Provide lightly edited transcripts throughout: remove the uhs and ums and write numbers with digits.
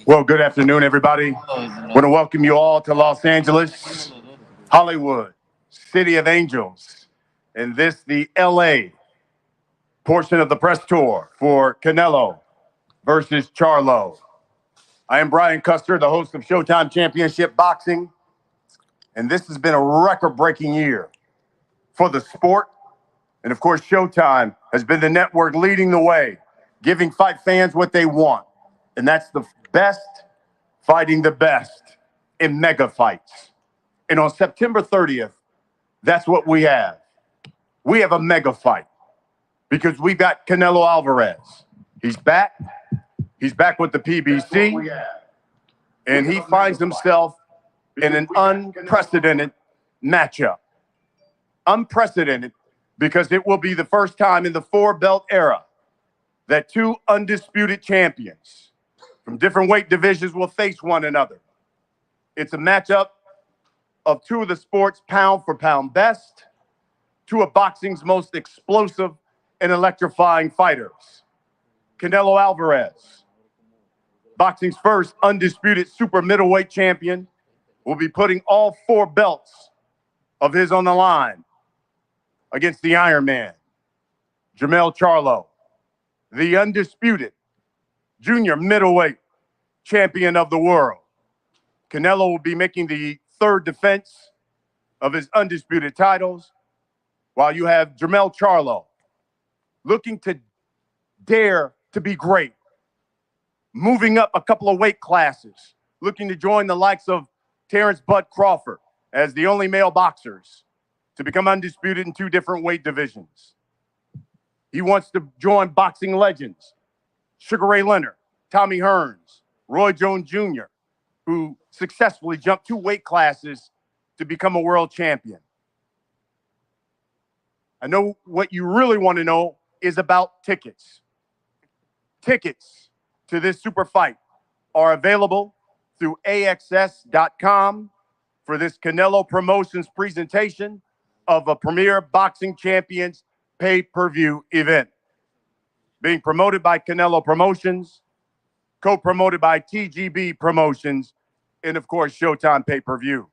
Well, good afternoon, everybody. I want to welcome you all to Los Angeles, Hollywood, City of Angels, and this, the LA portion of the press tour for Canelo versus Charlo. I am Brian Custer, the host of Showtime Championship Boxing, and this has been a record-breaking year for the sport. And of course, Showtime has been the network leading the way, giving fight fans what they want, and that's the best fighting the best in mega fights. And on September 30th, that's what we have. We have a mega fight because we've got Canelo Alvarez. He's back. He's back with the PBC. And he finds himself in an unprecedented matchup. Unprecedented because it will be the first time in the four-belt era that two undisputed champions from different weight divisions will face one another. It's a matchup of two of the sport's pound-for-pound best, two of boxing's most explosive and electrifying fighters. Canelo Alvarez, boxing's first undisputed super middleweight champion, will be putting all four belts of his on the line against the Iron Man, Jamel Charlo, the undisputed junior middleweight champion of the world. Canelo will be making the third defense of his undisputed titles, while you have Jamel Charlo looking to dare to be great, moving up a couple of weight classes, looking to join the likes of Terrence Bud Crawford as the only male boxers to become undisputed in two different weight divisions. He wants to join boxing legends Sugar Ray Leonard, Tommy Hearns, Roy Jones Jr., who successfully jumped two weight classes to become a world champion. I know what you really want to know is about tickets. Tickets to this super fight are available through AXS.com for this Canelo Promotions presentation of a Premier Boxing Champions pay-per-view event. Being promoted by Canelo Promotions, co-promoted by TGB Promotions, and of course, Showtime pay-per-view.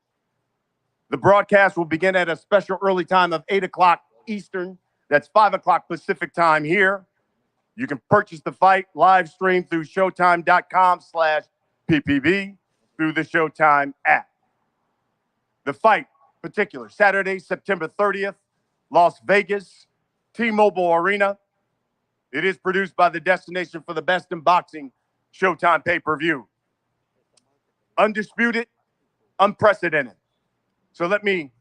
The broadcast will begin at a special early time of 8 o'clock Eastern. That's 5 o'clock Pacific time here. You can purchase the fight live stream through showtime.com/PPB through the Showtime app. The fight, particular, Saturday, September 30th, Las Vegas, T-Mobile Arena. It is produced by the destination for the best in boxing, Showtime pay-per-view. Undisputed, unprecedented. So let me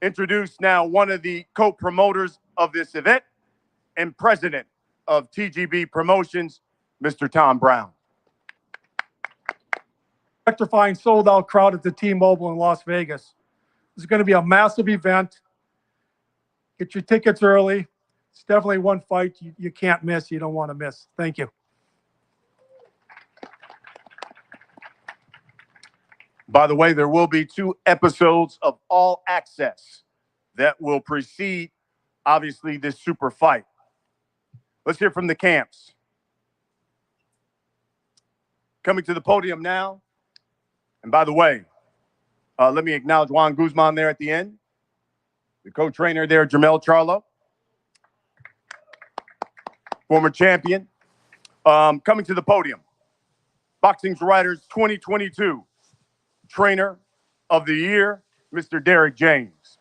introduce now one of the co-promoters of this event and president of TGB Promotions, Mr. Tom Brown. Electrifying sold-out crowd at the T-Mobile in Las Vegas. It's going to be a massive event. Get your tickets early. It's definitely one fight you can't miss, you don't want to miss. Thank you. By the way, there will be 2 episodes of All Access that will precede, obviously, this super fight. Let's hear from the camps. Coming to the podium now. And by the way, let me acknowledge Juan Guzman there at the end. The co-trainer there, Jamel Charlo. Former champion. Coming to the podium. Boxing's Writers 2022 Trainer of the Year, Mr. Derek James.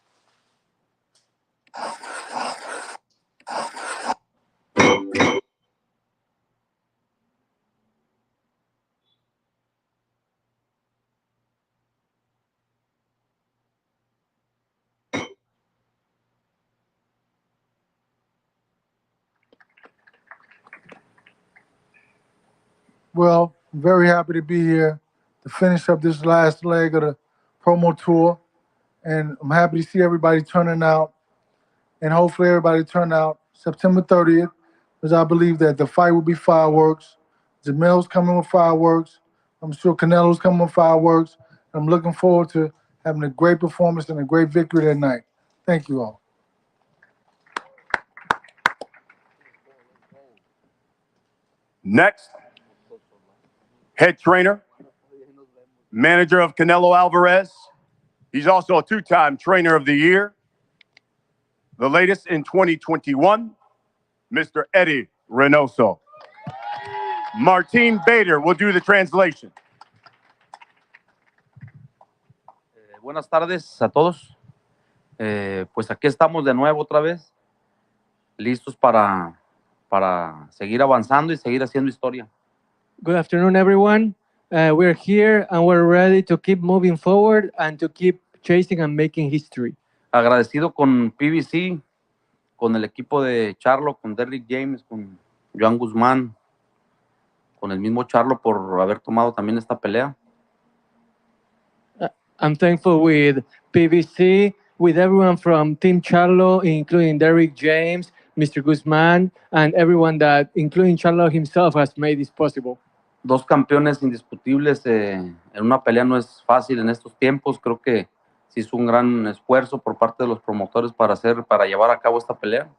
Well, I'm very happy to be here to finish up this last leg of the promo tour. And I'm happy to see everybody turning out. And hopefully everybody turn out September 30th, because I believe that the fight will be fireworks. Jamel's coming with fireworks. I'm sure Canelo's coming with fireworks. I'm looking forward to having a great performance and a great victory that night. Thank you all. Next, head trainer, manager of Canelo Alvarez. He's also a two-time trainer of the year. The latest in 2021, Mr. Eddie Reynoso. Martin Bader will do the translation. Buenas tardes a todos. Pues aquí estamos de nuevo otra vez, listos para seguir avanzando y seguir haciendo historia. Good afternoon, everyone. We're here and we're ready to keep moving forward and to keep chasing and making history. Agradecido con PBC, con el equipo de Charlo, con Derrick James, con Joan Guzmán, con el mismo Charlo por haber tomado también esta pelea. I'm thankful with PBC, with everyone from Team Charlo, including Derrick James, Mr. Guzman, and everyone that, including Charlo himself, has made this possible. Dos campeones indiscutibles en una pelea no es fácil en estos tiempos. Creo que se hizo un gran esfuerzo por parte de los promotores para llevar a cabo esta pelea.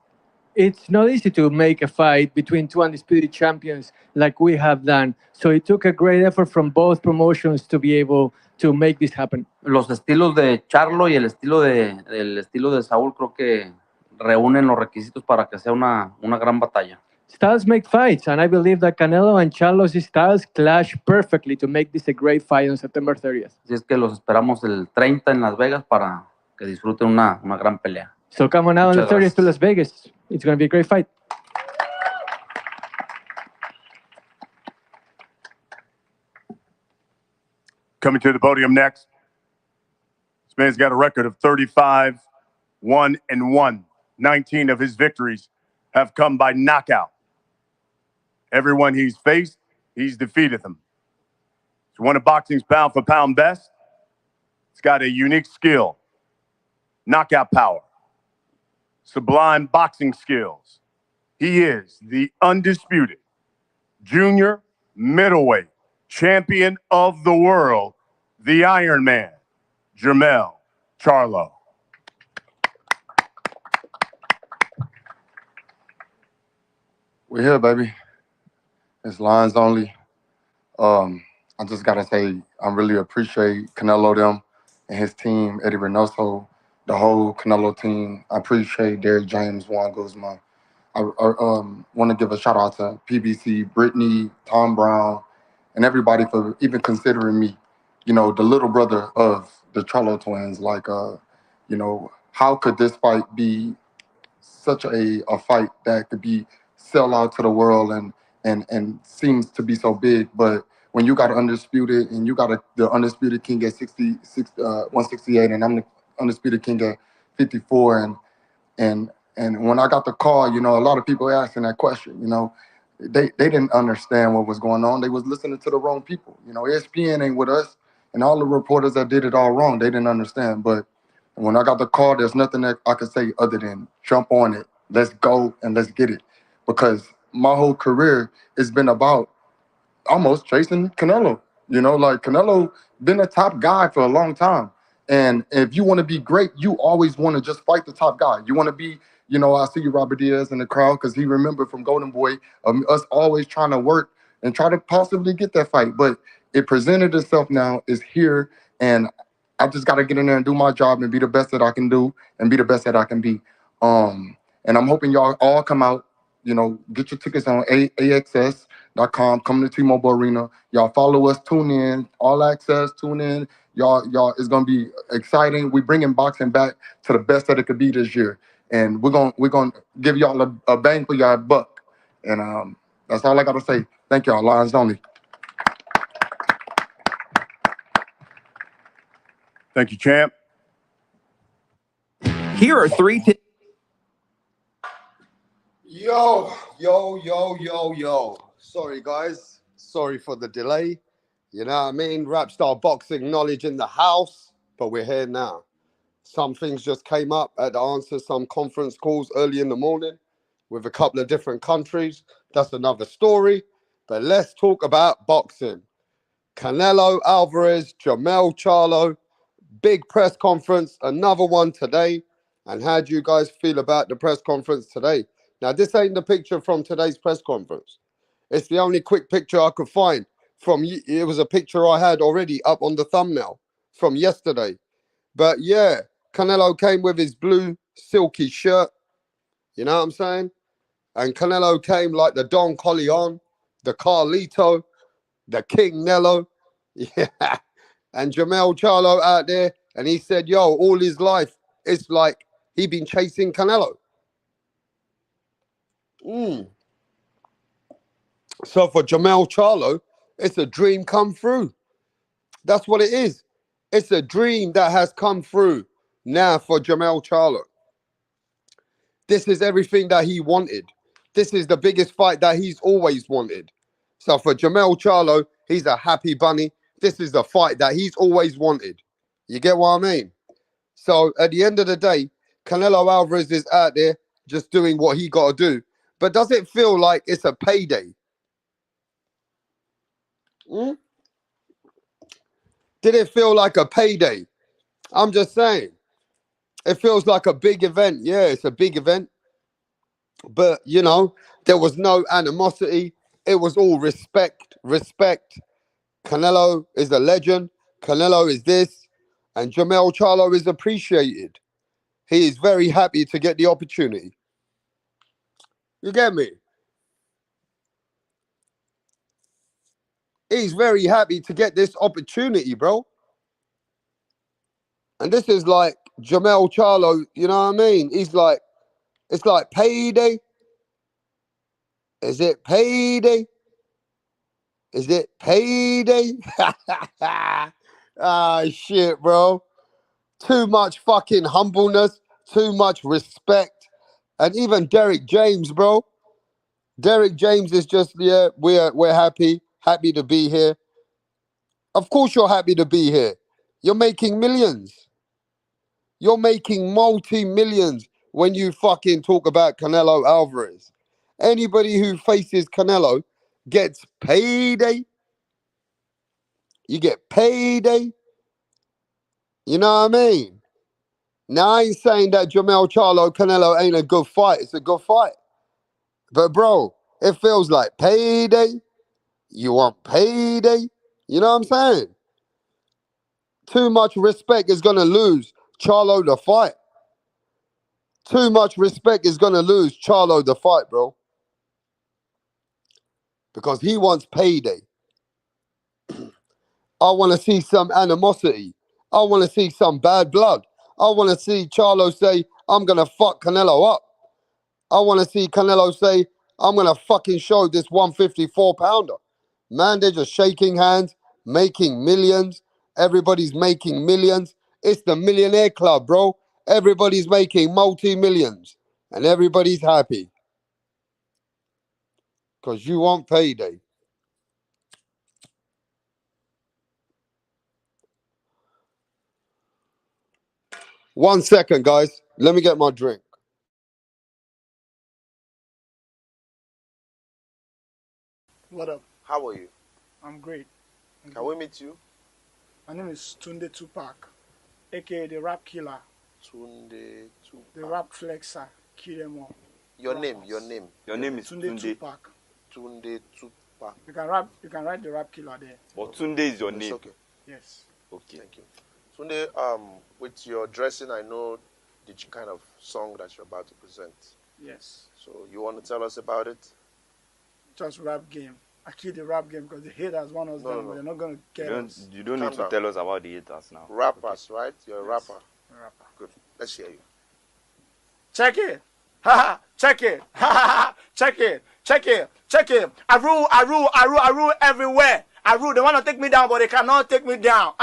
It's not easy to make a fight between two undisputed champions like we have done. So it took a great effort from both promotions to be able to make this happen. Los estilos de Charlo y el estilo de Saúl creo que reúnen los requisitos para que sea una gran batalla. Styles make fights, and I believe that Canelo and Charlo's styles clash perfectly to make this a great fight on September 30th. Así es que los esperamos el 30 en Las Vegas para que disfruten una gran pelea. So come on out on the Muchas 30th to gracias. Las Vegas. It's going to be a great fight. Coming to the podium next, this man's got a record of 35, 1-1. 19 of his victories have come by knockout. Everyone he's faced, he's defeated them. He's one of boxing's pound-for-pound best. He's got a unique skill, knockout power, sublime boxing skills. He is the undisputed junior middleweight champion of the world, the Iron Man, Jamel Charlo. We're here, baby. It's lines only. I just gotta say, I really appreciate Canelo them and his team, Eddie Reynoso, the whole Canelo team. I appreciate Derrick James, Juan Guzman. I want to give a shout out to PBC, Brittany, Tom Brown, and everybody for even considering me, you know, the little brother of the Charlo twins. Like, you know, how could this fight be such a fight that could be sell out to the world and seems to be so big? But when you got undisputed and you got the undisputed king at 168 and I'm the undisputed king at 54 and when I got the call, you know, a lot of people asking that question, you know, they didn't understand what was going on. They was listening to the wrong people. You know, ESPN ain't with us, and all the reporters that did it all wrong, they didn't understand. But when I got the call, there's nothing that I could say other than jump on it. Let's go and let's get it. Because my whole career has been about almost chasing Canelo. You know, like Canelo been a top guy for a long time. And if you want to be great, you always want to just fight the top guy. You want to be, you know, I see you, Robert Diaz, in the crowd, because he remembered from Golden Boy, us always trying to work and try to possibly get that fight. But it presented itself now, it's here, and I just got to get in there and do my job and be the best that I can do and be the best that I can be. And I'm hoping y'all all come out, you know, get your tickets on AXS.com, come to T-Mobile Arena. Y'all follow us, tune in, all access, tune in. Y'all, it's gonna be exciting. We bringing boxing back to the best that it could be this year, and we're gonna give y'all a bang for y'all buck. And that's all I gotta say. Thank y'all. Lines only. Thank you, champ. Here are three tips. Yo. Sorry, guys. Sorry for the delay. You know what I mean? Rap Star Boxing Knowledge in the house, but we're here now. Some things just came up. I had to answer some conference calls early in the morning with a couple of different countries. That's another story. But let's talk about boxing. Canelo Alvarez, Jamel Charlo, big press conference, another one today. And how do you guys feel about the press conference today? Now, this ain't the picture from today's press conference. It's the only quick picture I could find it was a picture I had already up on the thumbnail from yesterday. But yeah, Canelo came with his blue silky shirt. You know what I'm saying? And Canelo came like the Don Corleone, the Carlito, the King Nello. Yeah. And Jamel Charlo out there. And he said, yo, all his life, it's like he been chasing Canelo. So for Jamel Charlo, it's a dream come through. That's what it is. It's a dream that has come through now for Jamel Charlo. This is everything that he wanted. This is the biggest fight that he's always wanted. So for Jamel Charlo, he's a happy bunny. This is the fight that he's always wanted. You get what I mean? So at the end of the day, Canelo Alvarez is out there just doing what he got to do. But does it feel like it's a payday? Did it feel like a payday? I'm just saying. It feels like a big event. Yeah, it's a big event. But, you know, there was no animosity. It was all respect. Canelo is a legend. Canelo is this. And Jamel Charlo is appreciated. He is very happy to get the opportunity. You get me? He's very happy to get this opportunity, bro. And this is like Jamel Charlo, you know what I mean? He's like, it's like payday. Is it payday? Is it payday? Ah, shit, bro. Too much fucking humbleness, too much respect. And even Derek James, bro. Derek James is just, yeah, we're happy to be here. Of course you're happy to be here. You're making millions. You're making multi-millions when you fucking talk about Canelo Alvarez. Anybody who faces Canelo gets payday. You get payday. You know what I mean? Now, I ain't saying that Jamel Charlo Canelo ain't a good fight. It's a good fight. But, bro, it feels like payday. You want payday? You know what I'm saying? Too much respect is going to lose Charlo the fight. Too much respect is going to lose Charlo the fight, bro. Because he wants payday. I want to see some animosity. I want to see some bad blood. I want to see Charlo say, I'm going to fuck Canelo up. I want to see Canelo say, I'm going to fucking show this 154-pounder. Man, they're just shaking hands, making millions. Everybody's making millions. It's the millionaire club, bro. Everybody's making multi-millions. And everybody's happy. Because you want payday. One second, guys. Let me get my drink. What up? How are you? I'm great. Can we meet you? My name is Tunde Tupac, aka the Rap Killer, Tunde Tupac. the Rap Flexer, kill them all. Your Rappers. name, your name. Your name is Tunde Tunde. Tupac. Tunde Tupac. You can write the Rap Killer there. But Tunde is your It's name. okay. Yes. Okay. Thank you. Tunde, with your dressing, I know the kind of song that you're about to present. Yes. So you want to tell us about it? Just rap game. I kill the rap game because the haters want us down, but they're not gonna get us. You don't need Calm to down. tell us about the haters now. Rappers, right? You're a Yes. rapper. Rapper. Good. Let's hear you. Check it. Ha ha. Check it. Ha ha ha. Check it. Check it. Check it. I rule everywhere. I rule. They want to take me down, but they cannot take me down.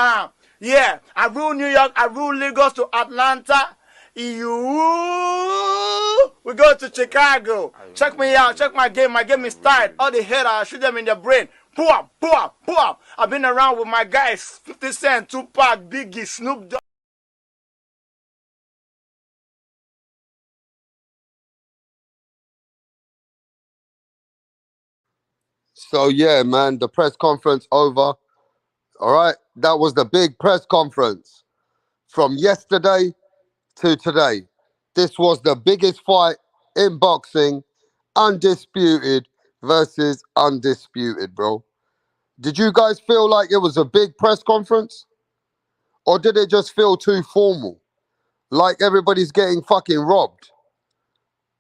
Yeah. I rule New York. I rule Lagos to Atlanta. We go to Chicago. Check me out. Check my game. My game is tight. All the haters, I shoot them in the brain. Boom, boom, boom. I've been around with my guys. 50 Cent, Tupac, Biggie, Snoop Dogg. So, yeah, man, the press conference over. All right. That was the big press conference from yesterday to today. This was the biggest fight in boxing, undisputed versus undisputed, bro. Did you guys feel like it was a big press conference? Or did it just feel too formal? Like everybody's getting fucking robbed?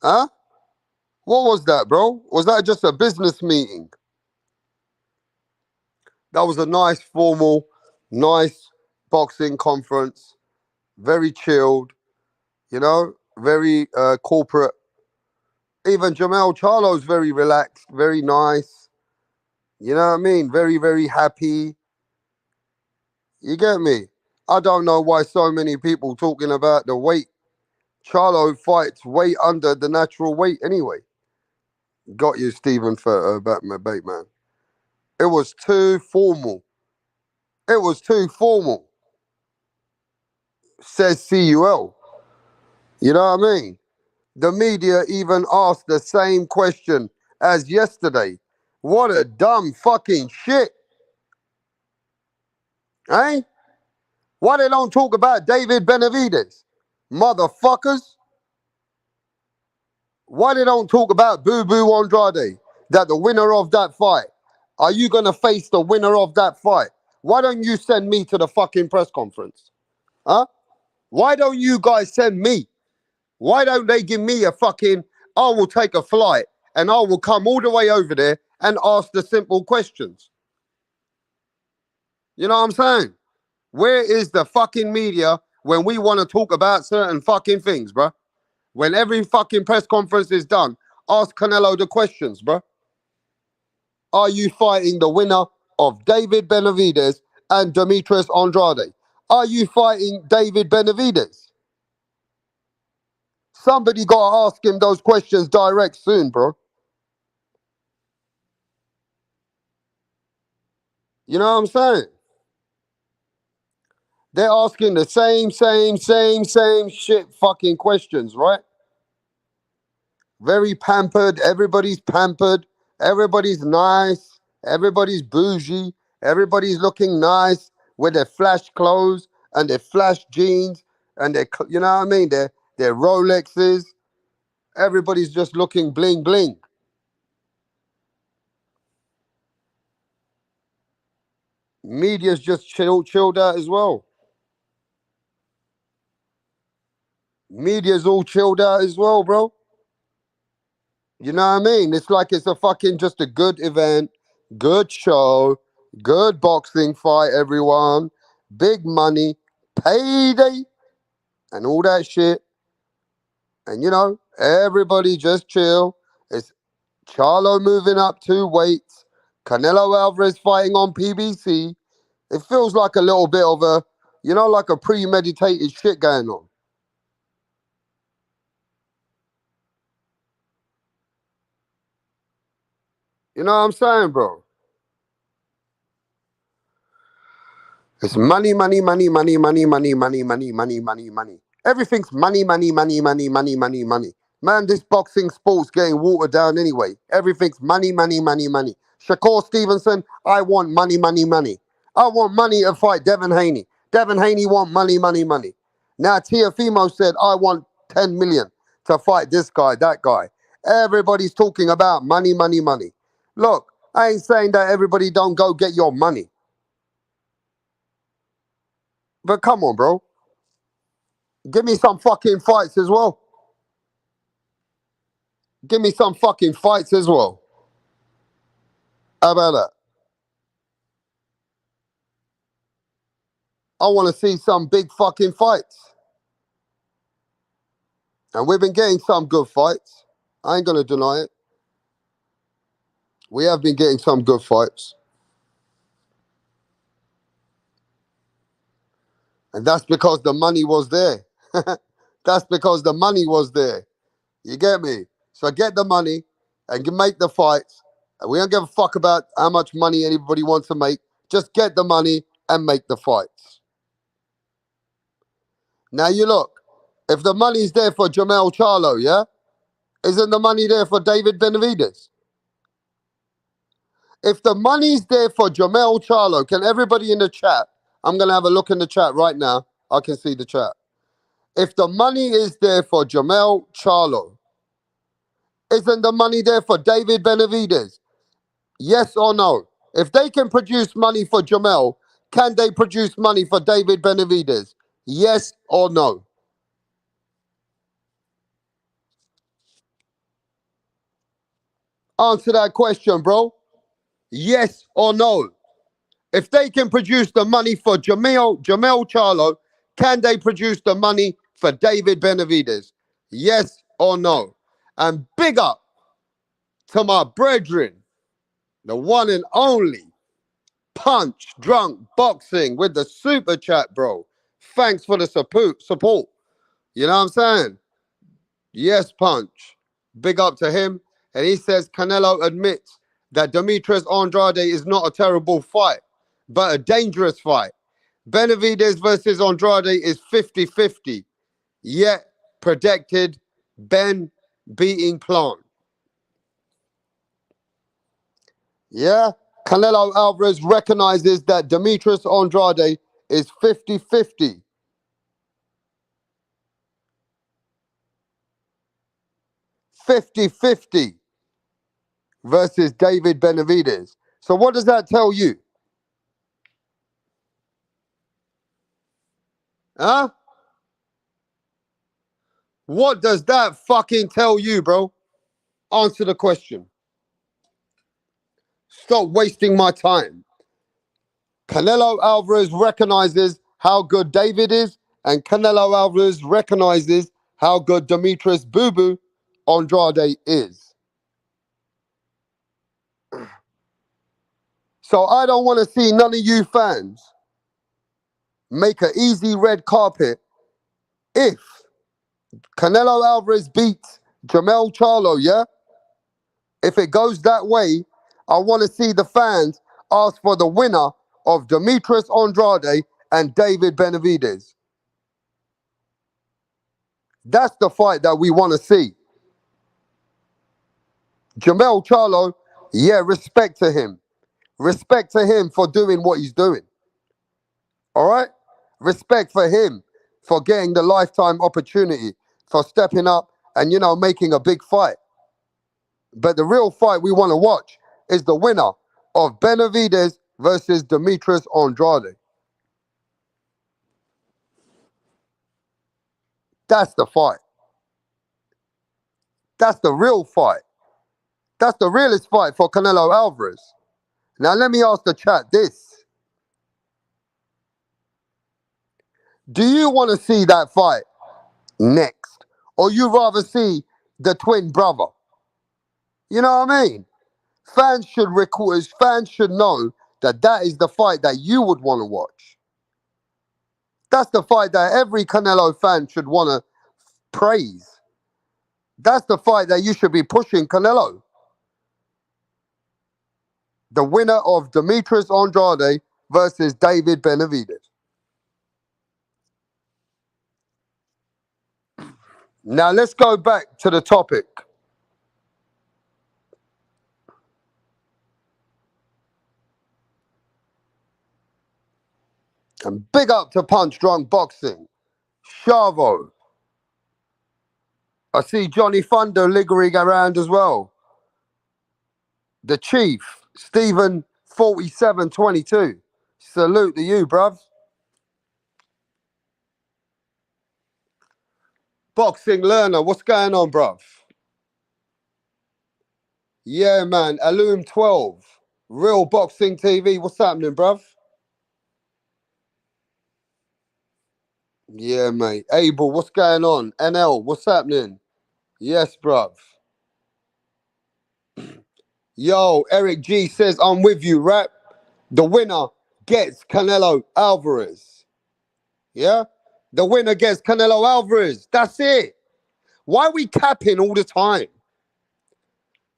Huh? What was that, bro? Was that just a business meeting? That was a nice, formal, nice boxing conference. Very chilled, very corporate. Even Jamel Charlo's very relaxed, very nice. You know what I mean? Very, very happy. You get me? I don't know why so many people talking about the weight. Charlo fights way under the natural weight anyway. Got you, Stephen, for Bateman. It was too formal. It was too formal, says CUL. You know what I mean? The media even asked the same question as yesterday. What a dumb fucking shit. Eh? Why they don't talk about David Benavidez? Motherfuckers. Why they don't talk about Boo Boo Andrade? That the winner of that fight. Are you going to face the winner of that fight? Why don't you send me to the fucking press conference? Huh? Why don't you guys send me? Why don't they give me a fucking, I will take a flight and I will come all the way over there and ask the simple questions? You know what I'm saying? Where is the fucking media when we want to talk about certain fucking things, bruh? When every fucking press conference is done, ask Canelo the questions, bruh. Are you fighting the winner of David Benavidez and Demetrius Andrade? Are you fighting David Benavidez? Somebody got to ask him those questions direct soon, bro. You know what I'm saying? They're asking the same shit fucking questions, right? Very pampered. Everybody's pampered. Everybody's nice. Everybody's bougie. Everybody's looking nice with their flash clothes and their flash jeans and their, you know what I mean? Their Rolexes. Everybody's just looking bling bling. Media's just chilled out as well. Media's all chilled out as well, bro. You know what I mean? It's like it's a fucking just a good event, good show, good boxing fight, everyone. Big money, payday, and all that shit. And everybody just chill. It's Charlo moving up 2 weights, Canelo Alvarez fighting on PBC. It feels like a little bit of a, like a premeditated shit going on. You know what I'm saying, bro? It's money, money, money, money, money, money, money, money, money, money, money. Everything's money, money, money, money, money, money, money. Man, this boxing sport's getting watered down anyway. Everything's money, money, money, money. Shakur Stevenson, I want money, money, money. I want money to fight Devin Haney. Devin Haney want money, money, money. Now Tiafimo said, I want 10 million to fight this guy, that guy. Everybody's talking about money, money, money. Look, I ain't saying that everybody don't go get your money. But come on, bro. Give me some fucking fights as well. Give me some fucking fights as well. How about that? I want to see some big fucking fights. And we've been getting some good fights. I ain't going to deny it. We have been getting some good fights. And that's because the money was there. That's because the money was there. You get me? So get the money and make the fights. And we don't give a fuck about how much money anybody wants to make. Just get the money and make the fights. Now you look, if the money's there for Jamel Charlo, yeah? Isn't the money there for David Benavidez? If the money's there for Jamel Charlo, can everybody in the chat, I'm going to have a look in the chat right now. I can see the chat. If the money is there for Jamel Charlo, isn't the money there for David Benavidez? Yes or no? If they can produce money for Jamel, can they produce money for David Benavidez? Yes or no? Answer that question, bro. Yes or no? If they can produce the money for Jamel Charlo, can they produce the money for David Benavidez? Yes or no? And big up to my brethren, the one and only Punch Drunk Boxing with the super chat, bro. Thanks for the support. You know what I'm saying? Yes, Punch. Big up to him. And he says Canelo admits that Demetrius Andrade is not a terrible fight, but a dangerous fight. Benavidez versus Andrade is 50-50. Yet predicted Ben beating Plant. Yeah? Canelo Alvarez recognizes that Demetrius Andrade is 50-50. 50-50 versus David Benavidez. So what does that tell you? Huh? What does that fucking tell you, bro? Answer the question. Stop wasting my time. Canelo Alvarez recognizes how good David is, and Canelo Alvarez recognizes how good Demetrius Boo Boo Andrade is. So I don't want to see none of you fans make an easy red carpet if Canelo Alvarez beats Jamel Charlo, yeah? If it goes that way, I want to see the fans ask for the winner of Demetrius Andrade and David Benavidez. That's the fight that we want to see. Jamel Charlo, yeah, respect to him. Respect to him for doing what he's doing. All right? Respect for him for getting the lifetime opportunity, for stepping up and, making a big fight. But the real fight we want to watch is the winner of Benavidez versus Demetrius Andrade. That's the fight. That's the real fight. That's the realest fight for Canelo Alvarez. Now let me ask the chat this. Do you want to see that fight next? Or you rather see the twin brother? You know what I mean? Fans should know that is the fight that you would want to watch. That's the fight that every Canelo fan should want to praise. That's the fight that you should be pushing Canelo. The winner of Demetrius Andrade versus David Benavidez. Now let's go back to the topic. And big up to Punch Drunk Boxing. Chavo. I see Johnny Thunder lingering around as well. The Chief, Stephen 4722. Salute to you, bruv. Boxing Learner, what's going on, bruv? Yeah, man. Alum 12. Real Boxing TV, what's happening, bruv? Yeah, mate. Abel, what's going on? NL, what's happening? Yes, bruv. Yo, Eric G says, I'm with you, rap. The winner gets Canelo Alvarez. Yeah? The winner gets Canelo Alvarez. That's it. Why are we capping all the time?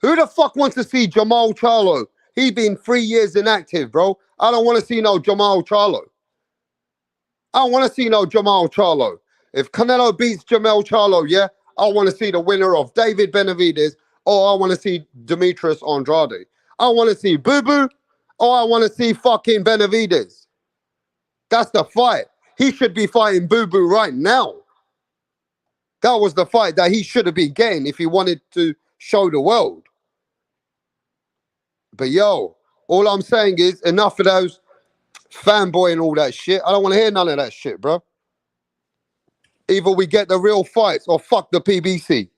Who the fuck wants to see Jamel Charlo? He been 3 years inactive, bro. I don't want to see no Jamel Charlo. I don't want to see no Jamel Charlo. If Canelo beats Jamel Charlo, yeah, I want to see the winner of David Benavidez, or I want to see Demetrius Andrade. I want to see Boo Boo, or I want to see fucking Benavidez. That's the fight. He should be fighting Boo Boo right now. That was the fight that he should have been getting if he wanted to show the world. But yo, All I'm saying is enough of those fanboy and all that shit. I don't want to hear none of that shit, bro. Either we get the real fights or fuck the PBC.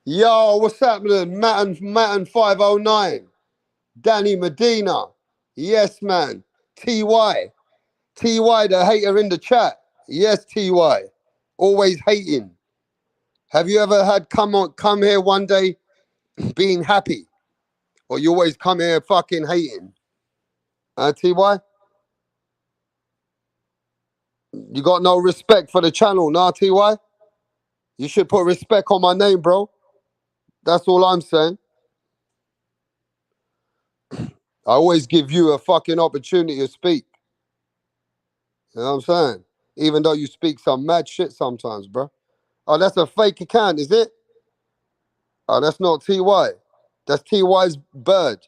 Yo, what's happening? Matten 509. Danny Medina. Yes, man. TY. TY, the hater in the chat. Yes, TY. Always hating. Have you ever had come here one day being happy? Or you always come here fucking hating? TY? You got no respect for the channel, nah, TY? You should put respect on my name, bro. That's all I'm saying. I always give you a fucking opportunity to speak. You know what I'm saying? Even though you speak some mad shit sometimes, bro. Oh, that's a fake account, is it? Oh, that's not TY. That's TY's bird.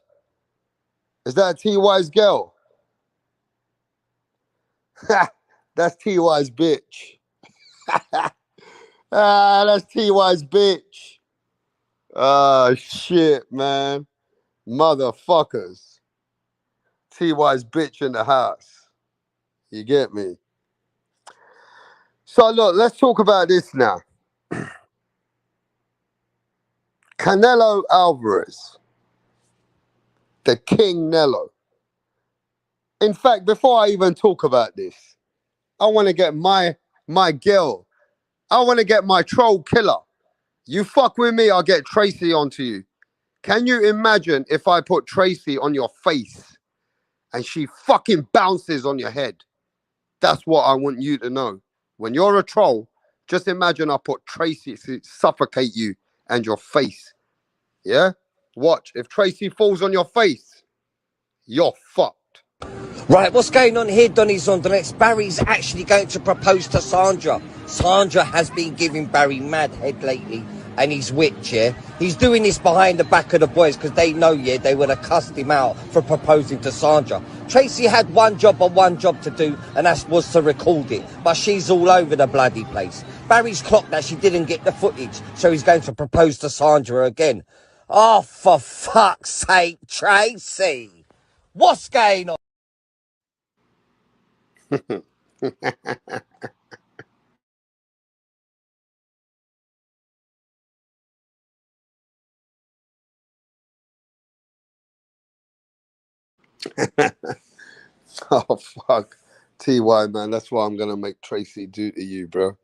Is that TY's girl? That's TY's bitch. That's TY's bitch. Oh, shit, man. Motherfuckers. TY's bitch in the house. You get me? So, look, let's talk about this now. Canelo Alvarez. The King Nello. In fact, before I even talk about this, I want to get my girl. I want to get my troll killer. You fuck with me, I'll get Tracy onto you. Can you imagine if I put Tracy on your face and she fucking bounces on your head? That's what I want you to know. When you're a troll, just imagine I put Tracy to suffocate you and your face. Yeah? Watch. If Tracy falls on your face, you're fucked. Right, what's going on here, Donny Zondernex? Barry's actually going to propose to Sandra. Sandra has been giving Barry mad head lately, and he's witch, yeah? He's doing this behind the back of the boys because they know, yeah, they would have cussed him out for proposing to Sandra. Tracy had one job to do, and that was to record it, but she's all over the bloody place. Barry's clocked that she didn't get the footage, so he's going to propose to Sandra again. Oh, for fuck's sake, Tracy! What's going on? Oh, fuck. TY, man, that's what I'm going to make Tracy do to you, bro.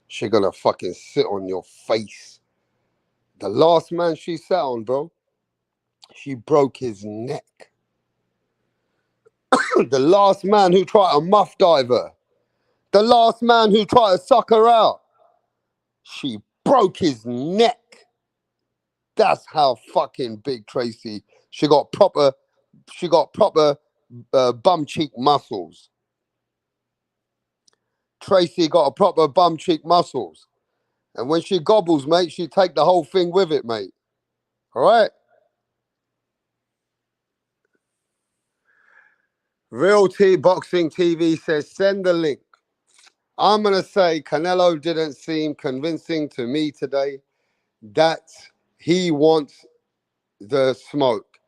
She going to fucking sit on your face. The last man she sat on, bro, she broke his neck. The last man who tried to muff dive her. The last man who tried to suck her out. She broke his neck. That's how fucking big Tracy. She got proper bum cheek muscles. Tracy got a proper bum cheek muscles. And when she gobbles, mate, she take the whole thing with it, mate. All right? Real T Boxing TV says, send the link. I'm going to say Canelo didn't seem convincing to me today that he wants the smoke.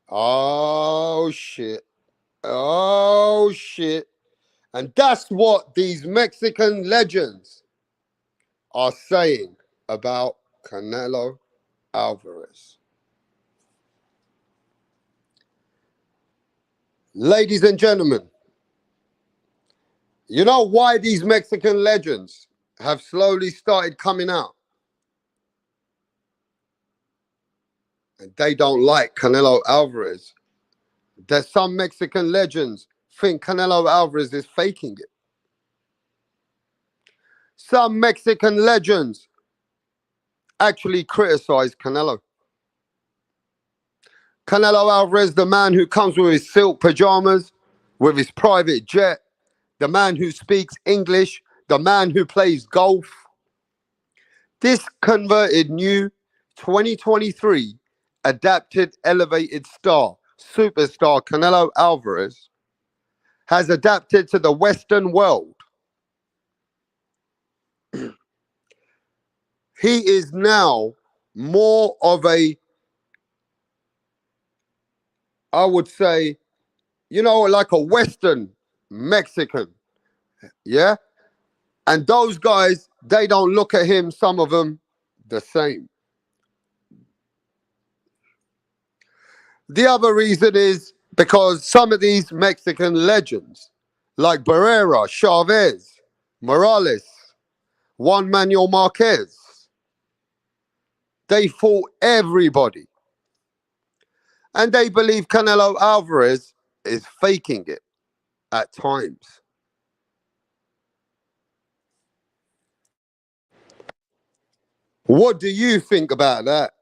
Oh, shit. Oh, shit. And that's what these Mexican legends are saying about Canelo Alvarez. Ladies and gentlemen, you know why these Mexican legends have slowly started coming out? And they don't like Canelo Alvarez. There's some Mexican legends think Canelo Alvarez is faking it. Some Mexican legends actually criticize Canelo. Canelo Alvarez, the man who comes with his silk pajamas, with his private jet, the man who speaks English, the man who plays golf. This converted new 2023 adapted elevated star, superstar Canelo Alvarez has adapted to the Western world. he is now more of a, I would say, like a Western Mexican. Yeah. And those guys, they don't look at him, some of them, the same. The other reason is because some of these Mexican legends, like Barrera, Chavez, Morales, Juan Manuel Marquez, they fought everybody. And they believe Canelo Alvarez is faking it at times. What do you think about that?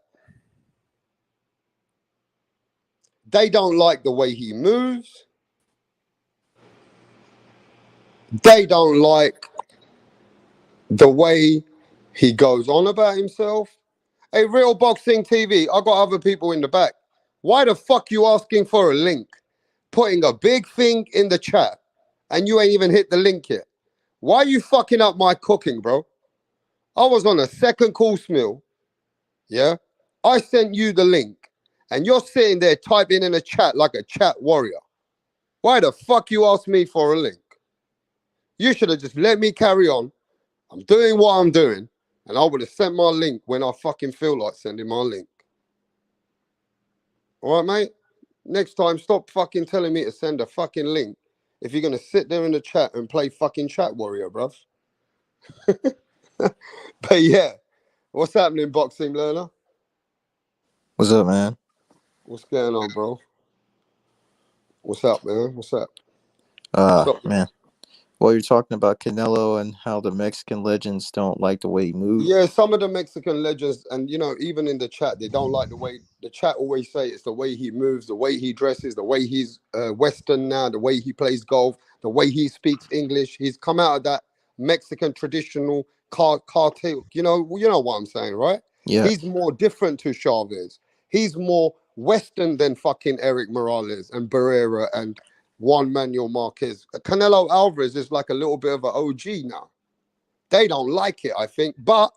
They don't like the way he moves. They don't like the way he goes on about himself. Hey, Real Boxing TV, I got other people in the back. Why the fuck you asking for a link? Putting a big thing in the chat and you ain't even hit the link yet. Why are you fucking up my cooking, bro? I was on a second course meal. Yeah. I sent you the link and you're sitting there typing in a chat like a chat warrior. Why the fuck you ask me for a link? You should have just let me carry on. I'm doing what I'm doing, and I would have sent my link when I fucking feel like sending my link. All right, mate? Next time, stop fucking telling me to send a fucking link if you're going to sit there in the chat and play fucking chat warrior, bruv. But yeah, what's happening, boxing learner? What's up, man? What's going on, bro? What's up, man? What's up? What's up, Man. Well, you're talking about Canelo and how the Mexican legends don't like the way he moves. Yeah, some of the Mexican legends, and even in the chat, they don't like the way the chat always say it's the way he moves, the way he dresses, the way he's Western now, the way he plays golf, the way he speaks English. He's come out of that Mexican traditional cartel. You know what I'm saying, right? Yeah. He's more different to Chavez. He's more Western than fucking Eric Morales and Barrera and Juan Manuel Marquez. Canelo Alvarez is like a little bit of an OG now. They don't like it, I think, but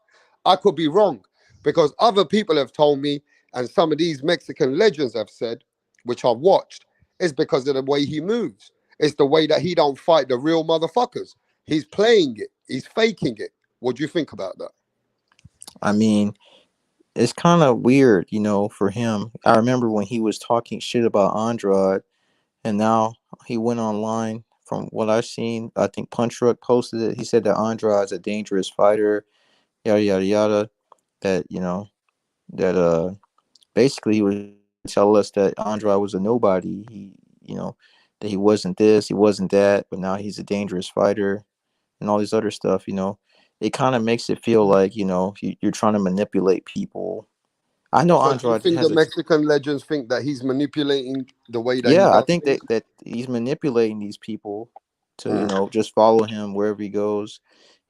I could be wrong because other people have told me, and some of these Mexican legends have said, which I've watched, is because of the way he moves. It's the way that he don't fight the real motherfuckers. He's playing it. He's faking it. What do you think about that? I mean, it's kind of weird, for him. I remember when he was talking shit about Andrade, and now he went online. From what I've seen, I think Punch Drunk posted it. He said that Andrade's a dangerous fighter, yada yada yada. That basically he was tell us that Andrade was a nobody. That he wasn't this, he wasn't that, but now he's a dangerous fighter, and all this other stuff. It kind of makes it feel like you're trying to manipulate people. I know So do you Andrade think has the Mexican legends think that he's manipulating the way that yeah, he I does think things? that he's manipulating these people to just follow him wherever he goes.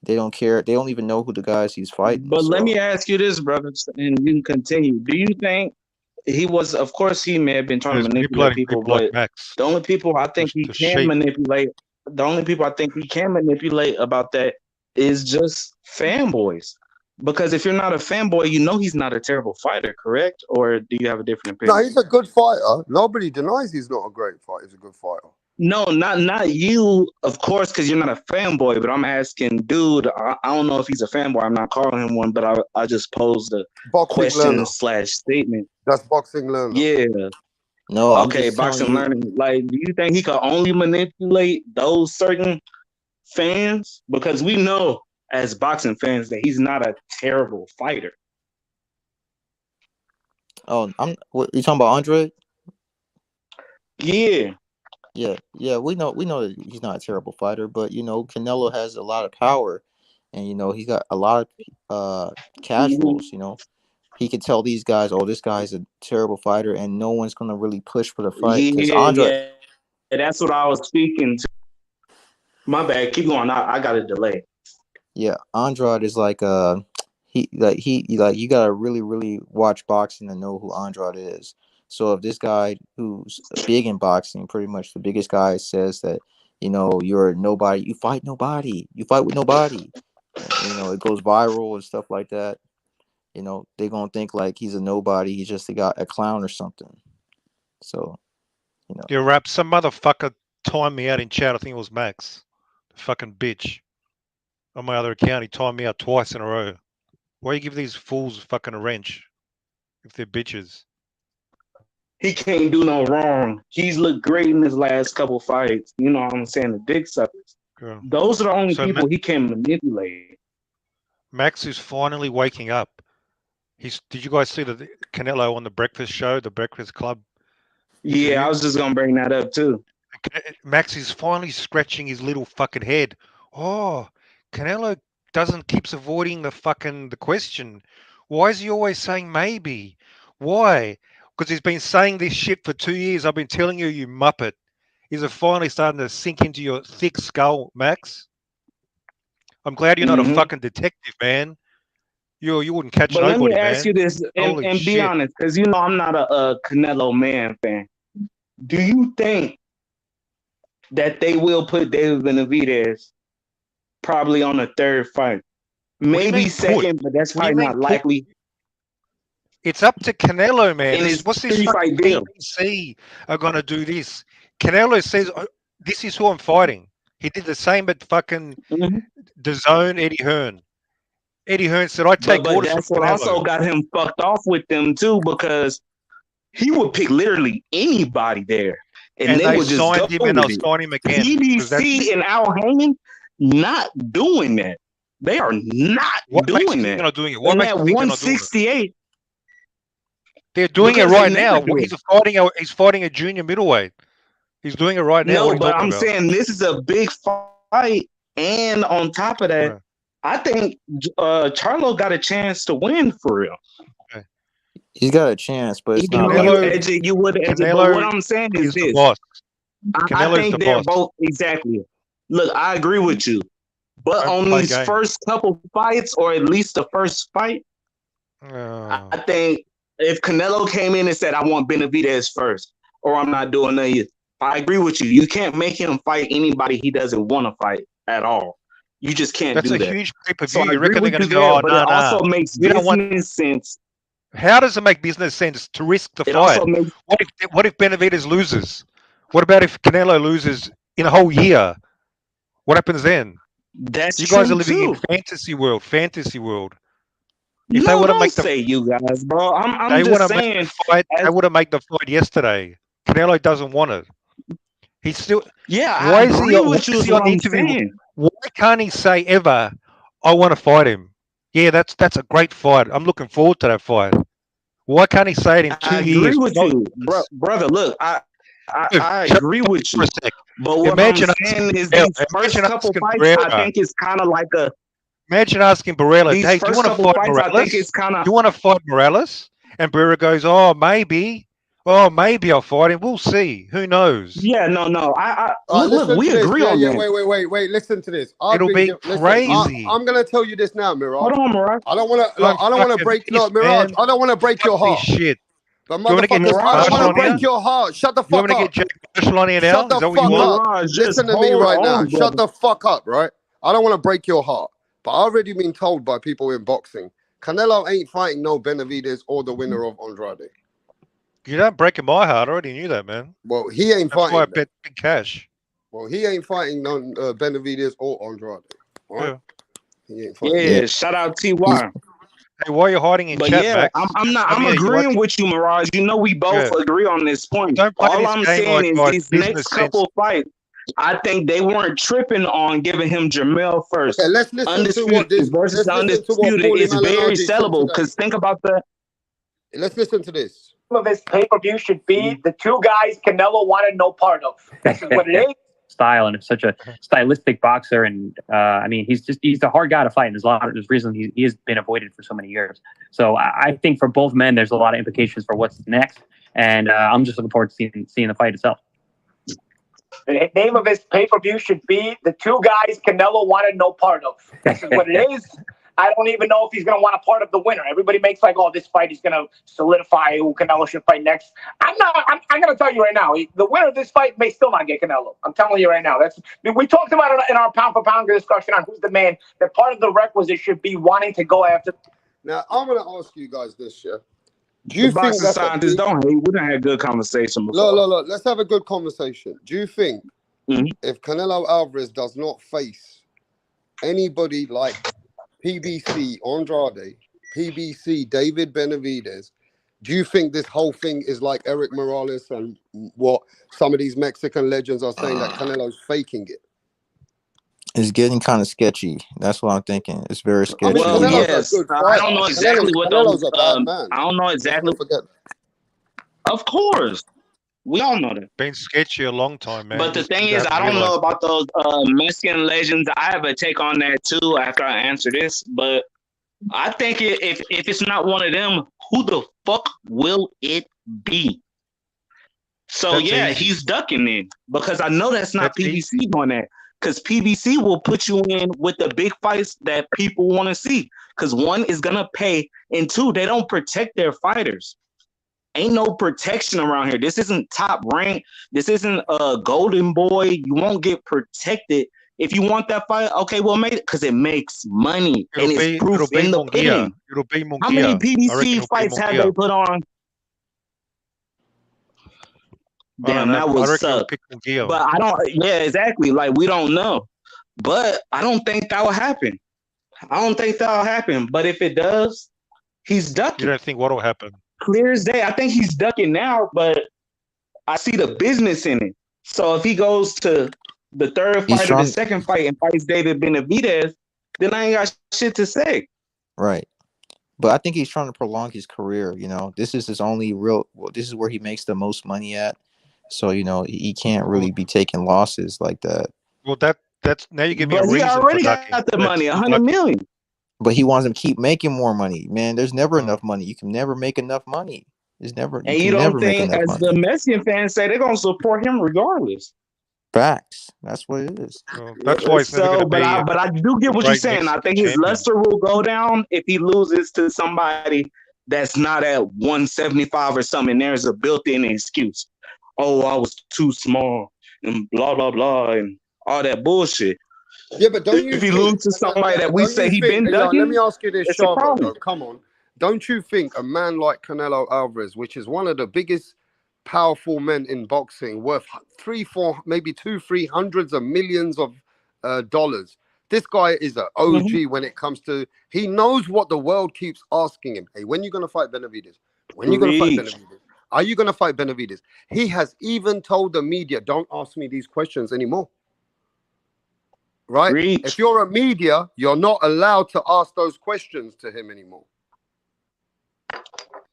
They don't care. They don't even know who the guys he's fighting. But let So me ask you this, brother, and you can continue. Do you think he was? Of course, he may have been trying to manipulate people, but the only people I think he can manipulate, the only people I think he can manipulate about that is just fanboys. Because if you're not a fanboy, he's not a terrible fighter, correct? Or do you have a different No, opinion? he's a good fighter. Nobody denies he's not a great fighter. He's a good fighter. No, not you, of course, because you're not a fanboy. But I'm asking, dude. I don't know if he's a fanboy. I'm not calling him one, but I just posed a question / statement. That's boxing learner. Yeah. No, I'm Okay, just telling boxing you. learning. Like, do you think he could only manipulate those certain fans? Because we know as boxing fans that he's not a terrible fighter. Oh, what you talking about, Andre? Yeah. Yeah. We know that he's not a terrible fighter, but Canelo has a lot of power, and he's got a lot of casuals. He could tell these guys, "Oh, this guy's a terrible fighter," and no one's gonna really push for the fight because Andre. Yeah, that's what I was speaking to. My bad. Keep going. I got a delay. Yeah, Andrade is like you gotta really really watch boxing to know who Andrade is. So if this guy who's big in boxing, pretty much the biggest guy, says that you're nobody, you fight nobody, you fight with nobody, and, it goes viral and stuff like that. you know, they're gonna think like he's a nobody. He's just a clown or something. So, you know. Yeah, Rap, some motherfucker timed me out in chat. I think it was Max. The fucking bitch. On my other account, he timed me out twice in a row. Why you give these fools fucking a wrench if they're bitches? He can't do no wrong. He's looked great in his last couple fights. You know what I'm saying? The dick suckers. Girl. Those are the only So people he can manipulate. Max is finally waking up. Did you guys see the Canelo on the Breakfast Show, the Breakfast Club? Yeah, I was just gonna bring that up too. Max is finally scratching his little fucking head. Oh, Canelo keeps avoiding the question. Why is he always saying maybe? Why? Because he's been saying this shit for 2 years. I've been telling you, you muppet. Is it finally starting to sink into your thick skull, Max? I'm glad you're not a fucking detective, man. You wouldn't catch But nobody, let me ask you this, and be shit. honest, because you know I'm not a Canelo man fan. Do you think that they will put David Benavidez probably on a third fight? Maybe second, but that's probably not likely. It's up to Canelo, man. And it's What's this fight deal? BBC are going to do this? Canelo says, this is who I'm fighting. He did the same at fucking DAZN, Eddie Hearn. Eddie Hearn said, I take but orders that's from what Canelo. also got him fucked off with them too, because he would pick literally anybody there. And they would just signed him and they'll it. sign him again. PBC and Al Heyman not doing that. They are not doing that. Not doing it? What and makes at you think they're not doing it? 168, they're doing it because right they now. never do it. He's fighting a junior middleweight. He's doing it right now. No, What are you but talking I'm about? saying this is a big fight, and on top of that, I think Charlo got a chance to win for real. He's got a chance, but it's not. You would edge it. But what I'm saying is this: I think they're both exactly. Look, I agree with you, but on these first couple fights, or at least the first fight, I think if Canelo came in and said, "I want Benavidez first," or "I'm not doing that," I agree with you. You can't make him fight anybody he doesn't want to fight at all. You just can't do that. That's a huge pay-per-view. So You reckon they're going to go, but it also makes business sense. How does it make business sense to risk the fight? What if Benavidez loses? What about if Canelo loses in a whole year? What happens then? That's you guys are true, living too. in fantasy world. If they want to make the you guys, bro. I'm just saying. They would have made the fight yesterday. Canelo doesn't want it. He's still. Yeah, why I is agree he? with you. On interview? Why can't he say ever, "I want to fight him"? Yeah, that's a great fight. I'm looking forward to that fight. Why can't he say it in 2 years? I agree with you, brother. Look, I agree with you. But what I'm saying is these first couple fights, I think it's kind of like a. Imagine asking Barella, "Hey, do you want to fight Morales? I think it's kind of. Do you want to fight Morales?" And Barella goes, "Oh, maybe. Oh, maybe I'll fight him. We'll see. Who knows?" Yeah, no. Look, we agree on that. Wait. Listen to this. It'll be crazy. I'm gonna tell you this now, Mirage. Hold on, Mirage. I don't want to break. No, Mirage. I don't want to break your heart. Shit. But motherfuckers, I don't want to break your heart. Shut the fuck up. You want to get Jack Marshall on here now? Shut the fuck up. Listen to me right now. Shut the fuck up, right? I don't want to break your heart, but I've already been told by people in boxing, Canelo ain't fighting no Benavidez or the winner of Andrade. You don't break my heart. I already knew that, man. Well, he ain't That's fighting. why I bet big cash. Well, he ain't fighting no Benavidez or Andrade. Right? Yeah. He ain't fighting. Yeah, shout out TY. Hey, why are you hiding in but chat, yeah, Max? I'm agreeing with you, Mirage. You know we both agree on this point. All I'm saying is these next couple fights, I think they weren't tripping on giving him Jamel first. Okay, let's listen to what this versus Undisputed is very sellable. Because think about that. Let's listen to this. Of this pay-per-view should be the two guys Canelo wanted no part of. This is what it is. Style, and it's such a stylistic boxer, and I mean he's a hard guy to fight, and there's reason he has been avoided for so many years. So I think for both men there's a lot of implications for what's next, and I'm just looking forward to seeing the fight itself. The name of his pay-per-view should be the two guys Canelo wanted no part of. This is what it is. I don't even know if he's going to want a part of the winner. Everybody makes like, oh, this fight is going to solidify who Canelo should fight next. I'm going to tell you right now, the winner of this fight may still not get Canelo. I'm telling you right now. We talked about it in our pound for pound discussion on who's the man. That part of the requisite should be wanting to go after. Now, I'm going to ask you guys this, yeah? Do The you think boxing that's a scientists big... don't hate. We done had good conversation before. Look. Let's have a good conversation. Do you think if Canelo Alvarez does not face anybody like PBC Andrade, PBC David Benavidez, do you think this whole thing is like Eric Morales and what some of these Mexican legends are saying, that Canelo's faking it? It's getting kind of sketchy. That's what I'm thinking. It's very sketchy. I mean, Well, Canelo's yes. a good fighter. I don't know exactly what those. Canelo's a bad man. I don't know Let's exactly. not forget that. Of course, we all know that. Been sketchy a long time, man. But the Just thing you is, have I to don't know realise about those Mexican legends. I have a take on that too after I answer this. But I think if it's not one of them, who the fuck will it be? So That's yeah, easy. he's ducking it because I know that's not That's PBC doing that. Because PBC will put you in with the big fights that people want to see. Because one is gonna pay, and two, they don't protect their fighters. Ain't no protection around here. This isn't Top Rank. This isn't a Golden Boy. You won't get protected. If you want that fight, okay, well, make it because it makes money and it's proof in the pudding. It'll be Munguia. How many PBC fights have they put on? Damn, that would suck. But I don't. Yeah, exactly. Like we don't know. But I don't think that will happen. I don't think that will happen. But if it does, he's ducking. You don't think what will happen? Clear as day. I think he's ducking now, but I see the business in it. So if he goes to the third fight or the second fight and fights David Benavidez, then I ain't got shit to say. Right. But I think he's trying to prolong his career. You know, this is his only real. Well, this is where he makes the most money at. So you know he can't really be taking losses like that. Well, that's now you give me a reason. He already got the money, $100 million. But he wants him to keep making more money. Man, there's never enough money. You can never make enough money. There's never. And you don't think, as the Mexican fans say, they're gonna support him regardless. Facts. That's what it is. That's why it's never but I do get what you're saying. I think his luster will go down if he loses to somebody that's not at 175 or something. There's a built-in excuse. Oh, I was too small and blah blah blah and all that bullshit. Yeah, but don't you? If he loses to somebody that we say he been ducking, ducking, let me ask you this, it's a Charlo, problem. come on. Don't you think a man like Canelo Alvarez, which is one of the biggest powerful men in boxing, worth 3, 4, maybe 2, 3 hundreds of millions of dollars? This guy is an OG when it comes to. He knows what the world keeps asking him. Hey, when you gonna fight Benavidez? When you gonna fight Benavidez? Are you gonna fight Benavidez? He has even told the media, "Don't ask me these questions anymore." Right? If you're a media, you're not allowed to ask those questions to him anymore.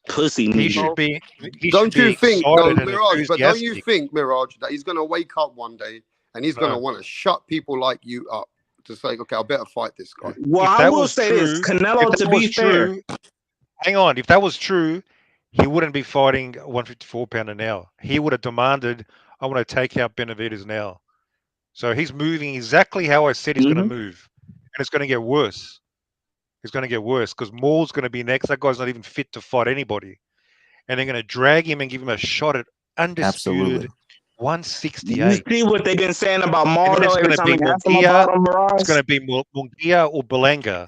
Pussy he should be. Don't you think, Mirage? But don't you think, Mirage, that he's going to wake up one day and he's going to want to shut people like you up to say, "Okay, I better fight this guy"? Well, I will say this, Canelo. To be fair, hang on. If that was true, he wouldn't be fighting 154 pounder now. He would have demanded, "I want to take out Benavidez now." So he's moving exactly how I said he's going to move, and it's going to get worse. It's going to get worse because Maul's going to be next. That guy's not even fit to fight anybody, and they're going to drag him and give him a shot at undisputed 168. You see what they've been saying about Maul? It's going to be Munguia. It's going to be Munguia or Belanga,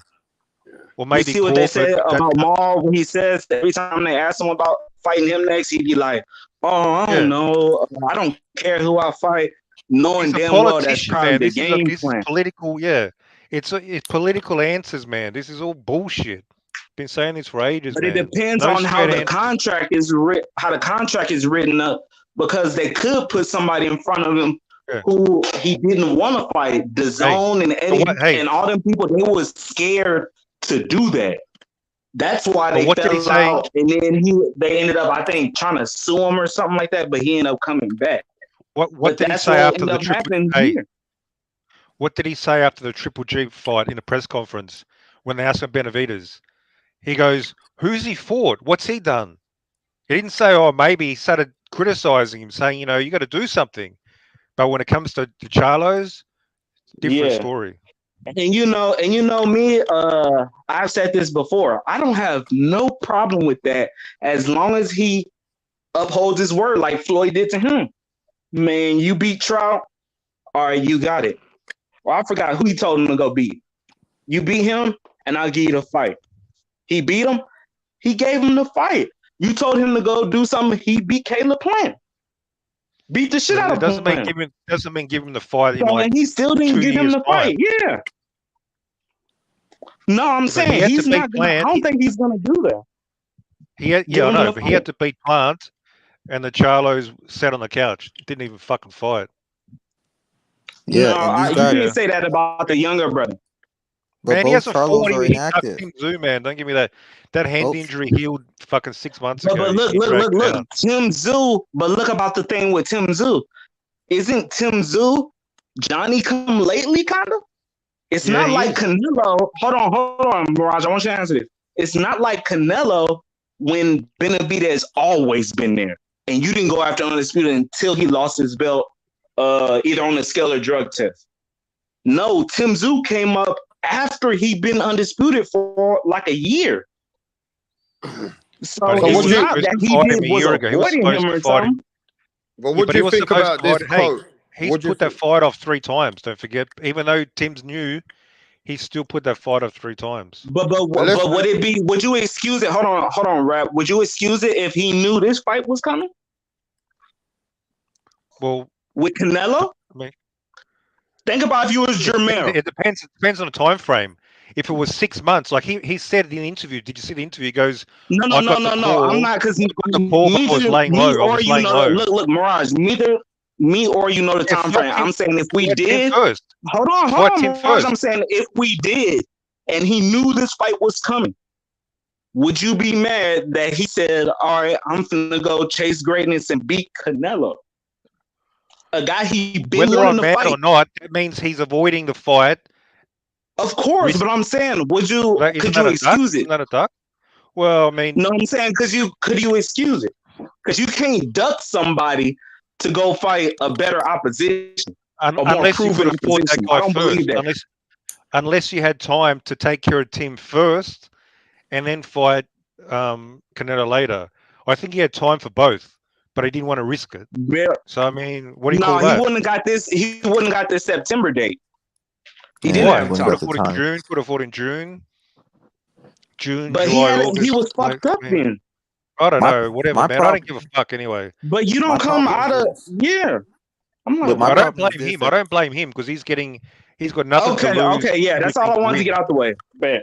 or maybe. You see what they say about Maul when he says every time they ask him about fighting him next, he'd be like, "Oh, I don't know. I don't care who I fight." Knowing damn well that's probably the game plan. Political, it's political answers, man. This is all bullshit. Been saying this for ages. But it depends on how the contract is written up, because they could put somebody in front of him who he didn't want to fight. DAZN and Eddie and all them people, they was scared to do that. That's why they fell out, and then they ended up, I think, trying to sue him or something like that. But he ended up coming back. What did he say after the Triple G? What did he say after the Triple G fight in a press conference when they asked him Benavidez? He goes, "Who's he fought? What's he done?" He didn't say, "Oh, maybe." He started criticizing him, saying, "You know, you got to do something." But when it comes to Charlo's, different story. And you know me. I've said this before. I don't have no problem with that as long as he upholds his word, like Floyd did to him. Man, you beat Trout, all right, you got it. Well, I forgot who he told him to go beat. You beat him, and I'll give you the fight. He beat him. He gave him the fight. You told him to go do something. He beat Caleb Plant. Beat the shit out of doesn't mean Plant. give him the fight in So, like and he still didn't 2 give him years' the time. fight. Yeah. No, I'm But he saying had he's to beat not gonna. I Plant. don't think he's gonna do that. Yeah, Give I him know, the but he had to beat Plant, and the Charlos sat on the couch, didn't even fucking fight. Yeah, No, and these you guys, can't say that about the younger brother. but Man, he both hasn't fought. Charlos are He ducked inactive. Tim Tszyu, man. Don't give me that. That hand Both, injury healed fucking 6 months But ago. look, He dragged it out. Tim Tszyu. But look about the thing with Tim Tszyu. Isn't Tim Tszyu Johnny come lately kind of? It's Yeah, not he like is. Canelo. Hold on, Mirage. I want you to answer this. It's not like Canelo when Benavidez always been there, and you didn't go after Undisputed until he lost his belt, either on the scale or drug test. No, Tim Tszyu came up after he'd been Undisputed for like a year. So But he it's was not supposed that to he fight did him a was year ago. He was avoiding supposed him to or fight him. something. But Yeah, what but do he you was think supposed about to this fight. Hey, quote? he's What do you put that think? fight off 3 times. Don't forget. Even though Tim's new, he still put that fight off 3 times. But Let's would it be? Would you excuse it? Hold on, Rap. Would you excuse it if he knew this fight was coming Well, with Canelo? I mean, Think about if you was Jamel. it depends. It depends on the time frame. If it was 6 months, like he said in the interview. Did you see the interview? He goes, No. "I got the I'm call. not because I got the call, but I was laying me low. I or was you laying know. low." Look, Mirage. Neither me or you know the Yeah, time frame. I'm saying if we fight Tim did, first. hold on, Fight Tim Mirage. first. I'm saying if we did, and he knew this fight was coming, would you be mad that he said, "All right, I'm finna go chase greatness and beat Canelo"? A guy he been Whether wanting I'm to mad fight. or not, that means he's avoiding the fight. Of course, but I'm saying, could you excuse it? Isn't that a duck? Well, I mean, No, I'm saying, could you excuse it? Because you can't duck somebody to go fight a better opposition, a more unless you could proven have fought that opposition. guy I don't believe first, that. unless you had time to take care of Tim first and then fight Canelo later. I think he had time for both, but he didn't want to risk it. Yeah. So I mean, what do you call No, that? he wouldn't have got this. He wouldn't have got this September date. He didn't Why? have Could time. have fought in June. Could have fought in June. But July, he August. was fucked up then. I don't know. Whatever, man. I don't give a fuck anyway. But you don't come out of I'm like, I don't blame him. I don't blame him because he's got nothing to lose. Okay, yeah, that's all I wanted to get out the way. Bad.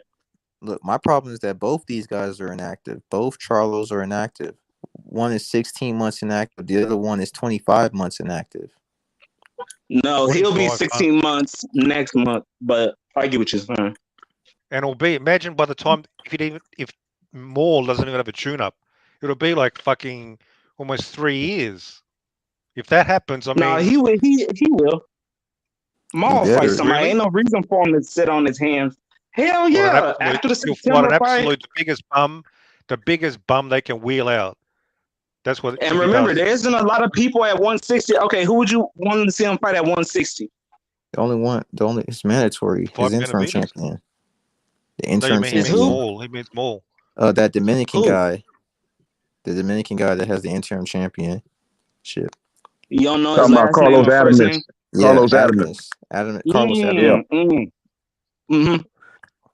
Look, my problem is that both these guys are inactive. Both Charlos are inactive. One is 16 months inactive. The other one is 25 months inactive. No, he'll be 16 months next month, but I get what you're saying. And it'll be, imagine by the time, if Maul doesn't even have a tune-up, it'll be like fucking almost 3 years. If that happens, I mean... No, he will. Maul fight somebody. Really? Ain't no reason for him to sit on his hands. Hell yeah. After the September fight. The biggest bum they can wheel out. That's what. And remember, there isn't a lot of people at 160. Okay, who would you want to see him fight at 160? It's mandatory. His interim champion. The interim champion. He means Maul. That Dominican guy. The Dominican guy that has the interim championship. You don't know his last name or first name? Carlos Adames. Carlos Adames.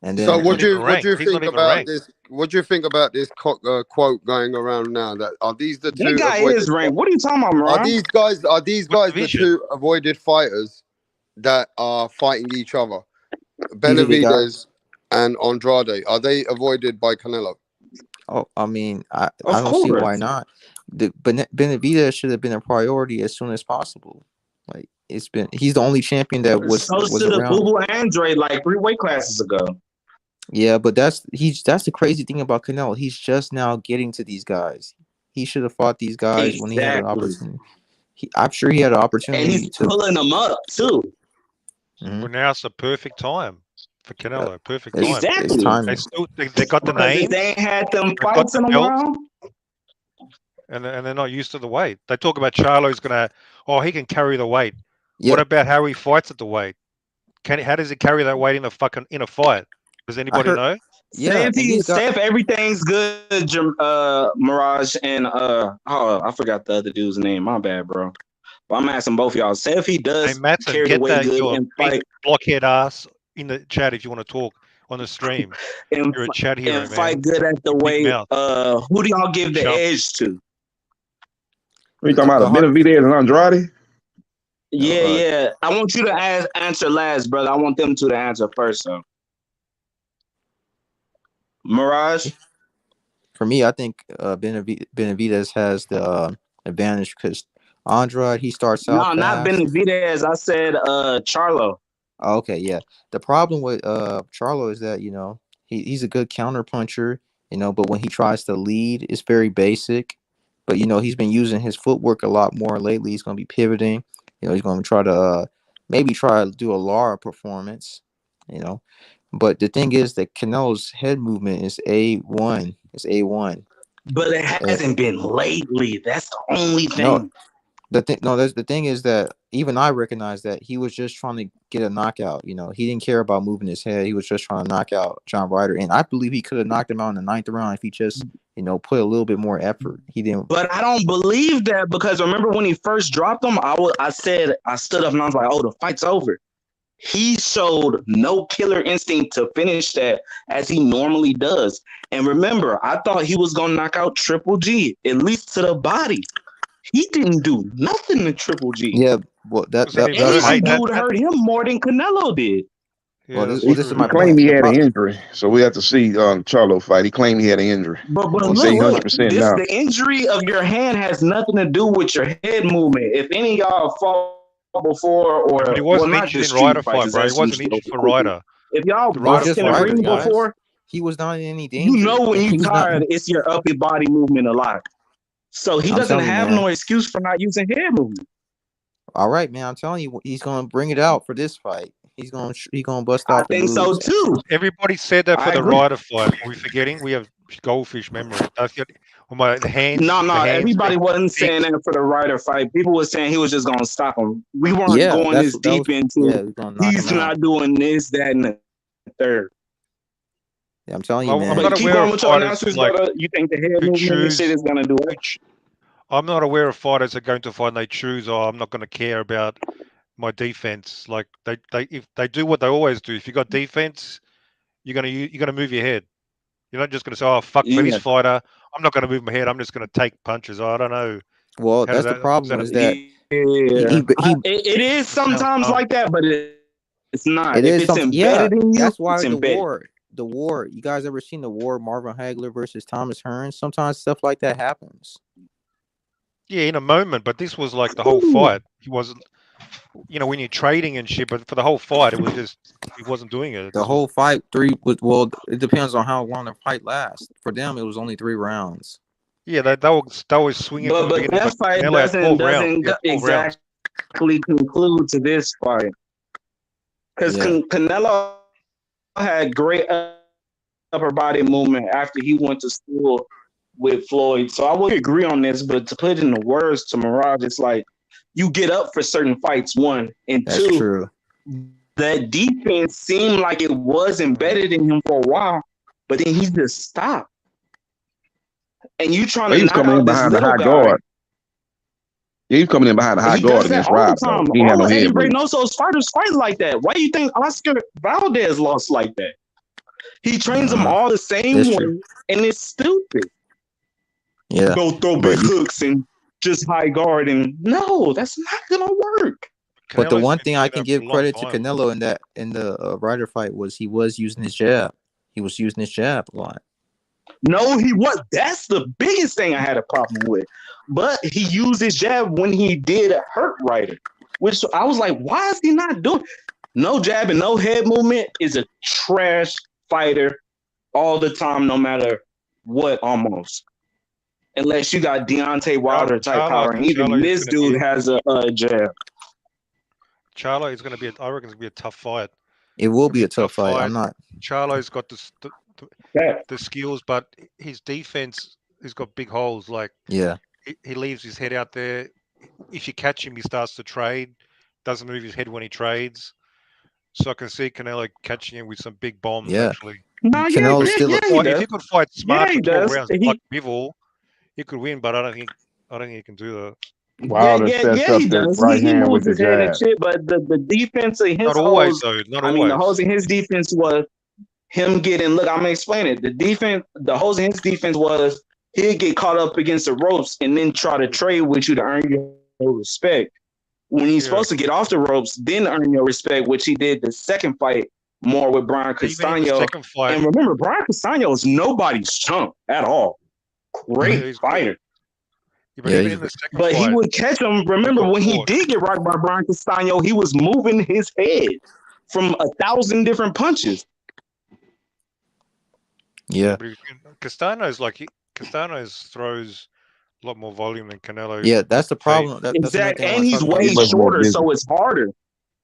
And then, so what do you think about this? What do you think about this quote going around now? That are these the two? That guy is ranked. What are you talking about, Mariah? Are these guys the two avoided fighters that are fighting each other? Benavidez and Andrade, are they avoided by Canelo? Oh, I mean, I don't see why not. Benavidez should have been a priority as soon as possible. Like he's the only champion that was around. Boo Andre like 3 weight classes ago. Yeah, but that's the crazy thing about Canelo. He's just now getting to these guys. He should have fought these guys when he had an opportunity. I'm sure he had an opportunity. And he's pulling them up too. Well, now it's the perfect time for Canelo. Perfect time. Exactly. They got the name. They ain't had them fights in a while. And they're not used to the weight. They talk about Charlo's he can carry the weight. Yep. What about how he fights at the weight? How does he carry that weight in a fight? Does anybody know? Yeah, say if everything's good, Mirage and I forgot the other dude's name. My bad, bro. But I'm asking both of y'all. Say if he does carry the weight good and fight. Blockhead ass in the chat if you want to talk. on the stream. And, You're a chat hero, and man. fight good at the Big weight. mouth. Who do y'all give the Chump. edge to? What you talking about? Benavidez and Andrade? Yeah. I want you to answer last, brother. I want them two to answer first. So, Mirage. For me, I think Benavidez has the advantage because Andrade, he starts out No, not fast. Benavidez. I said Charlo. Oh, okay, yeah. The problem with Charlo is that, you know, he's a good counter puncher, you know, but when he tries to lead, it's very basic. But, you know, he's been using his footwork a lot more lately. He's going to be pivoting. You know, he's going to try to maybe try to do a Lara performance, you know. But the thing is that Canelo's head movement is A1. It's A1. But it hasn't been lately. That's the only thing. No, the thing is that even I recognize that he was just trying to get a knockout. You know, he didn't care about moving his head. He was just trying to knock out John Ryder. And I believe he could have knocked him out in the 9th round if he just, you know, put a little bit more effort. He didn't. But I don't believe that because remember when he first dropped him, I stood up and I was like, oh, the fight's over. He showed no killer instinct to finish that as he normally does. And remember, I thought he was going to knock out Triple G, at least to the body. He didn't do nothing to Triple G. Yeah, well, that's dude hurt him more than Canelo did. Well, this is my he claimed point. he had an injury, so we have to see Charlo fight. He claimed he had an injury. But he say 100% now. The injury of your hand has nothing to do with your head movement. If any of y'all fought before, or but he wasn't injured in Ryder fight, bro. He wasn't injured for Ryder. If y'all boxed in a ring before, he was not in any danger. You know when you're tired, it's your upper body movement a lot. So he doesn't have no excuse for not using head movement. All right, man. I'm telling you, he's gonna bring it out for this fight. He's gonna bust out. I think so too. Everybody said that for the Ryder fight. Are we forgetting? We have goldfish memory. The hands. No. Everybody wasn't saying that for the Ryder fight. People were saying he was just gonna stop him. We weren't going this deep into. He's not doing this, that, and the third. Yeah, I'm telling you, man. I'm not keep aware going of with your fighters announcers, like brother. You think the head movement and shit is gonna do it? I'm not aware of fighters that go into a fight and they choose, oh, I'm not going to care about my defense. Like if they do what they always do. If you got defense, you're gonna move your head. You're not just going to say, oh, fuck for this fighter, I'm not going to move my head. I'm just going to take punches. Oh, I don't know. Well, that's the problem. Is that it is sometimes like that, but it's not. It if is it's embedded in you, that's why it's embedded. The war. You guys ever seen the war? Marvin Hagler versus Thomas Hearns. Sometimes stuff like that happens. Yeah, in a moment, but this was like the whole fight. He wasn't, you know, when you're trading and shit, but for the whole fight, it was just, he wasn't doing it. The whole fight, it depends on how long the fight lasts. For them, it was only 3 rounds. Yeah, they were swinging from the beginning. That fight doesn't exactly conclude to this fight. Because Canelo had great upper body movement after he went to school with Floyd. So I would agree on this, but to put it in the words to Mirage, it's like you get up for certain fights, 1, and 2. True. That defense seemed like it was embedded in him for a while, but then he just stopped. And you trying to knock out this little guy. Yeah, he's coming in behind the high guard against Rob. He had no head. Reynoso's fighters fight like that. Why do you think Oscar Valdez lost like that? He trains them all the same way, and it's stupid. Yeah. Go throw big hooks and just high guard, and no, that's not gonna work. But the one thing I can give credit to Canelo in the Ryder fight was he was using his jab. He was using his jab a lot. No, he was. That's the biggest thing I had a problem with. But he used his jab when he did hurt Ryder, which I was like, why is he not doing? No jab and no head movement is a trash fighter all the time, no matter what, almost. Unless you got Deontay Wilder type power, and even this dude has a jab. Charlo is going to be, I reckon, it's going to be a tough fight. It will be a tough fight. I'm not. Charlo's got the skills, but his defense has got big holes. Like, he leaves his head out there. If you catch him, he starts to trade. Doesn't move his head when he trades. So I can see Canelo catching him with some big bombs. Actually, if he could fight smart for 12 rounds like Bivol, he could win. But I don't think he can do that. Wilder sets up the right hand with the jab. But the defense of his not always though. Not always. I mean, the holes in his defense was him getting, look, I'm gonna explain it. The defense, the holes in his defense was he'd get caught up against the ropes and then try to trade with you to earn your respect. When he's supposed to get off the ropes, then earn your respect, which he did the second fight more with Brian Castano. And remember, Brian Castano is nobody's chump at all. Great fighter. But he would catch him. Remember, when he did get rocked by Brian Castano, he was moving his head from 1,000 different punches. Yeah. Castano's throws a lot more volume than Canelo. Yeah, that's the problem. Exactly. And he's way shorter, so it's harder.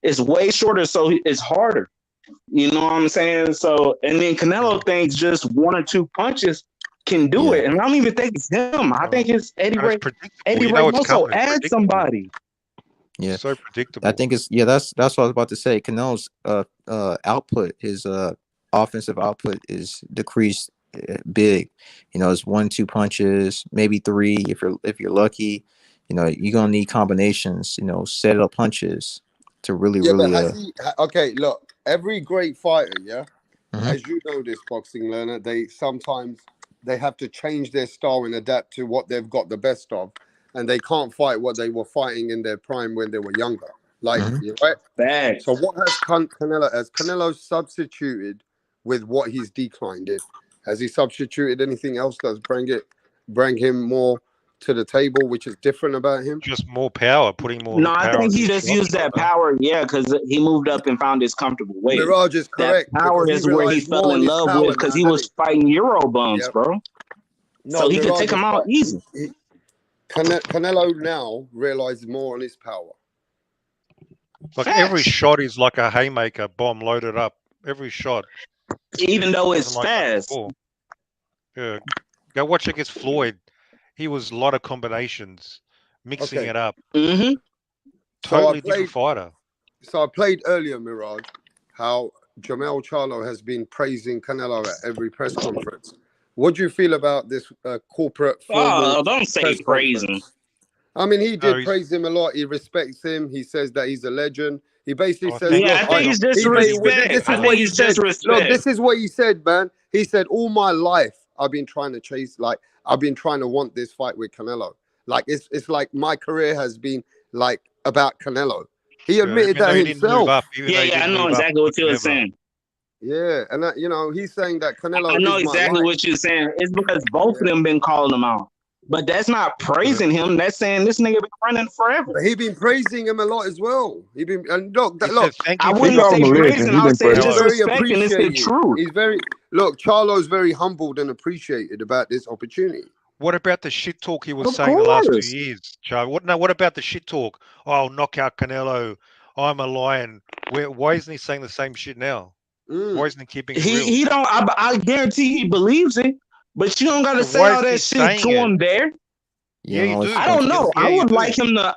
It's way shorter, so it's harder. You know what I'm saying? So, and then Canelo thinks just 1 or 2 punches can do it. And I don't even think it's him. I think it's Eddie Reynoso. Add somebody. Yeah, so predictable. I think it's that's what I was about to say. Canelo's output, his offensive output is decreased big. You know, it's 1-2 punches, maybe 3 if you're lucky. You know, you're gonna need combinations. You know, set up punches to really. Okay, look, every great fighter, as you know, this boxing learner, they sometimes have to change their style and adapt to what they've got the best of, and they can't fight what they were fighting in their prime when they were younger. Like, right? So what has Canelo? Has Canelo substituted with what he's declined in? Has he substituted anything else that's bring him more to the table, which is different about him? Just more power, putting more. No, I think he just used that power, because he moved up and found his comfortable way. Mirage is correct. That power is where he fell in love with, because he was fighting Euro bums, bro. No, so he could take him out easy. Canelo now realizes more on his power. Like every shot is like a haymaker, bomb loaded up. Every shot, even though it's fast. Yeah, go watch against Floyd. He was a lot of combinations, mixing it up. Totally different fighter. So I played earlier, Mirage, how Jamel Charlo has been praising Canelo at every press conference. What do you feel about this corporate? Don't say praising. I mean, he did praise him a lot. He respects him. He says that he's a legend. He basically says, I think he's disrespect. I think he's disrespect. Look, this is what he said, man. He said, all my life, I've been trying to chase, like, I've been trying to want this fight with Canelo. Like, it's like my career has been, like, about Canelo. He admitted that himself. I know exactly what you were saying. Yeah, and you know, he's saying that Canelo. I know exactly what you're saying. It's because both of them been calling him out. But that's not praising him. That's saying this nigga been running forever. But he been praising him a lot as well. He been look. I wouldn't say praising. I would say disrespecting. It's the truth. He's Charlo's very humbled and appreciated about this opportunity. What about the shit talk he was saying the last 2 years, Charlie? What about the shit talk? Oh, I'll knock out Canelo. I'm a lion. Why isn't he saying the same shit now? Why isn't he keeping it real? He don't. I guarantee he believes it. But you don't got to say all that shit to him there. Yeah, you do. I don't know. I would like him to,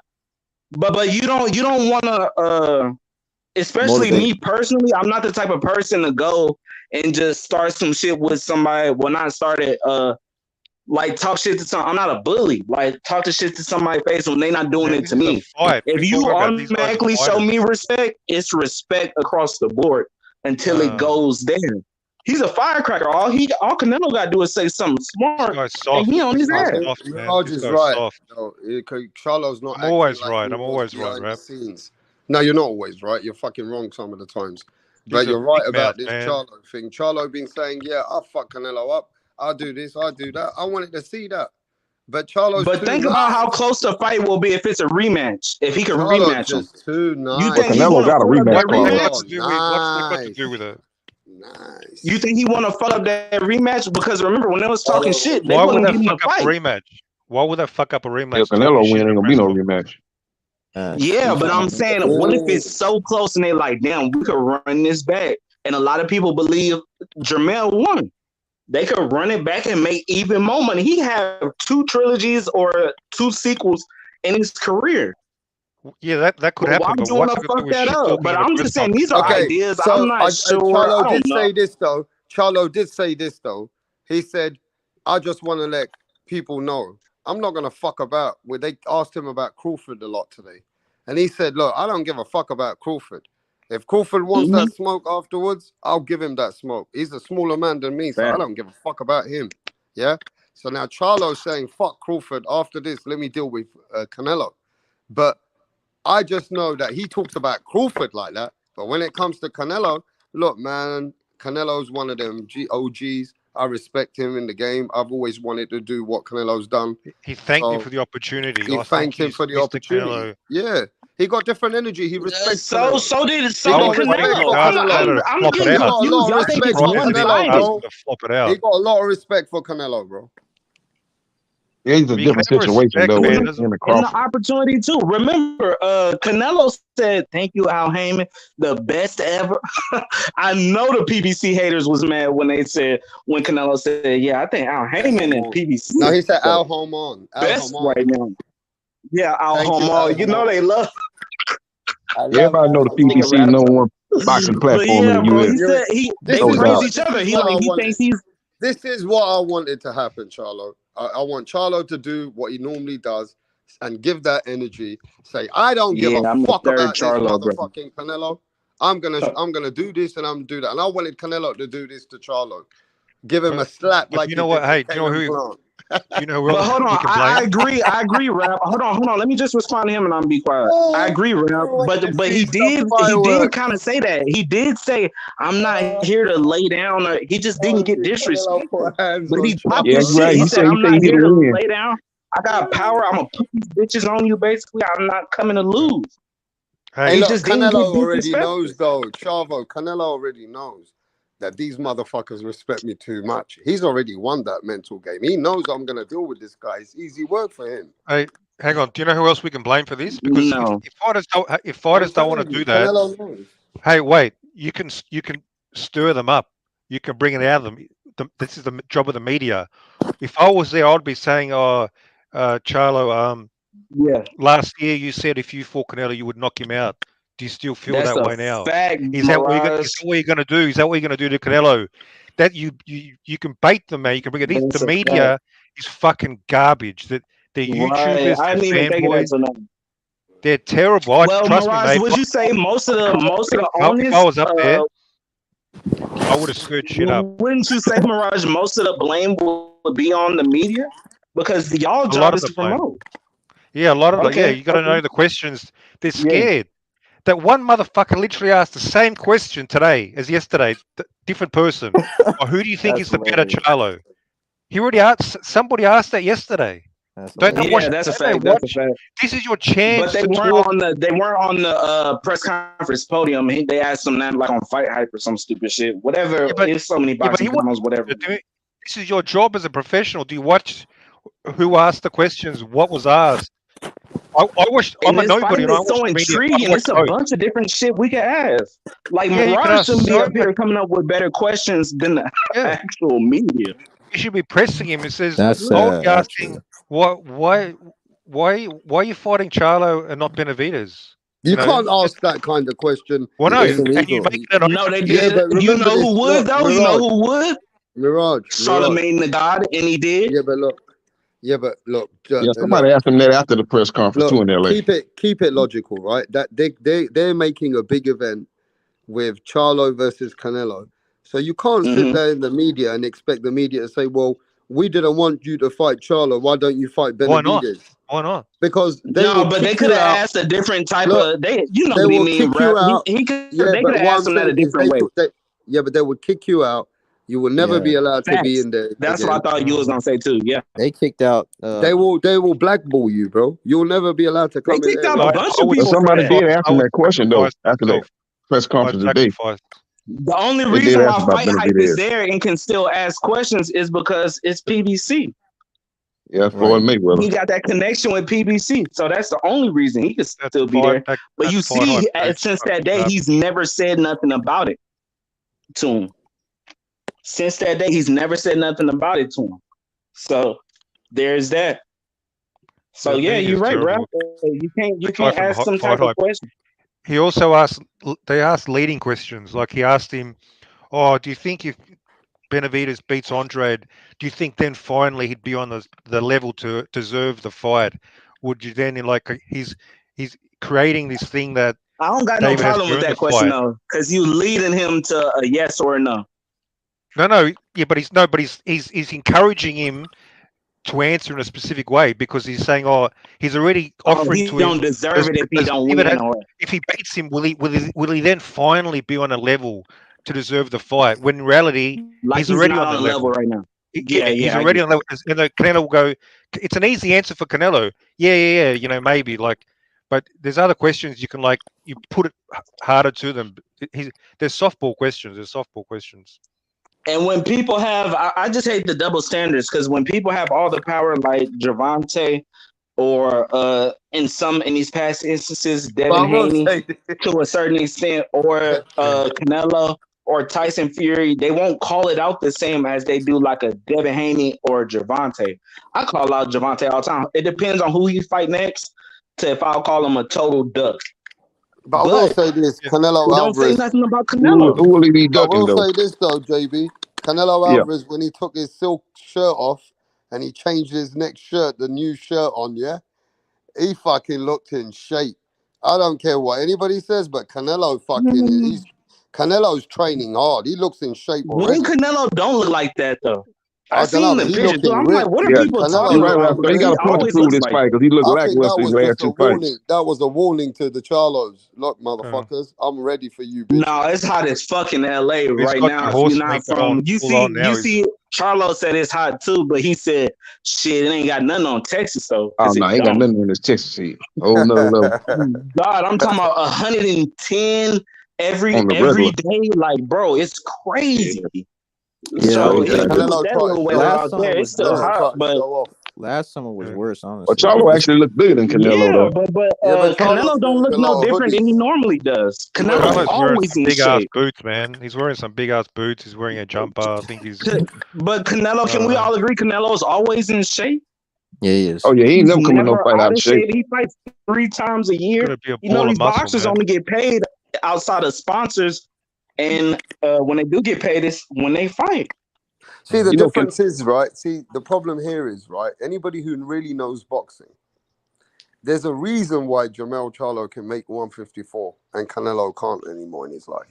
but you don't want to. Especially me personally, I'm not the type of person to go and just start some shit with somebody. When I started, like talk shit to some. I'm not a bully. Like talk to shit to somebody's face when they not doing it to me. If you automatically show me respect, it's respect across the board until it goes there. He's a firecracker. All Canelo got to do is say something smart, and he on his ass. Mirage is right. Charlo's not. I'm always right. I'm always right, right? No, you're not always right. You're fucking wrong some of the times. But you're right about this Charlo thing. Charlo been saying, "Yeah, I'll fuck Canelo up. I'll do this. I'll do that." I wanted to see that. But Charlo's. But think about how close the fight will be if it's a rematch. If he can rematch him, too nice. You think Canelo got a rematch? What's got to do with it? Nice. You think he want to fuck up that rematch? Because remember when they was talking shit, they wouldn't give him a fight. Rematch? Why would that fuck up a rematch? If Canelo win, ain't gonna be no rematch. Yeah, but I'm saying, what if it's so close and they like, damn, we could run this back? And a lot of people believe Jamel won. They could run it back and make even more money. He have 2 trilogies or 2 sequels in his career. Yeah, that could happen. Why would you want to fuck that up? But I'm just saying these are ideas. So I'm not sure. Charlo did say this though. Charlo did say this though. He said, "I just want to let people know I'm not gonna fuck about." They asked him about Crawford a lot today, and he said, "Look, I don't give a fuck about Crawford. If Crawford wants that smoke afterwards, I'll give him that smoke. He's a smaller man than me, so I don't give a fuck about him. Yeah. So now Charlo's saying, fuck Crawford. After this, let me deal with Canelo. But I just know that he talks about Crawford like that. But when it comes to Canelo, look, man, Canelo's one of them OGs. I respect him in the game. I've always wanted to do what Canelo's done. He thanked me for the opportunity. He thanked him for the opportunity. Canelo. Yeah. He got different energy. He respects So Canelo. so did Canelo. I'm getting confused. I think it's one-sided. He got a lot of respect for Canelo, bro. Yeah, he's a different situation though. And the opportunity too. Remember, Canelo said, "Thank you, Al Heyman, the best ever." I know the PBC haters was mad when Canelo said, "Yeah, I think Al Heyman and PBC." No, he said Al Heyman. Best right now. Yeah, Al Heyman. You know they love. Everybody know the PBC #1 boxing platform in the US. He said they praise each other. He thinks he's. This is what I wanted to happen, Charlo. I want Charlo to do what he normally does and give that energy. Say, I don't give a fuck about this motherfucking Canelo. I'm gonna do this and I'm gonna do that. And I wanted Canelo to do this to Charlo. Give him a slap like you know what? Hey, do you know who? You know who? But hold on, I agree, Rap. Hold on. Let me just respond to him and I'm gonna be quiet. I agree, Rap. But he did kind of say that. He did say, "I'm not here to lay down." He just didn't get disrespectful. But he popped his shit. He said, "I'm not here to lay down. I got power. I'm gonna put these bitches on you. Basically, I'm not coming to lose." Hey, look, Canelo already knows, though. Chavo, Canelo already knows that these motherfuckers respect me too much. He's already won that mental game. He knows I'm going to deal with this guy. It's easy work for him. Hey, hang on. Do you know who else we can blame for this? Because if fighters don't want to do that, hey, wait. You can stir them up. You can bring it out of them. This is the job of the media. If I was there, I'd be saying, "Oh, Charlo, last year you said if you fought Canelo, you would knock him out. Do you still feel that way now? Is that what you're going to do? Is that what you're going to do to Canelo? That you can bait them, man. You can bring it. The media is fucking garbage. That they're YouTubers, I didn't even think of that. They're terrible. Well, trust Mirage, me, mate. Would you say most of the onus? If I was up there, I would have stirred shit up. Wouldn't you say, Mirage, most of the blame would be on the media because y'all job is to promote? Yeah, a lot of you got to know the questions. They're scared. That one motherfucker literally asked the same question today as yesterday, different person. Who do you think is the better Charlo? He already asked. Somebody asked that yesterday. That's a fact. This is your chance. But they weren't on the press conference podium. They asked them that like on Fight Hype or some stupid shit. Whatever. There's so many boxing channels. Whatever. This is your job as a professional. Do you watch who asked the questions? What was asked? I'm a nobody. It's so intriguing. It's a bunch of different shit we could ask. Like Mirage should be up here coming up with better questions than the actual media. You should be pressing him. It says, asking, why are you fighting Charlo and not Benavidez? You can't ask that kind of question. Well, no, can you make that? No, they did. You know who would though? You know who would? Mirage. Charlemagne the God, and he did. Yeah, but look. Somebody asked him that after the press conference too in LA. Keep it logical, right? That they're making a big event with Charlo versus Canelo, so you can't sit there in the media and expect the media to say, "Well, we didn't want you to fight Charlo. Why don't you fight Benavidez?" Why not? Because they could have asked a different type of. You know what he mean, bro? They could have asked him that a different way. But they would kick you out. You will never be allowed to be in there. That's what I thought you was gonna say too. Yeah, they kicked out. They will blackball you, bro. You'll never be allowed to come in. They kicked out a bunch of people. Somebody did ask him that question though after the press conference today. The only reason why Fight Hype is there and can still ask questions is because it's PBC. Yeah, Floyd Mayweather. He got that connection with PBC, so that's the only reason he could still be there. But you see, since that day, he's never said nothing about it to him. Since that day, he's never said nothing about it to him. So there's that. So yeah, you're right, bro. You can't ask some type of question. He also asked. They asked leading questions. Like he asked him, "Oh, do you think if Benavidez beats Andre, do you think then finally he'd be on the level to deserve the fight? Would you then he's creating this thing that I don't got no problem with that question though, because you leading him to a yes or a no. No, yeah, but he's encouraging him to answer in a specific way because he's saying, "Oh, he's already offering he to don't him." deserve it if he don't win. If he beats him, will he then finally be on a level to deserve the fight? When in reality, like he's already not on the level level right now. He's already on level. And Canelo will go. It's an easy answer for Canelo. Yeah. You know, maybe like, but there's other questions you can like. You put it harder to them. There's softball questions. And when people have, I just hate the double standards because when people have all the power like Gervonta or in these past instances, Devin Haney to a certain extent, or Canelo or Tyson Fury, they won't call it out the same as they do like a Devin Haney or Gervonta. I call out Gervonta all the time. It depends on who he fight next to if I'll call him a total duck. But I will say this, Canelo Alvarez. Don't say nothing about Canelo. Who will he be ducking, I will though? say this, though, JB. Canelo Alvarez, when he took his silk shirt off and he changed his next shirt, the new shirt on, yeah? He fucking looked in shape. I don't care what anybody says, but Canelo Canelo's training hard. He looks in shape already. When Canelo don't look like that, though. I don't know, seen the but he pictures. looking I'm ripped. like, what are people talking about? He got a point to prove this fight because he looked I think that lackluster in was the last just a two warning. fights. That was a warning to the Charlos. Look, motherfuckers, I'm ready for you, bitch. No, it's hot as fuck in LA right now. If you're not from, you see, Charlo said it's hot too, but he said, shit, it ain't got nothing on Texas though. Oh no, ain't got nothing in this Texas heat. Oh no, God, I'm talking about 110 every day. Like, bro, it's crazy. Yeah, so even with that little weather out there, it's still hot. But last summer was worse, honestly. But Charlo actually looked bigger than Canelo, though. but Canelo don't look no different than he normally does. Canelo's always in big ass shape. boots, man. He's wearing some big ass boots. He's wearing a jumper. I think he's. But Canelo, can we all agree Canelo's always in shape? Yeah, he is. Oh yeah, he ain't never coming no fight out of shape. He fights 3 times a year. You know, these boxers only get paid outside of sponsors, and when they do get paid, it's when they fight. See, the difference is, right? See, the problem here is, right? Anybody who really knows boxing, there's a reason why Jamel Charlo can make 154 and Canelo can't anymore in his life.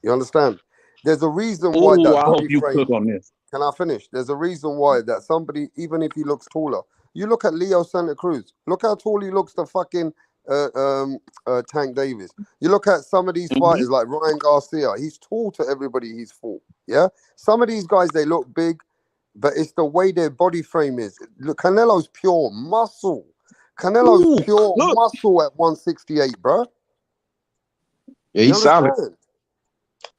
You understand? There's a reason why that I body hope you frame. cook on this. Can I finish? There's a reason why that somebody, even if he looks taller, you look at Leo Santa Cruz. Look how tall he looks to fucking Tank Davis. You look at some of these fighters like Ryan Garcia. He's tall to everybody he's fought. Yeah, some of these guys, they look big, but it's the way their body frame is. Look, Canelo's pure muscle. Canelo's pure muscle at 168, bro. Yeah, he's solid.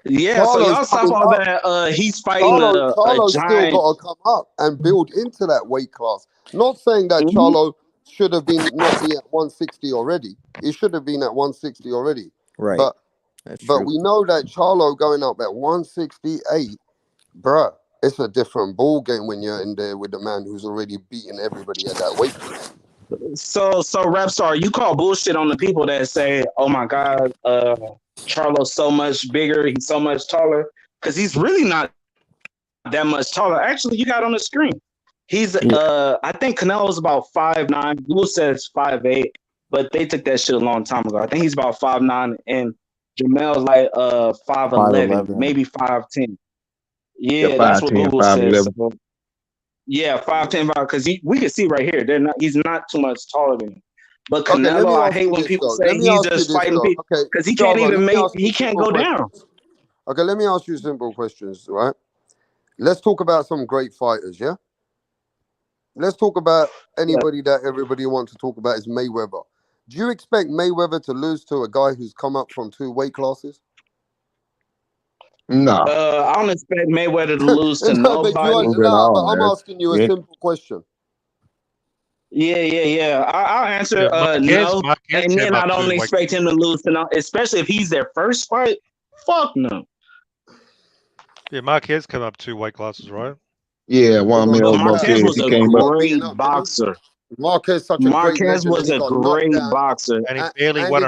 Yeah, so y'all stop all that. He's fighting Charlo's a giant. Still got to come up and build into that weight class. Not saying that Charlo should have been not be at 160 already. He should have been at 160 already. Right. But we know that Charlo going up at 168, bruh, it's a different ball game when you're in there with the man who's already beaten everybody at that weight class. So Rapstar, you call bullshit on the people that say, "Oh my God, Charlo's so much bigger, he's so much taller," because he's really not that much taller. Actually, you got on the screen. He's I think Canelo's about 5'9". Google says 5'8", but they took that shit a long time ago. I think he's about 5'9", and Jamel's like 5'11", maybe 5'10". Yeah, that's what Google says. So, yeah, 5'10", because we can see right here. He's not too much taller than him. But Canelo, I hate when people say he's just fighting people because he can't even he can't go down. Okay, let me ask you simple questions, right? Let's talk about some great fighters, yeah? Let's talk about anybody that everybody wants to talk about is Mayweather. Do you expect Mayweather to lose to a guy who's come up from 2 weight classes? No. I don't expect Mayweather to lose to nobody. But I'm asking you a simple question. Yeah. I'll answer no. And then I don't expect him to lose to no, especially if he's their first fight. Fuck no. Yeah, Marquez came up 2 weight classes, right? Yeah, Marquez was a great boxer. Marquez was a great boxer. And he barely won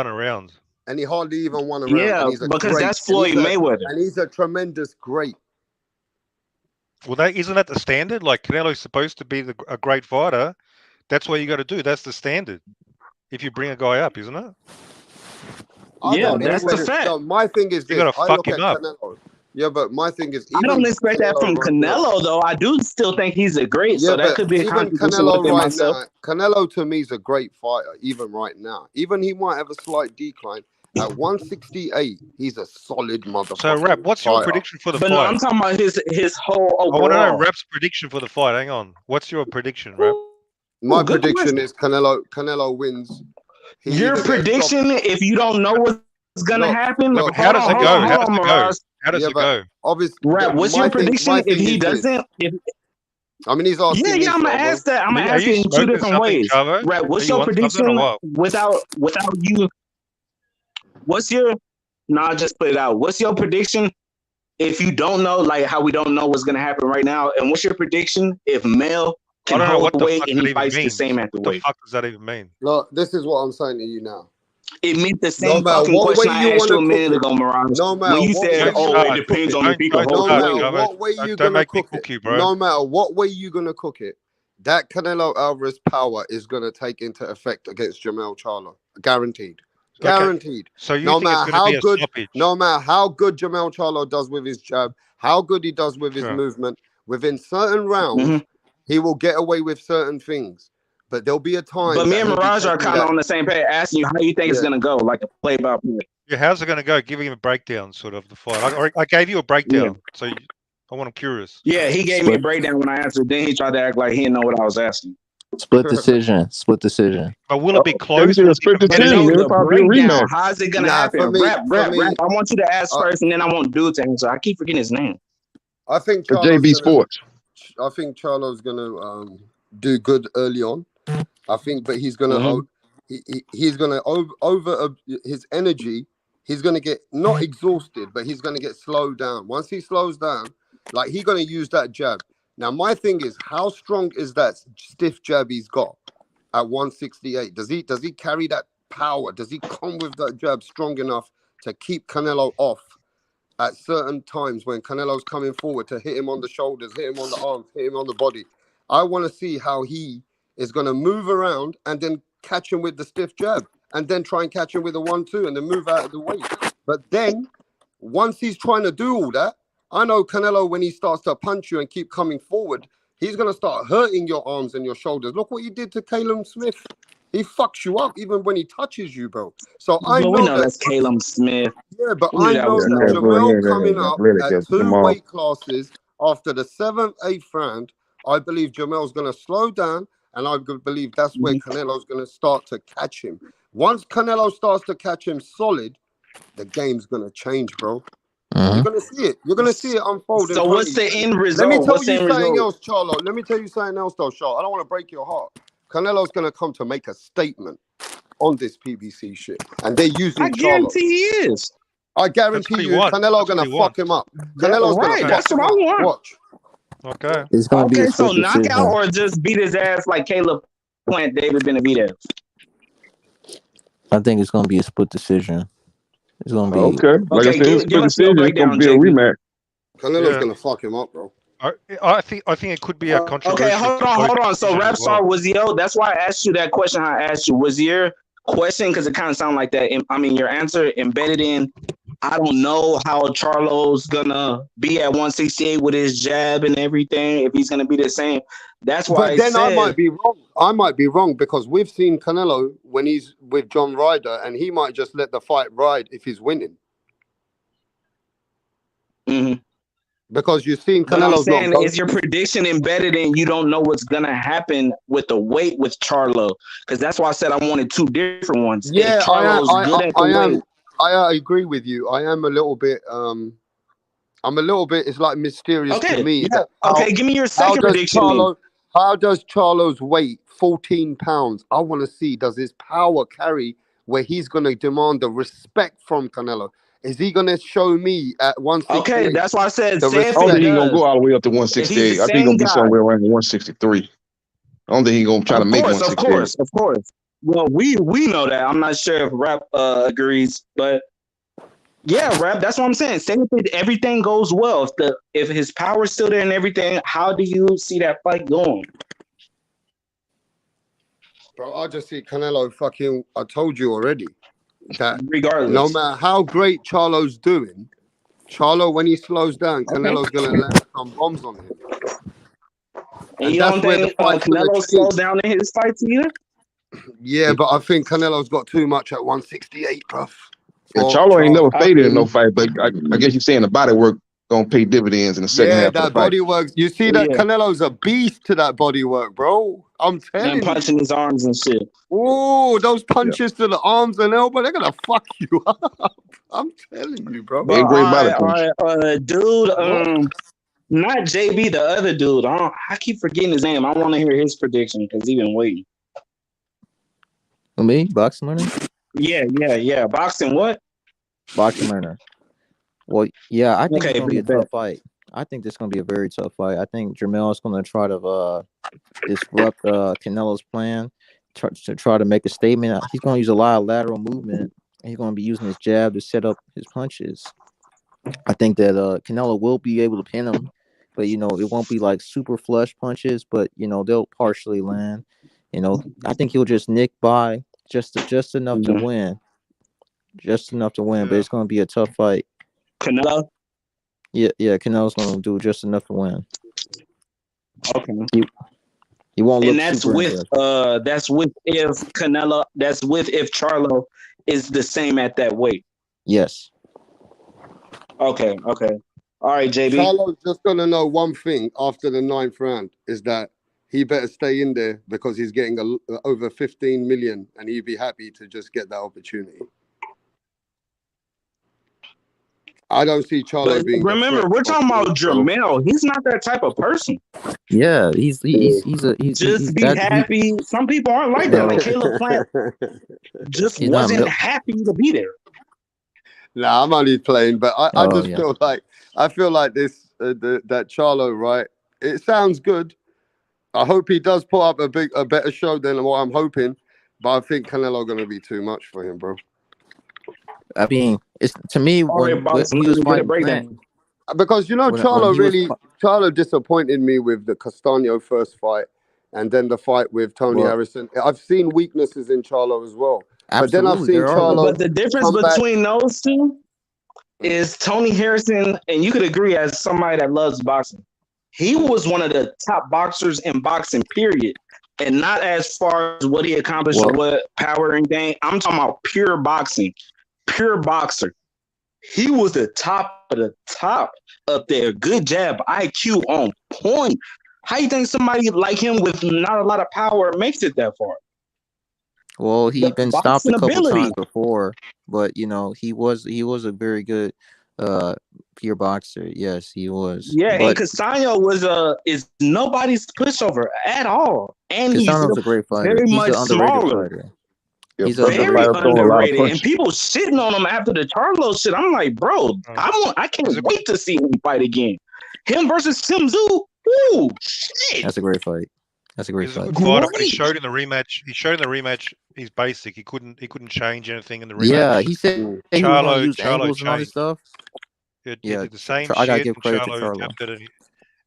a round. And he hardly even won a round. Yeah, because that's Floyd Mayweather. And he's a tremendous great. Well, isn't that the standard? Like, Canelo's supposed to be a great fighter. That's what you got to do. That's the standard. If you bring a guy up, isn't it? I Yeah, don't think that's he the would. fact. No, my thing is You this. gotta I fuck look him at up. Canelo. Yeah, but my thing is I don't even expect that from Canelo right now. Canelo, though. I do still think he's a great, Yeah, so that but could be a even contradiction Canelo within right myself. now, Canelo to me is a great fighter, even right now. Even he might have a slight decline. At 168, he's a solid So, motherfucking Rap, what's your fighter. prediction for the But no, fight? I'm talking about his whole I want to know overall. Rap's prediction for the fight. Hang on. What's your prediction, Rap? My Good prediction question. is Canelo wins. He Your either gets stopped. prediction, if you don't know what's gonna Look, happen, look. But how does it hold go? on, How does it go? Mirage. How does Yeah, it but go? obviously, Rap, what's your prediction if he is this. doesn't? If, I mean, he's asking yeah, me, I'm gonna Chavo. ask that. I'm gonna Are ask you it in two smoking different something, ways. Chavo? Rap, Are what's you your on something or prediction what? without you? What's your? Nah, just put it out. What's your prediction if you don't know, like how we don't know what's gonna happen right now? And what's your prediction if Mel I can don't know hold what the the weight fuck and that he even fights the means. same at the What the weight? fuck does that even mean? Look, this is what I'm saying to you now. It meant the No same matter fucking what way question I you asked want you to a cook minute it, ago, Mirage. no When matter you what said, way Don't you "Oh, want it to charge. cook depends it, on if he can Don't hold no the charge, matter weight." Chavo. what way you're Don't gonna make me cook cook it, you, bro. no matter what way you're gonna cook it, that Canelo Alvarez power is gonna take into effect against Jamel Charlo, guaranteed, Okay. guaranteed. So you No think it's matter going to how be a good, stoppage? no matter how good Jamel Charlo does with his jab, how good he does with his Sure. movement, within certain rounds, hmm he will get away with certain things. But there'll be a time But me that and he'll be Mirage are taking kind of that. on the same page, asking you how you think it's Yeah. gonna go, like a play by play. Yeah, how's it going to go? Give him a breakdown, sort of, the fight. I gave you a Yeah, breakdown, so I'm curious. yeah. He gave me a breakdown when I answered. Then he tried to act like he didn't know what I was asking. Split decision. Split decision. But will it be Yeah, you close? said Will a it be split decision. competitive? No, It'll the probably be a breakdown. rematch. How's it gonna Nah, happen? Rap. I want you to ask uh, first, and then I want dude to answer. I keep forgetting his name. I think It's Charlo's JB gonna. Sports. I think Charlo's gonna do good early on. I think, but he's gonna Mm-hmm. he's gonna over his energy. He's gonna get not exhausted, but he's gonna get slowed down. Once he slows down, like he's gonna use that jab. Now my thing is, how strong is that stiff jab he's got at 168? Does he carry that power? Does he come with that jab strong enough to keep Canelo off at certain times when Canelo's coming forward to hit him on the shoulders, hit him on the arms, hit him on the body? I want to see how he is going to move around and then catch him with the stiff jab and then try and catch him with a 1-2 and then move out of the way. But then once he's trying to do all that, I know Canelo, when he starts to punch you and keep coming forward, he's going to start hurting your arms and your shoulders. Look what he did to Caleb Smith. He fucks you up even when he touches you, bro. So I But we know know that. that's Caleb Smith. Yeah, but We knew I that know was that no. Jamel coming up Really, at 2 Jamal. weight classes after the 7th, 8th round, I believe Jamel's going to slow down, and I believe that's where Canelo's going to start to catch him. Once Canelo starts to catch him solid, the game's going to change, bro. You're going to see it. You're going to see it unfold in So front what's of the you. end Let me result? tell What's the you end something result? else, Charlo. Let me tell you something else, though, Charlo. I don't want to break your heart. Canelo's going to come to make a statement on this PBC shit, and they're using I Charlo. guarantee he is. I guarantee you, Canelo gonna fuck him up. Canelo's gonna fuck That's him what I up. want. Watch. Okay. It's gonna be a Okay, so split knockout decision. or just beat his ass like Caleb Plant David Benavidez? I think it's gonna be a split decision. It's gonna be Okay. Like I said, it's a split us your decision. It's gonna breakdown, be a JB. rematch. Canelo's Yeah. gonna fuck him up, bro. I think it could be a controversial. Okay, hold on. So decision as Rapstar, well. was your? That's why I asked you that question. I asked you, was your question, because it kind of sounded like that. I mean, your answer embedded in, I don't know how Charlo's gonna be at 168 with his jab and everything. If he's gonna be the same, that's why But I then I said. might be wrong. I might be wrong because we've seen Canelo when he's with John Ryder, and he might just let the fight ride if he's winning. Mm-hmm. Because you've seen But I'm Canelo's not saying, going. is your prediction embedded in you don't know what's gonna happen with the weight with Charlo? Because that's why I said I wanted two different ones. Yeah, if Charlo's good at the weight. I agree with you. I am a little bit. I'm a little bit. It's like mysterious to me. Yeah. That Give me your second prediction. How does Charlo's weight 14 pounds? I want to see, does his power carry where he's going to demand the respect from Canelo? Is he going to show me at 168? Okay, that's why I said. I don't think he's gonna go all the way up to 168. I think he's gonna be somewhere around 163. I don't think he's gonna try to make 168. Of course. Well, we know that. I'm not sure if Rap agrees, but yeah, Rap. That's what I'm saying. Say if everything goes well, if his power's still there and everything, how do you see that fight going? Bro, I just see Canelo fucking. I told you already. that no regardless. matter how great Charlo's doing, Charlo, when he slows down, Canelo's going to land some bombs on him. And you that's don't where the think fight's going to Canelo change. slows down in his fights either? Yeah, but I think Canelo's got too much at 168, bruv. And Charlo ain't never faded in no fight, but I guess you're saying the body work gonna pay dividends in the second half of the that fight. body work. You see that Canelo's a beast to that body work, bro. I'm telling And punching his arms and shit. Oh, those punches to the arms and elbow, they're gonna fuck you up. I'm telling you, bro. But dude, not JB, the other dude. I keep forgetting his name. I want to hear his prediction because he's been waiting. For me, boxing learner? Yeah. Boxing what? Boxing learner. Well, yeah, I think it's gonna be a bet. tough fight. I think this is gonna be a very tough fight. I think Jamel is gonna try to disrupt Canelo's plan, to try to make a statement. He's gonna use a lot of lateral movement, and he's gonna be using his jab to set up his punches. I think that Canelo will be able to pin him, but it won't be like super flush punches, but they'll partially land. I think he'll just nick by just enough to win. Just enough to win, but it's gonna be a tough fight. Canelo? Yeah, Canelo's gonna do just enough to win. Okay. He won't look and that's super with impressive. that's with if Charlo is the same at that weight. Yes. Okay. All right, JB. Charlo's just gonna know one thing after the 9th round is that he better stay in there because he's getting over 15 million, and he'd be happy to just get that opportunity. I don't see Charlo being. Remember, we're talking about Jamel. He's not that type of person. Yeah, he's just be happy. Some people aren't like that. Like Caleb Plant just wasn't happy to be there. Nah, I'm only playing, but I just feel like this that Charlo, right? It sounds good. I hope he does put up a better show than what I'm hoping, but I think Canelo gonna be too much for him, bro. I mean, it's to me when he was fighting Plant, because Charlo disappointed me with the Castaño first fight, and then the fight with Tony Harrison. I've seen weaknesses in Charlo as well, but then I've seen Charlo. But the difference between those two is Tony Harrison, and you could agree as somebody that loves boxing. He was one of the top boxers in boxing, period. And not as far as what he accomplished or what power and gain. I'm talking about pure boxing, pure boxer. He was the top of the top up there. Good jab, IQ on point. How you think somebody like him with not a lot of power makes it that far? Well, he'd been stopped a couple times before, but he was a very good pure boxer. Yes, he was. Yeah, and Castaño is nobody's pushover at all. And Castaño's a great fighter. Very he's much an underrated smaller. Fighter. He's very underrated, and people shitting on him after the Charlo shit. I'm like, bro, I can't wait to see him fight again. Him versus Tim Tszyu. Ooh, shit. That's a great fight. That's a great fight. He showed in the rematch. He's basic. He couldn't change anything in the rematch. Yeah, he said he was going to use angles and all this stuff. He did the same I gotta shit. give credit to Charlo.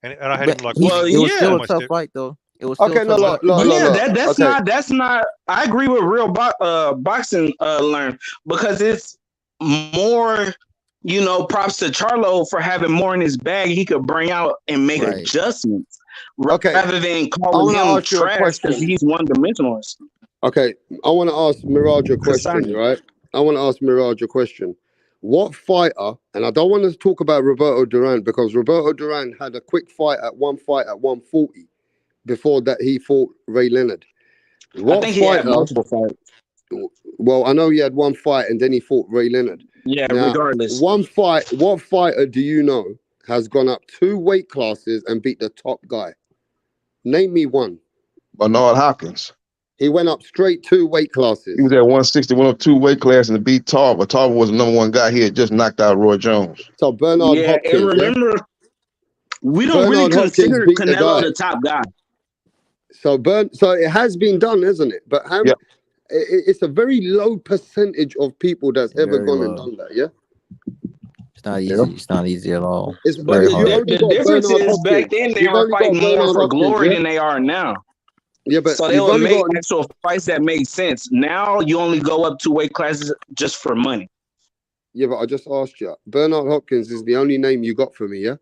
And I had him like, it was still a tough fight though. It was still that's not. I agree with real boxing learn because it's more. Props to Charlo for having more in his bag he could bring out and make adjustments rather than calling him trash because he's one-dimensional. Okay, I want to ask Mirage a question, right? I want to ask Mirage a question. What fighter, and I don't want to talk about Roberto Duran because Roberto Duran had a quick fight at 140 before that he fought Ray Leonard. I think he had multiple fights. Well, I know he had one fight and then he fought Ray Leonard. Yeah, now, regardless. What fighter do you know has gone up 2 weight classes and beat the top guy? Name me one. Bernard Hopkins. He went up straight 2 weight classes. He was at 160, went up 2 weight classes and beat Tarver. Tarver was the #1 guy. He had just knocked out Roy Jones. So Bernard Hopkins. And remember, we don't really consider Canelo the top guy. So it has been done, isn't it? But it's a very low percentage of people that's ever gone and done that, yeah? It's not easy. It's not easy at all. It's very hard. The difference is back then they were fighting more for glory than they are now. Yeah, but So they you've would only make got. actual fights that made sense. Now you only go up 2 weight classes just for money. Yeah, but I just asked you. Bernard Hopkins is the only name you got for me, yeah?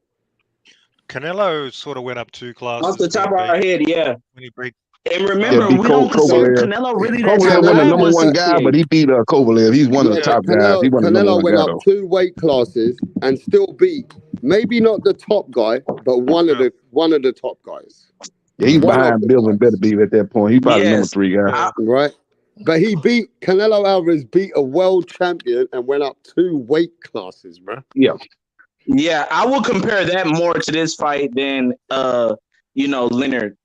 Canelo sort of went up 2 classes Off the top of our head, yeah. when he beat. And Yeah, remember, beat we don't consider Kovalev. Canelo really that Kovalev top wasn't the guy number at one guy, 168. but he beat Kovalev. He's one of the Yeah, top but guys. He wasn't the number Canelo one went guy up though. 2 weight classes and still beat maybe not the top guy, but one of the top guys. Yeah, he's One of behind the Bill and Better Beef at that point. He's probably number Yes. 3 guy. right. But he beat Canelo Alvarez beat a world champion and went up 2 weight classes, bro. Yeah. Yeah, I would compare that more to this fight than Leonard,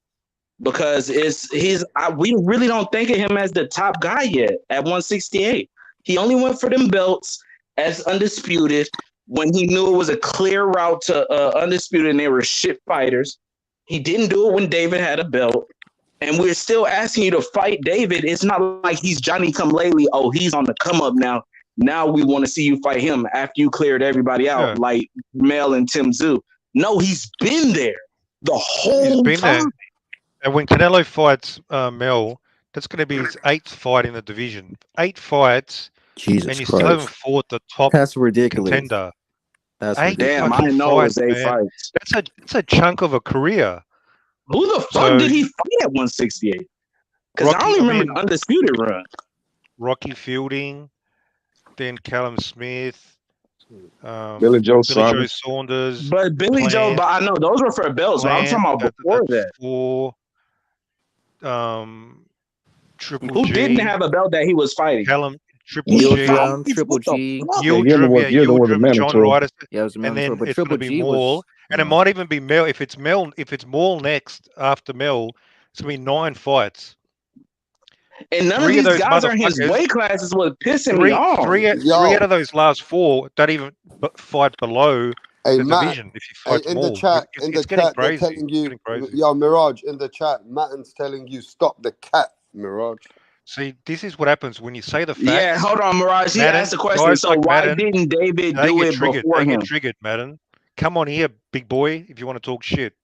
because we really don't think of him as the top guy yet at 168. He only went for them belts as undisputed when he knew it was a clear route to undisputed and they were shit fighters. He didn't do it when David had a belt. And we're still asking you to fight David. It's not like he's Johnny come lately. Oh, he's on the come up now. Now we want to see you fight him after you cleared everybody out, like Mel and Tim Tszyu. No, he's been there the whole time. There. And when Canelo fights Mel, that's going to be his 8th fight in the division. 8 fights, Jesus and you Christ. still haven't fought the top That's ridiculous. contender. That's 8 ridiculous. Damn, I fucking didn't know it was fights, 8 man. fights. That's a chunk of a career. Who the fuck did he fight at 168? Because I don't remember the undisputed run. Rocky Fielding, then Callum Smith, Billy Joe Saunders. But Billy Joe, but I know those were for belts. But I'm talking about before that. Triple Who G. didn't have a belt that he was fighting? Callum, Triple G. Triple G. Yildirim, John Ryder. Yeah, it was a and then but it's Triple going to be G Maul. was. And it might even be Mel. If it's Maul next after Mel, it's going to be 9 fights. And none of these guys are in his weight classes. Was pissing me off. Three out of those last 4 don't even fight below the division. If you fight in Maul, the chat, it's getting crazy. they're telling you, yo, Mirage, in the chat, Matten's telling you stop the cat, Mirage. See, this is what happens when you say the facts. Yeah, hold on, Mirage. He asked the question. So like why Madden, didn't David do it before him? Get triggered, Madden. Come on here, big boy, if you want to talk shit.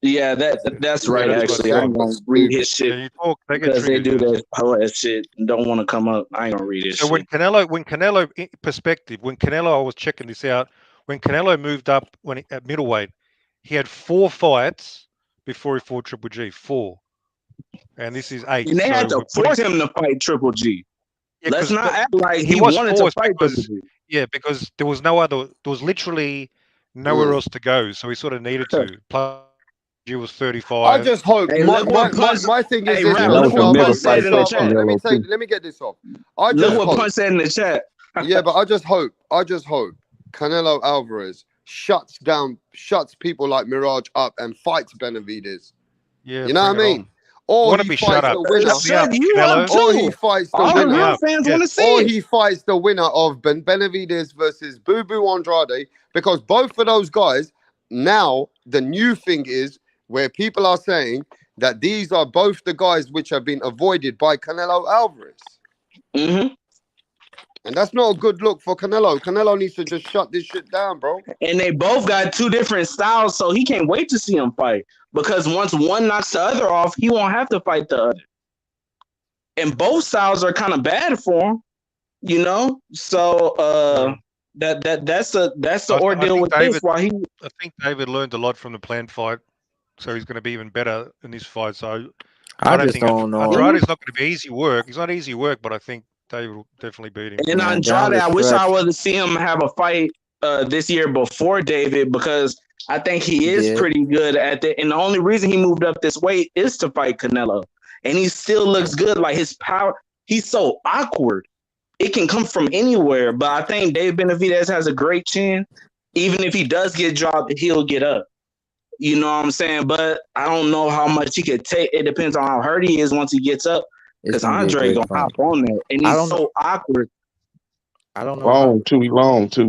Yeah, that's right. Actually, I ain't gonna read his shit because they do that poet shit and don't want to come up. I ain't gonna read his shit. So when Canelo, perspective, when Canelo, I was checking this out. When Canelo moved up at middleweight, he had 4 fights before he fought Triple G. 4, and this is 8. And they had to force him to fight Triple G. Yeah, let's not act like he wanted to fight Triple G. Yeah, because there was literally nowhere else to go, so he sort of needed to. Plus, he was 35. I just hope. Hey, my thing is this. Let me get this off. Look what Punch said in the chat. Yeah, but I just hope Canelo Alvarez shuts people like Mirage up and fights Benavidez. Yeah, you know what I mean? Or he fights the winner. Or he fights the winner. Or he fights the winner of Benavidez versus Boo Boo Andrade, because both of those guys now, the new thing is where people are saying that these are both the guys which have been avoided by Canelo Alvarez. Mm-hmm. And that's not a good look for Canelo. Canelo needs to just shut this shit down, bro. And they both got 2 different styles, so he can't wait to see them fight. Because once one knocks the other off, he won't have to fight the other. And both styles are kind of bad for him, you know. So that's the ordeal with David, this. While I think David learned a lot from the planned fight, so he's going to be even better in this fight. So I don't think Andrade's not going to be easy work. He's not easy work, but I think David will definitely beat him. And Andrade, I wish I would have seen him have a fight this year before David, because I think he is pretty good at it. And the only reason he moved up this weight is to fight Canelo. And he still looks good. Like his power, he's so awkward. It can come from anywhere. But I think Dave Benavidez has a great chin. Even if he does get dropped, he'll get up. You know what I'm saying? But I don't know how much he could take. It depends on how hurt he is once he gets up. Because Andre gonna hop on there, and he's so awkward. I don't know. Long too.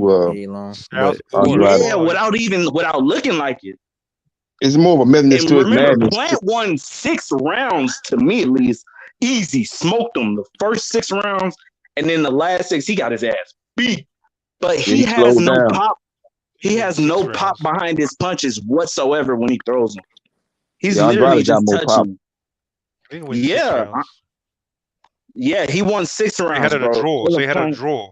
Yeah, without looking like it. It's more of a madness to his madness. Plant won 6 rounds, to me at least. Easy, smoked him the first 6 rounds, and then the last 6 he got his ass beat. But he has no pop. He has no pop behind his punches whatsoever when he throws them. He's literally just touching. He didn't win 6 rounds. Yeah, he won 6 rounds. He had a draw. So he had a draw.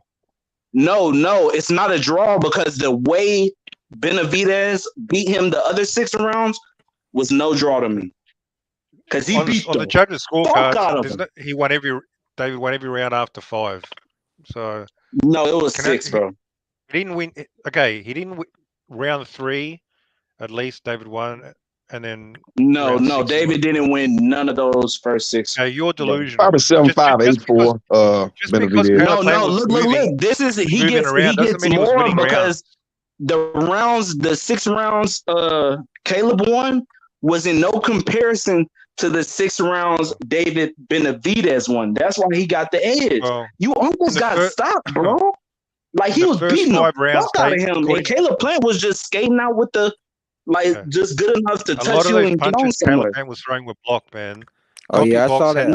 No, it's not a draw because the way Benavidez beat him the other 6 rounds was no draw to me. Because he beat on the judges' scorecards. David won every round after 5. So no, it was 6, bro. He didn't win. Okay, he didn't win round 3. At least David won, and then no, David didn't win none of those first 6. You're delusional. Probably 7-5, 8-4. No, look. This is he gets more because the 6 rounds Caleb won was in no comparison to the 6 rounds David Benavidez won. That's why he got the edge. Well, you almost got stopped, bro. Like he was beating the fuck out of him, and Caleb Plant was just skating out with the just good enough to touch you and get on somewhere. Caleb Plant was throwing with block, man. Oh yeah, I saw that.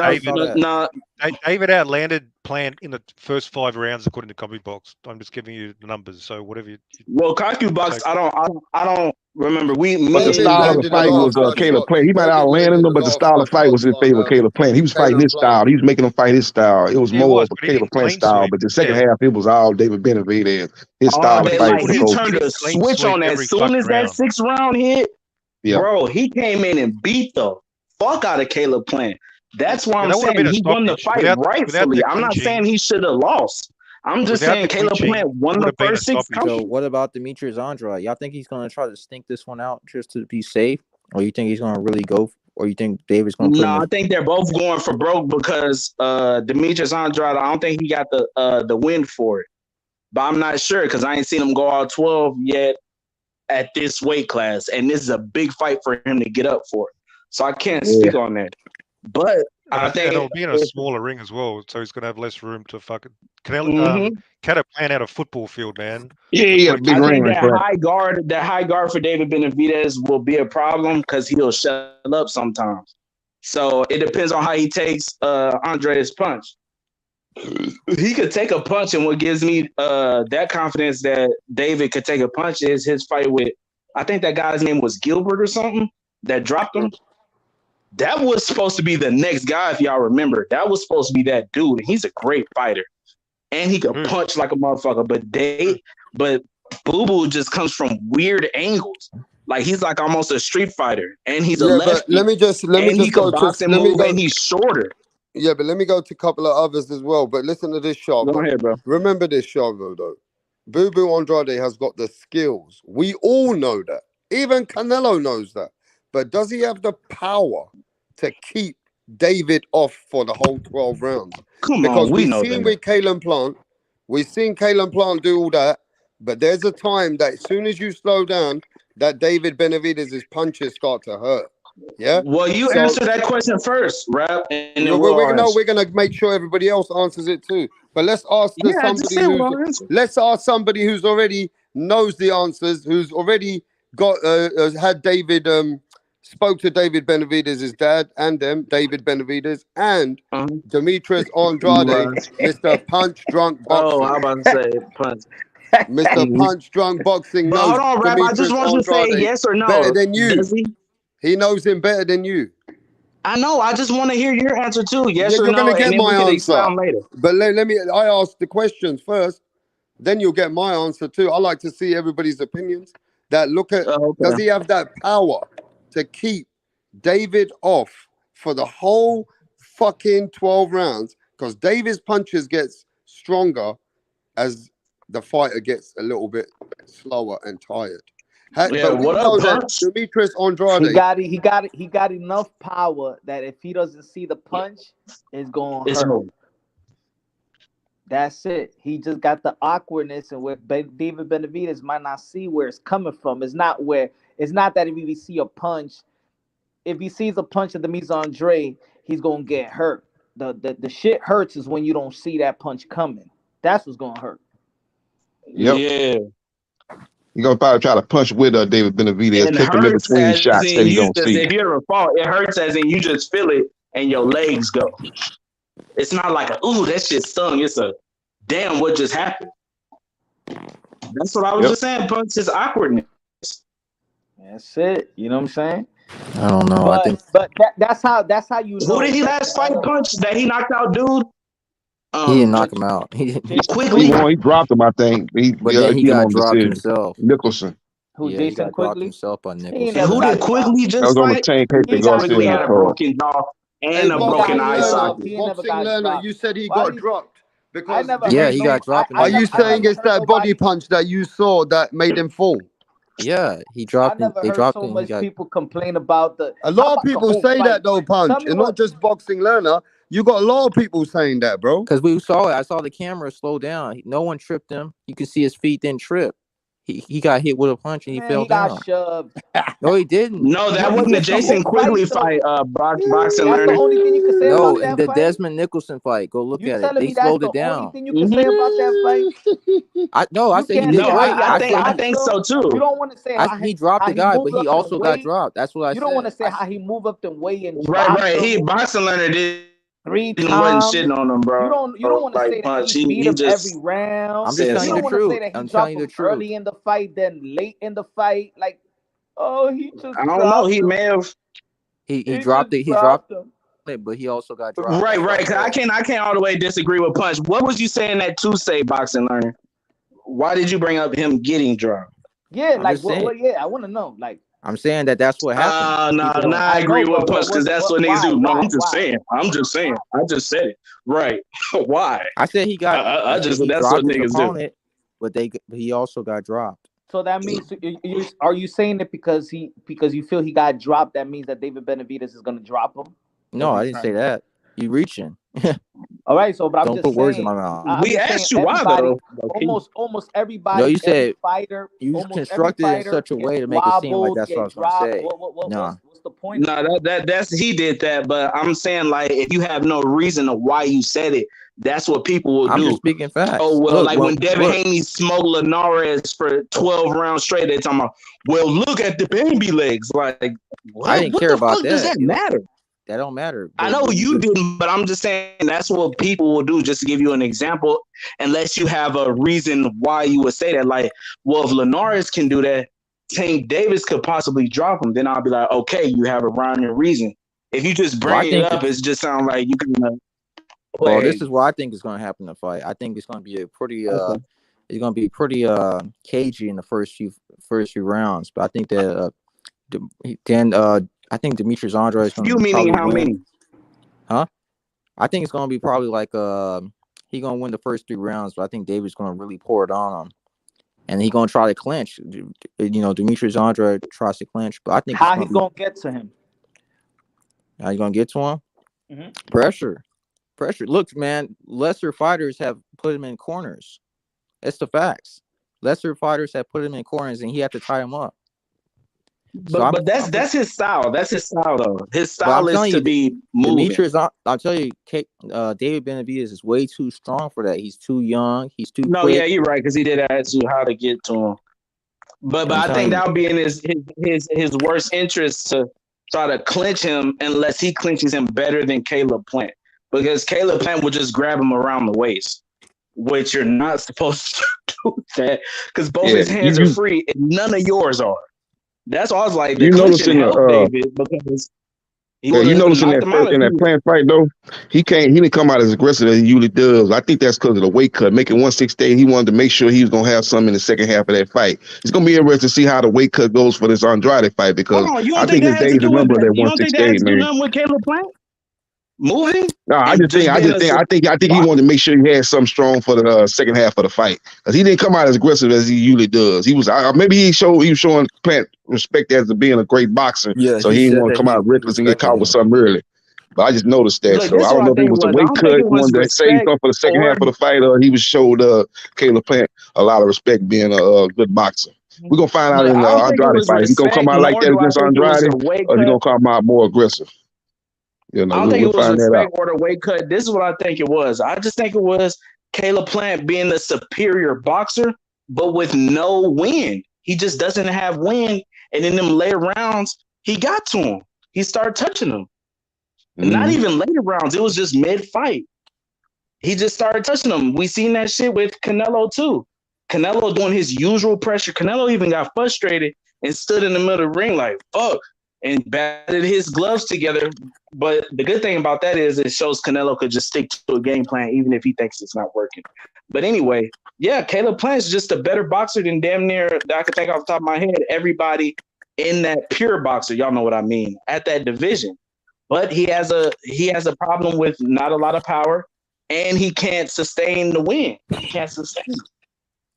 David outlanded Plant in the first 5 rounds according to Copy Box. I'm just giving you the numbers, so whatever you. Well, Copy Box, I don't remember. But the style of the fight was Caleb Plant. He might outlanded him, but the style of fight was in favor of Caleb Plant. He was fighting his style. He was making him fight his style. It was more of a Caleb Plant style. But the second half, it was all David Benavidez. His style of fight. He turned a switch on as soon as that 6th round hit. Yeah. Bro, he came in and beat the fuck out of Caleb Plant. That's why I'm saying he won the fight rightfully. I'm not saying he should have lost. I'm just saying Caleb Plant won the first 6 rounds. So what about Demetrius Andrade? Y'all think he's going to try to stink this one out just to be safe? Or you think he's going to really go? Or you think David's going to I think they're both going for broke because Demetrius Andrade, I don't think he got the win for it. But I'm not sure because I ain't seen him go all 12 yet at this weight class. And this is a big fight for him to get up for. So I can't speak on that. But I think it'll be in a smaller ring as well, so he's going to have less room to fucking. Canelo Plant out a football field, man. Yeah, big ring. That high guard for David Benavidez will be a problem because he'll shut up sometimes. So it depends on how he takes Andre's punch. He could take a punch, and what gives me that confidence that David could take a punch is his fight with, I think that guy's name was Gilbert or something, that dropped him. That was supposed to be the next guy, if y'all remember. That was supposed to be that dude. He's a great fighter. And he could punch like a motherfucker. But Boo Boo just comes from weird angles. Like he's like almost a street fighter. And he's a lefty. Let me just go to and he's shorter. Yeah, but let me go to a couple of others as well. But listen to this, Charlo. Go ahead, bro. Remember this, Charlo, though. Boo Boo Andrade has got the skills. We all know that. Even Canelo knows that. But does he have the power to keep David off for the whole 12 rounds? Because we've seen with Caleb Plant, we've seen Caleb Plant do all that, but there's a time that as soon as you slow down, that David Benavidez's punches start to hurt. Yeah. Well, you answer that question first, Rap. And we're gonna make sure everybody else answers it too. But let's ask somebody who's already knows the answers, who's already got had David spoke to David Benavidez's dad and David Benavidez and Demetrius Andrade, Mr. Punch Drunk Boxing. Oh, I'm about to say punch. Mr. Punch Drunk Boxing knows hold on, Rap, I just want you to say yes or no. Better than you. He knows him better than you. I know. I just want to hear your answer too. Yes or no. You're going to get my answer. Later. But I ask the questions first, then you'll get my answer too. I like to see everybody's opinions. That look at does he have that power to keep David off for the whole fucking 12 rounds? Because David's punches gets stronger as the fighter gets a little bit slower and tired. But we know that Demetrius Andrade, he got enough power that if he doesn't see the punch, it's going to hurt. That's it. He just got the awkwardness, and where David Benavidez might not see where it's coming from. It's not that if he see a punch, if he sees a punch at the Demetrius Andrade, he's gonna get hurt. The shit hurts is when you don't see that punch coming. That's what's gonna hurt. Yep. Yeah. You're gonna probably try to punch with David Benavidez, pick him in between shots that you don't see. If you're a fall, it hurts as in you just feel it and your legs go. It's not like ooh, that shit stung. It's a damn, what just happened? That's what I was just saying. Punch is awkwardness. That's it. You know what I'm saying? I don't know. I think But that's how you know. Who did he that last fight punch that he knocked out, dude? he didn't knock him out. He won. He dropped him. I think. He But then he beat him got on dropped decision. himself. Nicholson. Who, Yeah, he Jason got dropped Quigley? himself by He ain't Nicholson. And never who got did Quigley That just was on the fight? chain paper Garcia Quigley in had the a card. broken jaw Hey, and a broken boxing eye learner, socket. He ain't never boxing got learner. dropped. You said he Why got these? dropped I because never Yeah, heard he no. got dropped in are that you fight. saying it's that body punch that you saw that made him fall? Yeah, he I dropped him. never They heard dropped so him. He much got. people complain about the. A How lot of about the people whole say fight? that though, Tell punch, me and what. not just boxing learner. You got a lot of people saying that, bro. Because we saw it. I saw the camera slow down. No one tripped him. You can see his feet didn't trip. He got hit with a punch and he Man, fell he got down. shoved. No, he didn't. No, that He wasn't the missed the Jason whole Quigley fight fight, though. boxing That's the learner. only thing you can say No, about in that the fight. Desmond Nicholson fight, go look You at it. telling They me that's slowed the it only down. thing you can say about that fight? I You said he can't did say No, great. how I he think moved so up. You too. don't want to say He dropped how the he guy, but moved he up in also got weight. dropped. That's what I You don't want to said. say how he moved up in weight and Right, dropped right. He him boxing learner did 3 wasn't times. shitting on him, You bro. don't want to Like say that punch. he beat He him every just round. I'm just said telling You you the don't something. want to say truth. that he I'm telling dropped you the him truth. early in the fight, then late in the fight. Like, oh, he just I don't know. dropped He him. may have. He He dropped just it. He dropped dropped him. it, but he also got dropped. Right, That's what right. I 'Cause said. I can't all the way disagree with punch. What was you saying that to say, boxing learner? Why did you bring up him getting dropped? Yeah, I'm like just saying. what? Yeah, I want to know. Like, I'm saying that that's what happened. No, People don't. I I know, agree with but punch because that's what niggas why, do. No, I'm just why? saying. I'm just saying. I just said it. Right. Why? I said I said just he that's what dropped his niggas do. opponent, but he also got dropped. So that means are you saying that because you feel he got dropped, that means that David Benavidez is going to drop him? No, I didn't say that. You reaching. All right, so but I'm Don't just put words in saying. my mouth. I'm We just saying asked you why everybody, though. Okay. almost No, everybody, you every said fighter, you almost every constructed it in fighter such a gets way to make it seem like wobbled, that's what I get was gonna dropped. say. Nah. What's the point of No, it? that's he did that, but I'm saying like if you have no reason of why you said it, that's what people will I'm do. just speaking facts. Oh well, Look, like when Devin look, Haney smoked Linares for 12 rounds straight, they talking about, well, look at the baby legs. Like, what? I didn't What care the about fuck does that. that matter? That don't matter. I know you didn't, but I'm just saying that's what people will do. Just to give you an example, unless you have a reason why you would say that. Like, well, if Linares can do that, Tank Davis could possibly drop him. Then I'll be like, okay, you have a rhyme and reason. If you just Well, I bring it think up, it just sounds like you can Well, this is what I think is going to happen in the fight. I think it's going to be a pretty it's going to be pretty cagey in the first few rounds. But I think that I think Demetrius Andrade is going to meaning probably how win. many? Huh? I think it's going to be probably like he's going to win the first 3 rounds, but I think David's going to really pour it on him. And he's going to try to clinch. You know, Demetrius Andrade tries to clinch, but I think How he's going to get to him? How you going to get to him? Mm-hmm. Pressure. Look, man, lesser fighters have put him in corners. It's the facts. Lesser fighters have put him in corners, and he had to tie him up. But that's his style. That's his style, though. His style is to be moving. Demetrius, I'll tell you, David Benavidez is way too strong for that. He's too young. He's too quick. Yeah, you're right, because he did ask you how to get to him. But I think that would be in his worst interest to try to clinch him unless he clinches him better than Caleb Plant. Because Caleb Plant would just grab him around the waist, which you're not supposed to do that because both his hands are free and none of yours are. That's why I was like, the clinching helped David because you notice in that Plant fight though, he didn't come out as aggressive as he usually does. I think that's because of the weight cut. Making 168, he wanted to make sure he was gonna have something in the second half of that fight. It's gonna be interesting to see how the weight cut goes for this Andrade fight because I think his days are numbered at 168, man. Nothing with Caleb Plant moving? No, I think he wanted to make sure he had something strong for the second half of the fight because he didn't come out as aggressive as he usually does. He was maybe he was showing Plant respect as being a great boxer, so he didn't want to come out reckless and get caught with something early. But I just noticed that, so I don't know if it was a weight cut, wanted to save something for the second half of the fight, or he was showed Caleb Plant a lot of respect being a good boxer. We're gonna find out in the Andrade fight. Is he gonna come out like that against Andrade, or is he gonna come out more aggressive? You know, I don't think it was respect or the weight cut. This is what I think it was. I just think it was Caleb Plant being the superior boxer, but with no win. He just doesn't have win. And in them later rounds, he got to him. He started touching him. And not even later rounds. It was just mid-fight. He just started touching him. We seen that shit with Canelo too. Canelo doing his usual pressure. Canelo even got frustrated and stood in the middle of the ring like, fuck. and batted his gloves together. But the good thing about that is it shows Canelo could just stick to a game plan even if he thinks it's not working. But anyway, yeah, Caleb Plant's just a better boxer than damn near that I could think off the top of my head. Everybody in that pure boxer, y'all know what I mean, at that division. But he has a problem with not a lot of power, and he can't sustain the win. He can't sustain it.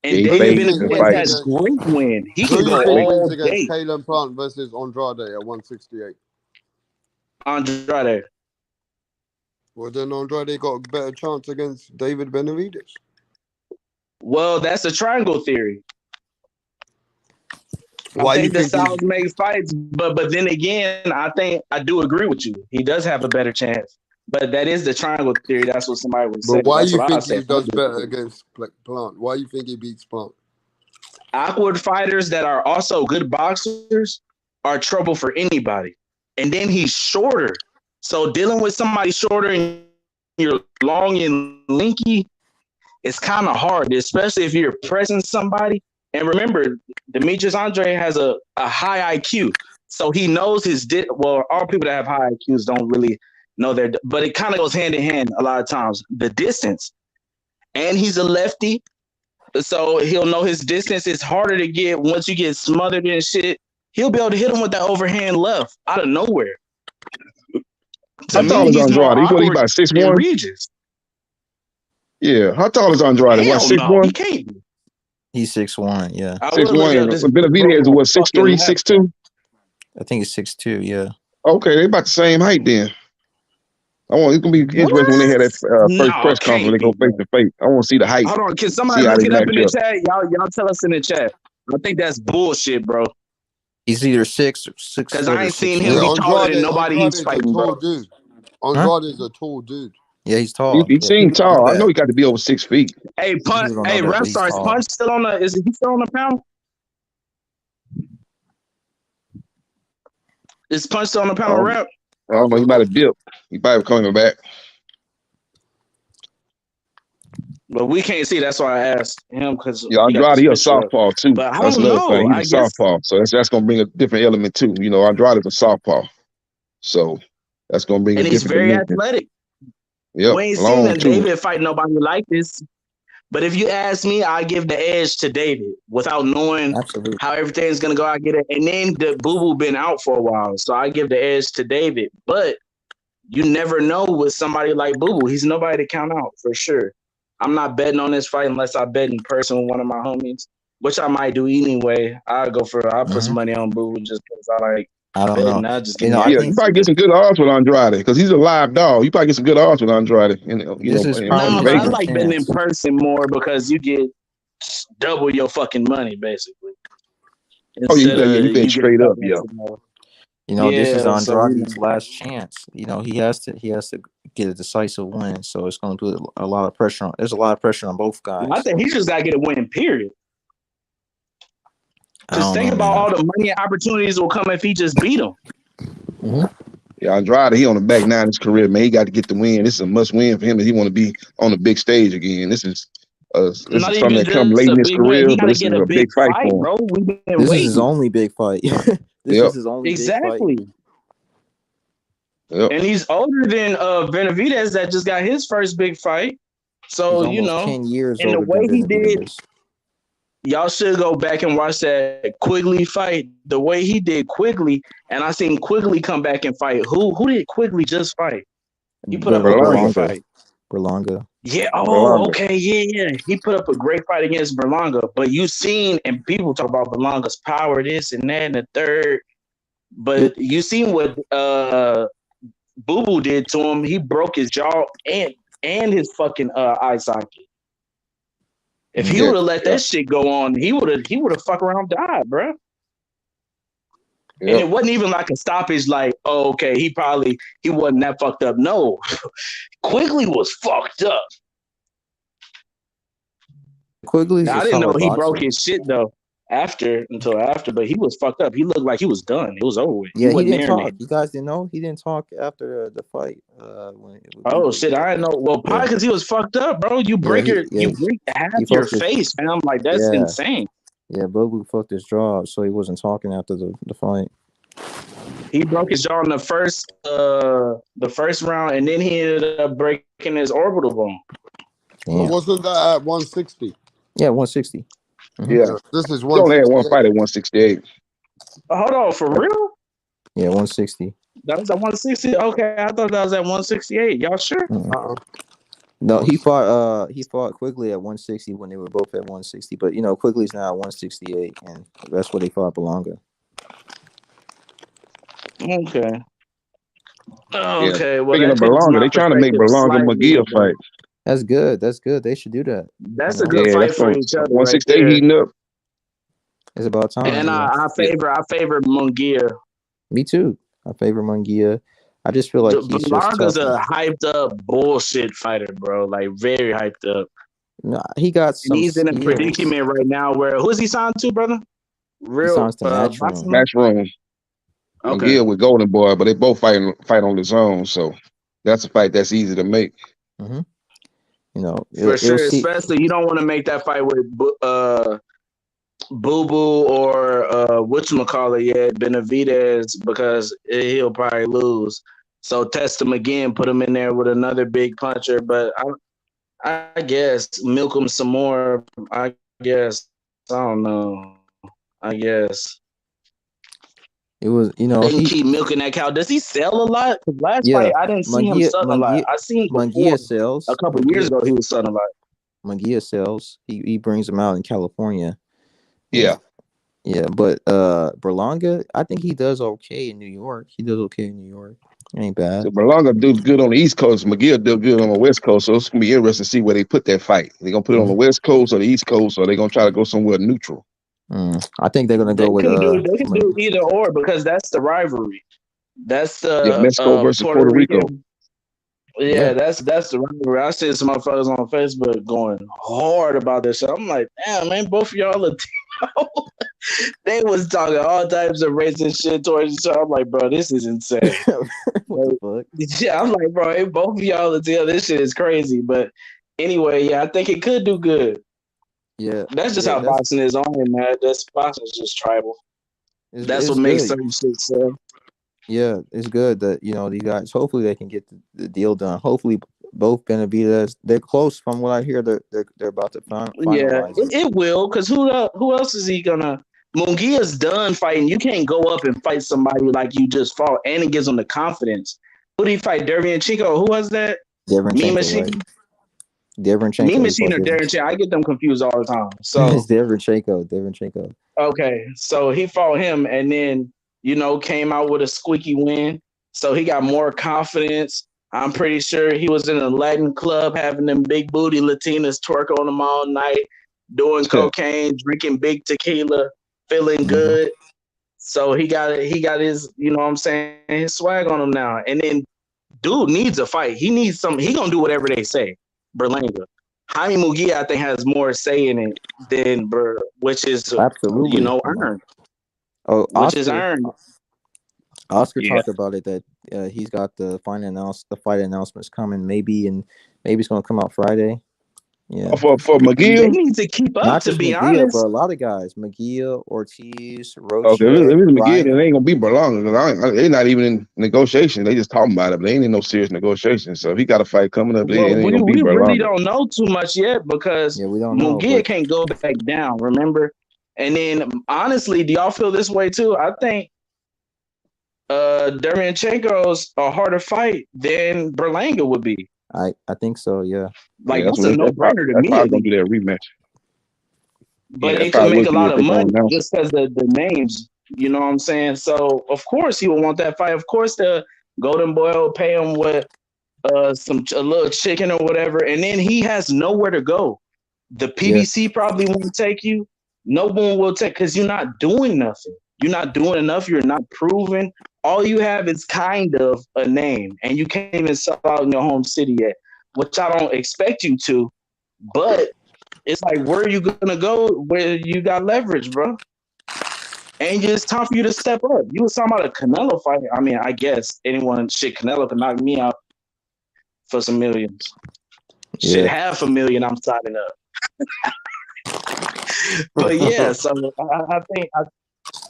And He David fakes and Benavidez has fights. great win. He Who can do go you think all wins against day. Caleb Plant versus Andrade at 168? Andrade. Well, then Andrade got a better chance against David Benavidez. Well, that's a triangle theory. Why I you think the think he's- styles make fights, but then again, I think I do agree with you. He does have a better chance, but that is the triangle theory. That's what somebody would say. But why That's you what I think say. he does better against Plant? Why you think he beats Plant? Awkward fighters that are also good boxers are trouble for anybody. And then he's shorter. So dealing with somebody shorter and you're long and linky, it's kind of hard, especially if you're pressing somebody. And remember, Demetrius Andrade has a high IQ. So he knows well, all people that have high IQs don't really know but it kind of goes hand in hand a lot of times. The distance. And he's a lefty. So he'll know his distance. It's harder to get once you get smothered and shit. He'll be able to hit him with that overhand left out of nowhere. How tall is Andrade? What, he about 6'1"? Regis. Yeah. How tall is Andrade? What, 6'1"? He can't be. He's 6'1", yeah. 6'1". Benavidez is what, 6'3", 6'2"? I think it's 6'2", yeah. Okay, they about the same height then. It's gonna be interesting when they have that first press conference when they go face to face. I want to see the height. Hold on, can somebody look it up in the chat? Y'all tell us in the chat. I think that's bullshit, bro. He's either 6 or 6. Because I ain't seen him be taller than nobody he's fighting, bro. Dude. Andrade is a tall dude. Yeah, he's tall. He seems tall. I know he got to be over 6 feet. Hey, Punch. Hey, Ref Stars. Punch still on the? Is he still on the panel? Is Punch still on the panel, Rep? I don't know. He might have dipped. He might have coming back. But we can't see. That's why I asked him because Andrade, he a southpaw too. But I that's don't another know. thing. He's a southpaw, so that's gonna bring a different element too. You know, Andrade's a southpaw, so that's gonna bring. And he's very athletic. Yeah, we ain't seen that David fight nobody like this. But if you ask me, I give the edge to David without knowing how everything's gonna go. I get it, and then the Boo Boo been out for a while, so I give the edge to David. But you never know with somebody like Boo Boo. He's nobody to count out for sure. I'm not betting on this fight unless I bet in person with one of my homies, which I might do anyway. I'll put some money on Boo Boo just because I don't know. You probably get some good odds with Andrade because he's a live dog. You probably get some good odds with Andrade. I like betting in person more because you get double your fucking money basically. You bet straight up, yeah. You know, this is Andrade's last chance. You know, he has to get a decisive win. So it's going to put a lot of pressure on. There's a lot of pressure on both guys. I think he just got to get a win. Period. Just think about all the money and opportunities will come if he just beat him. Mm-hmm. Yeah, Andrade, he on the back nine of his career, man. He got to get the win. This is a must win for him if he want to be on the big stage again. This is something that come late in his career, but this is a big fight for him. Bro. This is his only big fight. This is his only big fight. Yep. And he's older than Benavidez that just got his first big fight. So, you know, 10 years and the way he did, y'all should go back and watch that Quigley fight. The way he did Quigley, and I seen Quigley come back and fight. Who did Quigley just fight? He put up a great fight. Berlanga. Yeah. Oh, okay. Yeah. He put up a great fight against Berlanga. But you seen, and people talk about Berlanga's power, this and that, and the third. But you seen what Boo Boo did to him. He broke his jaw and his fucking eye socket. If he would have let that shit go on, he would have fuck around died, bro. And it wasn't even like a stoppage, like, oh, okay, he wasn't that fucked up. No, Quigley was fucked up. Quigley's I didn't know he broke his shit though until after, but he was fucked up. He looked like he was done. It was over with. Yeah, he didn't talk. You guys didn't know? He didn't talk after the fight. Shit, I didn't know. Well, probably because he was fucked up, bro. You break half your face, man. I'm like, that's insane. Yeah, Boo Boo fucked his jaw up, so he wasn't talking after the fight. He broke his jaw in the first round, and then he ended up breaking his orbital bone. But wasn't that at 160? Yeah, 160. Yeah. This is He only had one 168. fight at 168. Hold on, for real? Yeah, 160. That was at 160. Okay, I thought that was at 168. Y'all sure? No, he fought Quigley at 160 when they were both at 160. But you know, Quigley's now at 168, and that's where they fought Berlanga. Okay. Yeah. Okay. Well, Speaking that of changes Berlanga, my they trying to make perspective Berlanga slightly. McGee fight. That's good. That's good. They should do that. That's you a know? good Yeah, fight that's for going each other, right 168 there. heating up. It's about time. And I favor Munguia. Me too. I favor Munguia. I just feel like he's just Berlanga's tough. a hyped up bullshit fighter, bro. Like very hyped up. Nah, he got some. And he's in a skills. predicament right now where who's he signed to, brother? He signs to boxing? Matchroom. Okay. McGill with Golden Boy, but they both fight on the zone, so that's a fight that's easy to make. Mm-hmm. You know, for sure. Especially you don't want to make that fight with Boo Boo or whatchamacallit yet, Benavidez, because he'll probably lose. So test him again, put him in there with another big puncher. But I guess milk him some more. I guess. I don't know. I guess. It was, you know, they can keep milking that cow. Does he sell a lot? Because last fight I didn't see him selling a lot. I seen him before. Sells a couple years ago. He was selling a lot. Munguia sells. He brings them out in California. Yeah. Yeah, but Berlanga, I think he does okay in New York. He does okay in New York. Ain't bad. So Berlanga do good on the East Coast. McGill do good on the West Coast. So it's gonna be interesting to see where they put that fight. They gonna put it on the West Coast or the East Coast, or they gonna try to go somewhere neutral. I think they're gonna go with. They can do either or because that's the rivalry. That's the Mexico versus Puerto Rico. Yeah, that's the rivalry. I see some motherfuckers on Facebook going hard about this shit. I'm like, damn, man, both of y'all Latino. They was talking all types of racist shit towards each other. I'm like, bro, this is insane. What the fuck? Yeah, I'm like, bro, both of y'all Latino, this shit is crazy. But anyway, yeah, I think it could do good. Yeah, that's just how boxing is on here, man. Boxing is just tribal. That's what makes certain shit sell. Yeah, it's good that these guys. Hopefully, they can get the deal done. Hopefully, both Benavidez. They're close, from what I hear. They're about to finalize. Yeah, it will. Because who else is he gonna? Munguia's done fighting. You can't go up and fight somebody like you just fought, and it gives them the confidence. Who did he fight? Derevyanchenko. Who was that? Derevyanchenko. Right. Derevyanchenko. Me Machine or Derevyanchenko. I get them confused all the time. So it's Derevyanchenko. Okay, so he fought him, and then came out with a squeaky win. So he got more confidence. I'm pretty sure he was in a Latin club having them big booty Latinas twerk on him all night, doing cocaine, drinking big tequila, feeling good. So he got his, his swag on him now. And then dude needs a fight. He needs some. He gonna do whatever they say. Berlanga. Jaime Munguia, I think, has more say in it than which is absolutely earned. Oh, which Oscar, is earned. Oscar talked about it that he's got the fight announcements coming. Maybe it's going to come out Friday. Yeah, for McGill, they need to keep up. Not to just be McGill, honest, but a lot of guys: McGill, Ortiz, Rocha. Okay, if it's McGill, then it ain't gonna be Berlanga because they're not even in negotiation. They just talking about it, but they ain't in no serious negotiation. So if he got a fight coming up, it ain't gonna be Berlanga. We really don't know too much yet because Munguia can't go back down. Remember, and then honestly, do y'all feel this way too? I think Derevyanchenko's a harder fight than Berlanga would be. I think so, yeah. Like that's a no-brainer to me. Probably gonna do that rematch. But they can make a lot of money just because of the names. You know what I'm saying? So of course he will want that fight. Of course the Golden Boy will pay him with a little chicken or whatever, and then he has nowhere to go. The PBC probably won't take you. No one will take because you're not doing nothing. You're not doing enough. You're not proving. All you have is kind of a name, and you can't even sell out in your home city yet, which I don't expect you to. But it's like, where are you gonna go where you got leverage, bro? And it's time for you to step up. You was talking about a Canelo fight. I mean, I guess Canelo can knock me out for some millions. Yeah. $500,000, I'm signing up. But yeah, so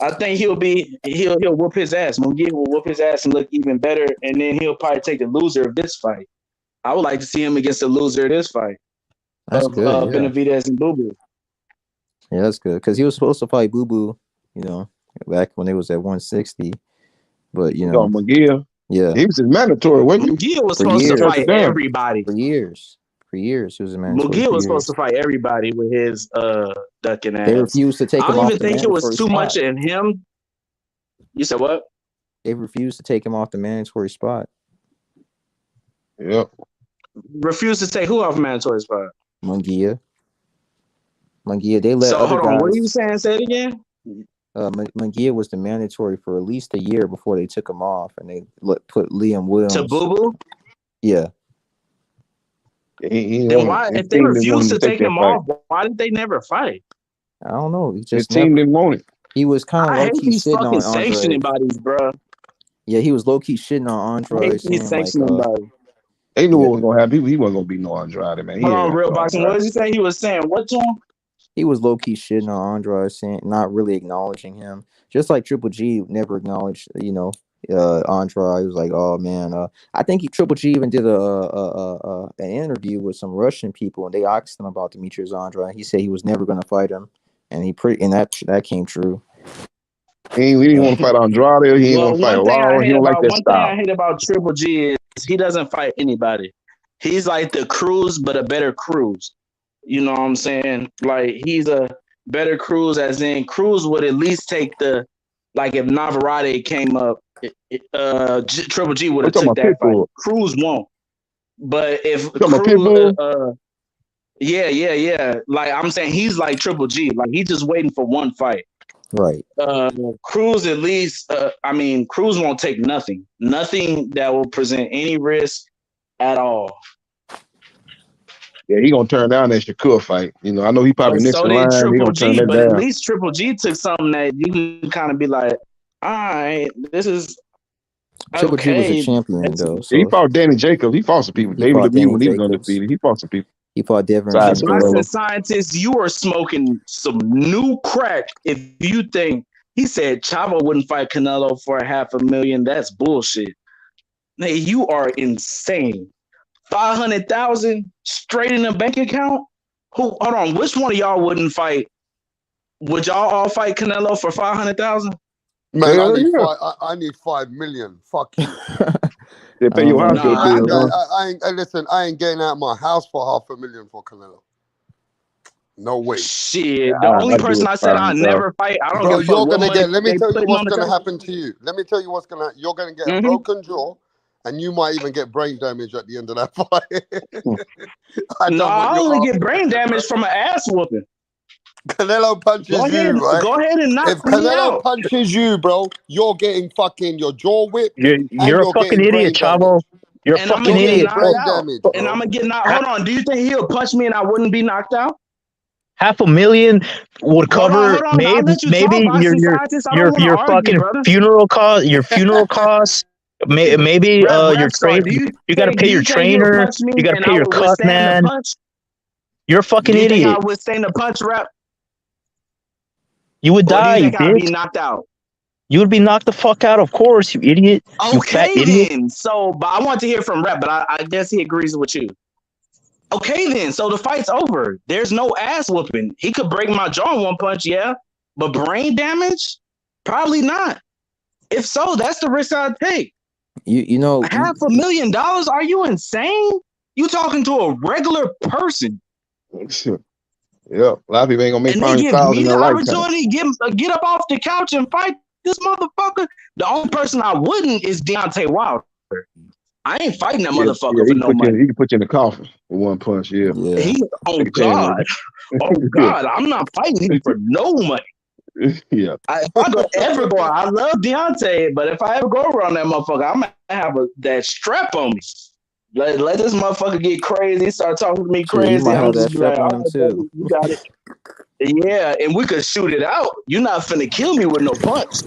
I think he'll whoop his ass. Munguia will whoop his ass and look even better, and then he'll probably take the loser of this fight. I would like to see him against the loser of this fight. That's good. Yeah. Benavidez and Boo Boo. Yeah, that's good because he was supposed to fight Boo Boo, back when it was at 160. But Munguia. Yeah, he was his mandatory, wasn't he? Munguia was supposed to fight everybody for years. For years, he was a mandatory. Munguia was supposed to fight everybody with his ducking ass. They refused to take him off. I don't even think it was too much in him. You said what? They refused to take him off the mandatory spot. Yep. Refused to take who off mandatory spot? Munguia. They let. So other hold on, guys, what are you saying? Say it again. Munguia was the mandatory for at least a year before they took him off, and they put Liam Williams to Boo Boo. Yeah. Then why, if they refused to take him off, why did they never fight? I don't know. He just team didn't want it. He was kind of low key shitting on Andre. Sanctioning bodies, bro. Yeah, he was low key shitting on Andre. They knew what was gonna happen. He wasn't gonna be no Andrade, man. Hold on, real boxing. What did he say? He was saying what to him? He was low key shitting on Andrade, not really acknowledging him. Just like Triple G never acknowledged, Andrade. He was like, "Oh man," I think Triple G even did an interview with some Russian people, and they asked him about Demetrius Andrade. He said he was never going to fight him, and that came true. He didn't want to fight Andrade. He didn't want to fight Lau. He don't like that style. One thing I hate about Triple G is he doesn't fight anybody. He's like the Cruz, but a better Cruz. You know what I'm saying? Like he's a better Cruz, as in Cruz would at least take the, like if Navarrete came up, Triple G would have took that fight. Cruz won't. But if Cruz, yeah. Like I'm saying, he's like Triple G. Like he's just waiting for one fight. Right. Cruz at least. Cruz won't take nothing that will present any risk at all. Yeah, he gonna turn down that Shakur fight. I know he probably next in line. He gonna turn that down. At least Triple G took something that you can kind of be like, all right, this is. Triple G was a champion though. So he fought Danny Jacobs. He fought some people. David Lemieux when he was undefeated. He fought some people. He fought Devin. Boxing scientists, you are smoking some new crack if you think he said Chavo wouldn't fight Canelo for $500,000. That's bullshit. Hey, you are insane. 500,000 straight in the bank account? Hold on, which one of y'all wouldn't fight? Would y'all all fight Canelo for 500,000? Man, I need 5 million. Fuck you. They pay you house bill. Listen, I ain't getting out of my house for $500,000 for Canelo. No way. Shit. The only person I said I'd never fight. I don't give a fuck. Let me tell you what's gonna happen to you. You're gonna get a broken jaw. And you might even get brain damage at the end of that fight. I only get brain damage from an ass whooping. Canelo punches you, right? Go ahead and knock me out. If Canelo punches you, bro, you're getting fucking your jaw whipped. You're a fucking idiot, Chavo. You're a fucking idiot, bro. And I'm gonna get knocked. Hold on. Do you think he'll punch me and I wouldn't be knocked out? $500,000 would cover maybe your fucking funeral cost. Your funeral costs. Maybe your train. You got to pay your trainer. You got to pay your cut man. You're a fucking idiot. I would stand the punch, rap. You would die, you bitch. I'd be knocked out. You would be knocked the fuck out, of course, you idiot. Okay, you fat idiot. Then. So, but I want to hear from Rep, but I guess he agrees with you. Okay, then. So the fight's over. There's no ass whooping. He could break my jaw in one punch, yeah, but brain damage, probably not. If so, that's the risk I'd take. $500,000? Are you insane? You talking to a regular person? Yeah, a lot of people ain't gonna make $500,000 in their lifetime. Opportunity get up off the couch and fight this motherfucker. The only person I wouldn't is Deontay Wilder. I ain't fighting that motherfucker for no money. He can put you in the coffin with one punch. Yeah. Oh God, I'm not fighting him for no money. Yeah. If I ever go, I love Deontay, but if I ever go around that motherfucker, I'm gonna have that strap on me. Let this motherfucker get crazy, start talking to me crazy. I'm just like, too. You got it. Yeah, and we could shoot it out. You're not finna kill me with no punch.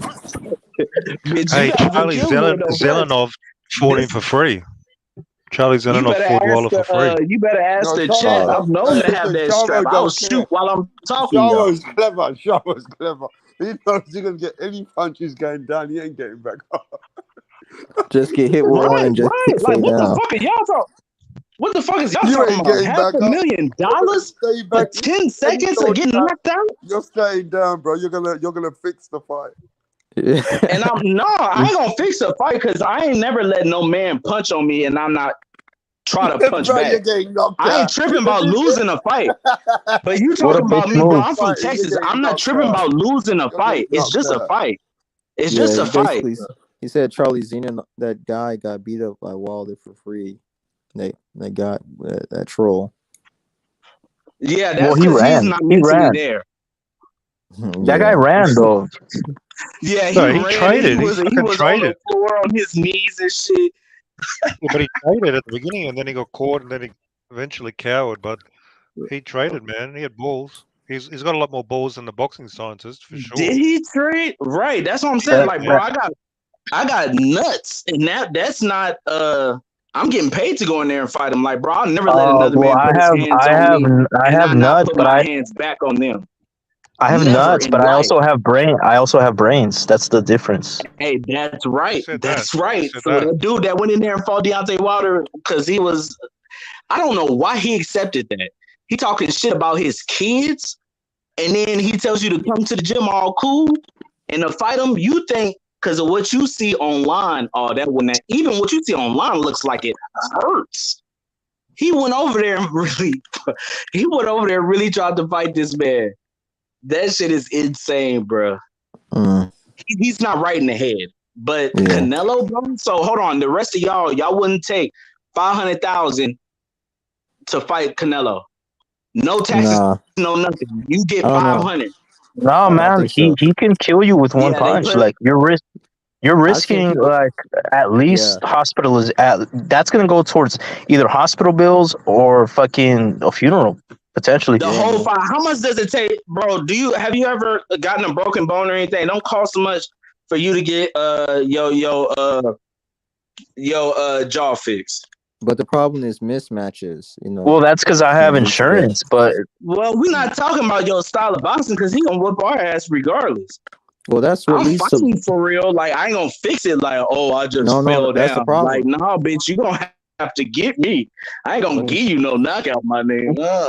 Bitch, hey, Charlie Zelenov fought him for free. Charlie Zelenov fought Wilder for free. You better ask the chat. I'm known to have that strap. I'll shoot while I'm talking. Shower's clever. He knows you're gonna get any punches going down. He ain't getting back up. Just get hit with one and just Right. stay Like, what the down. fuck are y'all talking? What the fuck is y'all You talking ain't about? getting back up. $500,000 Stay for back. 10 seconds of getting knocked out? You're staying down, bro. You're gonna fix the fight. And I ain't gonna fix a fight because I ain't never let no man punch on me and I'm not try to punch Bro, back. you're getting knocked I ain't out. tripping about losing a fight. But you What a talking about bitch me, bro. move. I'm from Fighting, you're Texas. getting I'm not knocked tripping out. about losing a You're fight. getting It's just a knocked out. fight. It's Yeah, just a he fight. basically he said Charlie Zenon, that guy got beat up by Wilder for free. That guy, that troll. Yeah, Well, that's he because he's ran. not He mentally ran. there. That guy ran though. Yeah, he No, he ran. traded. He He fucking was on the traded. floor on his knees and shit. Yeah, but he traded at the beginning, and then he got caught, and then he eventually cowered. But he traded, man. He had balls. He's got a lot more balls than the boxing scientist for sure. Did he trade? Right. That's what I'm saying. That, Like, bro, that, I got nuts, and that's not. I'm getting paid to go in there and fight him. Like, bro, I'll never let another well, man put his hands on me I and have I not nuts, put but my hands back on them. I have Never nuts, in but I life. also have brain. I also have brains. That's the difference. Hey, that's right. said That's that. right. Said So that. that dude that went in there and fought Deontay Wilder because he was, I don't know why he accepted that. He talking shit about his kids, and then he tells you to come to the gym all cool and to fight him. You think because of what you see online, that when that even what you see online looks like it hurts. He went over there and really tried to fight this man. That shit is insane, bro. He's not right in the head. But Canelo, bro. So hold on, the rest of y'all wouldn't take 500,000 to fight Canelo. No taxes, no nothing. You get 500. No, man, he can kill you with one punch. Like you're risking like at least that's gonna go towards either hospital bills or fucking a funeral potentially. The whole fight. How much does it take, bro? Have you ever gotten a broken bone or anything? It don't cost so much for you to get jaw fixed. But the problem is mismatches. Well, that's because I have insurance. But we're not talking about your style of boxing because he gonna whip our ass regardless. Well, that's what I'm fighting for real. Like I ain't gonna fix it. Like I just fell that's down. the problem. Like bitch, you gonna have to get me. I ain't gonna give you no knockout, my nigga.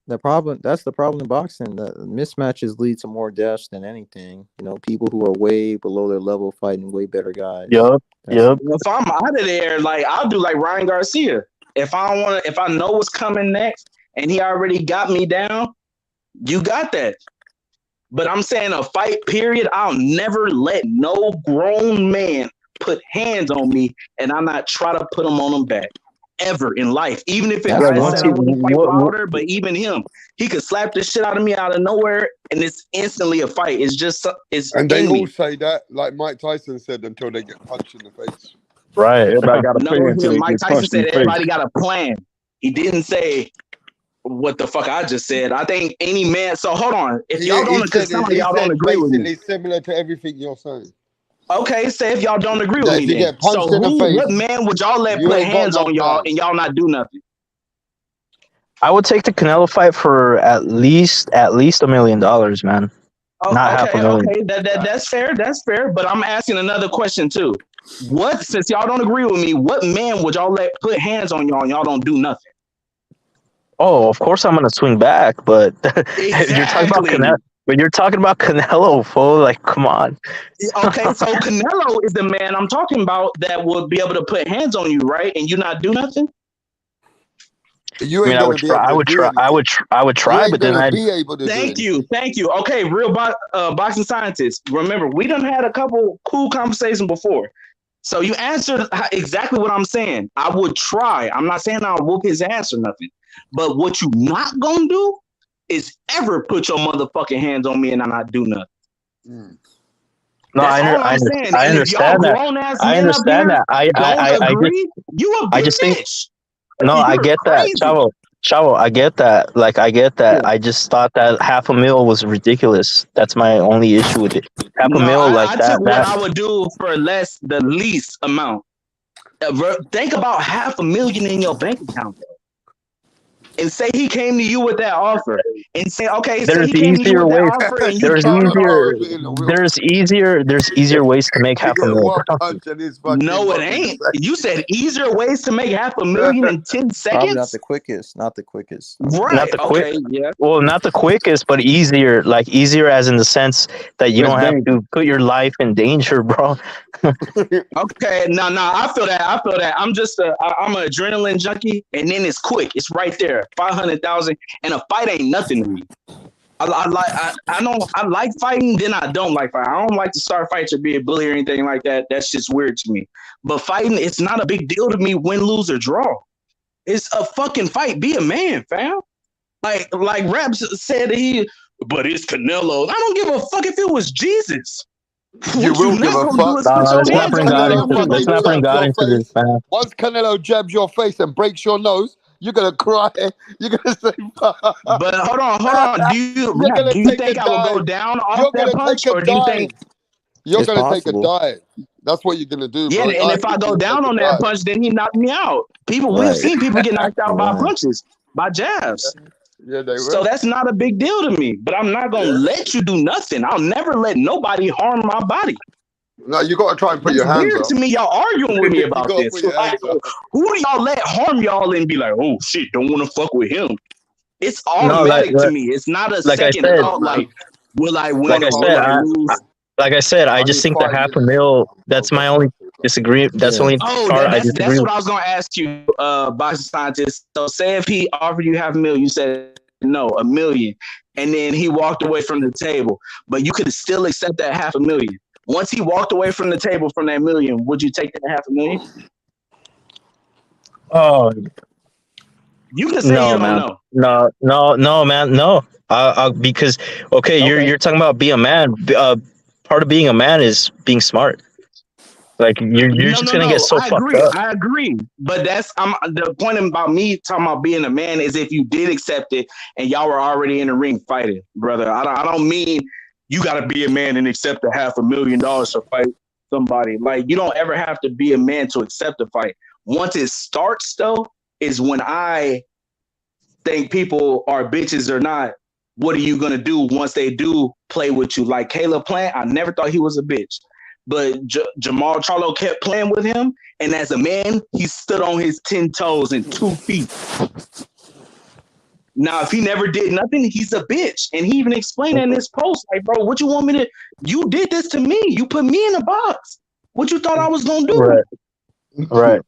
That's the problem in boxing. The mismatches lead to more deaths than anything. People who are way below their level fighting way better guys. Yep. If I'm out of there, like I'll do like Ryan Garcia. If I know what's coming next and he already got me down, you got that. But I'm saying a fight period, I'll never let no grown man put hands on me and I'm not try to put them on them back. Ever in life, even if I said I want to fight Wilder, but even him, he could slap the shit out of me out of nowhere, and it's instantly a fight. And they all say that, like Mike Tyson said, until they get punched in the face. Right. Everybody got a plan until they Mike get Tyson punched in said the everybody face. got a plan. He didn't say what the fuck I just said. I think any man. So hold on, if y'all don't, because some of y'all don't agree with me. Basically similar to everything you're saying. Okay, say if y'all don't agree with me, then. So what man would y'all let put hands on y'all and y'all not do nothing? I would take the Canelo fight for at least $1 million, man. Not $500,000. Okay, that's fair. That's fair. But I'm asking another question too. Since y'all don't agree with me, what man would y'all let put hands on y'all and y'all don't do nothing? Oh, of course I'm gonna swing back, but you're talking about Canelo, fool. Like, come on. Okay, so Canelo is the man I'm talking about that would be able to put hands on you, right? And you not do nothing. I would try, but then I'd be able to. Thank you. Okay, real boxing scientist. Remember, we done had a couple cool conversations before. So you answered exactly what I'm saying. I would try. I'm not saying I'll whoop his ass or nothing. But what you not gonna do is ever put your motherfucking hands on me and I not do nothing. No, I understand that. I understand that. I just think. No, I get that, Chavo. I get that. Like, I get that. Yeah. I just thought that $500,000 was ridiculous. That's my only issue with it. $500,000 like that. I took what I would do for the least amount. Think about $500,000 in your bank account. and say he came to you with that offer, and say, okay, say There's he came to you easier with that ways. offer, and you There's turned around. easier ways to make You get $500,000, one bro. punch and he's No, it fucking ain't. You said easier ways to make $500,000 in 10 Probably not seconds? the quickest. Not the quickest. Right. Okay, yeah. Well, not the quickest, but easier. Like easier as in the sense that you Less don't have dangerous. to put your life in danger, bro. Okay, no, I feel that. I'm just I'm an adrenaline junkie, and then it's quick. It's right there. 500,000, and a fight ain't nothing to me. I like fighting, then I don't like fighting. I don't like to start fights or be a bully or anything like that. That's just weird to me. But fighting, it's not a big deal to me, win, lose, or draw. It's a fucking fight. Be a man, fam. Like Raps said but it's Canelo. I don't give a fuck if it was Jesus. You What will you give not a gonna do fuck. is put your hands on me. Let's not bring God into this, man. Once Canelo jabs your face and breaks your nose, you're gonna cry. You're gonna say, fuck. But hold on. Do you think I will go down off that punch, or do you think? You're It's gonna take a possible. dive? That's what you're gonna do, Yeah, bro. and if I go down on that punch, then he knocked me out. We've seen people get knocked out by punches, by jabs. Yeah, they So will. that's not a big deal to me. But I'm not gonna let you do nothing. I'll never let nobody harm my body. No, you gotta try and put It's your hands weird up. to me. Y'all arguing with me You about gotta this. put your Like, hands up. who do y'all let harm y'all and be like, oh shit, don't want to fuck with him? It's No, automatic to me. It's not a like I second said, thought. Like, will I like win I or will said, I lose? I just think the $500,000. That's my only disagree. That's the only Oh, part I that's disagree what with. I was gonna ask you, boxing scientist. So say if he offered you $500,000, you said no, $1 million, and then he walked away from the table, but you could still accept that $500,000. Once he walked away from the table from that $1 million, would you take that $500,000? Oh You can say you don't man, know. no, man, no. Because you're talking about being a man. Part of being a man is being smart. Like you're just gonna get so I fucked agree. up. I agree. But that's the point about me talking about being a man is if you did accept it and y'all were already in the ring fighting, brother. I don't mean you got to be a man and accept the $500,000 to fight somebody. Like you don't ever have to be a man to accept a fight. Once it starts, though, is when I think people are bitches or not. What are you gonna do once they do play with you? Like Caleb Plant, I never thought he was a bitch. But Jamel Charlo kept playing with him, and as a man, he stood on his 10 toes and 2 feet. Now, if he never did nothing, he's a bitch. And he even explained in this post, like, bro, what you want me to? You did this to me. You put me in a box. What you thought I was gonna do? Right.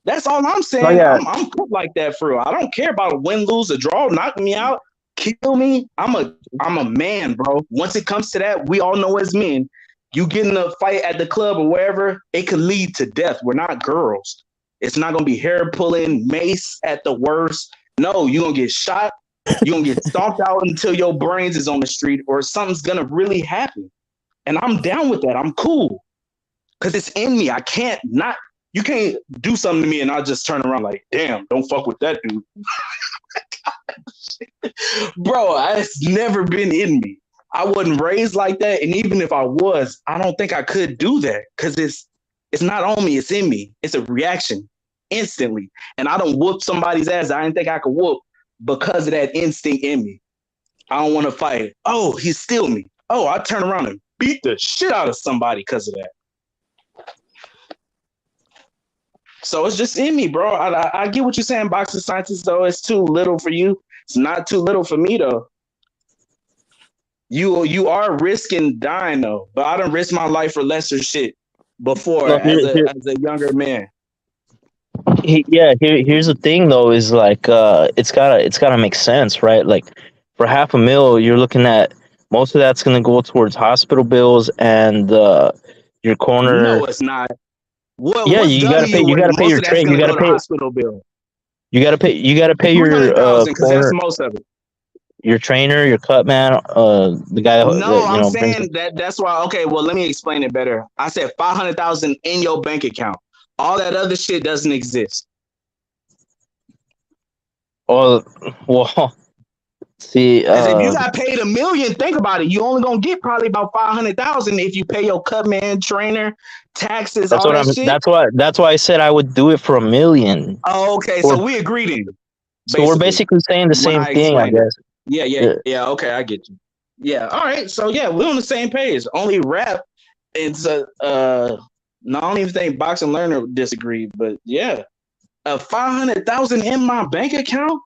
That's all I'm saying. Oh, yeah. I'm put like that for real. I don't care about a win, lose, or draw, knock me out, kill me. I'm a man, bro. Once it comes to that, we all know as men. You get in a fight at the club or wherever, it could lead to death. We're not girls. It's not going to be hair pulling, mace at the worst. No, you're going to get shot. You're going to get stomped out until your brains is on the street or something's going to really happen. And I'm down with that. I'm cool. Because it's in me. You can't do something to me and I'll just turn around like, damn, don't fuck with that dude. Bro, it's never been in me. I wasn't raised like that, and even if I was, I don't think I could do that because it's not on me, it's in me. It's a reaction instantly, and I don't whoop somebody's ass I didn't think I could whoop because of that instinct in me. I don't want to fight. Oh, he steal me. Oh, I turn around and beat the shit out of somebody because of that. So it's just in me, bro. I get what you're saying, boxing scientist, though. It's too little for you. It's not too little for me, though. You are risking dying though, but I done risked my life for lesser shit before as a younger man. Here's the thing though, is like it's gotta make sense, right? Like for $500,000, you're looking at most of that's gonna go towards hospital bills and your corner. No, it's not. You gotta pay your train. You gotta pay hospital bill. You gotta pay your because that's most of it. Your trainer, your cut man, the guy. I'm saying that's why. Okay, well, let me explain it better. I said 500,000 in your bank account. All that other shit doesn't exist. Oh, well, see, if you got paid $1 million, think about it. You only gonna get probably about 500,000 if you pay your cut man, trainer, taxes. Shit. That's why I said I would do it for $1 million. Oh, okay. So we agreed in. So we're basically. basically saying the When same I thing, I explained it. guess. Yeah. Okay, I get you. Yeah. All right. So yeah, we're on the same page. Only rap. It's no, I don't even think Boxing Learner disagreed, but yeah, 500,000 in my bank account.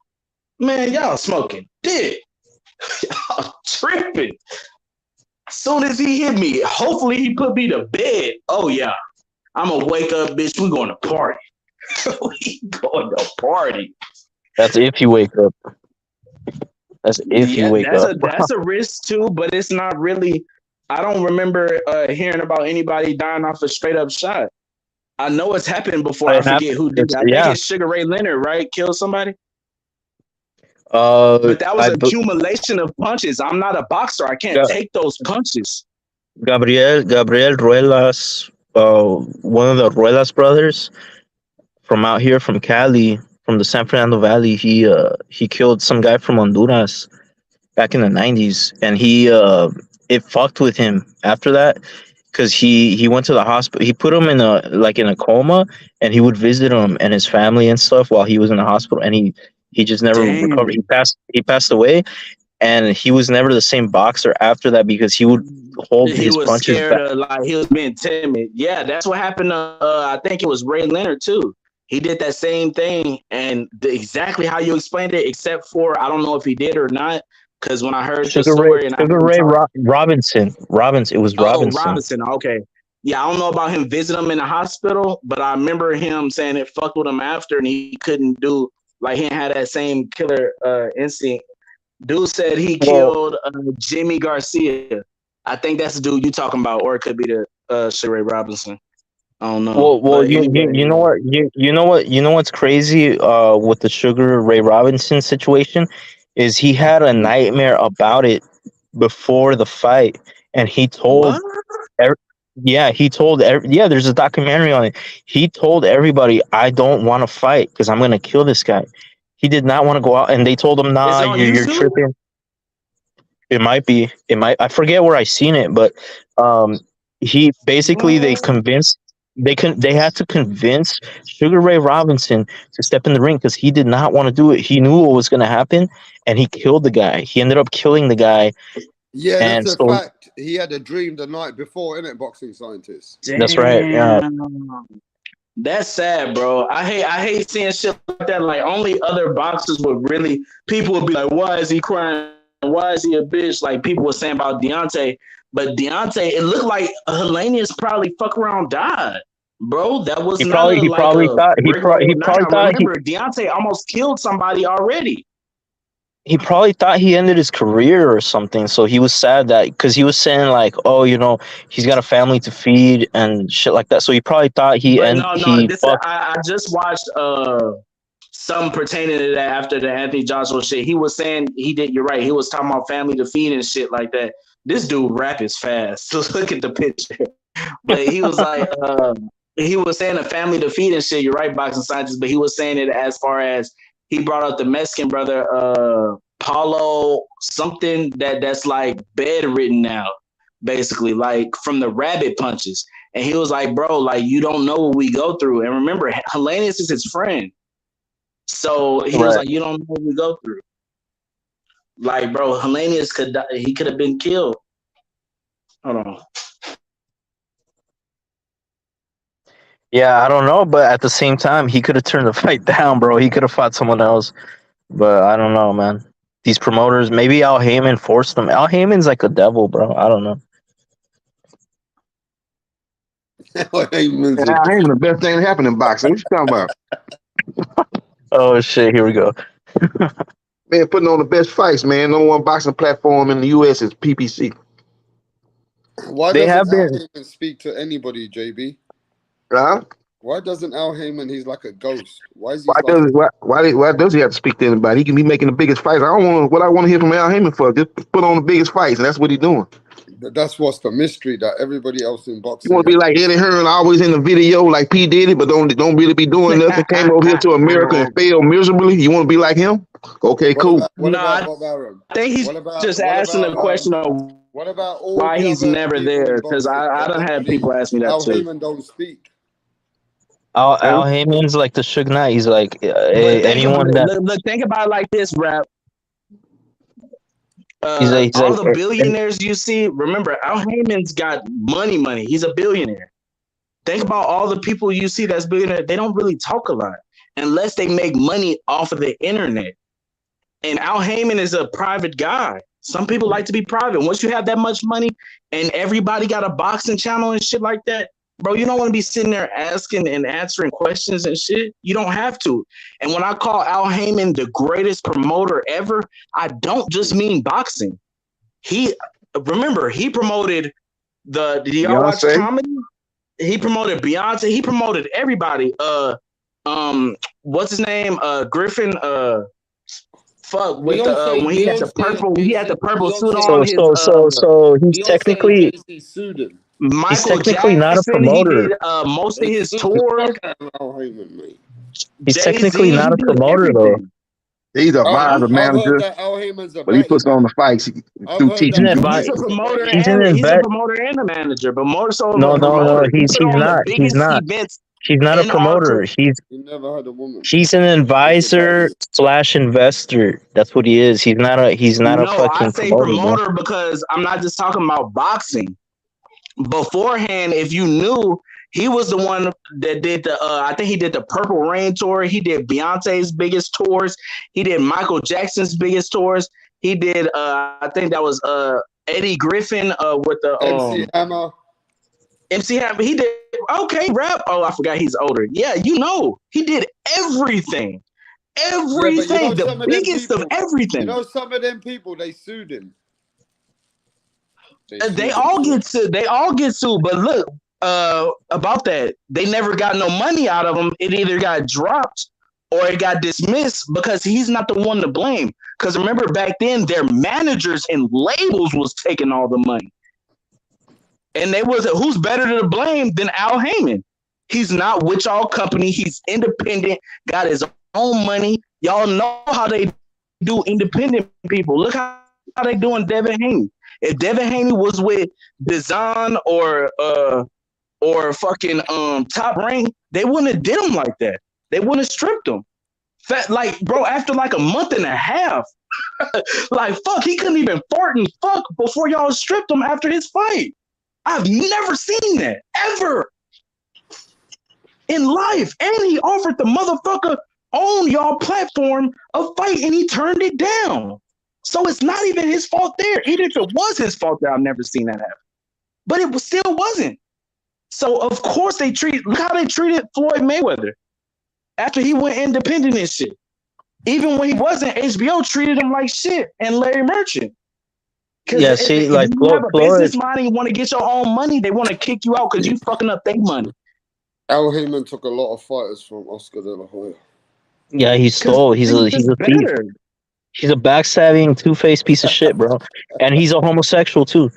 Man, y'all smoking dick. Y'all tripping. As soon as he hit me, hopefully he put me to bed. Oh yeah, I'm gonna wake up, bitch. We going to party. We going to party. That's if you wake up. That's if you wake up. That's a risk too, but it's not really. I don't remember hearing about anybody dying off a straight up shot. I know it's happened before. I forget who did it. I think it's Sugar Ray Leonard, right? Killed somebody. But that was an accumulation of punches. I'm not a boxer. I can't take those punches. Gabriel Ruelas, one of the Ruelas brothers from out here from Cali, from the San Fernando Valley, he killed some guy from Honduras back in the 90s, and it fucked with him after that, because he went to the hospital. He put him in a coma, and he would visit him and his family and stuff while he was in the hospital, and he just never recovered. He passed away, and he was never the same boxer after that, because he would hold his punches back. He was being timid. Yeah, that's what happened to I think it was Ray Leonard too. He did that same thing, and exactly how you explained it, except for I don't know if he did or not, because when I heard the story, Robinson, it was Robinson. Oh, Robinson. Okay, yeah, I don't know about him visiting him in the hospital, but I remember him saying it fucked with him after, and he couldn't do he didn't have that same killer instinct. Dude said he killed Jimmy Garcia. I think that's the dude you talking about, or it could be the Sugar Ray Robinson. I don't know. Well, you know what's crazy with the Sugar Ray Robinson situation is he had a nightmare about it before the fight, and he told there's a documentary on it. He told everybody, I don't want to fight because I'm gonna kill this guy. He did not want to go out, and they told him, nah, you're tripping. It might be. I forget where I seen it, but he basically they had to convince Sugar Ray Robinson to step in the ring because he did not want to do it. He knew what was going to happen, and he killed the guy. He ended up killing the guy. Yeah, that's a fact. He had a dream the night before, innit, boxing scientist? That's right. Yeah. That's sad, bro. I hate seeing shit like that. Like, only other boxers people would be like, why is he crying? Why is he a bitch? Like people were saying about Deontay. But Deontay, it looked like Helenius probably fuck around died, bro. That was Deontay almost killed somebody already. He probably thought he ended his career or something. So he was sad that because he was saying like, oh, he's got a family to feed and shit like that. So he probably thought I just watched something pertaining to that after the Anthony Joshua shit. He was saying you're right. He was talking about family to feed and shit like that. This dude rap is fast. So look at the picture. But he was like, he was saying a family to feed and shit. You're right, boxing scientist. But he was saying it as far as he brought up the Mexican brother, Paulo something that's like bedridden now, basically, like from the rabbit punches. And he was like, bro, like you don't know what we go through. And remember, Helenius is his friend. So he was like, you don't know what we go through. Like, bro, Helenius could have been killed. Hold on. Yeah, I don't know, but at the same time, he could have turned the fight down, bro. He could have fought someone else. But I don't know, man. These promoters, maybe Al Heyman forced them. Al Heyman's like a devil, bro. I don't know. Al Heyman's the best thing that happened in boxing. What you talking about? Oh, shit. Here we go. Man, putting on the best fights, man. Number one boxing platform in the U.S. is PPC. Why doesn't Al Heyman speak to anybody, JB? Huh? Why doesn't Al Heyman? He's like a ghost. Why is he? Why does he have to speak to anybody? He can be making the biggest fights. I want to hear from Al Heyman for. Just put on the biggest fights, and that's what he's doing. That's what's the mystery that everybody else in boxing. You want to be like Eddie Hearn, always in the video, like P Diddy, but don't really be doing nothing. Came over here to America and failed miserably. You want to be like him? Okay, cool. What about Bob Arum? I think he's just asking the question of why he's never there. Because I don't have people ask me that Al too. Heyman don't speak. Al Heyman's like the Suge Knight. He's like anyone that think about it like this, Rap. he's All like the billionaires you see, remember, Al Heyman's got money. He's a billionaire. Think about all the people you see that's billionaire. They don't really talk a lot unless they make money off of the internet. And Al Heyman is a private guy. Some people like to be private. Once you have that much money and everybody got a boxing channel and shit like that, bro, you don't want to be sitting there asking and answering questions and shit. You don't have to. And when I call Al Heyman the greatest promoter ever, I don't just mean boxing. Remember, he promoted did y'all watch comedy? He promoted Beyonce. He promoted everybody. What's his name? Griffin. Fuck with the when he had the purple suit on. So he's technically Michael not a promoter. He did most of his tours. He's technically not a promoter though. He's a advisor manager, but he puts on the fights through teaching. He's a promoter and a manager, but more so. No. He's not. He's not a promoter. He's an advisor / investor. That's what he is. He's not a fucking I say promoter because I'm not just talking about boxing. Beforehand, if you knew, he was the one that did the I think he did the Purple Rain tour. He did Beyonce's biggest tours. He did Michael Jackson's biggest tours. He did I think that was Eddie Griffin with the MC Hammer. MC Hammer. He did Rap. Oh, I forgot he's older. Yeah, he did everything. Everything, the biggest of everything. You know, some of them people, they sued him. They all get sued. But look, about that, they never got no money out of him. It either got dropped or it got dismissed because he's not the one to blame. Because remember, back then, their managers and labels was taking all the money. And who's better to blame than Al Heyman? He's not with y'all company. He's independent, got his own money. Y'all know how they do independent people. Look how they doing Devin Haney. If Devin Haney was with Dazan or fucking Top Rank, they wouldn't have did him like that. They wouldn't have stripped him. Like, bro, after like a month and a half, like, fuck, he couldn't even fart and fuck before y'all stripped him after his fight. I've never seen that, ever. In life. And he offered the motherfucker on y'all platform a fight and he turned it down. So it's not even his fault there. Even if it was his fault there, I've never seen that happen. But it still wasn't. So of course look how they treated Floyd Mayweather after he went independent and shit. Even when he wasn't, HBO treated him like shit, and Larry Merchant. Yeah, see, like you have a business mind and you want to get your own money, they want to kick you out because you fucking up their money. Al Heyman took a lot of fighters from Oscar De La Hoya. Yeah, he stole. He's a thief. He's a backstabbing, two-faced piece of shit, bro. And he's a homosexual too.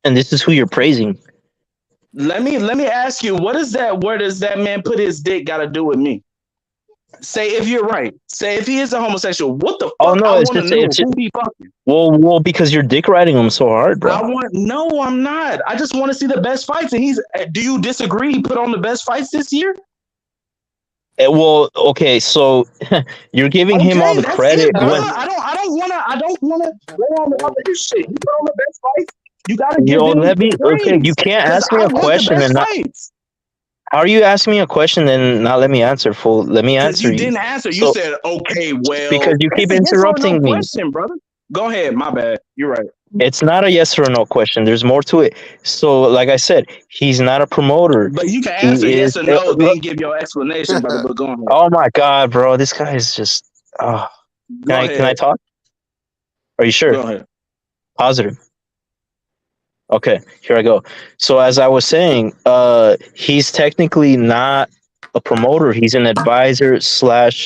And this is who you're praising. Let me ask you, where does that man put his dick got to do with me? Say if you're right. Say if he is a homosexual, what the fuck? Oh no, it's just who he fucking. Well, because you're dick riding him so hard, bro. No, I'm not. I just want to see the best fights. And do you disagree? He put on the best fights this year? Well, okay, so you're giving him all the credit. I don't wanna go on with all this shit. You put on the best fights. You gotta give him okay, you can't ask me a question and not. How are you asking me a question and not let me answer? Let me answer you. You didn't answer. You said, okay, well. Because you keep interrupting me. Question, brother. Go ahead. My bad. You're right. It's not a yes or no question. There's more to it. So, like I said, he's not a promoter. But you can answer yes or no, then give your explanation, brother. But go on. Oh my God, bro. This guy is just. Can I talk? Are you sure? Go ahead. Positive. Okay, here I go. So as I was saying, he's technically not a promoter. He's an advisor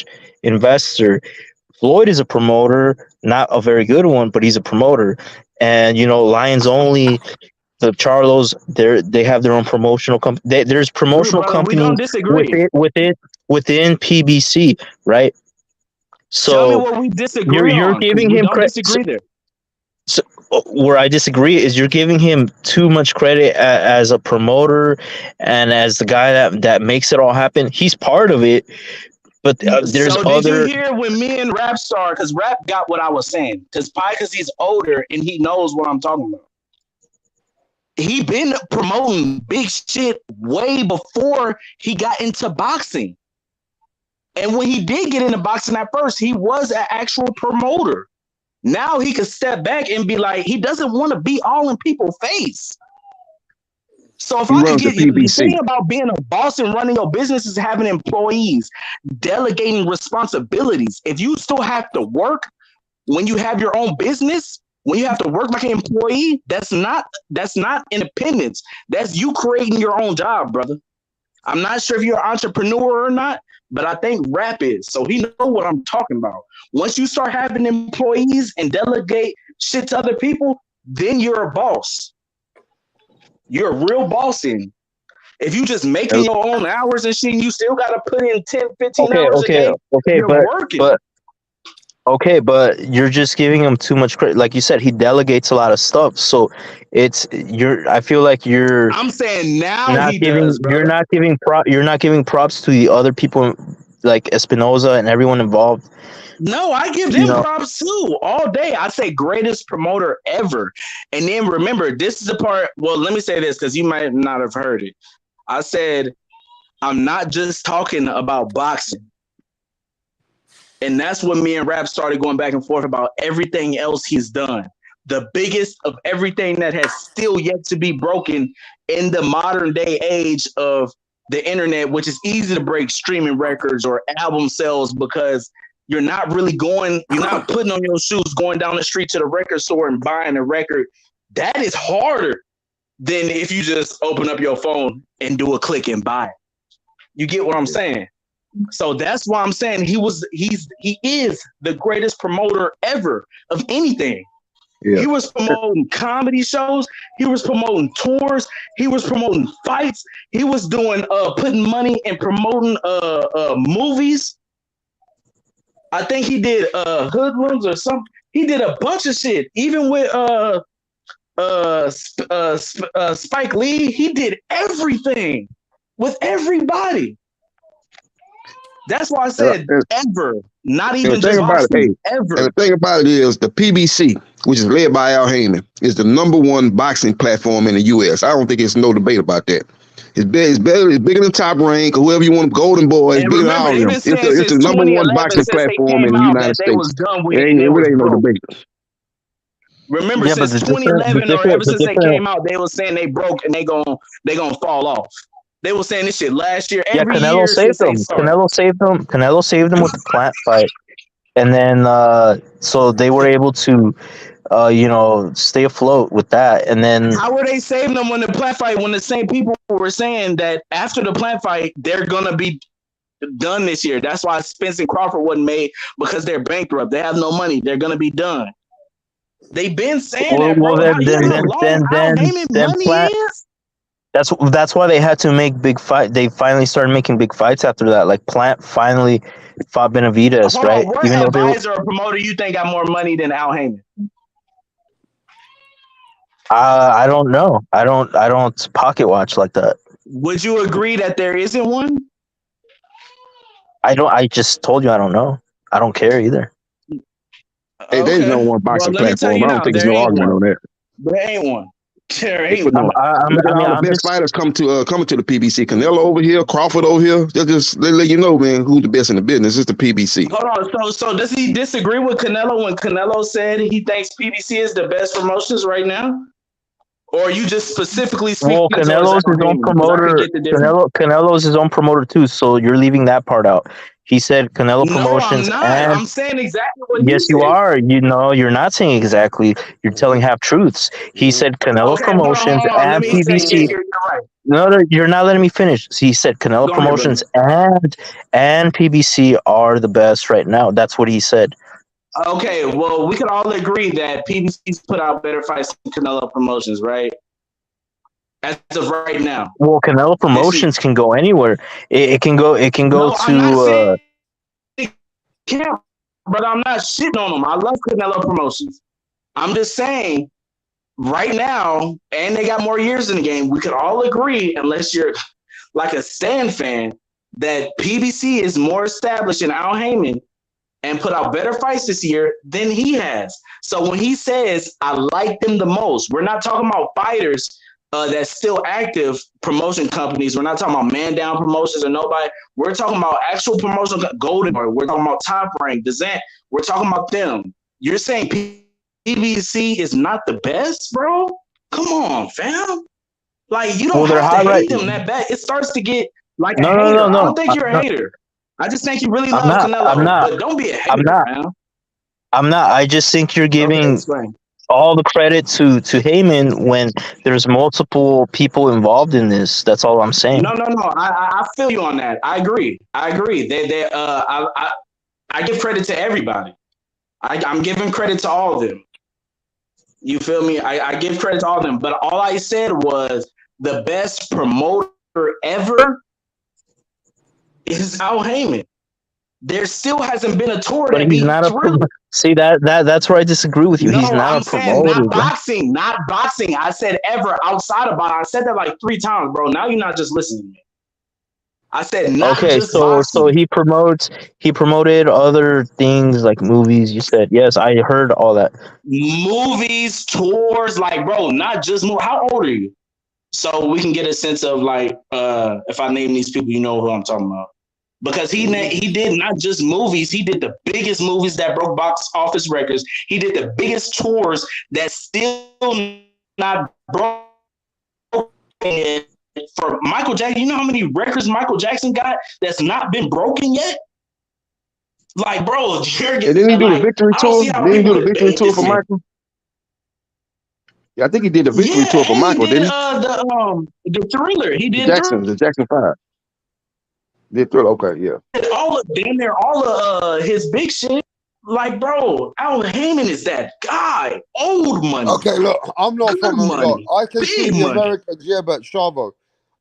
/ investor. Floyd is a promoter, not a very good one, but he's a promoter. And, Lions Only, the Charlos, they have their own promotional company. There's promotional companies within PBC, right? So tell me what we disagree you're on, giving him credit. where I disagree is you're giving him too much credit as a promoter and as the guy that makes it all happen. He's part of it, but there's So did you other. hear when me and Rap started? Because Rap got what I was saying. Because he's older and he knows what I'm talking about. He been promoting big shit way before he got into boxing. And when he did get into boxing at first, he was an actual promoter. Now he can step back and be like, he doesn't want to be all in people's face. So if I could get the thing about being a boss and running your business is having employees, delegating responsibilities. If you still have to work when you have your own business, when you have to work like an employee, that's not independence. That's you creating your own job, brother. I'm not sure if you're an entrepreneur or not, but I think Rap is. So he knows what I'm talking about. Once you start having employees and delegate shit to other people, then you're a boss. You're a real boss in. If you just making your own hours and shit, you still got to put in 10, 15 hours a day. You're working. But you're just giving him too much credit. Like you said, he delegates a lot of stuff. So I feel like I'm saying now he does, bro. You're not giving props to the other people like Espinoza and everyone involved. No, I give them props too all day. I say greatest promoter ever. And then remember, this is the part. Well, let me say this because you might not have heard it. I said, I'm not just talking about boxing. And that's when me and Rap started going back and forth about everything else he's done. The biggest of everything that has still yet to be broken in the modern day age of the internet, which is easy to break streaming records or album sales because you're not putting on your shoes, going down the street to the record store and buying a record. That is harder than if you just open up your phone and do a click and buy it. You get what I'm saying? So that's why I'm saying he is the greatest promoter ever of anything. Yeah. He was promoting comedy shows. He was promoting tours. He was promoting fights. He was doing putting money and promoting movies. I think he did Hoodlums or something. He did a bunch of shit. Even with Spike Lee, he did everything with everybody. That's why I said ever, not even just boxing, ever. And the thing about it is the PBC, which is led by Al Heyman, is the #1 boxing platform in the U.S. I don't think there's no debate about that. It's bigger than Top Rank or whoever you want, Golden Boy. It's bigger than all of them. It's the #1 boxing platform in the United States. It ain't no debate. Remember, since 2011 or ever since they came out, they were saying they broke and they gonna fall off. They were saying this shit last year. Canelo saved them. Canelo saved them with the Plant fight, and then so they were able to, stay afloat with that. And then how were they saving them when the Plant fight? When the same people were saying that after the Plant fight, they're gonna be done this year. That's why Spence and Crawford wasn't made because they're bankrupt. They have no money. They're gonna be done. They've been saying that. Bro. Then Plant. That's why they had to make big fight. They finally started making big fights after that. Like Plant finally fought Benavidez, right? What advisor or promoter you think got more money than Al Heyman? I don't know. I don't pocket watch like that. Would you agree that there isn't one? I just told you I don't know. I don't care either. Hey, there's no one boxing platform. I don't think there's no argument on that. There ain't one. There ain't one. The best fighters coming to the PBC. Canelo over here, Crawford over here. They let you know, man, who's the best in the business. It's the PBC. Hold on. So does he disagree with Canelo when Canelo said he thinks PBC is the best promotions right now? Or are you just specifically speaking? Well, Canelo's his own promoter. Canelo's his own promoter too. So you're leaving that part out. He said Canelo Promotions. I'm not. I'm saying exactly what yes, you are. You're not saying exactly. You're telling half truths. He said Canelo Promotions and PBC. No, you're not letting me finish. He said Canelo Promotions and PBC are the best right now. That's what he said. Okay, well, we can all agree that PBC's put out better fights than Canelo Promotions, right? As of right now. Well, Canelo Promotions can go anywhere. It can go to. But I'm not shitting on them. I love Canelo Promotions. I'm just saying right now, and they got more years in the game, we could all agree, unless you're like a Stan fan, that PBC is more established than Al Heyman and put out better fights this year than he has. So when he says, I like them the most, we're not talking about fighters that's still active, promotion companies. We're not talking about man down promotions or nobody. We're talking about actual promotion, Golden Boy. We're talking about Top Rank, Dezant. We're talking about them. You're saying PBC is not the best, bro? Come on, fam. Like, you don't have to hate them that bad. It starts to get like a hater. I don't think you're a hater. I just think you really love Canelo. But don't be a hater, man. I'm not. I just think you're giving all the credit to Heyman when there's multiple people involved in this. That's all I'm saying. No. I feel you on that. I agree. I give credit to everybody. I'm giving credit to all of them. You feel me? I give credit to all of them. But all I said was the best promoter ever is Al Heyman. There still hasn't been a tour that beat three. See that's where I disagree with you. No, He's not a promoter. Not boxing. I said ever outside of boxing. I said that like 3 times, bro. Now you're not just listening to me. I said not just boxing. So he promoted other things like movies. You said yes. I heard all that. Movies, tours, like bro, not just movies. How old are you? So we can get a sense of like if I name these people, you know who I'm talking about. Because he did not just movies, he did the biggest movies that broke box office records. He did the biggest tours that still not broke. For Michael Jackson, you know how many records Michael Jackson got that's not been broken yet? Like, bro, didn't he do the victory tour? Didn't he do the victory tour for Michael? Yeah, I think he did the victory tour for Michael, didn't he? The Thriller. He did the Jackson 5. Did Thriller? Okay, yeah. All of his big shit. Like, bro, Al Heyman is that guy. Old money. Okay, look, I'm not from a lot. I can see the Americans, yeah, but Chavo,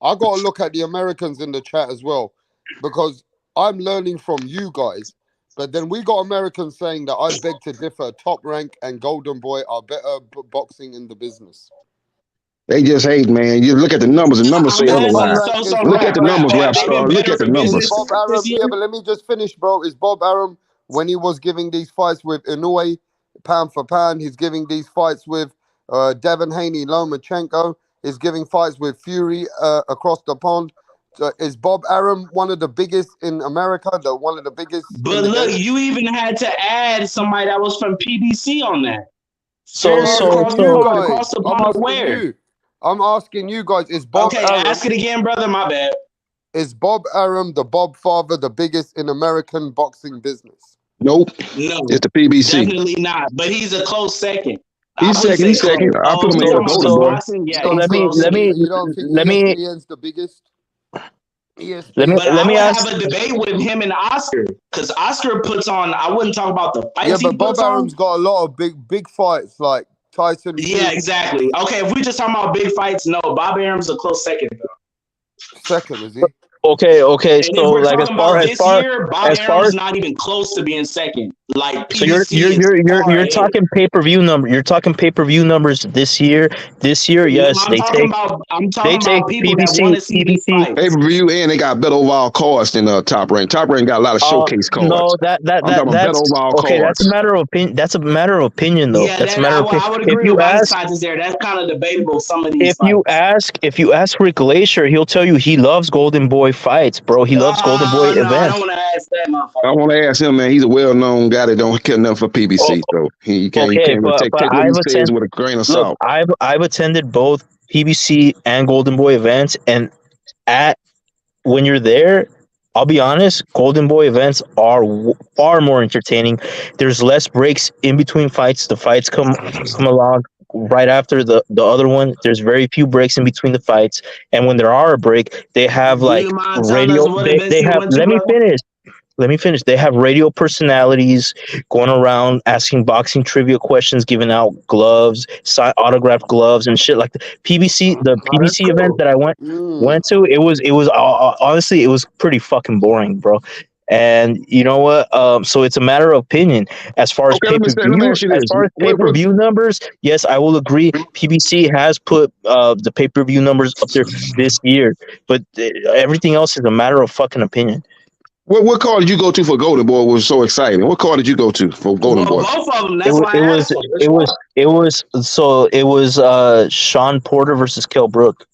I got to look at the Americans in the chat as well, because I'm learning from you guys. But then we got Americans saying that I beg to differ. Top Rank and Golden Boy are better boxing in the business. They just hate, man. You look at the numbers. The numbers say otherwise. Look at the numbers, Rap Star. Look at the numbers. Bob Arum, yeah, but let me just finish, bro. Is Bob Arum, when he was giving these fights with Inoue, pound for pound, he's giving these fights with Devin Haney, Lomachenko, is giving fights with Fury across the pond. Is Bob Arum one of the biggest in America? One of the biggest. But look, you even had to add somebody that was from PBC on that. I'm asking you guys, is Bob Arum... ask it again, brother, my bad. Is Bob Arum, the Bob father, the biggest in American boxing business? Nope. No. It's the PBC. Definitely not, but he's a close second. He's second. I put him in the Golden Boy. So let me You don't think ESPN's the biggest? Let me ask. Have a debate with him and Oscar, because Oscar puts on. I wouldn't talk about the fights. Yeah, but Bob Arum's got a lot of big fights like Tyson. Yeah, exactly. Okay, if we just talking about big fights, no, Bob Arum's a close second though. Second, is he? Okay. And So like as far Bob Arum's not even close to being second. Like so you're talking pay-per-view number. You're talking pay-per-view numbers this year. This year, yes, I'm talking about people that want to see these fights. Pay-per-view, and they got better overall cards than Top Rank. Top Rank got a lot of showcase cards. No, that's okay. That's a matter of opinion. That's a matter of opinion, though. Yeah, that's a matter of opinion. I would agree with both sides there. That's kind of debatable. Some of these. If you ask Rick Glacier, he'll tell you he loves Golden Boy fights, bro. He loves Golden Boy events. I don't want to ask that motherfucker. I want to ask him, man. He's a well-known guy that don't care nothing for PBC, so he can't take what he says with a grain of salt. I've attended both PBC and Golden Boy events, and when you're there, I'll be honest, Golden Boy events are far more entertaining. There's less breaks in between fights. The fights come along right after the other one. There's very few breaks in between the fights, and when there are a break, they have like radio. They have. Let me finish. They have radio personalities going around asking boxing trivia questions, giving out gloves, autographed gloves, and shit like that. The PBC event that I went to, it was honestly, it was pretty fucking boring, bro. And you know what? So it's a matter of opinion. As far as Okay, let me ask you this. pay per view numbers, yes, I will agree. PBC has put the pay per view numbers up there this year, but everything else is a matter of fucking opinion. What card did you go to for Golden Boy was so exciting? What card did you go to for Golden Boy? Both of them. That's why I asked for it was Sean Porter versus Kell Brook.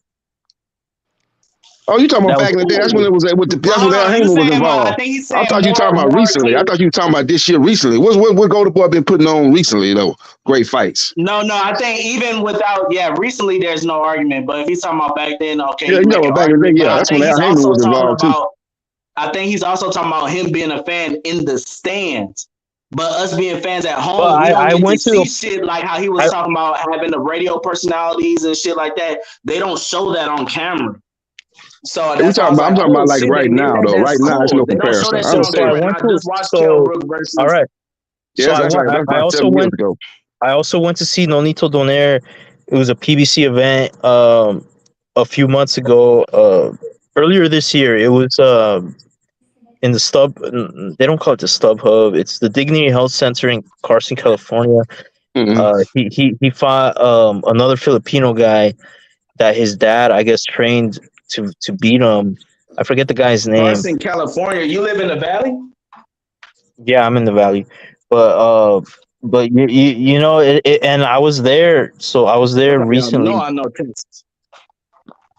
Oh, you talking about back in the day? That's when it was with that's when Al Heyman was involved. I thought you talking about recently. I thought you talking about this year recently. What Golden Boy been putting on recently though? Great fights. No, I think even without recently there's no argument. But if he's talking about back then, okay, Yeah, you know, back in the day, that's when Al Heyman was involved too. I think he's also talking about him being a fan in the stands. But us being fans at home, Well, we don't I get went to to see shit like how he was talking about having the radio personalities and shit like that. They don't show that on camera. So I'm talking about like right now though. Right now, it's no They don't show comparison. that I shit on understand. camera. I just watched Kell Brook versus. All right. So Yeah, that's about 7 years ago. I also went to see Nonito Donaire. It was a PBC event a few months ago. Earlier this year, it was in the Stub. They don't call it the Stub Hub. It's the Dignity Health Center in Carson, California. He fought another Filipino guy that his dad, I guess, trained to beat him. I forget the guy's name. Carson, California. You live in the Valley? Yeah, I'm in the Valley, but you know, and I was there. So I was there recently. No, I know Texas.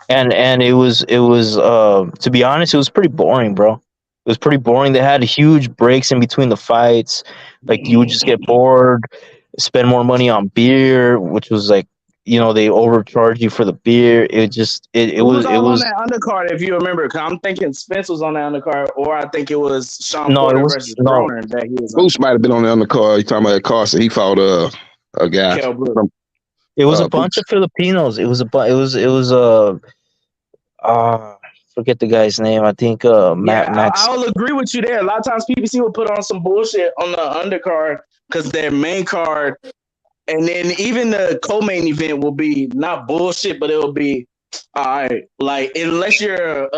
And it was to be honest, it was pretty boring, bro. It was pretty boring. They had huge breaks in between the fights. Like you would just get bored, spend more money on beer, which was like, you know, they overcharge you for the beer. It was on that undercard, if you remember. Cause I'm thinking Spence was on that undercard, or I think it was Sean Porter versus Broner that he was on. Boost might have been on the undercard. You talking about Carson? He fought a guy. It was a bunch of Filipinos. It was forget the guy's name. I think Max. I'll agree with you there. A lot of times PBC will put on some bullshit on the undercard because their main card, and then even the co-main event will be not bullshit, but it will be all right. Like unless you're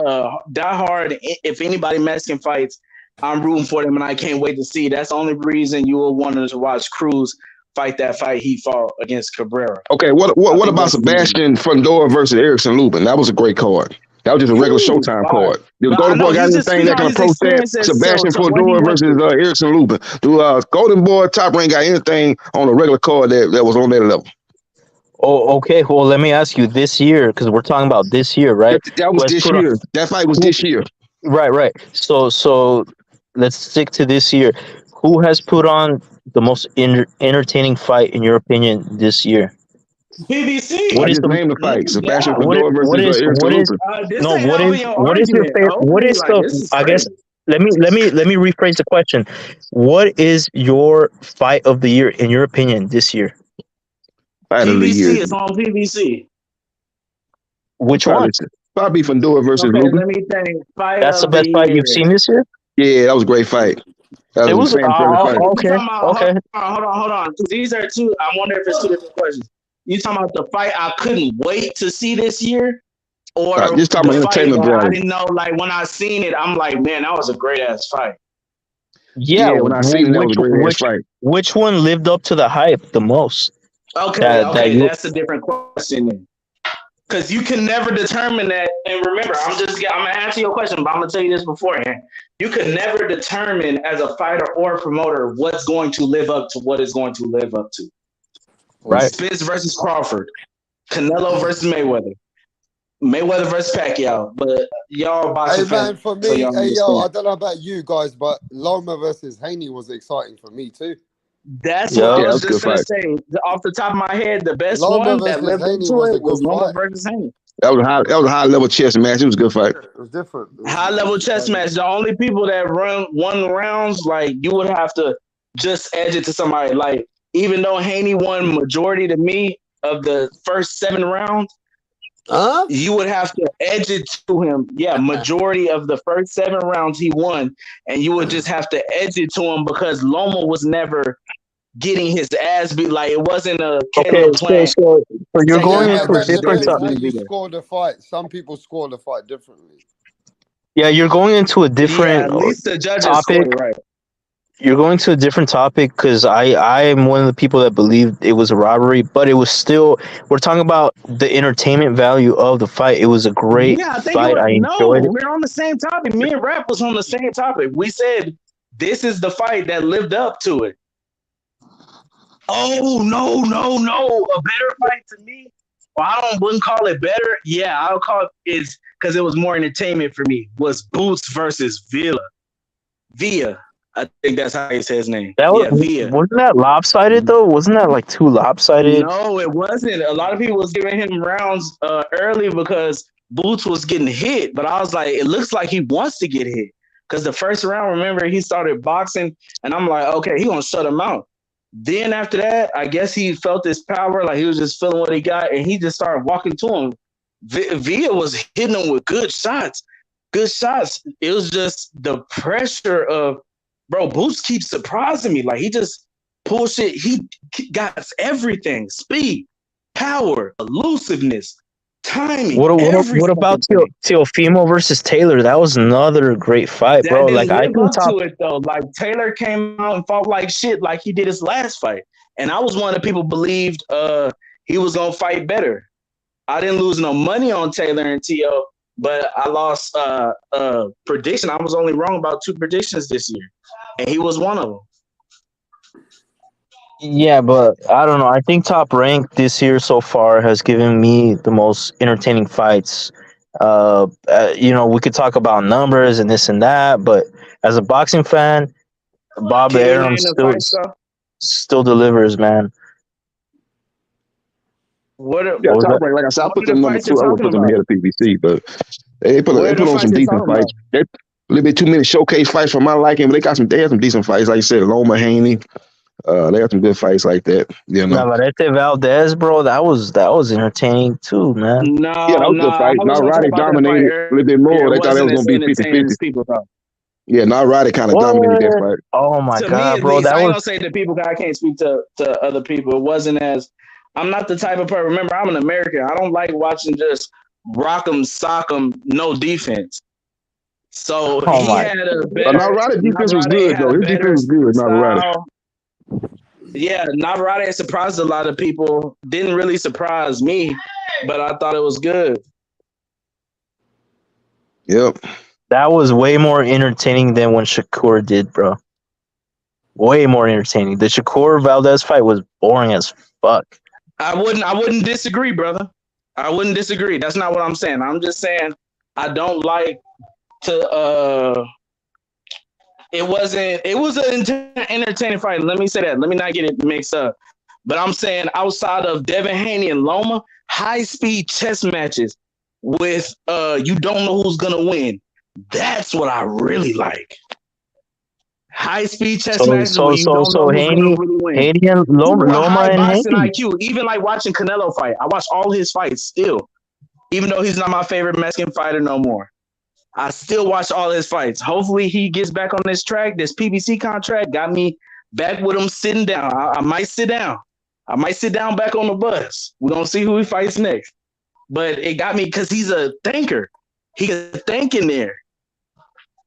diehard, if anybody Mexican fights, I'm rooting for them, and I can't wait to see. That's the only reason you will want to watch Cruz fight that fight he fought against Cabrera. Okay, what about Sebastian Fundora versus Erickson Lubin? That was a great card. That was just a regular Showtime card. Did Golden Boy got anything that can approach that? Sebastian Fundora versus Erickson Lubin. Do Golden Boy Top Rank got anything on a regular card that was on that level? Oh, okay. Well, let me ask you this year, because we're talking about this year, right? That was this year. That fight was this year. Right. So let's stick to this year. Who has put on the most entertaining fight, in your opinion, this year? PBC. What is the name of the fight? Sebastian Fundora versus Erickson Lubin. What is your favorite? What is the? I guess let me rephrase the question. What is your fight of the year, in your opinion, this year? Fight of the year. PBC is on PBC. Which one? Probably Fundora versus Lubin. Let me think. That's the best fight you've seen this year? Yeah, that was a great fight. It was okay. Hold on. These are two. I wonder if it's two different questions. You talking about the fight I couldn't wait to see this year, or just talking about entertainment value? I didn't know. Like when I seen it, I'm like, man, that was a great ass fight. Yeah, when I seen it, that was a great ass fight. Which one lived up to the hype the most? Okay, that's a different question then. Because you can never determine that. And remember, I'm gonna answer your question, but I'm gonna tell you this beforehand. You can never determine as a fighter or a promoter what's going to live up to what is going to live up to. Right. Spence versus Crawford, Canelo versus Mayweather versus Pacquiao. But y'all boxing fans. For me, so I don't know about you guys, but Loma versus Haney was exciting for me too. That's what I was just gonna say. Off the top of my head, the best Loma one that lived up to it was Loma versus Haney. That was a high level chess match. It was a good fight. It was different. High level chess match. The only people that won rounds, like you would have to just edge it to somebody. Like even though Haney won majority to me of the first 7 rounds, you would have to edge it to him. Yeah, majority of the first 7 rounds he won, and you would just have to edge it to him because Loma was never getting his ass beat. Like it wasn't a plan. So you're going into a different you score the fight. Some people score the fight differently. Yeah, you're going into a Yeah, different at least the judges topic. scored it right. You're going to a different topic because I am one of the people that believed it was a robbery, but it was still, we're talking about the entertainment value of the fight. It was a great Yeah, I think it fight. was. I No, enjoyed it. we're on the same topic. Me and Rap was on the same topic. We said this is the fight that lived up to it. Oh no, no, no! A better fight to me. Well, wouldn't call it better. Yeah, I'll call it because it was more entertainment for me. Was Boots versus Villa. I think that's how he says his name. That was, Yeah, Villa. wasn't that lopsided though? Wasn't that like too lopsided? No, it wasn't. A lot of people was giving him rounds early because Boots was getting hit, but I was like, it looks like he wants to get hit because the first round, remember, he started boxing, and I'm like, okay, he gonna shut him out. Then after that, I guess he felt his power, like he was just feeling what he got, and he just started walking to him. Villa was hitting him with good shots. It was just the pressure of, bro, Boots keeps surprising me. Like he just pulls shit. He got everything: speed, power, elusiveness, timing. What about Teofimo versus Taylor? That was another great fight, bro. That Like didn't I live can up top. to it though. Like Taylor came out and fought like shit, like he did his last fight, and I was one of the people believed he was gonna fight better. I didn't lose no money on Taylor and T.O., but I lost prediction. I was only wrong about 2 predictions this year, and he was one of them. Yeah, but I don't know. I think Top Rank this year so far has given me the most entertaining fights. We could talk about numbers and this and that, but as a boxing fan, Bob Can you Arum name the fights though? still delivers, man. What Yeah, was Top that? Rank, like I said, I what put are the them number fights you're 2. I would talking put them about? ahead of PBC, but they What are the put on fights some you're decent talking fights. about? They a little bit too many showcase fights for my liking, but they had some decent fights. Like you said, Loma Haney. They had some good fights like that. You know. Navarrete Valdez, bro, that was entertaining too, man. Yeah, that No, was a good I fight. was Now gonna talk Roddy about that fight dominated a little bit earlier. more. It They thought it was wasn't going as to be entertaining 50-50. as people thought. Yeah, now Roddy kind of dominated that What? fight. Oh my To me, god, at bro, least, that I ain't was gonna say to people. I can't speak to other people. It wasn't as. I'm not the type of person. Remember, I'm an American. I don't like watching just rock 'em, sock 'em, no defense. So oh he my. had a Now better. Roddy's defense was Navarrete good had though. a His defense better was good. Now Roddy. style. Yeah, Navarrete surprised a lot of people. Didn't really surprise me, but I thought it was good. Yep. That was way more entertaining than when Shakur did, bro. Way more entertaining. The Shakur Valdez fight was boring as fuck. I wouldn't disagree, brother. I wouldn't disagree. That's not what I'm saying. I'm just saying I don't like to it was an entertaining fight. Let me say that. Let me not get it mixed up. But I'm saying outside of Devin Haney and Loma, high speed chess matches with you don't know who's gonna win. That's what I really like. High speed chess matches where you don't know who's gonna really win. Haney and Even with Loma high and boxing Haney. IQ, even like watching Canelo fight. I watch all his fights still. Even though he's not my favorite Mexican fighter no more. I still watch all his fights. Hopefully he gets back on this track. This PBC contract got me back with him sitting down. I might sit down. I might sit down back on the bus. We're going to see who he fights next. But it got me because he's a thinker. He can think in there.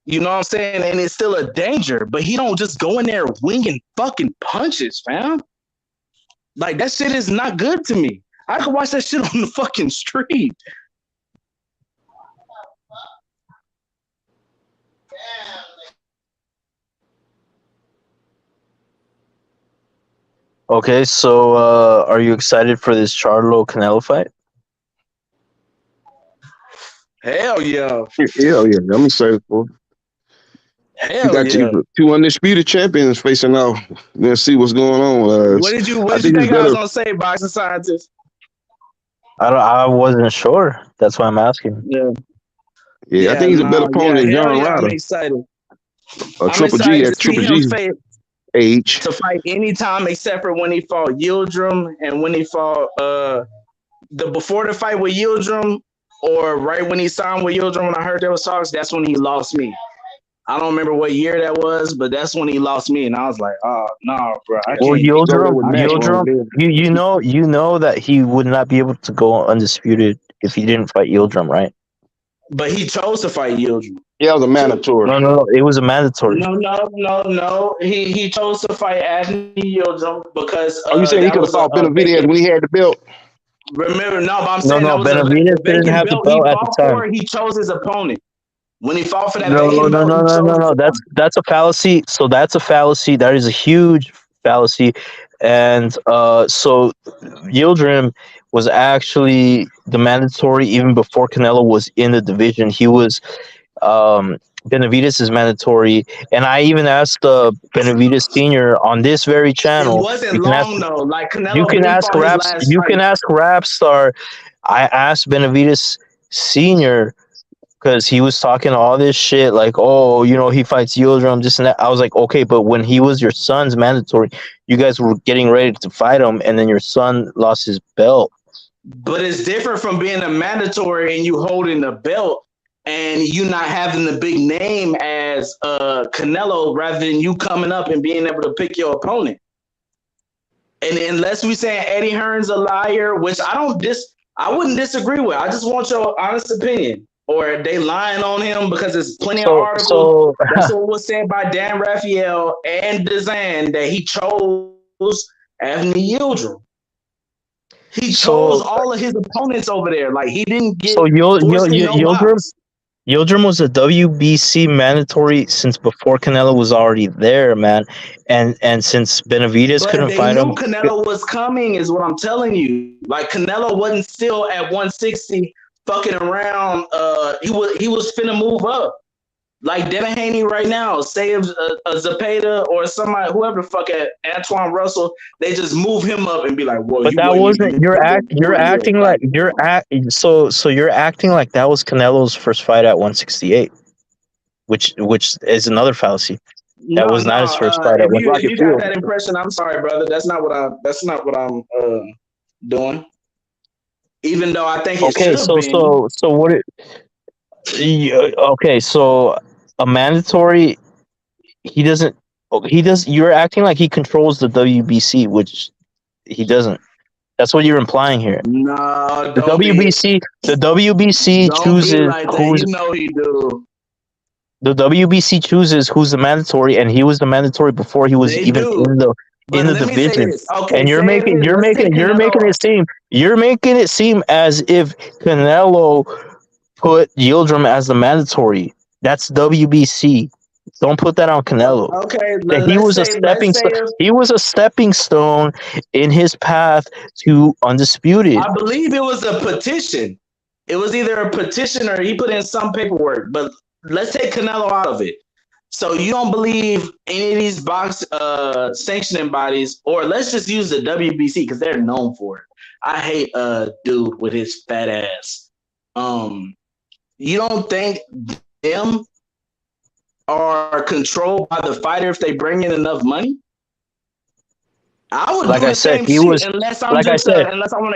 You know what I'm saying? And it's still a danger. But he don't just go in there winging fucking punches, fam. Like, that shit is not good to me. I could watch that shit on the fucking street. Okay, so are you excited for this Charlo Canelo fight? Hell yeah. Hell yeah. I'm excited for it. Hell got yeah. two undisputed champions facing out. Let's see what's going on. What did you think I was gonna say, boxing scientist? I wasn't sure. That's why I'm asking. Yeah. I think he's a better opponent than John Ryder. I'm excited. Triple G at Triple G's age. To fight anytime except for when he fought Yildirim and when he fought before the fight with Yildirim or right when he signed with Yildirim. When I heard there was talks, that's when he lost me. I don't remember what year that was, but that's when he lost me, and I was like, "Oh no, bro!" Well, Yildirim, you know that he would not be able to go undisputed if he didn't fight Yildirim, right? But he chose to fight Yildirim. Yeah, it was a mandatory. No, it was a mandatory. No. He chose to fight Anthony Yildirim because Oh, you saying he could have fought Benavidez when he had the belt? Remember, no, but I'm saying No, that was a Benavidez didn't vacant have the belt he belt at the fought time. for. He chose his opponent. When he fought for that No. vacant belt, he chose his opponent. That's a fallacy. So that's a fallacy. That is a huge fallacy. And so Yildirim was actually the mandatory even before Canelo was in the division. He was Benavidez is mandatory, and I even asked Benavidez Senior on this very channel. It wasn't long though. Like Canelo, You can when he ask fought his Raps. last You fight, can ask Rapstar. I asked Benavidez Senior because he was talking all this shit like, oh, you know, he fights Yildirim, this and that. I was like, okay, but when he was your son's mandatory, you guys were getting ready to fight him, and then your son lost his belt. but it's different from being a mandatory and you holding the belt and you not having the big name as Canelo, rather than you coming up and being able to pick your opponent. And unless we saying Eddie Hearn's a liar, which I wouldn't disagree with. I just want your honest opinion. Or they lying on him because there's plenty of articles. That's what was said by Dan Raphael and Dezan that he chose Anthony Yildirim. He chose all of his opponents over there. Like he didn't get Yildirim was a WBC mandatory since before Canelo was already there, man. And since Benavidez couldn't fight him, Canelo was coming, is what I'm telling you. Like Canelo wasn't still at 160 fucking around. He was finna move up. Like Devin Haney right now, say if Zepeda or somebody, whoever the fuck at Antoine Russell, they just move him up and be like, "Well, but that wasn't you're acting like you're acting like that was Canelo's first fight at 168, which is another fallacy. That was not his first fight at 168. If you got that impression, I'm sorry, brother. That's not what I'm doing. Even though I think it should have been. So what it? Okay, so a mandatory, he does. You're acting like he controls the WBC, which he doesn't. That's what you're implying here. No, the WBC chooses who's. You know he do. The WBC chooses who's the mandatory, and he was the mandatory before he was in the division. Okay, and you're making it seem as if Canelo put Yildirim as the mandatory. That's WBC. Don't put that on Canelo. Okay, he was a stepping stone in his path to undisputed. I believe it was a petition. It was either a petition or he put in some paperwork. But let's take Canelo out of it. So you don't believe any of these box sanctioning bodies, or let's just use the WBC because they're known for it. I hate dude with his fat ass. You don't think them are controlled by the fighter if they bring in enough money? I would do the same shit unless I want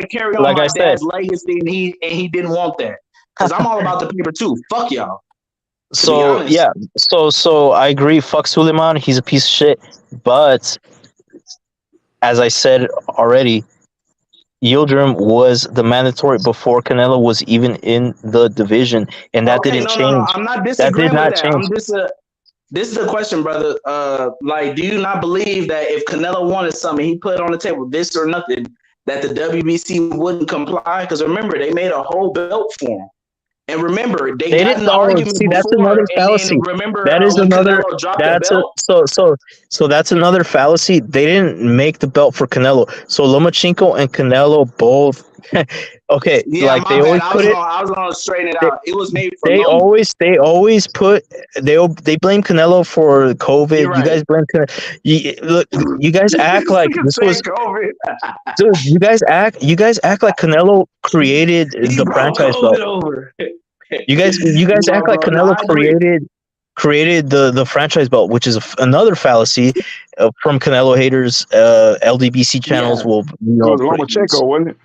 to carry on my dad's legacy and he didn't want that. Because I'm all about the paper too. Fuck y'all. So yeah, so I agree. Fuck Suleiman, he's a piece of shit. But as I said already, Yildirim was the mandatory before Canelo was even in the division, and that didn't change. No, I'm not disagreeing with that. This is a question, brother. Like, do you not believe that if Canelo wanted something, he put it on the table, this or nothing, that the WBC wouldn't comply? Because remember, they made a whole belt for him. And remember, they got in the argument before. That's another fallacy. Remember, that is another. So that's another fallacy. They didn't make the belt for Canelo. So Lomachenko and Canelo both. Okay, yeah, like they always put it. I was gonna straighten it out. It was made for. They always put. They blame Canelo for COVID. Right. You guys blame Canelo. You guys act like this was COVID. Dude, you guys act like Canelo created the franchise belt. You guys act like Canelo created the franchise belt, which is another fallacy from Canelo haters. LDBC channels will Lomachenko, wasn't it?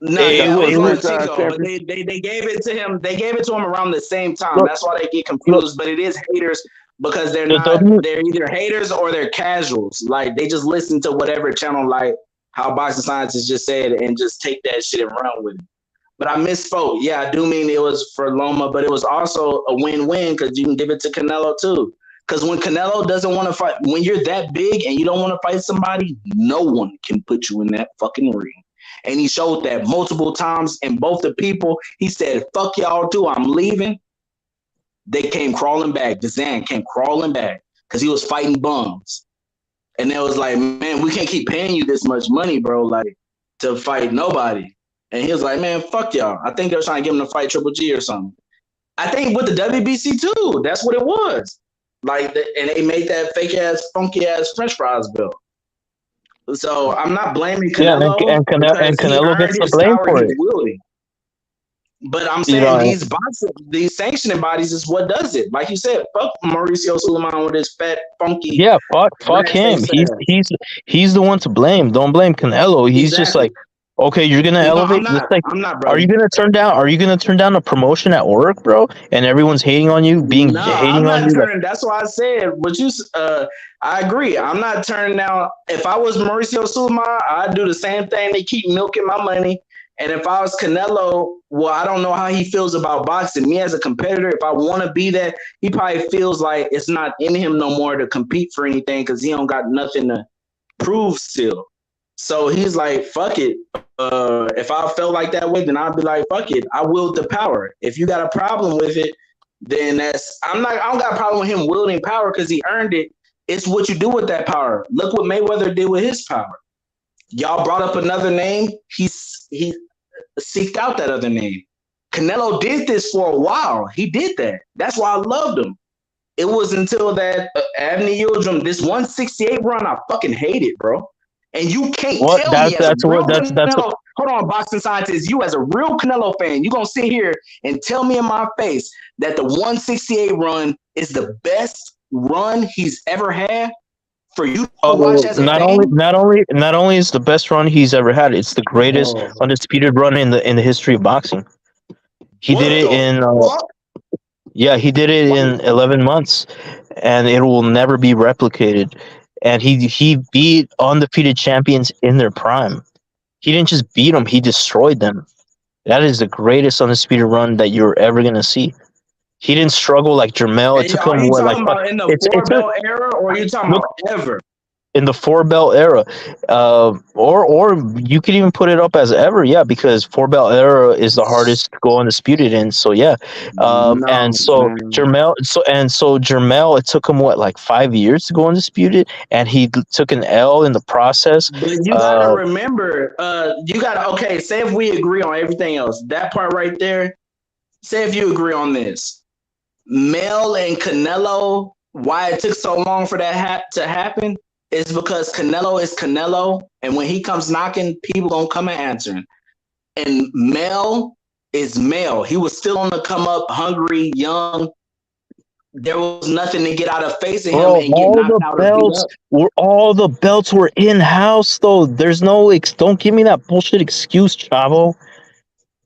No, it was Lomachenko, but they gave it to him. They gave it to him around the same time. That's why they get confused. But it is haters because they're either haters or they're casuals. Like they just listen to whatever channel, like how Boxing Scientists just said, and just take that shit and run with it. But I misspoke. Yeah, I do mean it was for Loma, but it was also a win-win because you can give it to Canelo too. Because when Canelo doesn't want to fight, when you're that big and you don't want to fight somebody, no one can put you in that fucking ring. And he showed that multiple times. And both the people, he said, fuck y'all too, I'm leaving. They came crawling back. Dazan came crawling back because he was fighting bums. And it was like, man, we can't keep paying you this much money, bro, like to fight nobody. And he was like, man, fuck y'all. I think they were trying to get him to fight Triple G or something. I think with the WBC too, that's what it was. Like, and they made that fake ass, funky ass French fries belt. So I'm not blaming Canelo. Yeah, and Canelo gets the blame for it. Wielding. But I'm saying these sanctioning bodies is what does it. Like you said, fuck Mauricio Sulaiman with his fat, funky. Yeah, fuck him. He's the one to blame. Don't blame Canelo. He's just like, okay, you're gonna elevate. I'm not, bro. Are you gonna turn down a promotion at work, bro? And everyone's hating on you, hating on you. That's why I said what you. I agree. I'm not turning down. If I was Mauricio Sulaiman, I'd do the same thing. They keep milking my money. And if I was Canelo, well, I don't know how he feels about boxing. Me as a competitor, if I want to be that, he probably feels like it's not in him no more to compete for anything because he don't got nothing to prove still. So he's like, fuck it. If I felt like that way, then I'd be like, fuck it. I wield the power. If you got a problem with it, then I don't got a problem with him wielding power because he earned it. It's what you do with that power. Look what Mayweather did with his power. Y'all brought up another name. He seeked out that other name. Canelo did this for a while. He did that. That's why I loved him. It was until that Abney Yildirim, this 168 run, I fucking hated, bro. And you can't tell me hold on, boxing scientist, you as a real Canelo fan, you gonna sit here and tell me in my face that the 168 run is the best run he's ever had for you to watch as a not only is the best run he's ever had, it's the greatest undisputed run in the history of boxing. He did it in he did it in 11 months, and it will never be replicated. And he beat undefeated champions in their prime. He didn't just beat them; he destroyed them. That is the greatest undisputed run that you're ever gonna see. He didn't struggle like Jamel. It took him in the 4-belt era, or are you talking about ever? In the 4-belt era, or you could even put it up as ever, because 4-belt era is the hardest to go undisputed in. So Jamel, it took him 5 years to go undisputed, and he took an L in the process. But you gotta remember, say if we agree on everything else, that part right there. Say if you agree on this, Mel and Canelo, why it took so long for that to happen is because Canelo is Canelo, and when he comes knocking, people gonna come and answer him. And Mel is Mel. He was still on the come up, hungry, young. There was nothing to get out of facing him and get knocked out. All the belts were in house though. There's no don't give me that bullshit excuse, Chavo.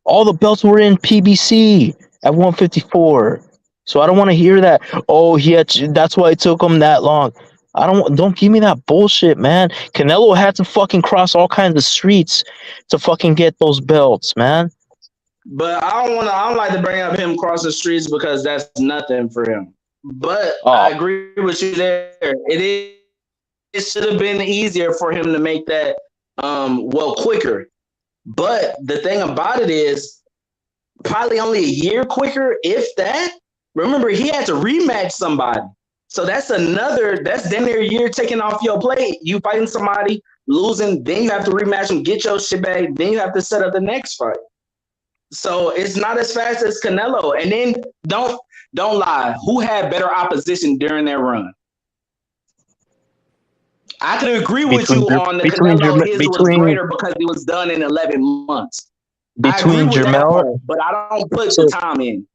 All the belts were in PBC at 154. So I don't want to hear that. Oh, that's why it took him that long. Don't give me that bullshit, man. Canelo had to fucking cross all kinds of streets to fucking get those belts, man. But I don't like to bring up him crossing streets because that's nothing for him. But I agree with you there. It should have been easier for him to make that quicker. But the thing about it is probably only a year quicker, if that. Remember, he had to rematch somebody. So that's damn near a year taking off your plate. You fighting somebody, losing, then you have to rematch them, get your shit back, then you have to set up the next fight. So it's not as fast as Canelo. And then don't lie. Who had better opposition during their run? I can agree with you on the Canelo. His was greater because it was done in 11 months. Between Jamel, but I don't put the time in.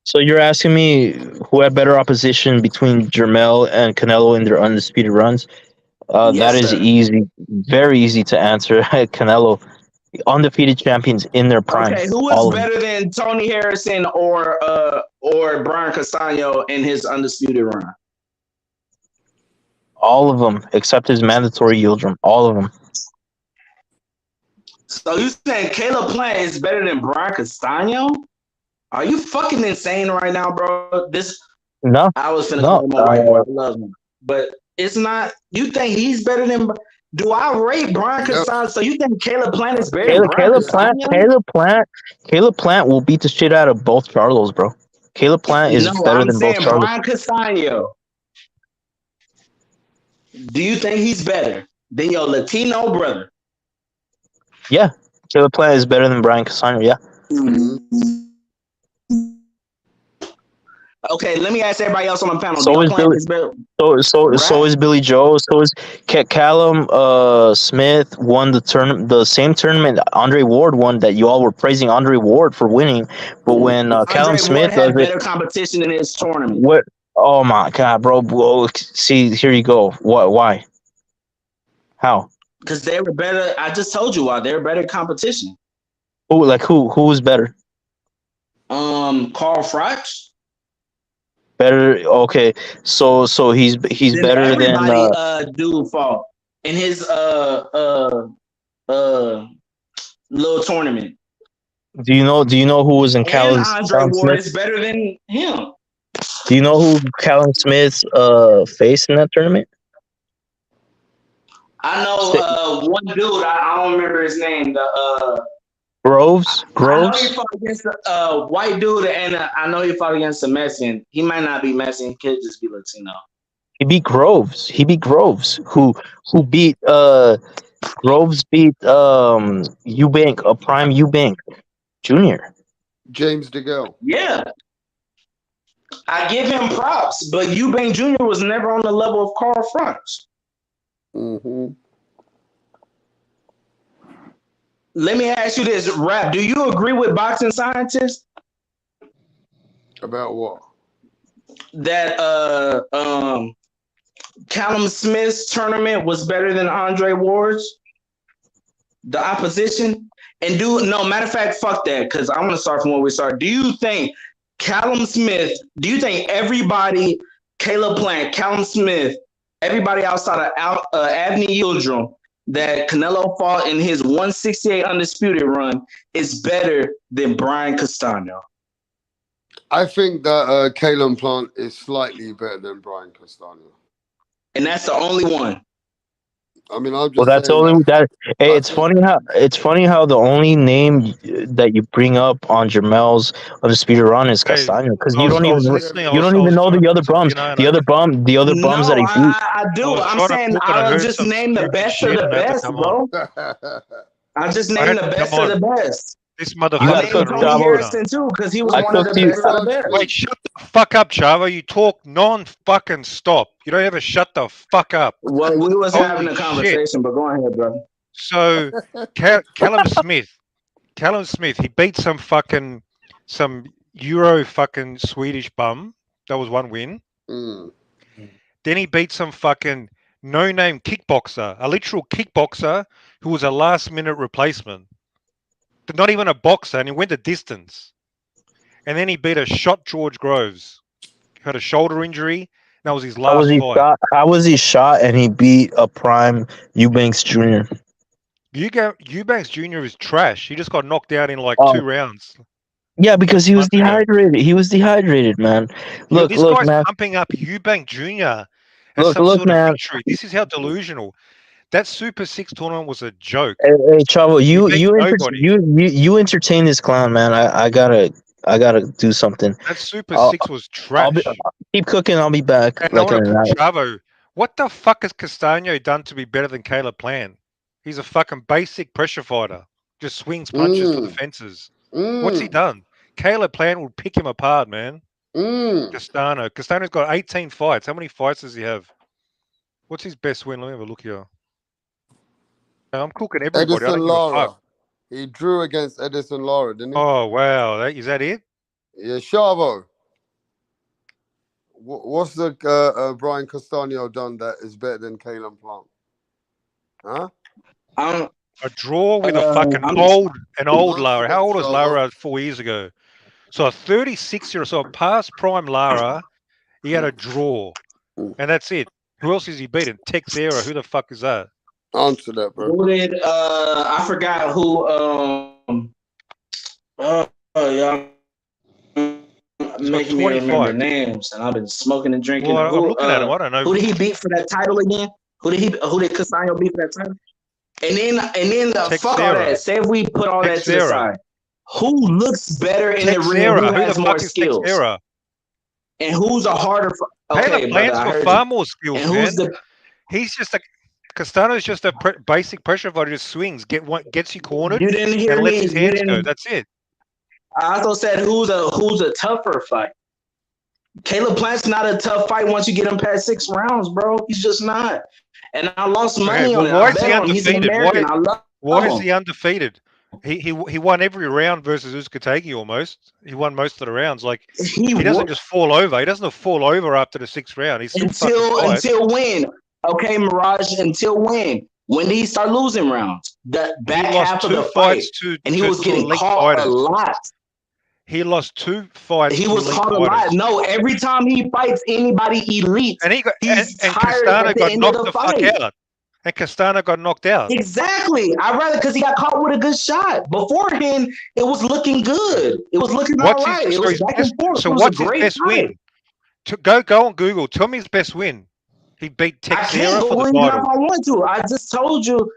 So you're asking me who had better opposition between Jamel and Canelo in their undisputed runs? That is easy, very easy to answer. Canelo, undefeated champions in their prime. Okay, who is better than Tony Harrison or Brian Castano in his undisputed run? All of them, except his mandatory Yildirim. All of them. So you saying Caleb Plant is better than Brian Castano? Are you fucking insane right now, bro? No, I was finna no. call him a white boy. I love him, but it's not. You think he's better than? Do I rate Brian Castano? So you think Caleb Plant is better than Brian Castano? Caleb Plant will beat the shit out of both Charlos, bro. Caleb Plant is No, better I'm than both saying Charlos. Brian Castano. Do you think he's better than your Latino brother? Yeah, Caleb Plant is better than Brian Castano. Yeah. Okay, let me ask everybody else on the panel. So is Billy. So is Billy Joe. So is Callum Smith won the same tournament Andre Ward won that you all were praising Andre Ward for winning, but when Callum Smith Ward had better competition in his tournament. what? Oh my god, bro! Whoa, see, here you go. What? Why? How? Because they were better. I just told you why. They were better competition. Who was better? Carl Froch. Better. Okay, so he's better than dude fall in his little tournament. Do you know who was in Callum Ward Smith? is better than him. Do you know who Callum Smith faced in that tournament? I know one dude. I don't remember his name. Groves. I know he fought against a white dude, and I know he fought against a Mexican. He might not be Mexican. He could just be Latino. He beat Groves. Who beat Groves beat Eubank, a prime Eubank Jr. James DeGale. Yeah. I give him props, but Eubank Jr. was never on the level of Carl Froch. Let me ask you this, Rap. Do you agree with boxing scientists? About what? That Callum Smith's tournament was better than Andre Ward's? The opposition? And matter of fact, fuck that, because I'm going to start from where we start. Do you think Callum Smith, do you think everybody, Caleb Plant, Callum Smith, everybody outside of Avni Yildirim that Canelo fought in his 168 undisputed run is better than Brian Castano? I think that Caleb Plant is slightly better than Brian Castano. And that's the only one. I mean, I'm just well, that's saying only that. Hey, it's funny how the only name that you bring up on Jamel's undisputed run is Castano, because you don't even know the other bums. The other bums that he beat. I do. I'm saying I'll just name the best of the best, bro. I just named the best of the best. This motherfucker. Tony Harrison too, because he was one of the best of the best. Wait, shut the fuck up, Chavo. You talk non-fucking stop. You don't ever shut the fuck up. Well, we was having a conversation, but go ahead, bro. So, Callum Smith, he beat some Euro fucking Swedish bum. That was one win. Then he beat some fucking no-name kickboxer, a literal kickboxer who was a last-minute replacement. Not even a boxer, and he went the distance. And then he beat a shot George Groves. He had a shoulder injury. That was his last fight. How was he shot and he beat a prime Eubanks Jr.? Eubanks Jr. is trash. He just got knocked out in 2 rounds. Yeah, because he was dehydrated. He was dehydrated, man. Look, this guy's man. pumping up Eubank Jr. as some sort of victory. This is how delusional. That Super 6 tournament was a joke. Hey, Chavo, you entertain this clown, man. I gotta do something. That Super 6 was trash. Keep cooking. I'll be back. And I want to put Chavo. What the fuck has Castano done to be better than Caleb Plant? He's a fucking basic pressure fighter. Just swings punches for the fences. What's he done? Caleb Plant will pick him apart, man. Castano's got 18 fights. How many fights does he have? What's his best win? Let me have a look here. I'm cooking everybody. Edison Lara. He drew against Edison Lara, didn't he? Oh, wow. Is that it? Yeah, Chavo. What's the Brian Castano done that is better than Caleb Plant? Huh? A draw with a fucking old Lara. How old was Lara 4 years ago? So a 36-year-old, so a past prime Lara, he had a draw. And that's it. Who else is he beaten? Texera. Who the fuck is that? Answer that, bro. Who did I forgot who y'all making me remember names, and I've been smoking and drinking. Well, I'm looking at him. I don't know. Who did he beat for that title again? Who did Castaño beat for that title? And then fuck all that. Say if we put all that to the side, who looks better in the ring? Who has more skills? And who's a harder? Okay, Plant's got far more skills, and who's man. He's just a Castano's just a basic pressure fighter. Just swings, gets you cornered, you didn't hear and me. lets his hands go. That's it. I also said who's a tougher fight. Caleb Plant's not a tough fight once you get him past 6 rounds, bro. He's just not. And I lost money on it. Why is he undefeated? He's an American. Why is he undefeated? He won every round versus Uzcategui almost. He won most of the rounds. Like he doesn't just fall over. He doesn't fall over after the 6th round. He's until when? Okay, Mirage. Until when? When did he start losing rounds? The back half of the fight, and he was getting caught a lot. He lost 2 fights. He was caught a lot. No, every time he fights anybody elite, and Castano got knocked the fuck out. And Castano got knocked out. Exactly. I'd rather because he got caught with a good shot. Beforehand, it was looking good. It was looking all right. It was back and forth. So what's his best win? Go on Google. Tell me his best win. He beat Texera for the title. I want to. I just told you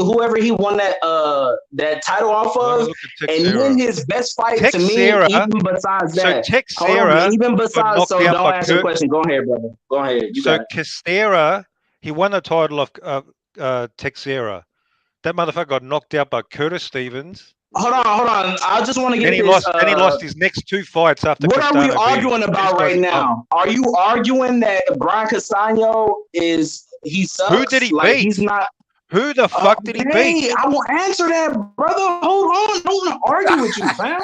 whoever he won that title off of, and then his best fight to me, even besides that. So Texera, even besides, so don't ask the question. Go ahead, brother. Go ahead. So Castera, he won the title of Texera. That motherfucker got knocked out by Curtis Stevens. Hold on. I just want to get and he this. He lost his next 2 fights after. What Castano are we arguing about right now? Are you arguing that Brian Castano he sucks? Who did he beat? He's not. Who the fuck did he beat? I will answer that, brother. Hold on. I don't want to argue with you, fam.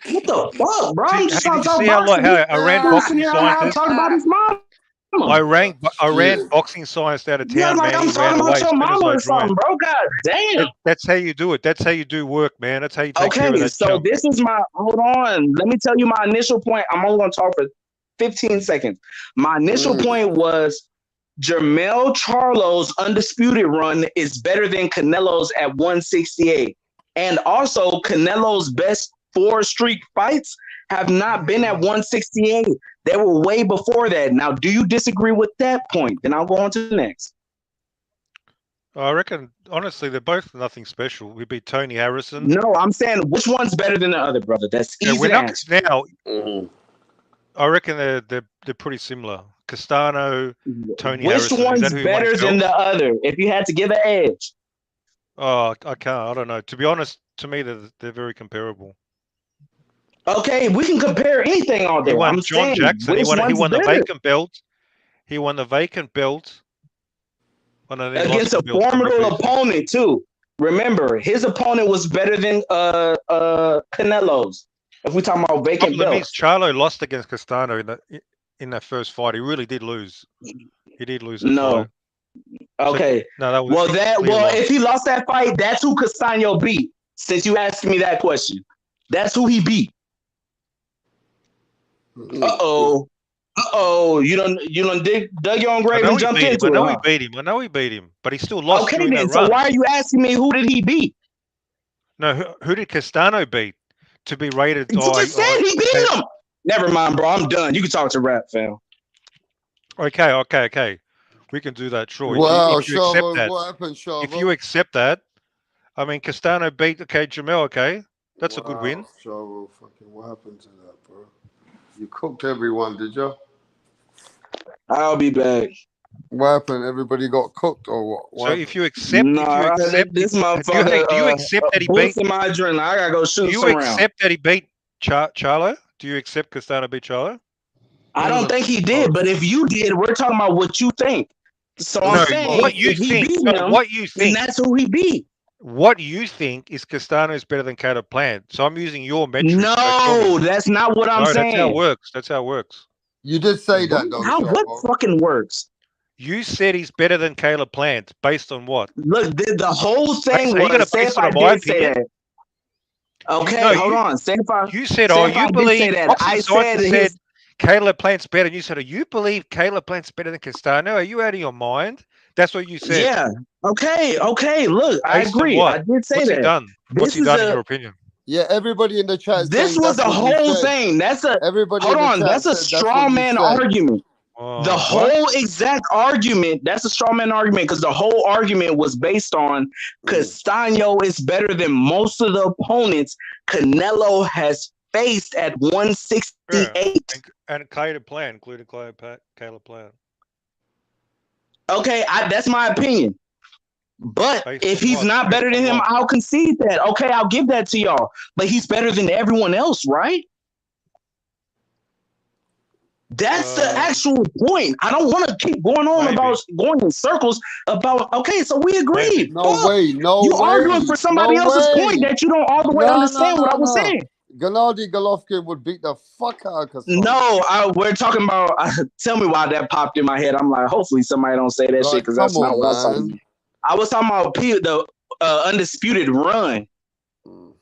What the fuck, bro? I'm just trying to talk about how I ran boxing scientists. Talk about his mom. I ran boxing science out of town. Yeah, like I'm talking about your mama or something, bro. God damn. That's how you do it. That's how you do work, man. That's how you take care of that. So this is hold on. Let me tell you my initial point. I'm only going to talk for 15 seconds. My initial point was Jamel Charlo's undisputed run is better than Canelo's at 168. And also Canelo's best 4 streak fights have not been at 168. They were way before that. Now, do you disagree with that point? Then I'll go on to the next. I reckon, honestly, they're both nothing special. We beat Tony Harrison. No, I'm saying which one's better than the other, brother? That's easy to answer. Now, I reckon they're pretty similar. Castano, Tony Harrison. Which one's better than the other? If you had to give an edge. Oh, I can't. I don't know. To be honest, to me, they're very comparable. Okay, we can compare anything all day. He won John Jackson. He won the vacant belt. He won the vacant belt. Against a formidable opponent, too. Remember, his opponent was better than Canelo's. If we're talking about vacant belts. Charlo lost against Castano in that first fight. He really did lose. He did lose. No. Okay. So, no, that was if he lost that fight, that's who Castano beat. Since you asked me that question, that's who he beat. Uh-oh. You done dug your own grave and jumped into it. I know he beat him, but he still lost. Okay, then. So why are you asking me who did he beat? No, who did Castano beat to be rated? You just said he beat him. Never mind, bro. I'm done. You can talk to Rap, fam. Okay. We can do that, sure. Wow, if you accept that, what happened, Shava? If you accept that, I mean, Castano beat Jamel. Okay, that's a good win. Shava, what happened to that, bro? You cooked everyone, did you? I'll be back. What happened? Everybody got cooked or what? So if you accept, this motherfucker, do you accept that he beat? My adrenaline. I gotta go shoot. Do you accept that he beat Charlo? Do you accept Castano beat Charlo? I don't think he did, but if you did, we're talking about what you think. So I'm saying what you think. What you think? Then that's who he beat. What you think is Castano is better than Caleb Plant. So I'm using your metric. No, that's not what I'm saying. That's how it works. That's how it works. You did say that, though. What fucking works? You said he's better than Caleb Plant. Based on what? Look, the whole thing was. Are you going to base it on my opinion? Okay, hold on. You said, you believe. I said Caleb Plant's better. And you said, you believe Caleb Plant's better than Castano? Are you out of your mind? That's what you said. Yeah. Okay. Look, I Based on agree. what? I did say What's he that. done? What's he done in your opinion? Yeah, everybody in the chat is This saying was that's the what you whole said. thing. Everybody Hold in the on. chat That's a said that's straw what you man said. argument. The What? whole exact argument, that's a straw man argument because the whole argument was based on Castaño is better than most of the opponents Canelo has faced at 168. Yeah. And Caleb Plant, including Caleb Plant. Okay, that's my opinion. But Based if on he's what? not Based better than on him, what? I'll concede that. Okay, I'll give that to y'all. But he's better than everyone else, right? That's the actual point. I don't want to keep going on about going in circles about, okay, so we agreed. No way. You arguing for somebody else's point that you don't all the way understand what I was saying. Gennady Golovkin would beat the fuck out of Castaño. No, we're talking about, tell me why that popped in my head. I'm like, hopefully somebody don't say that shit because that's not what I was talking about. I was talking about the undisputed run.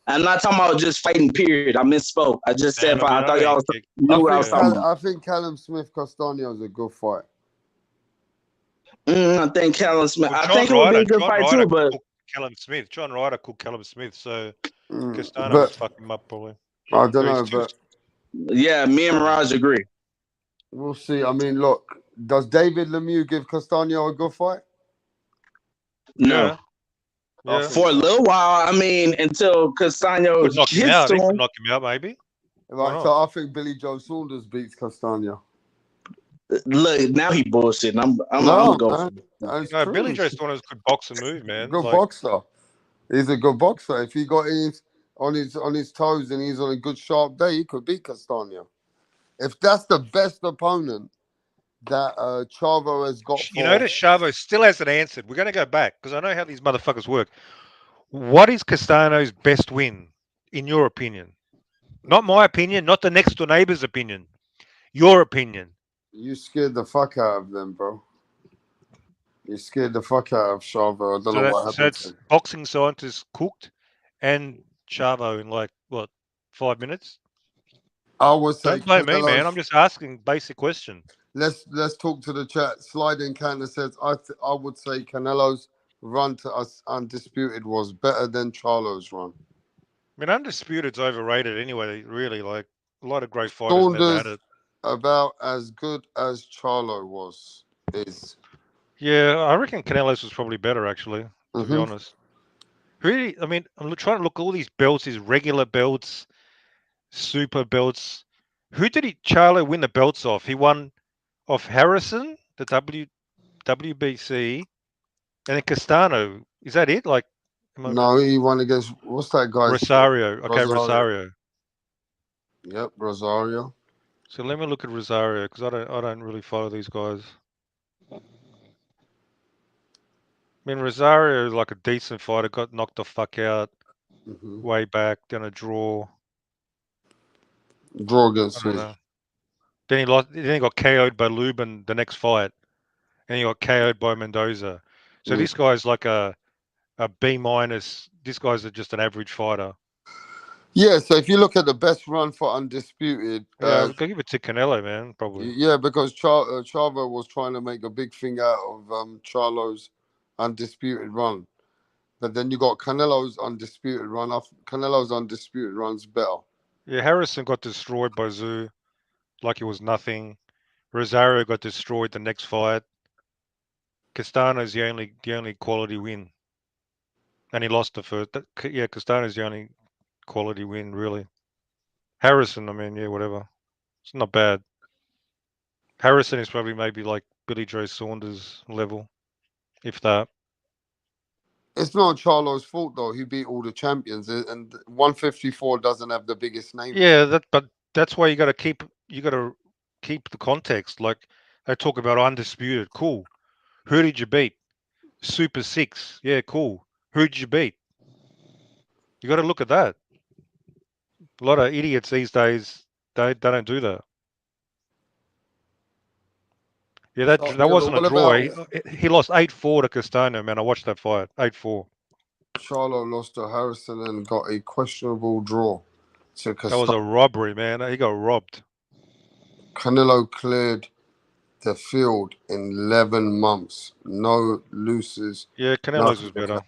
I'm not talking about just fighting, period. I misspoke. I just said I thought y'all knew what I was talking about. I think Callum Smith Castaño is a good fight. I think Callum Smith. Well, I think it would be a good fight too, but Callum Smith. John Ryder called Callum Smith, so Castaño would fuck him up probably. I don't know, but yeah, me and Mirage agree. We'll see. I mean, look, does David Lemieux give Castaño a good fight? No. Yeah. For a little while, I mean, until Castaño Could knock him hits out. He to could him. knock him out, maybe. Right, so I think Billy Joe Saunders beats Castaño. Look, now he bullshitting. I'm gonna go for it. No, Billy Joe Saunders could box and move, man. Good boxer. He's a good boxer. If he got on his toes and he's on a good sharp day, he could beat Castaño. If that's the best opponent that Chavo has got for... You notice Chavo still hasn't answered. We're going to go back because I know how these motherfuckers work. What is Castaño's best win, in your opinion? Not my opinion, not the next door neighbor's opinion. Your opinion. You scared the fuck out of them, bro. You scared the fuck out of Chavo. I don't know what happened. So it's boxing scientists cooked and Chavo in 5 minutes? I would say don't blame me, man. I'm just asking basic question. Let's talk to the chat. Sliding Canada says I would say Canelo's run to us undisputed was better than Charlo's run. I mean, Undisputed's overrated anyway. Really, like a lot of great fighters never had it. About as good as Charlo is. Yeah, I reckon Canelo's was probably better actually. To be honest. Really, I mean, I'm trying to look at all these belts, these regular belts, super belts. Who did Charlo win the belts off? He won off Harrison, the WBC, and then Castano. Is that it? No, he won against what's that guy? Rosario. Okay, Rosario. Yep, Rosario. So let me look at Rosario because I don't really follow these guys. I mean, Rosario is like a decent fighter. Got knocked the fuck out way back. Then a draw. Draw against me. Then he lost. Then he got KO'd by Lubin the next fight, and he got KO'd by Mendoza. So this guy's like a B minus. This guy's just an average fighter. Yeah. So if you look at the best run for Undisputed, yeah, I'll give it to Canelo, man. Probably. Yeah, because Chavo was trying to make a big thing out of Charlo's Undisputed run, but then you got Canelo's Undisputed run. Canelo's Undisputed run's better. Yeah, Harrison got destroyed by Zoo, like it was nothing. Rosario got destroyed the next fight. Castano's the only quality win, and he lost the first. Yeah, Castano's the only quality win, really. Harrison, I mean, yeah, whatever. It's not bad. Harrison is probably maybe like Billy Joe Saunders level, if that. It's not Charlo's fault though. He beat all the champions, and 154 doesn't have the biggest name. Yeah, but that's why you got to keep the context. Like they talk about Undisputed, cool. Who did you beat? Super 6, yeah, cool. Who did you beat? You got to look at that. A lot of idiots these days, they don't do that. Yeah, that wasn't a draw. He lost 8-4 to Castaño, man. I watched that fight. 8-4. Charlo lost to Harrison and got a questionable draw to Castaño. That was a robbery, man. He got robbed. Canelo cleared the field in 11 months. No losses. Yeah, Canelo's was better.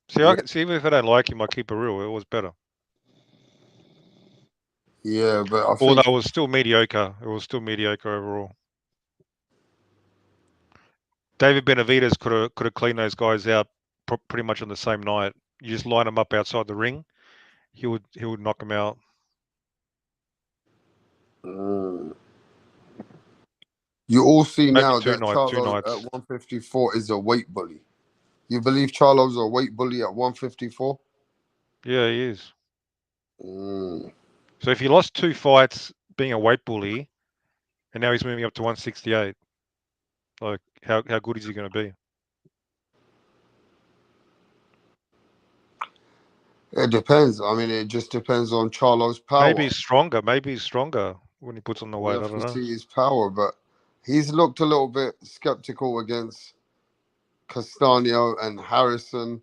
See, see, even if I don't like him, I keep it real. It was better. Yeah, but I think... Although it was still mediocre. It was still mediocre overall. David Benavidez could have cleaned those guys out pretty much on the same night. You just line them up outside the ring, he would knock them out. You all see Maybe now two that nights. Charlo at 154 is a weight bully. You believe Charlo's a weight bully at 154? Yeah, he is. So if he lost 2 fights being a weight bully, and now he's moving up to 168, like how good is he going to be? It depends. I mean, it just depends on Charlo's power. Maybe he's stronger. Maybe he's stronger when he puts on the weight. I don't know. See his power, but he's looked a little bit skeptical against Castaño and Harrison.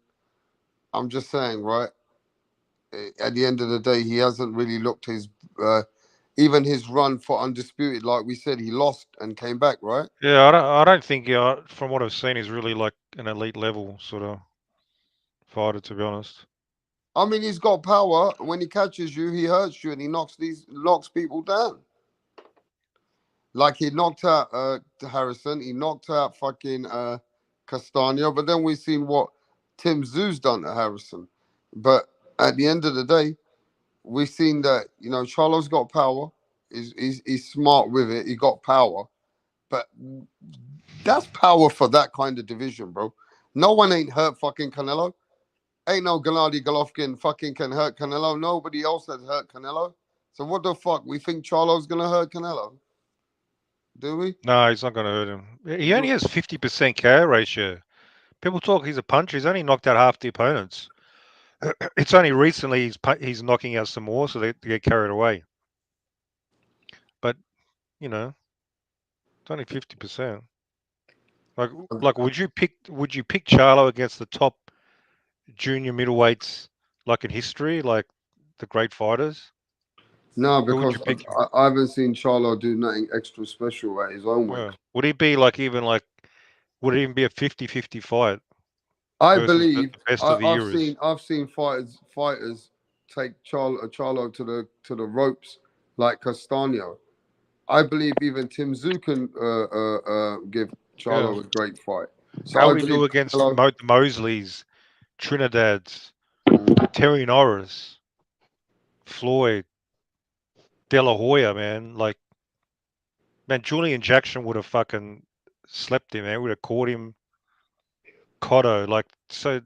I'm just saying, right? At the end of the day, he hasn't really looked his even his run for undisputed. Like we said, he lost and came back, right? Yeah, I don't think from what I've seen, he's really like an elite level sort of fighter, to be honest. I mean, he's got power. When he catches you, he hurts you, and he knocks people down. Like he knocked out Harrison, he knocked out fucking Castaño, but then we've seen what Tim Tszю's done to Harrison. But at the end of the day, we've seen that, you know, Charlo's got power. He's smart with it. He got power. But that's power for that kind of division, bro. No one ain't hurt fucking Canelo. Ain't no Gennady Golovkin fucking can hurt Canelo. Nobody else has hurt Canelo. So what the fuck? We think Charlo's going to hurt Canelo? Do we? No, he's not going to hurt him. He only has 50% KO ratio. People talk he's a puncher. He's only knocked out half the opponents. It's only recently he's knocking out some more, so they get carried away. But, you know, it's only 50%. Like, would you pick Charlo against the top junior middleweights, like in history, like the great fighters? No, because I haven't seen Charlo do nothing extra special at his own weight. Yeah. Would he be like would it even be a 50-50 fight? I believe the best of the I've seen fighters take Charlo to the ropes like Castaño. I believe even Tim Tszyu can give Charlo a great fight. So how would he do against the Mosleys, Trinidad's, Terry Norris, Floyd, De La Hoya, man? Like, man, Julian Jackson would have fucking slept him, man. Would have caught him. Cotto, like, so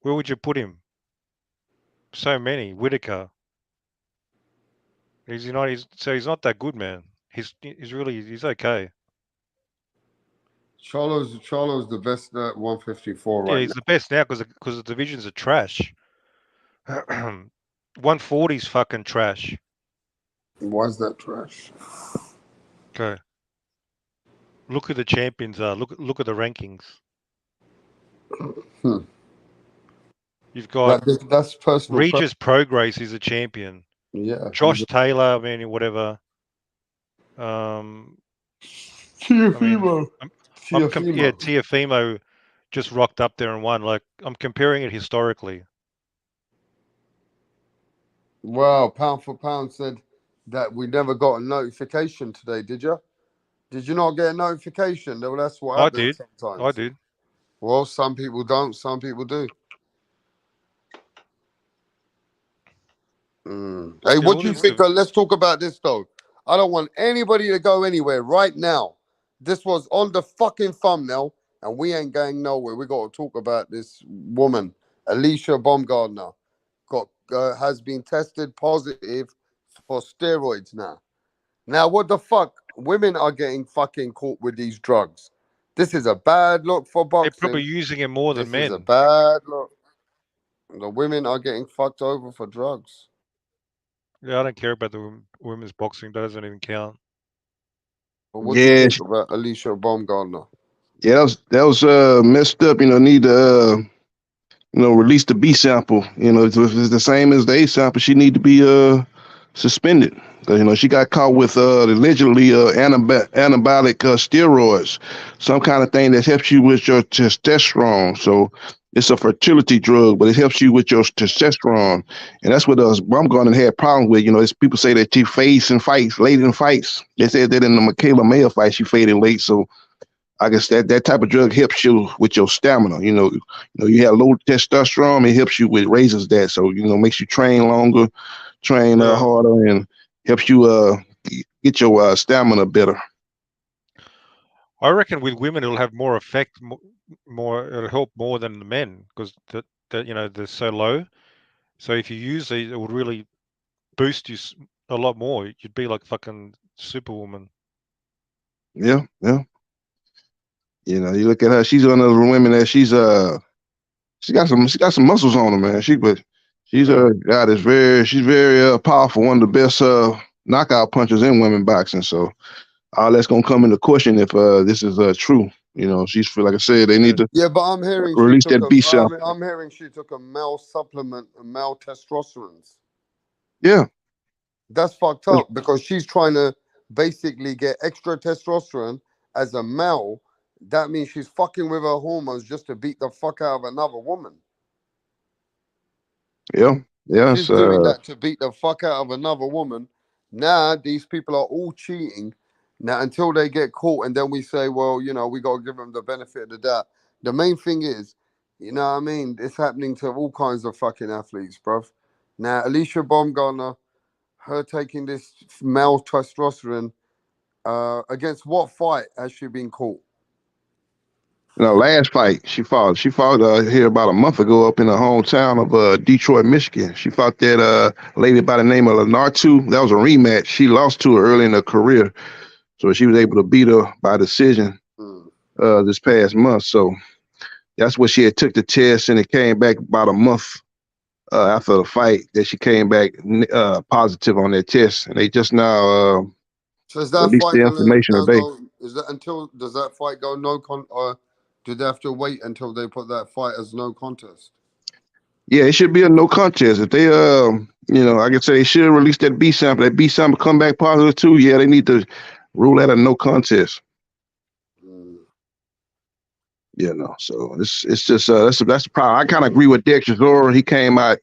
where would you put him? So many. Whitaker. He's not that good, man. He's okay. Charlo's the best at 154 right now. Yeah, he's the best now because the divisions are trash. 140's fucking trash. Why is that trash? Okay. Look who the champions are. Look at the rankings. You've got that's personal. Regis Prograis is a champion. Yeah. Josh Taylor, I mean, whatever. Tiafimo. Tiafimo just rocked up there and won. Like, I'm comparing it historically. Wow, Pound for Pound said that we never got a notification today. Did you? Did you not get a notification? Well, that's what happens sometimes. I did. Well, some people don't. Some people do. Hey, what do you think? Let's talk about this, though. I don't want anybody to go anywhere right now. This was on the fucking thumbnail, and we ain't going nowhere. We got to talk about this woman, Alycia Baumgardner, has been tested positive for steroids now. Now, what the fuck? Women are getting fucking caught with these drugs. This is a bad look for boxing. They're probably using it more than men. This is a bad look. The women are getting fucked over for drugs. Yeah, I don't care about the women's boxing. That doesn't even count. Well, what do you think about Alycia Baumgardner? Yeah, that was messed up. You know, need to release the B sample. You know, if it's the same as the A sample, she need to be suspended. She got caught with allegedly anabolic steroids, some kind of thing that helps you with your testosterone. So it's a fertility drug, but it helps you with your testosterone, and that's what Baumgardner had problems with. It's people say that she fades in fights, late in fights. They said that in the Michaela Mayer fight, she faded late. So I guess that type of drug helps you with your stamina. You have low testosterone, it helps you with raises that, so makes you train longer, train harder, and helps you get your stamina better. I reckon with women it'll have more effect, it'll help more than the men because they're so low. So if you use these, it would really boost you a lot more. You'd be like fucking Superwoman. Yeah. You look at her; she's one of the women that she got some muscles on her, man. She's she's very powerful. One of the best knockout punchers in women boxing. So all that's gonna come into question if this is true. She's like I said, they need to but I'm hearing release that B cell. I'm hearing she took a male supplement, a male testosterone. Yeah, that's fucked up because she's trying to basically get extra testosterone as a male. That means she's fucking with her hormones just to beat the fuck out of another woman. Yeah. She's doing that to beat the fuck out of another woman. Now these people are all cheating. Now until they get caught, and then we say, well, we got to give them the benefit of the doubt. The main thing is, what I mean, it's happening to all kinds of fucking athletes, bruv. Now Alycia Baumgardner, her taking this male testosterone, against what fight has she been caught? Last fight she fought here about a month ago up in the hometown of Detroit, Michigan. She fought that lady by the name of Lenartu. That was a rematch. She lost to her early in her career, so she was able to beat her by decision this past month. So that's what she had took the test, and it came back about a month after the fight that she came back positive on that test, and they just now so is that released fight the information today. Does that fight go no or do they have to wait until they put that fight as no contest? Yeah, it should be a no contest. If they I can say they should release that B sample. That B sample come back positive too. Yeah, they need to rule that a no contest. So it's just that's the problem. I kind of agree with Dexter Zora. He came out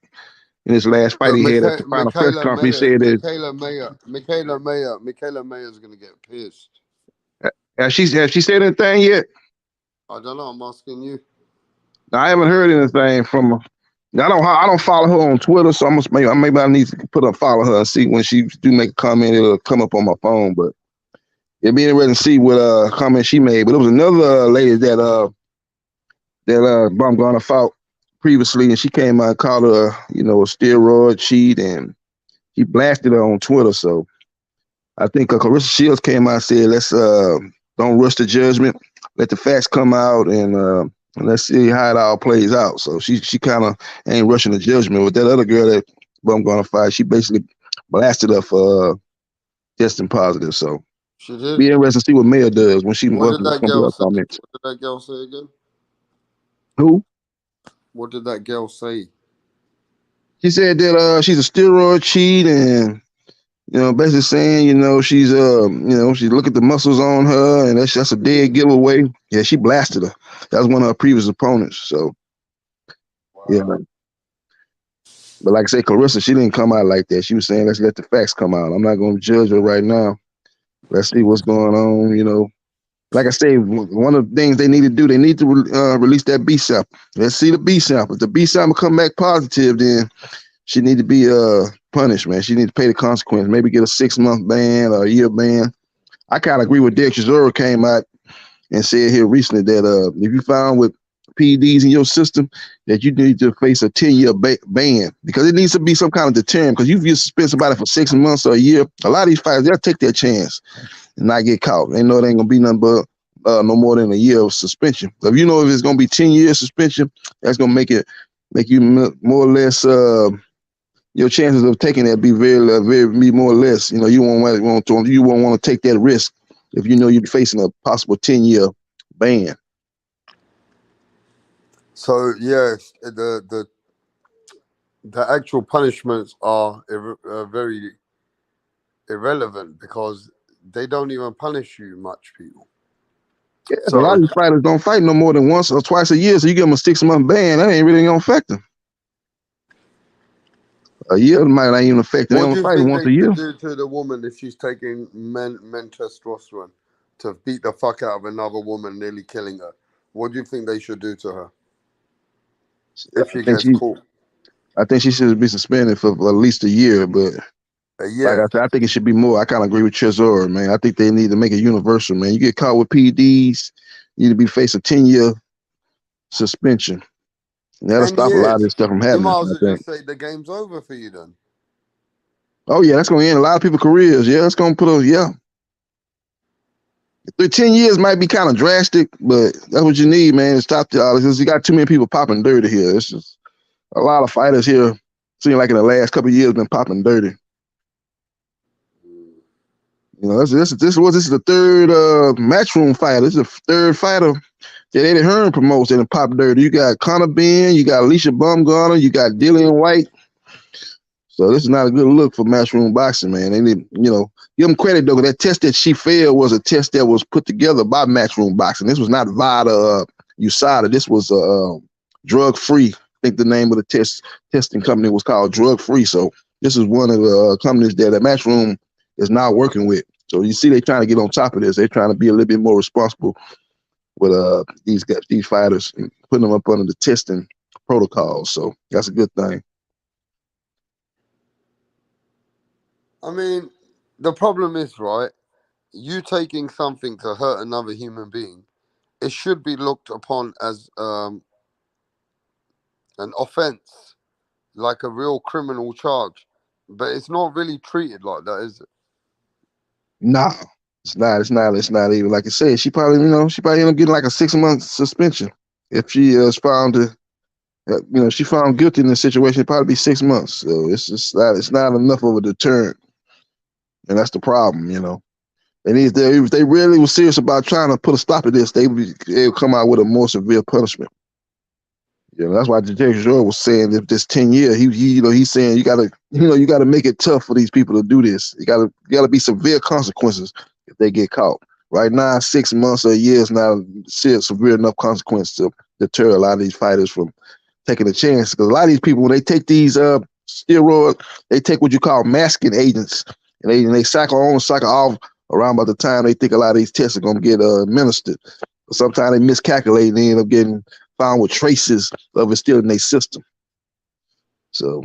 in his last fight he had at the final press conference. He said that Michaela Mayer is gonna get pissed. Has she said anything yet? I don't know. I'm asking you. I haven't heard anything from her. I don't follow her on Twitter, so maybe I need to follow her and see when she do make a comment. It'll come up on my phone, but it'd be interesting to see what comment she made. But it was another lady that Baumgardner fought previously, and she came out and called her a steroid cheat, and he blasted her on Twitter. So I think Clarissa Shields came out and said, let's don't rush the judgment, let the facts come out, and let's see how it all plays out. So she kind of ain't rushing the judgment. With that other girl that Baumgardner fight, she basically blasted her for testing positive. So she did. Be interesting to see what Mayer does when she what did that girl say? comments. What did that girl say again? Who? What did that girl say? She said that she's a steroid cheat, and basically saying she's she look at the muscles on her, and that's a dead giveaway. Yeah, she blasted her. That was one of her previous opponents. So yeah. But like I said, Clarissa, she didn't come out like that. She was saying, let's let the facts come out. I'm not going to judge her right now. Let's see what's going on, Like I say, one of the things they need to do, they need to release that B sample. Let's see the B sample. If the B sample come back positive, then she need to be punished, man. She need to pay the consequence. Maybe get a 6-month ban or a year ban. I kind of agree with Dexter Zora came out and said here recently that if you found with PEDs in your system, that you need to face a 10-year ban, because it needs to be some kind of deterrent. Because if you suspend somebody for 6 months or a year, a lot of these fighters, they'll take their chance and not get caught. They know it ain't gonna be nothing but no more than a year of suspension. So if if it's gonna be 10 years suspension, that's gonna make you more or less your chances of taking that be be more or less. You won't want to take that risk if you're facing a possible 10-year ban. So yes, the actual punishments are very irrelevant because they don't even punish you much, people. Yeah, a lot of these fighters don't fight no more than once or twice a year, so you give them a 6-month ban. That ain't really gonna affect them. A year might not even affect them. They What do only you fight think once they a year. should do to the woman if she's taking men testosterone to beat the fuck out of another woman, nearly killing her? What do you think they should do to her if she gets caught? I think she should be suspended for at least a year, but like I said, I think it should be more. I kind of agree with Trezor, man. I think they need to make it universal, man. You get caught with PEDs, you need to be facing a 10-year suspension. And that'll 10 stop a lot of years. this stuff from You happening, might I as well think. just say the game's over for you then. Oh, yeah, that's going to end a lot of people's careers. Yeah, it's going to put a, yeah. 10 years might be kind of drastic, but that's what you need, man, to stop all this. You got too many people popping dirty here. It's just a lot of fighters here, seem like in the last couple of years, been popping dirty. You know, this is the third matchroom fighter. This is the third fighter that Eddie Hearn promotes in the pop dirty. You got Conor Ben, you got Alycia Baumgardner, you got Dillian White. So this is not a good look for matchroom boxing, man. They need, you know, give them credit though. That test that she failed was a test that was put together by matchroom boxing. This was not via USADA. This was drug free. I think the name of the testing company was called Drug Free. So this is one of the companies that matchroom is now working with. So you see, they're trying to get on top of this. They're trying to be a little bit more responsible with these guys, these fighters, and putting them up under the testing protocols. So that's a good thing. I mean, the problem is, right, you taking something to hurt another human being, it should be looked upon as an offense, like a real criminal charge. But it's not really treated like that, is it? Nah, it's not. It's not even, like I said. She probably end up getting like a 6-month suspension if she is found to, she found guilty in this situation. It'd probably be 6 months. So it's not enough of a deterrent, and that's the problem. You know, if they really were serious about trying to put a stop to this, they would come out with a more severe punishment. You know, that's why Detective George was saying if this 10 year, he's saying you gotta make it tough for these people to do this. You gotta be severe consequences if they get caught. Right now, 6 months or a year is not severe enough consequence to deter a lot of these fighters from taking a chance. Because a lot of these people, when they take these steroids, they take what you call masking agents, and they cycle on, cycle off around by the time they think a lot of these tests are gonna get administered. Sometimes they miscalculate and they end up getting found with traces of it still in their system. So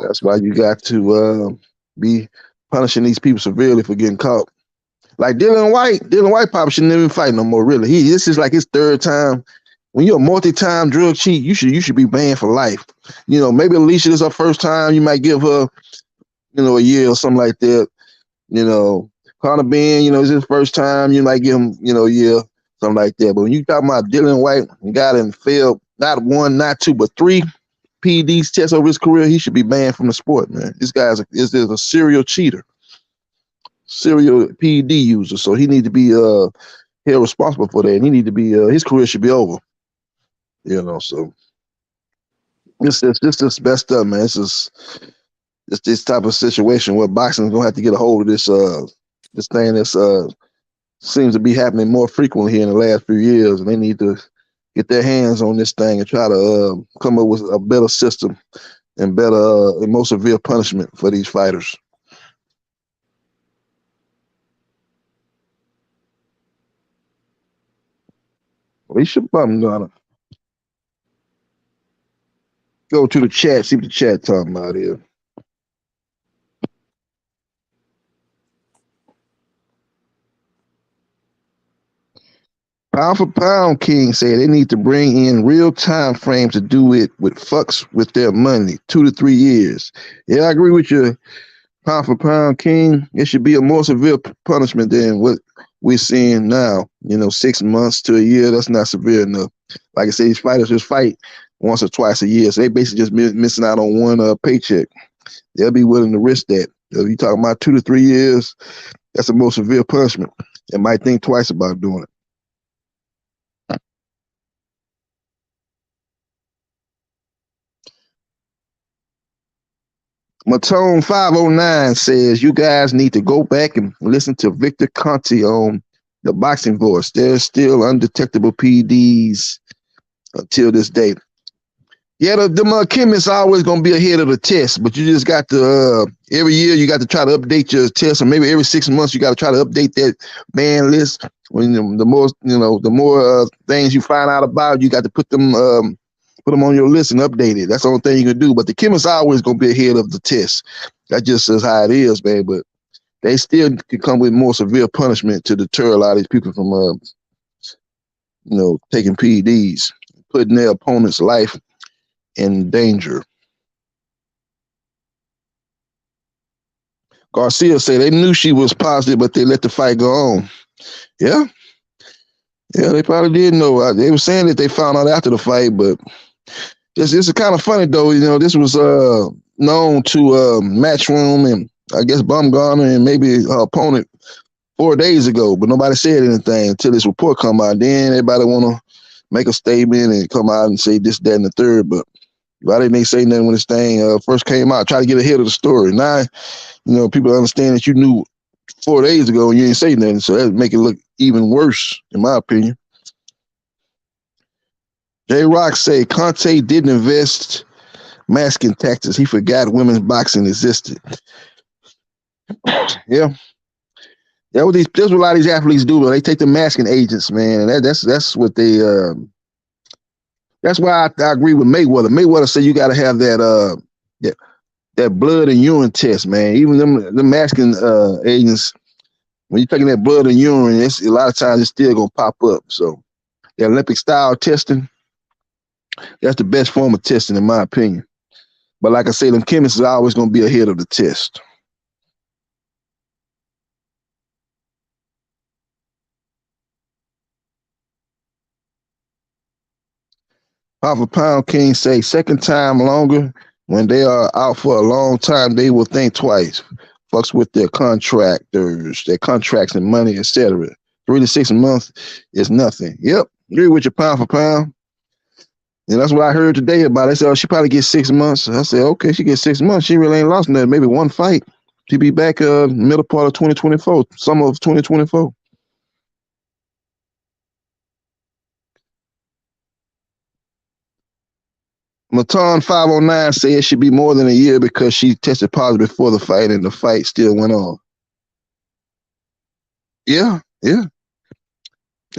that's why you got to be punishing these people severely for getting caught. Like Dillian White probably shouldn't even fight no more, really. This is like his third time. When you're a multi-time drug cheat, you should be banned for life. You know, maybe Alycia, this is her first time. You might give her, a year or something like that. You know, Conor Ben, it's his first time. You might give him, a year, something like that. But when you talk about Dillian White, got him failed not one, not two, but 3 PEDs tests over his career, he should be banned from the sport, man. This guy is a serial cheater, serial PED user. So he need to be held responsible for that. And he need to be his career should be over. So this is messed up, man. It's this type of situation where boxing is gonna have to get a hold of this thing that's seems to be happening more frequently here in the last few years, and they need to get their hands on this thing and try to come up with a better system and better and more severe punishment for these fighters. Alycia Baumgardner. Go to the chat, see what the chat talking about here. Pound for Pound King said they need to bring in real time frames to do it with fucks with their money, 2 to 3 years. Yeah, I agree with you, Pound for Pound King. It should be a more severe punishment than what we're seeing now. 6 months to a year, that's not severe enough. Like I say, these fighters just fight once or twice a year, so they basically just missing out on one paycheck. They'll be willing to risk that. If you talking about 2 to 3 years, that's a more severe punishment. They might think twice about doing it. Matone 509 says you guys need to go back and listen to Victor Conti on the Boxing Voice. There's still undetectable PEDs until this day. Yeah, the chemists are always gonna be ahead of the test, but you just got to every year you got to try to update your test, or maybe every 6 months you got to try to update that ban list. When the more things you find out about, you got to put them on your list and update it. That's the only thing you can do. But the chemists are always gonna be ahead of the test. That just is how it is, man. But they still can come with more severe punishment to deter a lot of these people from taking PEDs, putting their opponent's life in danger. Garcia said they knew she was positive, but they let the fight go on. Yeah, they probably did know. They were saying that they found out after the fight, but this is kind of funny though. This was known to Matchroom and I guess Baumgardner and maybe her opponent 4 days ago, but nobody said anything until this report come out. Then everybody want to make a statement and come out and say this, that, and the third, but why didn't they say nothing when this thing first came out? Try to get ahead of the story. Now, people understand that you knew 4 days ago and you didn't say nothing, so that make it look even worse, in my opinion. J-Rock say Conte didn't invest masking tactics. He forgot women's boxing existed. Yeah. That's what a lot of these athletes do. They take the masking agents, man. And that's what they. That's why I agree with Mayweather. Mayweather said you got to have that blood and urine test, man. Even the masking agents, when you're taking that blood and urine, a lot of times it's still gonna pop up. So the Olympic style testing, that's the best form of testing, in my opinion. But like I say, them chemists are always gonna be ahead of the test. Papa Pound King say second time longer. When they are out for a long time, they will think twice. Fucks with their contractors, their contracts and money, etc. 3 to 6 months is nothing. Yep, agree with you pound for pound. And that's what I heard today about it. They said, she probably gets 6 months. I said, okay, she gets 6 months. She really ain't lost nothing. Maybe one fight. She'll be back middle part of 2024, summer of 2024. Matan 509 said it should be more than a year because she tested positive before the fight and the fight still went on. Yeah.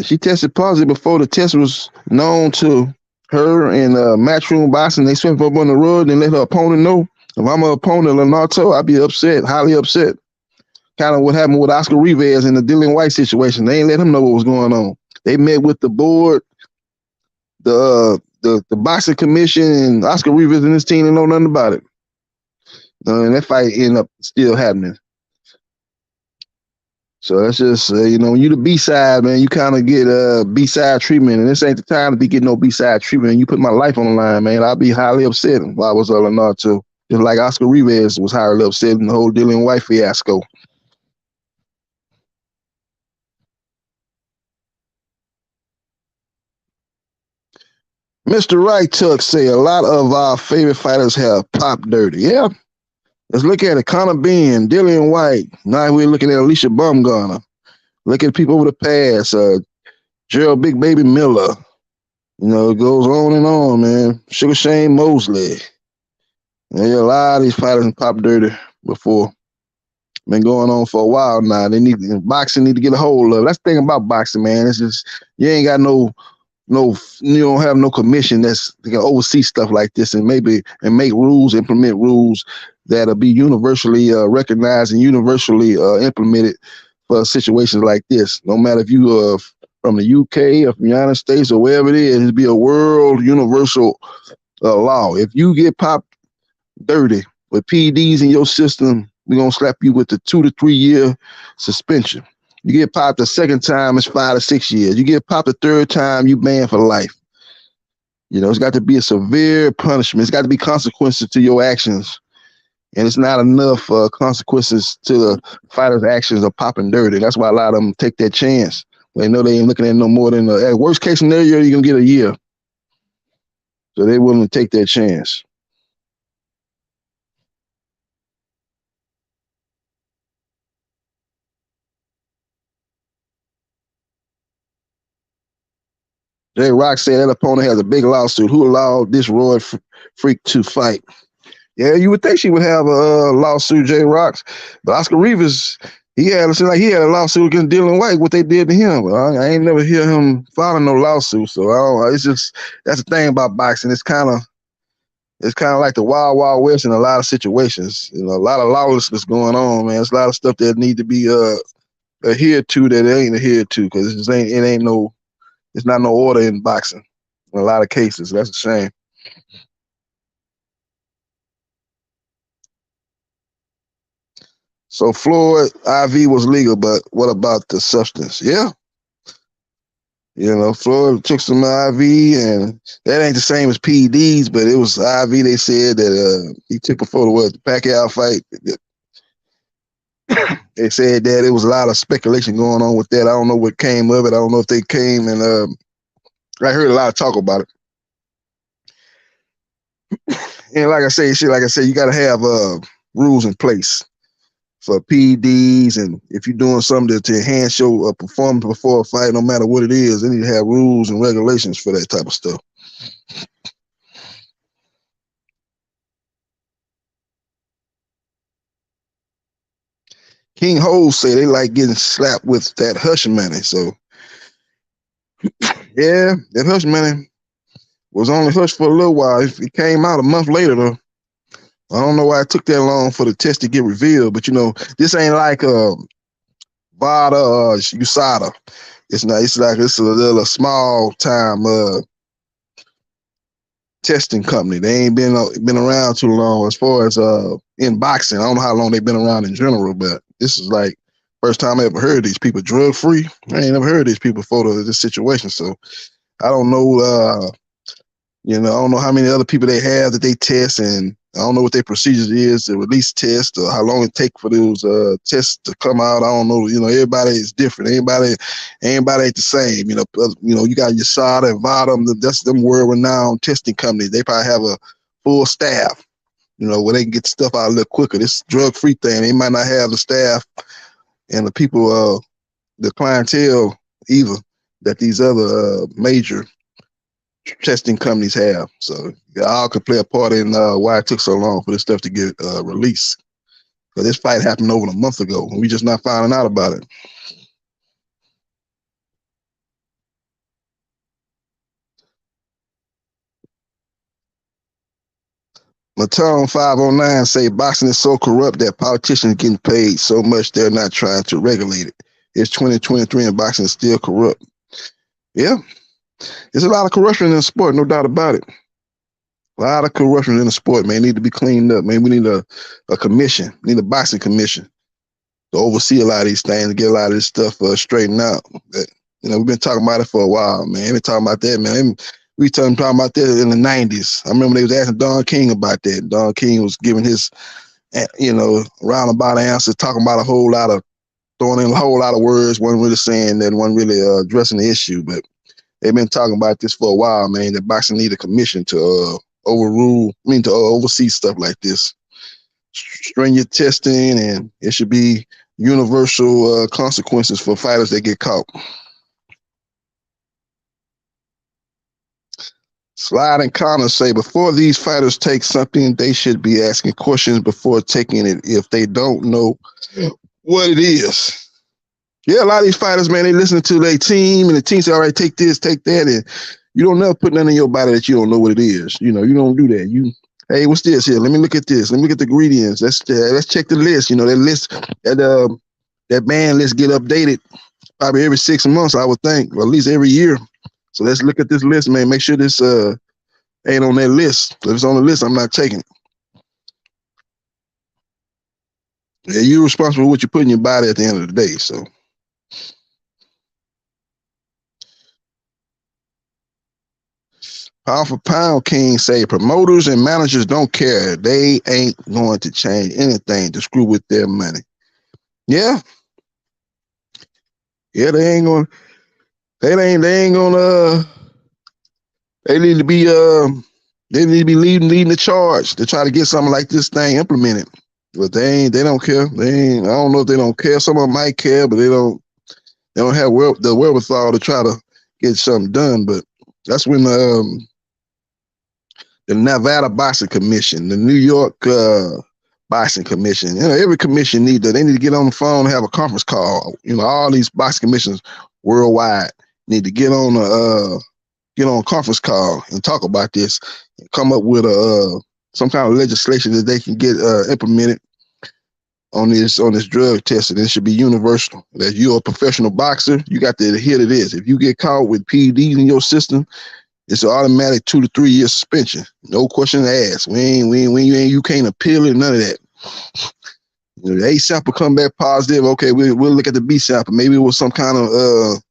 She tested positive before the test was known to her in Matchroom Boxing. They swept up on the road and let her opponent know. If I'm an opponent, Leonardo, I'd be upset, highly upset. Kind of what happened with Oscar Rivez in the Dillian White situation. They ain't let him know what was going on. They met with the board, the boxing commission, and Oscar Rivez and his team didn't know nothing about it. And that fight ended up still happening. So that's just, when you the B-side, man, you kind of get B-side treatment, and this ain't the time to be getting no B-side treatment. And you put my life on the line, man, I'd be highly upset if I was Leonardo. Just like Oscar Rivez was highly upset in the whole Dillian White fiasco. Mr. Right Tuck say a lot of our favorite fighters have popped dirty. Yeah. Let's look at it. Conor Benn, Dillian White. Now we're looking at Alycia Baumgardner. Look at people over the past. Gerald Big Baby Miller. It goes on and on, man. Sugar Shane Mosley. A lot of these fighters have popped dirty before. Been going on for a while now. Boxing need to get a hold of it. That's the thing about boxing, man. It's just you ain't got you don't have no commission that can oversee stuff like this and make rules, implement rules that'll be universally recognized and universally implemented for situations like this. No matter if you are from the UK or from the United States or wherever it is, it'll be a world universal law. If you get popped dirty with PEDs in your system, we're going to slap you with the 2 to 3 year suspension. You get popped the second time, it's 5 to 6 years. You get popped the third time, you banned for life. It's got to be a severe punishment. It's got to be consequences to your actions. And it's not enough consequences to the fighter's actions of popping dirty. That's why a lot of them take that chance. They know they ain't looking at no more than at worst case scenario, you're going to get a year. So they're willing to take that chance. J Rock said that opponent has a big lawsuit. Who allowed this roid freak to fight? Yeah, you would think she would have a lawsuit, J Rocks. But Oscar Rivas, he had a lawsuit against Dylan White, what they did to him. I ain't never hear him filing no lawsuit. So it's just, that's the thing about boxing. It's kind of like the wild, wild west in a lot of situations. You know, a lot of lawlessness going on, man. There's a lot of stuff that need to be adhered to that it ain't adhered to, because it's not no order in boxing in a lot of cases. That's a shame. So Floyd IV was legal, but what about the substance? Yeah. You know, Floyd took some IV, and that ain't the same as PEDs, but it was IV. They said that he took before the Pacquiao fight. They said that it was a lot of speculation going on with that. I don't know what came of it. I don't know if they came and I heard a lot of talk about it. And like I say, you got to have rules in place for PEDs, and if you're doing something to enhance your performance before a fight, no matter what it is, they need to have rules and regulations for that type of stuff. King Ho say they like getting slapped with that hush money. So yeah, that hush money was only hush for a little while. It came out a month later though. I don't know why it took that long for the test to get revealed, but you know, this ain't like VADA or USADA. It's a little small time testing company. They ain't been around too long as far as in boxing. I don't know how long they've been around in general, but this is like first time I ever heard these people drug free. I ain't never heard these people before this situation. So I don't know. I don't know how many other people they have that they test, and I don't know what their procedures is to release tests or how long it take for those tests to come out. I don't know. You know, everybody is different. Everybody ain't the same. You know, you got your USADA and VADA. That's them world-renowned testing companies. They probably have a full staff, you know, where they can get stuff out a little quicker. This drug-free thing, they might not have the staff and the people, the clientele either that these other major testing companies have. So y'all could play a part in why it took so long for this stuff to get released. Because this fight happened over a month ago, and we just not finding out about it. Matone 509 say boxing is so corrupt that politicians getting paid so much they're not trying to regulate it. It's 2023 and boxing is still corrupt. Yeah. There's a lot of corruption in the sport, no doubt about it. A lot of corruption in the sport, man. Need to be cleaned up, man. We need a commission. We need a boxing commission to oversee a lot of these things and get a lot of this stuff straightened out. But, you know, we've been talking about it for a while, man. We've been talking about that, man. We talking about that in the 90s. I remember they was asking Don King about that. Don King was giving his, roundabout answer, talking about throwing in a whole lot of words, wasn't really saying that, wasn't really addressing the issue. But they've been talking about this for a while, man, that boxing need a commission to oversee stuff like this. Stringent testing, and it should be universal consequences for fighters that get caught. Slide and Connor say, before these fighters take something, they should be asking questions before taking it if they don't know what it is. Yeah, a lot of these fighters, man, they listen to their team, and the team say, all right, take this, take that, and you don't never put nothing in your body that you don't know what it is. You know, you don't do that. Hey, what's this here? Let me look at this. Let me look at the ingredients. Let's check the list. You know, that list, that band list get updated probably every 6 months, I would think, or at least every year. So let's look at this list, man. Make sure this ain't on that list. If it's on the list, I'm not taking it. Yeah, you're responsible for what you put in your body at the end of the day. So. Pound for Pound King say promoters and managers don't care. They ain't going to change anything to screw with their money. Yeah. Yeah, they ain't gonna they need to be leading the charge to try to get something like this thing implemented. But they don't care. I don't know if they don't care. Some of them might care, but they don't have the wherewithal to try to get something done. But That's when the Nevada Boxing Commission, the New York Boxing Commission, every commission they need to get on the phone and have a conference call. All these boxing commissions worldwide need to get on a conference call and talk about this and come up with some kind of legislation that they can get implemented on this drug testing. It should be universal. That you're a professional boxer, you got to adhere to this. If you get caught with PEDs in your system, it's an automatic 2 to 3 year suspension. No question asked. You can't appeal it, none of that. The A sample come back positive. Okay, we'll look at the B sample. Maybe it was some kind of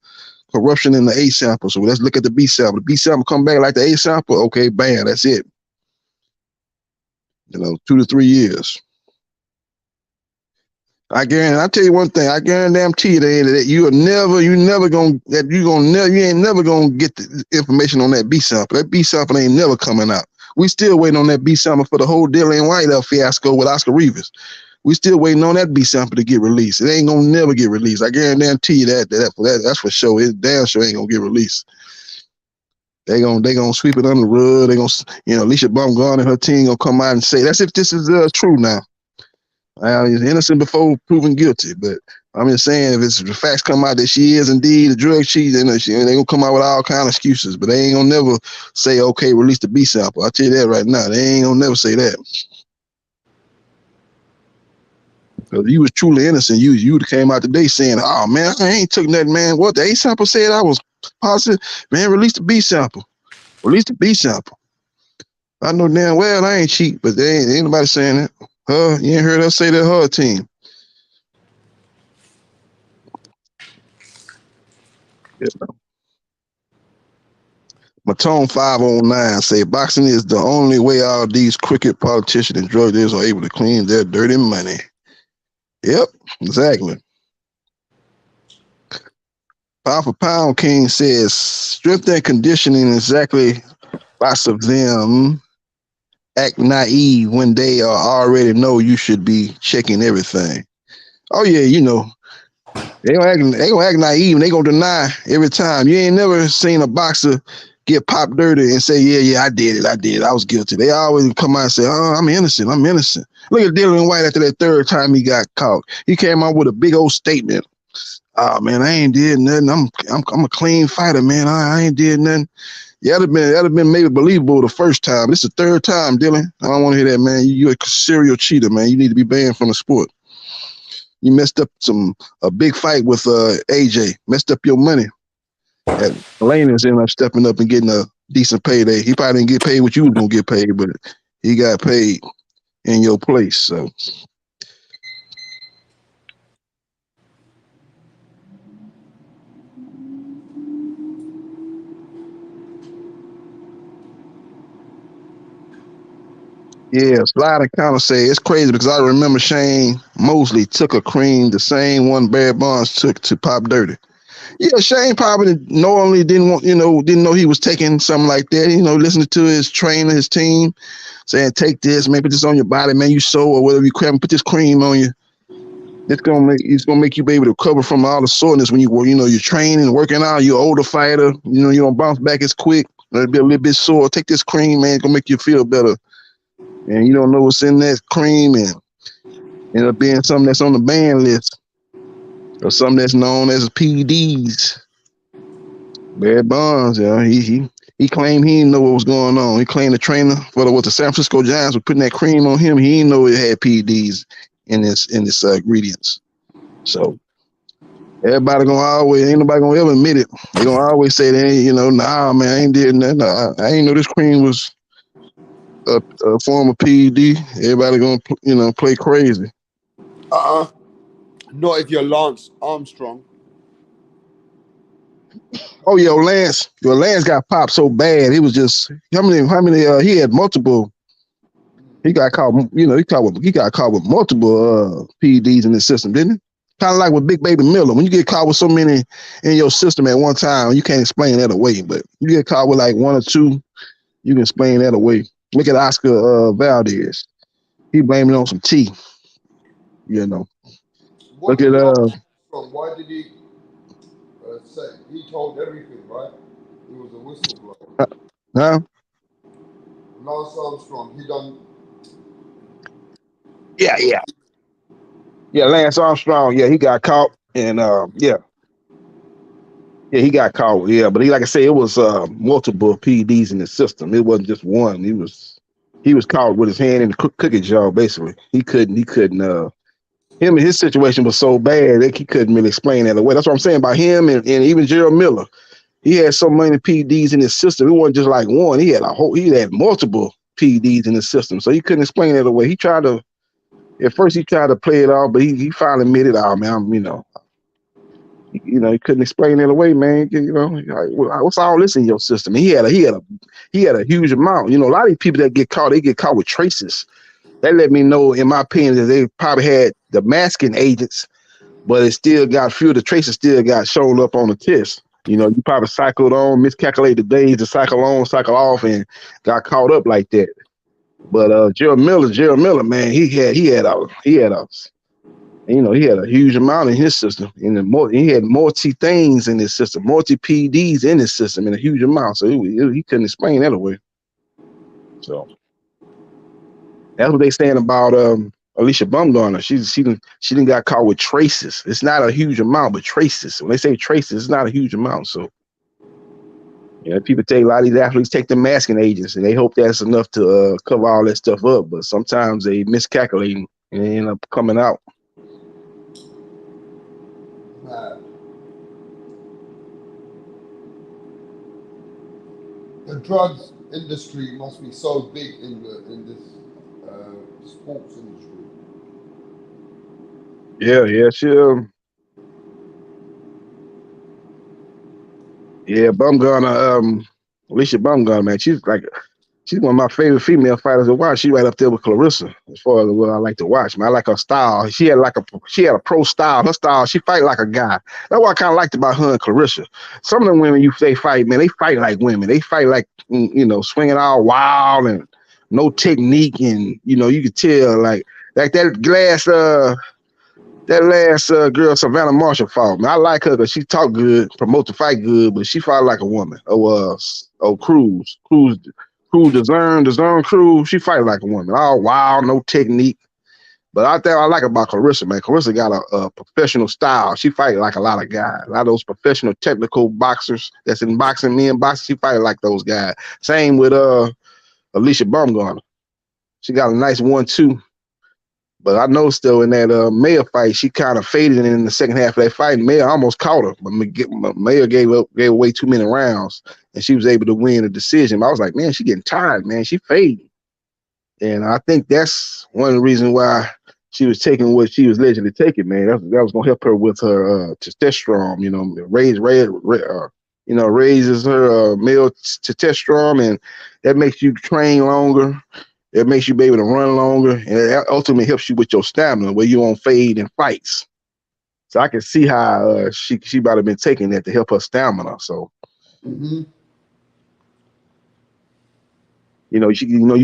corruption in the A sample. So let's look at the B sample. The B sample come back like the A sample. Okay, bam, that's it. 2 to 3 years. I tell you one thing. I guarantee you that you ain't never gonna get the information on that B sample. That B sample ain't never coming out. We still waiting on that B sample for the whole Dillian White fiasco with Oscar Rivas. We still waiting on that B sample to get released. It ain't gonna never get released. I guarantee you that's for sure. It damn sure ain't gonna get released. They gonna sweep it under the rug. They gonna Alycia Baumgardner and her team gonna come out and say that's if this is true now. He's innocent before proven guilty, but I'm just saying if the facts come out that she is indeed a drug cheat, then they gonna come out with all kind of excuses. But they ain't gonna never say, okay, release the B sample. I'll tell you that right now. They ain't gonna never say that. Because if you was truly innocent, you would have came out today saying, oh man, I ain't took nothing, man. What the A sample said I was positive, man, release the B sample. Release the B sample. I know damn well I ain't cheat, but ain't nobody saying that. You ain't heard us say that her team. Yeah. Matone 509 say boxing is the only way all these crooked politicians and drug dealers are able to clean their dirty money. Yep, exactly. Pound for Pound King says strength and conditioning exactly lots of them act naive when they already know you should be checking everything. Oh yeah, they gonna act naive and they gonna deny every time. You ain't never seen a boxer get popped dirty and say, yeah, I did it, I was guilty. They always come out and say, oh, I'm innocent. Look at Dillian White after that third time he got caught. He came out with a big old statement. Oh man, I ain't did nothing. I'm a clean fighter, man. I ain't did nothing. Yeah, that'd have been maybe believable the first time. This is the third time, Dylan. I don't want to hear that, man. You're a serial cheater, man. You need to be banned from the sport. You messed up a big fight with AJ. Messed up your money. And Elena's ended up stepping up and getting a decent payday. He probably didn't get paid what you was gonna get paid, but he got paid in your place. So. Yeah, Slide and Counter say it's crazy because I remember Shane Mosley took a cream, the same one Barry Bonds took to Pop Dirty. Yeah, Shane probably normally didn't know he was taking something like that. Listening to his trainer, his team, saying, take this, man, put this on your body, man, you sore or whatever you crap, put this cream on you. It's gonna make you be able to recover from all the soreness when you're training, working out, you're an older fighter, you don't bounce back as quick, it'll be a little bit sore. Take this cream, man, it's gonna make you feel better. And you don't know what's in that cream and end up being something that's on the ban list or something that's known as PEDs. Barry Bonds, he claimed he didn't know what was going on. He claimed the trainer for the San Francisco Giants was putting that cream on him. He didn't know it had PEDs in its ingredients. So ain't nobody gonna ever admit it. They gonna always say that, nah, man, I ain't did nothing. I ain't know this cream was a form of PED. Everybody gonna, play crazy. Not if you're Lance Armstrong. Oh yeah, Lance got popped so bad. He was just how many he had multiple. He got caught, he got caught with multiple PEDs in his system, didn't he? Kind of like with Big Baby Miller. When you get caught with so many in your system at one time, you can't explain that away. But you get caught with like one or two, you can explain that away. Look at Oscar Valdez. He blamed it on some tea. Look at Why did he say he told everything, right? He was a whistleblower. Huh? Lance Armstrong, he done. Yeah, Lance Armstrong. Yeah, he got caught, and yeah, he got caught. Yeah, but like I say, it was multiple PEDs in the system. It wasn't just one. He was caught with his hand in the cookie jar. Basically, he couldn't. Him and his situation was so bad that he couldn't really explain that away. That's what I'm saying about him and even Gerald Miller. He had so many PEDs in his system. It wasn't just like one. He had multiple PEDs in his system. So he couldn't explain that away. At first he tried to play it off, but he finally admitted, "Oh man, he couldn't explain it away, man. What's all this in your system?" He had a huge amount. A lot of these people that get caught, they get caught with traces. That let me know, in my opinion, that they probably had the masking agents, but it still got few of the traces still got shown up on the test. You probably cycled on, miscalculated days to cycle on, cycle off, and got caught up like that. But Gerald Miller, man, he had a huge amount in his system, and he had multi things in his system, multi PDs in his system, in a huge amount. So he couldn't explain that away. So that's what they saying about Alycia Baumgardner. She didn't got caught with traces. It's not a huge amount, but traces. When they say traces, it's not a huge amount. So people take a lot of these athletes take the masking agents, and they hope that's enough to cover all that stuff up. But sometimes they miscalculate and they end up coming out. The drugs industry must be so big in this sports industry. Yeah, Baumgardner, Alycia Baumgardner, man, she's one of my favorite female fighters to watch. She's right up there with Clarissa as far as what I like to watch. Man, I like her style. She had a pro style. Her style, she fight like a guy. That's what I kind of liked about her and Clarissa. Some of the women they fight, man, they fight like women. They fight like swinging all wild and no technique, and you could tell like that last girl Savannah Marshall fought. Man, I like her because she talk good, promote the fight good, but she fought like a woman. Cruz, the Cruz, she fight like a woman. All wild, no technique. But I think I like about Clarissa, man. Clarissa got a professional style. She fight like a lot of guys. A lot of those professional technical boxers that's in boxing, men boxing, she fight like those guys. Same with Alycia Baumgardner. She got a nice 1-2. But I noticed though in that Mayer fight, she kind of faded in the second half of that fight. Mayer almost caught her, but Mayer gave away too many rounds, and she was able to win a decision. But I was like, man, she getting tired, man. She fading, and I think that's one of the reasons why she was taking what she was allegedly taking, man. That was gonna help her with her testosterone. Raises her male testosterone, and that makes you train longer. It makes you be able to run longer, and it ultimately helps you with your stamina, where you won't fade in fights. So I can see how she might have been taking that to help her stamina. So, you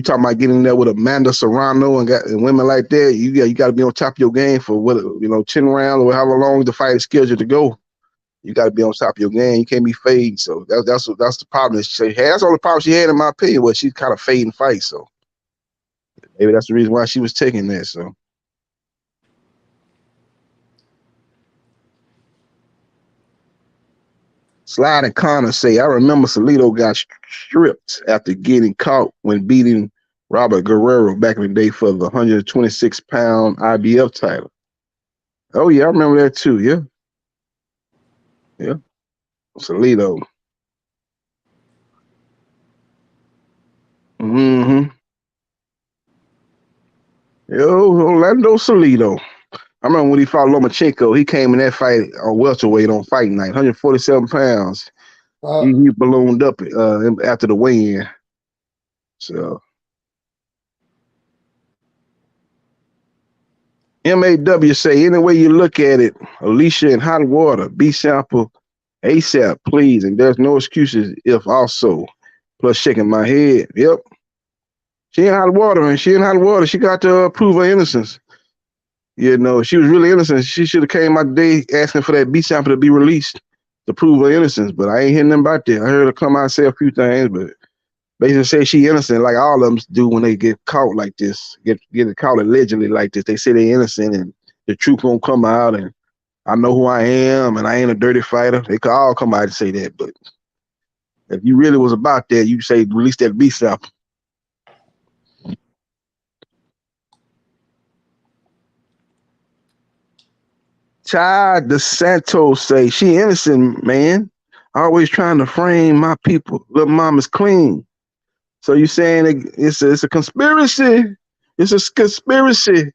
talking about getting in there with Amanda Serrano and women like that. You got to be on top of your game for 10 rounds or however long the fight is scheduled to go. You got to be on top of your game. You can't be fading. So that's the problem that she had. That's the only problem she had, in my opinion, was she's kind of fading fights. So. Maybe that's the reason why she was taking that. So, Slide and Connor say, I remember Salido got stripped after getting caught when beating Robert Guerrero back in the day for the 126-pound IBF title. Oh yeah, I remember that too. Yeah, Salido. Orlando Salido. I remember when he fought Lomachenko, he came in that fight on welterweight on fight night, 147 pounds. He ballooned up after the weigh-in. So, MAW say, any way you look at it, Alycia in hot water, B-sample ASAP, please. And there's no excuses if also. Plus shaking my head. Yep. She in hot water, and she in hot water. She got to prove her innocence. She was really innocent. She should have came out today asking for that B sample to be released. to prove her innocence, but I ain't hearing nothing about that. I heard her come out and say a few things, but basically say she innocent, like all of them do when they get caught like this, get caught allegedly like this. They say they innocent and the truth won't come out, and I know who I am, and I ain't a dirty fighter. They could all come out and say that, but if you really was about that, you say release that B sample. Chad DeSantos say she innocent, man. Always trying to frame my people. Little mama's clean. So you saying it's a conspiracy? It's a conspiracy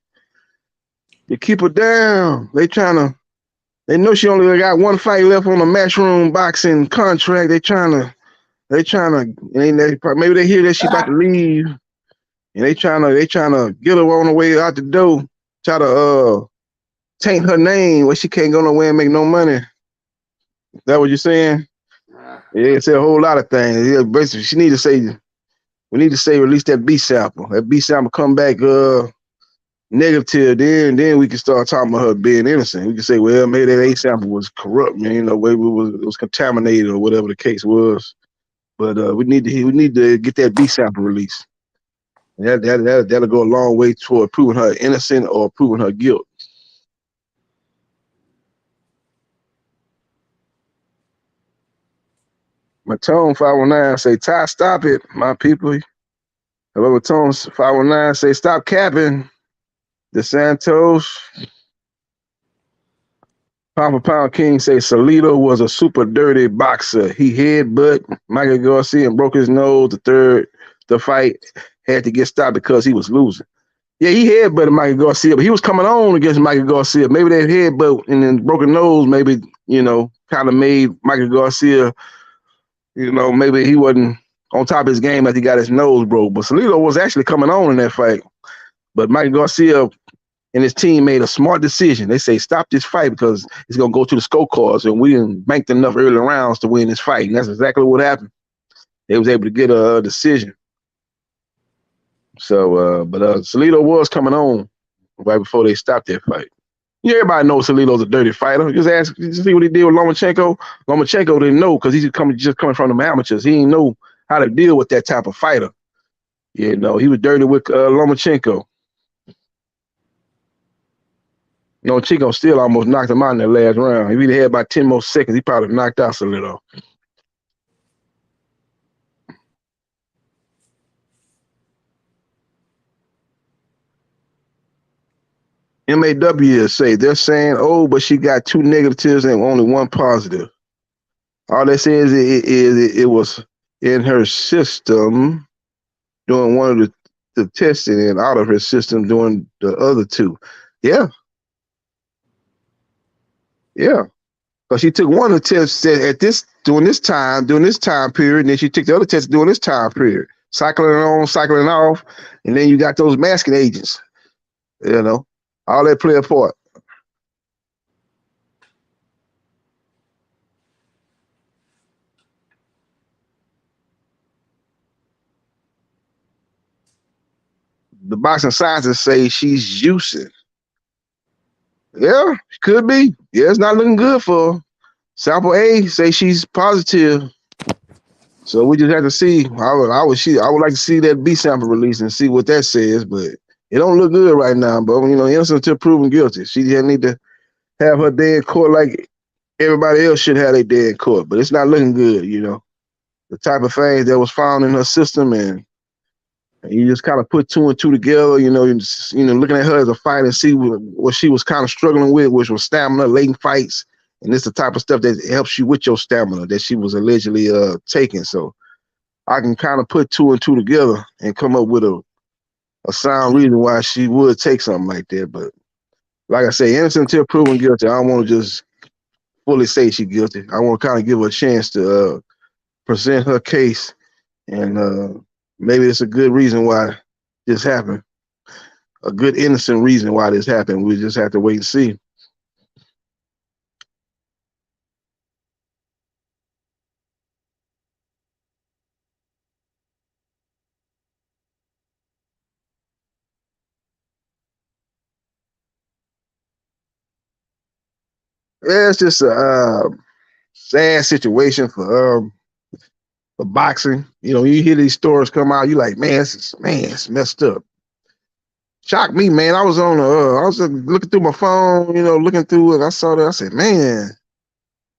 to keep her down. They know she only got one fight left on the Matchroom boxing contract. Maybe they hear that she about to leave, and they trying to get her on the way out the door. Try to taint her name where she can't go nowhere and make no money. Is that what you're saying? Yeah, it's a whole lot of things. Yeah, basically, we need to say release that B sample. That B sample come back negative, then we can start talking about her being innocent. We can say, well, maybe that A sample was corrupt, man. You know, maybe it was contaminated or whatever the case was. But we need to get that B sample released. That'll go a long way toward proving her innocent or proving her guilt. Matone 519 say, Ty, stop it, my people. Hello, Matone 519 say, stop capping. DeSantos. Pound for Pound King say Salido was a super dirty boxer. He headbutt Michael Garcia and broke his nose. The fight had to get stopped because he was losing. Yeah, he headbutted Michael Garcia, but he was coming on against Michael Garcia. Maybe that headbutt and then broken nose, maybe, kind of made Michael Garcia, maybe he wasn't on top of his game as he got his nose broke. But Salido was actually coming on in that fight. But Michael Garcia and his team made a smart decision. They say, stop this fight because it's going to go to the scorecards, and we didn't banked enough early rounds to win this fight. And that's exactly what happened. They was able to get a decision. So, but Salido was coming on right before they stopped that fight. Yeah, everybody knows Salido's a dirty fighter. Just see what he did with Lomachenko. Lomachenko didn't know because he's just coming from the amateurs. He didn't know how to deal with that type of fighter. He was dirty with Lomachenko. Chico still almost knocked him out in that last round. If he'd had about 10 more seconds, he probably knocked out Salido. MAW say, they're saying, oh, but she got 2 negatives and only 1 positive. All they say is it was in her system doing one of the testing and out of her system doing the other 2. Yeah. Yeah. Because she took one of the tests during this time period, and then she took the other test during this time period. Cycling on, cycling off, and then you got those masking agents. All that play a part. The boxing scientists say she's juicing. Yeah, could be. Yeah, it's not looking good for her. Sample A say she's positive. So we just have to see. I would like to see that B sample release and see what that says, but it don't look good right now. But innocent until proven guilty. She just need to have her day in court like everybody else should have their day in court. But it's not looking good, The type of things that was found in her system, and you just kind of put 2 and 2 together, looking at her as a fighter and see what she was kind of struggling with, which was stamina, late fights. And it's the type of stuff that helps you with your stamina that she was allegedly taking. So I can kind of put 2 and 2 together and come up with a sound reason why she would take something like that. But like I say, innocent until proven guilty. I don't want to just fully say she's guilty. I want to kind of give her a chance to present her case, and maybe it's a good reason why this happened. A good innocent reason why this happened. We just have to wait and see. Yeah, it's just sad situation for boxing. You know, you hear these stories come out, you like, man, it's messed up. Shocked me, man. I was on I was looking through my phone, you know, looking through it. I saw that. I said, man,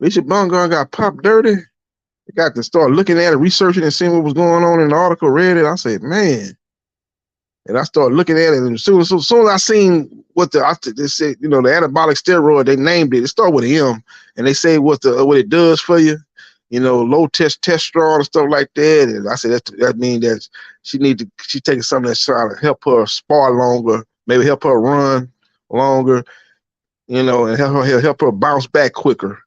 Alycia Baumgardner got popped dirty. I got to start looking at it, researching and seeing what was going on in the article, read it. I said, man. And I started looking at it, and as soon as I seen what they said, you know, the anabolic steroid, they named it. It started with an M, and they say what it does for you, you know, low testosterone and stuff like that. And I said that means that she's taking something that's trying to help her spar longer, maybe help her run longer, you know, and help her bounce back quicker,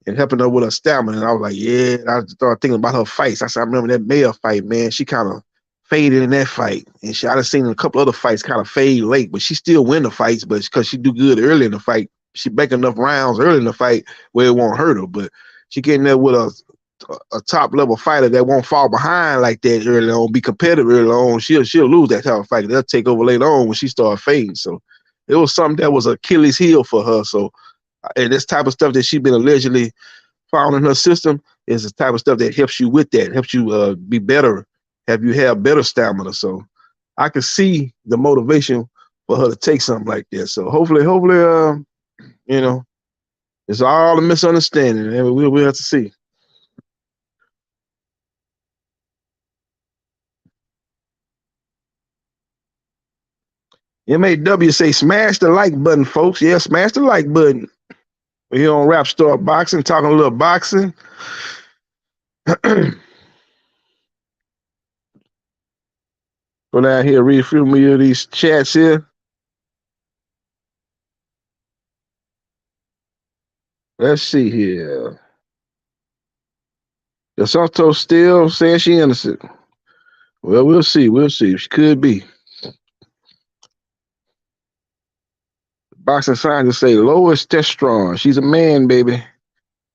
and helping her with her stamina. And I was like, yeah. And I started thinking about her fights. I remember that Mayer fight, man. She kind of faded in that fight, and I done seen a couple other fights kind of fade late, but she still win the fights, but because she do good early in the fight, she make enough rounds early in the fight where it won't hurt her. But she getting there with a top level fighter that won't fall behind like that early on, be competitive early on. She'll lose that type of fight. They'll take over later on when she start fading. So it was something that was Achilles heel for her. So, and this type of stuff that she's been allegedly found in her system is the type of stuff that helps you with that, helps you be better, have better stamina. So I could see the motivation for her to take something like that. So hopefully, you know, it's all a misunderstanding, and we'll have to see. MAW say smash the like button, folks. Yeah, smash the like button. We're here on Rap Star Boxing, talking a little boxing. Go down here, read a few of these chats here. Let's see here. DeSanto still saying she innocent. Well, we'll see. We'll see. She could be. Boxing scientists say Lois Testosterone. She's a man, baby.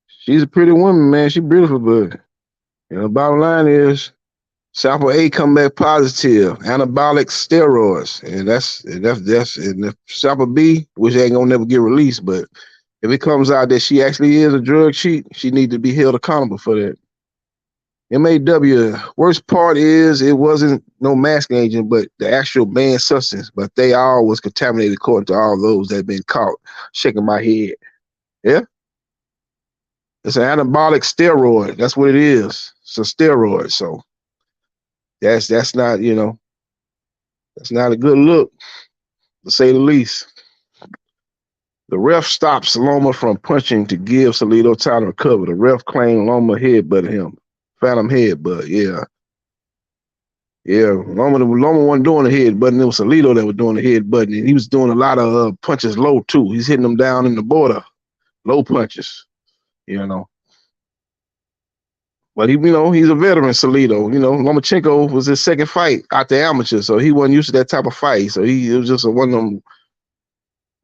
She's a pretty woman, man. She's beautiful, but you know, the bottom line is sample A come back positive, anabolic steroids, and that's and the sample B, which ain't gonna never get released. But if it comes out that she actually is a drug cheat, she needs to be held accountable for that. MAW, worst part is it wasn't no masking agent, but the actual banned substance. But they all was contaminated according to all those that have been caught. Shaking my head. Yeah. It's an anabolic steroid. That's what it is. It's a steroid. So that's not, you know, that's not a good look, to say the least. The ref stopped Loma from punching to give Salido time to recover. The ref claimed Loma headbutted him. Phantom headbutt, yeah. Yeah, Loma wasn't doing the headbutting. It was Salido that was doing the headbutting. And he was doing a lot of punches low, too. He's hitting them down in the border. Low punches, you know. But you know, he's a veteran, Salido. You know, Lomachenko was his second fight out the amateur, so he wasn't used to that type of fight. So it was just one of them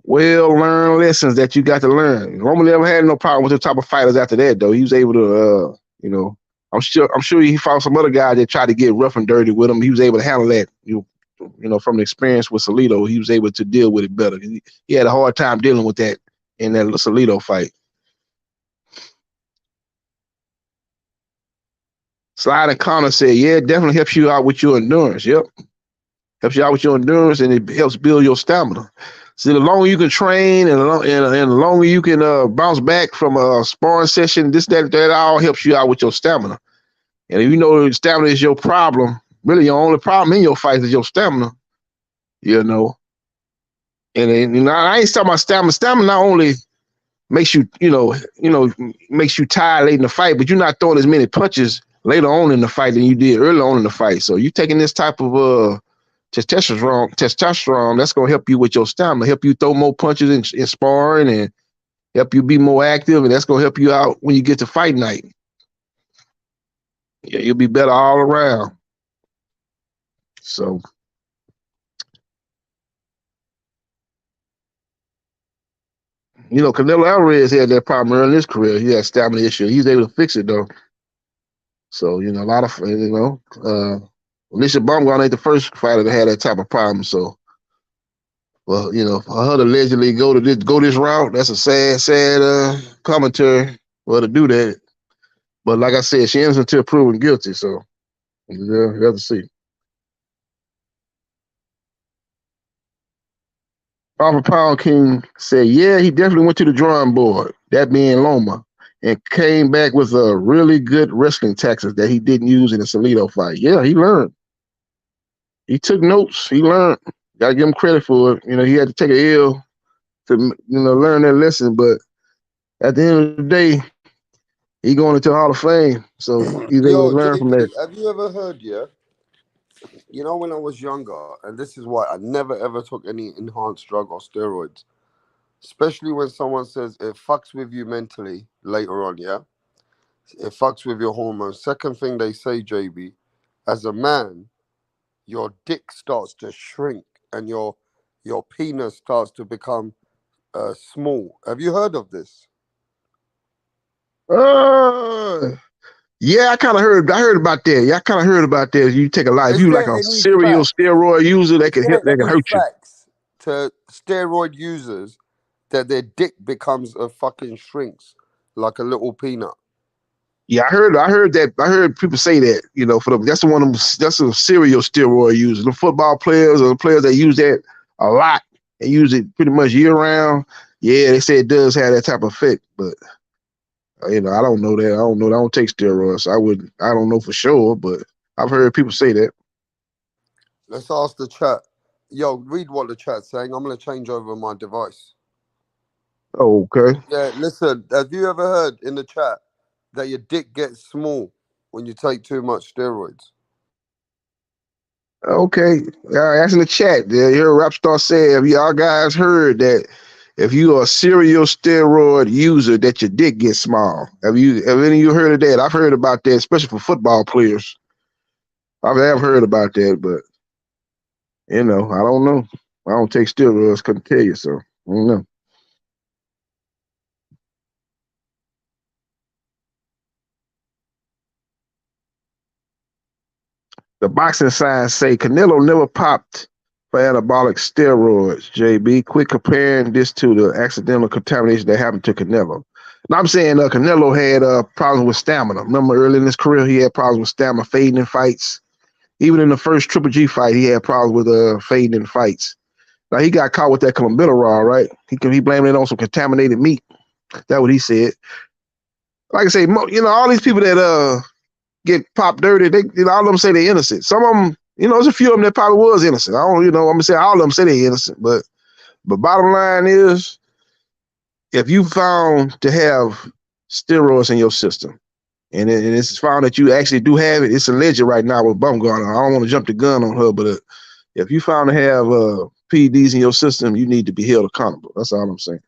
well-learned lessons that you got to learn. Loma never had no problem with the type of fighters after that, though. He was able to, you know, I'm sure he fought some other guy that tried to get rough and dirty with him. He was able to handle that. You know, from the experience with Salido, he was able to deal with it better. He had a hard time dealing with that in that Salido fight. Sliding Connor said, yeah, it definitely helps you out with your endurance. Yep. Helps you out with your endurance, and it helps build your stamina. So the longer you can train and the longer you can bounce back from a sparring session, that all helps you out with your stamina. And if you know stamina is your problem, really your only problem in your fight is your stamina, you know. And I ain't talking about stamina. Stamina not only makes you, makes you tired late in the fight, but you're not throwing as many punches later on in the fight than you did early on in the fight. So you taking this type of testosterone, that's gonna help you with your stamina, help you throw more punches in sparring and help you be more active, and that's gonna help you out when you get to fight night. Yeah, you'll be better all around. So you know, Canelo Alvarez had that problem early in his career. He had stamina issue. He was able to fix it though. So, you know, a lot of, Alycia Baumgardner ain't the first fighter that had that type of problem. So, well, you know, for her to allegedly go this route, that's a sad commentary. for her to do that. But like I said, she innocent until proven guilty. So yeah, you have to see. Papa Pound King said, yeah, he definitely went to the drawing board, that being Loma, and came back with a really good wrestling tactics that he didn't use in the Salido fight. Yeah, he learned. He took notes. He learned. Got to give him credit for it. You know, he had to take an L to, learn that lesson. But at the end of the day, he going into the Hall of Fame. So he's able to Yo, learn from that. JP, have you ever heard, yeah? You know, when I was younger, and this is why I never ever took any enhanced drug or steroids, especially when someone says it fucks with you mentally later on, yeah? It fucks with your hormones. Second thing they say, JB, as a man, your dick starts to shrink and your penis starts to become small. Have you heard of this? Yeah, I heard about that. Yeah, I kind of heard about that. You take a lot. If Is you like there a any serial facts? steroid user, they can Is there any hurt you. facts to steroid users that their dick becomes a fucking shrinks like a little peanut? Yeah, I heard that. I heard people say that, for them. That's one of them. That's a serial steroid user. The football players or the players that use that a lot and use it pretty much year round. Yeah, they say it does have that type of effect, but I don't know that. I don't know. I don't take steroids. I don't know for sure, but I've heard people say that. Let's ask the chat. Yo, read what the chat's saying. I'm gonna change over my device. Oh, okay. Yeah, listen. Have you ever heard in the chat that your dick gets small when you take too much steroids? Okay. That's in the chat. You heard Rapstar say, have y'all guys heard that if you are a serial steroid user, that your dick gets small? Have any of you heard of that? I've heard about that, especially for football players. I have heard about that, but I don't know. I don't take steroids, couldn't tell you, so I don't know. The boxing signs say Canelo never popped for anabolic steroids, JB. Quit comparing this to the accidental contamination that happened to Canelo. Now, I'm saying Canelo had problems with stamina. Remember early in his career, he had problems with stamina, fading in fights. Even in the first Triple G fight, he had problems with fading in fights. Now, he got caught with that clenbuterol, right? He blamed it on some contaminated meat. That's what he said. Like I say, all these people that get popped dirty, all of them say they're innocent. Some of them, there's a few of them that probably was innocent. I'm gonna say all of them say they're innocent, but bottom line is, if you found to have steroids in your system, and it's found that you actually do have it, it's alleged right now with Baumgardner. I don't want to jump the gun on her, but if you found to have PEDs in your system, you need to be held accountable. That's all I'm saying.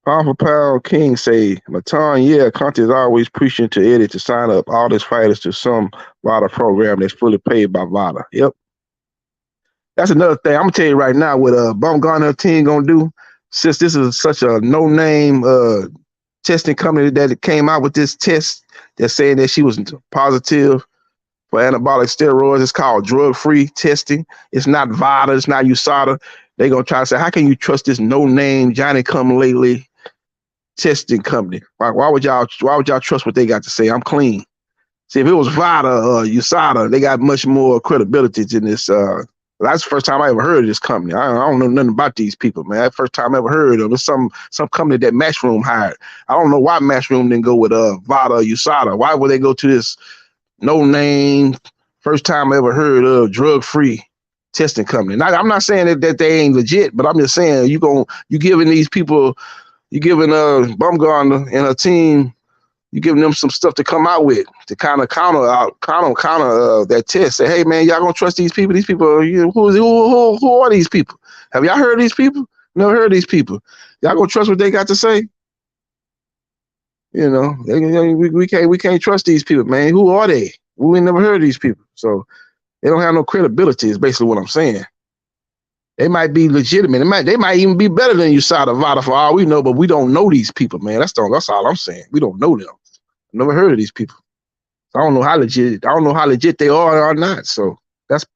Powerful Pound King say, Matan, yeah, Conte is always preaching to Eddie to sign up all his fighters to some VADA program that's fully paid by VADA. Yep. That's another thing. I'm going to tell you right now what Baumgardner team going to do, since this is such a no-name testing company that came out with this test that's saying that she was positive for anabolic steroids. It's called drug-free testing. It's not VADA. It's not USADA. They're going to try to say, how can you trust this no-name Johnny-come-lately testing company? Why would y'all trust what they got to say? I'm clean. See, if it was VADA or USADA, they got much more credibility than this. That's the first time I ever heard of this company. I don't know nothing about these people, man. That's the first time I ever heard of it. Some company that Matchroom hired. I don't know why Matchroom didn't go with VADA or USADA. Why would they go to this no name, first time I ever heard of drug-free testing company? Now, I'm not saying that they ain't legit, but I'm just saying you giving these people, you giving Baumgardner and her team, you giving them some stuff to come out with to kind of counter that test. Say, hey man, y'all gonna trust these people? These people, who are these people? Have y'all heard of these people? Never heard of these people. Y'all gonna trust what they got to say? We can't trust these people, man. Who are they? We ain't never heard of these people, so they don't have no credibility. Is basically what I'm saying. They might be legitimate. They might even be better than USADA, VADA for all we know, but we don't know these people, man. That's all I'm saying. We don't know them. Never heard of these people. I don't know how legit they are or not. So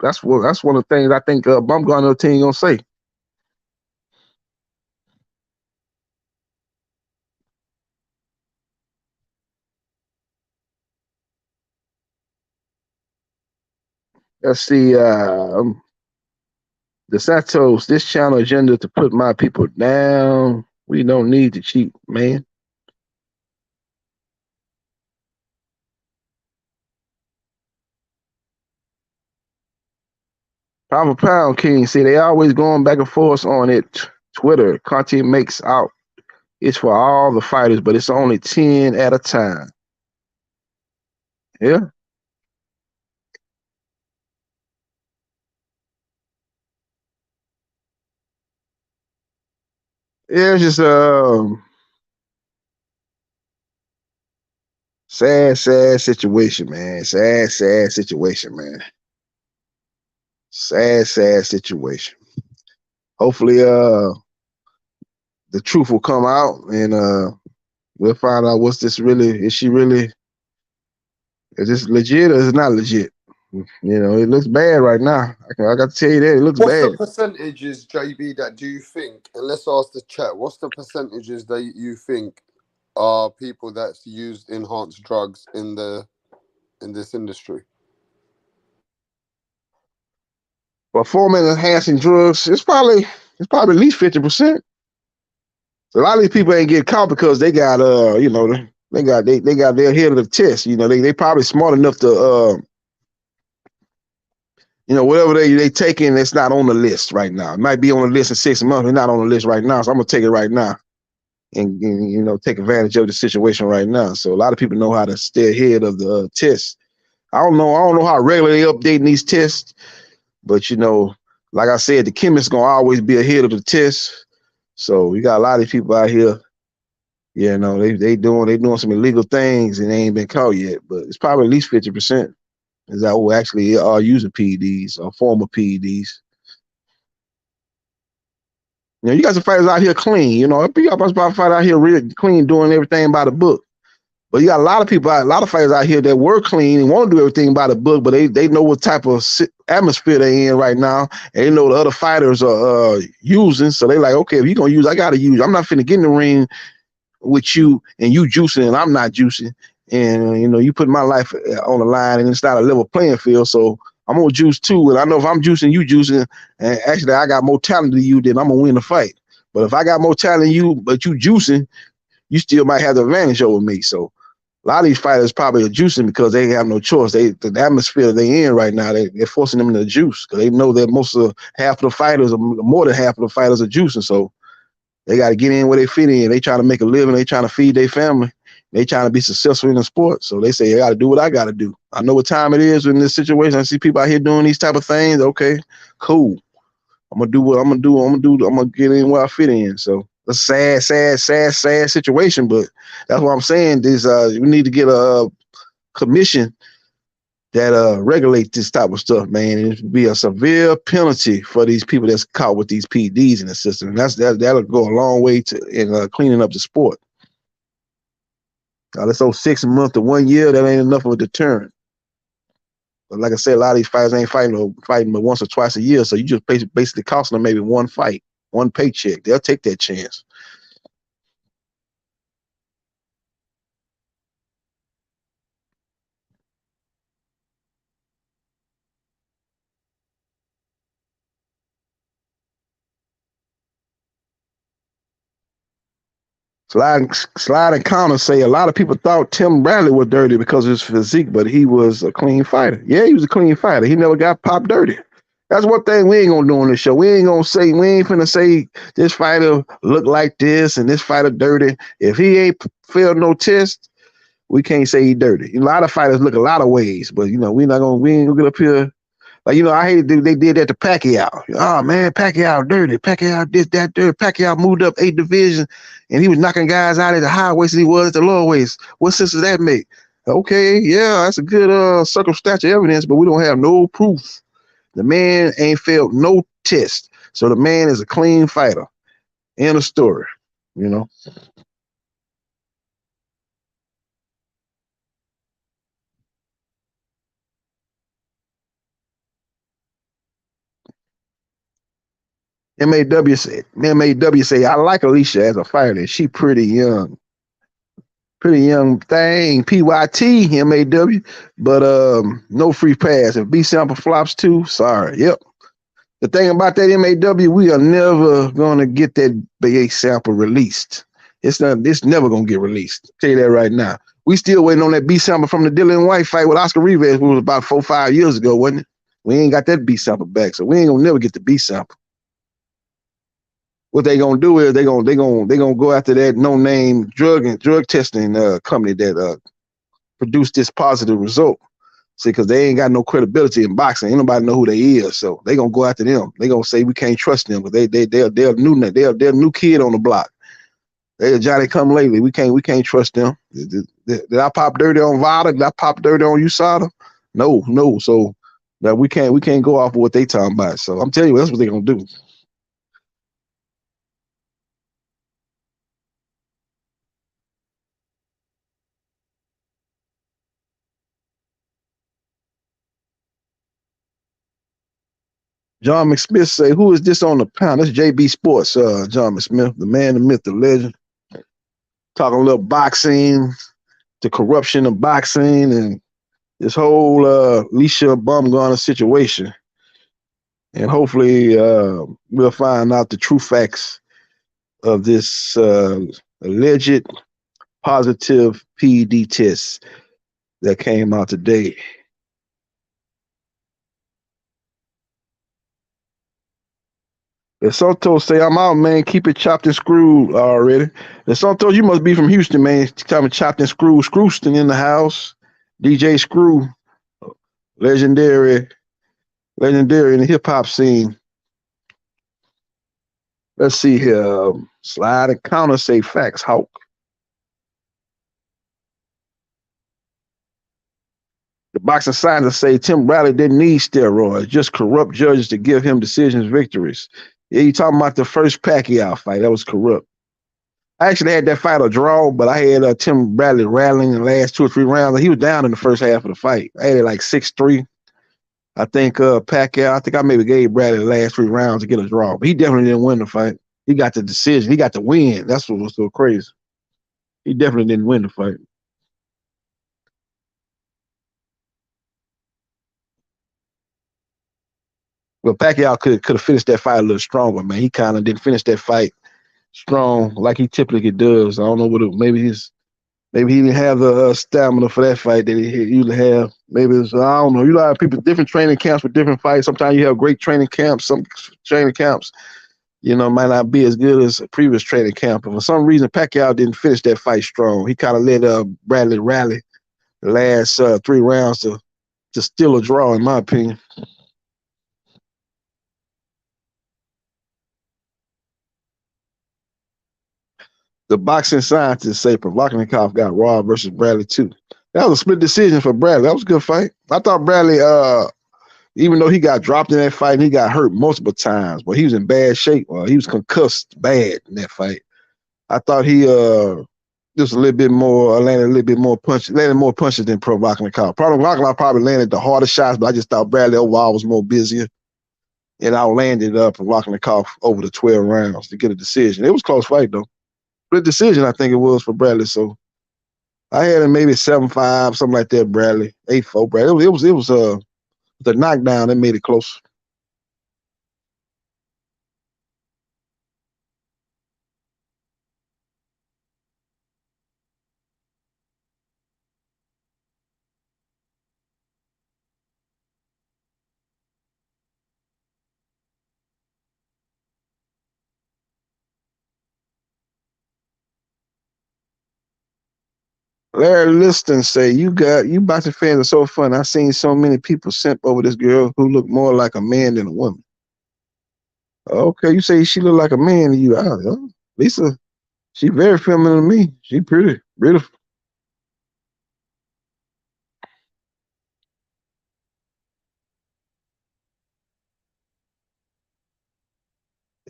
That's one of the things I think Baumgardner team gonna say. Let's see. The Santos, this channel agenda to put my people down. We don't need to cheat, man. Pound King, see, they always going back and forth on it. Twitter, content makes out. It's for all the fighters, but it's only 10 at a time. Yeah. Yeah, it's just sad situation, man. Sad situation, man. Sad situation. Hopefully, the truth will come out and we'll find out what's this really. Is this legit or is it not legit? You know, it looks bad right now. I got to tell you that it looks What's bad. the percentages, JB, that do you think, and let's ask the chat, what's the percentages that you think are people that's used enhanced drugs in this industry? Performance enhancing drugs, it's probably at least 50%. So a lot of these people ain't get caught because they got they got their head of the test. You know, they probably smart enough to whatever they taking that's not on the list right now. It might be on the list in 6 months, it's not on the list right now. So I'm gonna take it right now and take advantage of the situation right now. So a lot of people know how to stay ahead of the test. I don't know how regularly they updating these tests, but like I said, the chemist's gonna always be ahead of the test. So we got a lot of people out here, they doing some illegal things and they ain't been caught yet. But it's probably at least 50% is that who actually are using PEDs or former PEDs. You got some fighters out here clean. You got some fighters out here really clean, doing everything by the book. But you got a lot of fighters out here that were clean and want to do everything by the book, but they know what type of atmosphere they in right now, and they know the other fighters are using. So they like, okay, if you're gonna use, I gotta use. I'm not finna get in the ring with you and you juicing and I'm not juicing, and you put my life on the line and it's not a level playing field. So I'm gonna juice too, and I know if I'm juicing, you juicing, and actually I got more talent than you, then I'm gonna win the fight. But if I got more talent than you, but you juicing, you still might have the advantage over me. So a lot of these fighters probably are juicing because they have no choice. The atmosphere they in right now, they're forcing them to juice because they know that half of the fighters, or more than half of the fighters, are juicing. So they got to get in where they fit in. They trying to make a living. They trying to feed their family. They trying to be successful in the sport. So they say, I got to do what I got to do. I know what time it is in this situation. I see people out here doing these type of things. Okay, cool. I'm gonna do what I'm gonna do. I'm gonna get in where I fit in. So it's a sad situation. But that's what I'm saying. We need to get a commission that regulate this type of stuff, man. And it should be a severe penalty for these people that's caught with these PEDs in the system. And that'll go a long way in cleaning up the sport. Let's say 6 months to 1 year, that ain't enough of a deterrent. But like I said, a lot of these fighters ain't fighting but once or twice a year. So you just basically costing them maybe one fight, one paycheck. They'll take that chance. Slide counter say a lot of people thought Tim Bradley was dirty because of his physique, but he was a clean fighter. Yeah, he was a clean fighter. He never got popped dirty. That's one thing we ain't gonna do on this show. We ain't finna say this fighter look like this and this fighter dirty. If he ain't failed no test, we can't say he dirty. A lot of fighters look a lot of ways, but we ain't gonna get up here. Like, I hate they did that to Pacquiao. Oh man, Pacquiao dirty. Pacquiao this, that, dirty. Pacquiao moved up 8 divisions and he was knocking guys out at the high waist and he was at the low waist. What sense does that make? Okay, yeah, that's a good circumstantial evidence, but we don't have no proof. The man ain't failed no test. So the man is a clean fighter. End of story, MAW say, I like Alycia as a fighter. She pretty young. Pretty young thing. PYT, MAW. But no free pass. If B sample flops too, sorry. Yep. The thing about that MAW, we are never gonna get that B sample released. It's never gonna get released. I'll tell you that right now. We still waiting on that B sample from the Dylan White fight with Oscar Rivas, which was about 4-5 years ago, wasn't it? We ain't got that B sample back, so we ain't gonna never get the B sample. What they gonna do is they gonna go after that no-name drug testing company that produced this positive result. See, because they ain't got no credibility in boxing. Ain't nobody know who they is, so they gonna go after them. They gonna say we can't trust them, but they're new kid on the block. They're Johnny come lately. We can't trust them. Did I pop dirty on Vada? Did I pop dirty on USADA? No. So that we can't go off of what they talking about. So I'm telling you, that's what they gonna do. John McSmith say, who is this on the pound? That's JB Sports, John McSmith, the man, the myth, the legend. Talking a little boxing, the corruption of boxing, and this whole Alycia Baumgardner situation. And hopefully we'll find out the true facts of this alleged positive PED test that came out today. And Santos say, I'm out, man. Keep it chopped and screwed already. And Santos, you must be from Houston, man. Talking chopped and screwed. Screwston in the house. DJ Screw. Legendary in the hip-hop scene. Let's see here. Slide and counter say facts, Hawk. The boxing scientists say Tim Bradley didn't need steroids, just corrupt judges to give him decisions victories. Yeah, you talking about the first Pacquiao fight. That was corrupt. I actually had that fight a draw, but I had Tim Bradley rattling in the last 2 or 3 rounds. He was down in the first half of the fight. I had it like 6-3. I think Pacquiao, I maybe gave Bradley the last 3 rounds to get a draw, but he definitely didn't win the fight. He got the decision. He got the win. That's what was so crazy. He definitely didn't win the fight. Well, Pacquiao could have finished that fight a little stronger, man. He kind of didn't finish that fight strong like he typically does. I don't know what maybe he didn't have the stamina for that fight that he usually have. Maybe it's, I don't know. You have people, different training camps for different fights. Sometimes you have great training camps. Some training camps, might not be as good as a previous training camp. But for some reason, Pacquiao didn't finish that fight strong. He kind of let Bradley rally the last 3 rounds to steal a draw, in my opinion. The boxing scientists say Provocanikov got robbed versus Bradley too. That was a split decision for Bradley. That was a good fight. I thought Bradley, even though he got dropped in that fight and he got hurt multiple times, but he was in bad shape. He was concussed bad in that fight. I thought he just a little bit more, landed a little bit more punches, landed more punches than Provocanikov. Provocanikov probably landed the hardest shots, but I just thought Bradley overall was more busier. And I landed Provocanikov over the 12 rounds to get a decision. It was a close fight though. Split decision, I think it was for Bradley. So I had him maybe 7-5, something like that. Bradley 8-4. Bradley. It was the knockdown that made it close. Larry Liston say, you boxing fans are so fun. I've seen so many people simp over this girl who look more like a man than a woman. Okay, you say she look like a man to you. Lisa, she very feminine to me. She pretty, beautiful.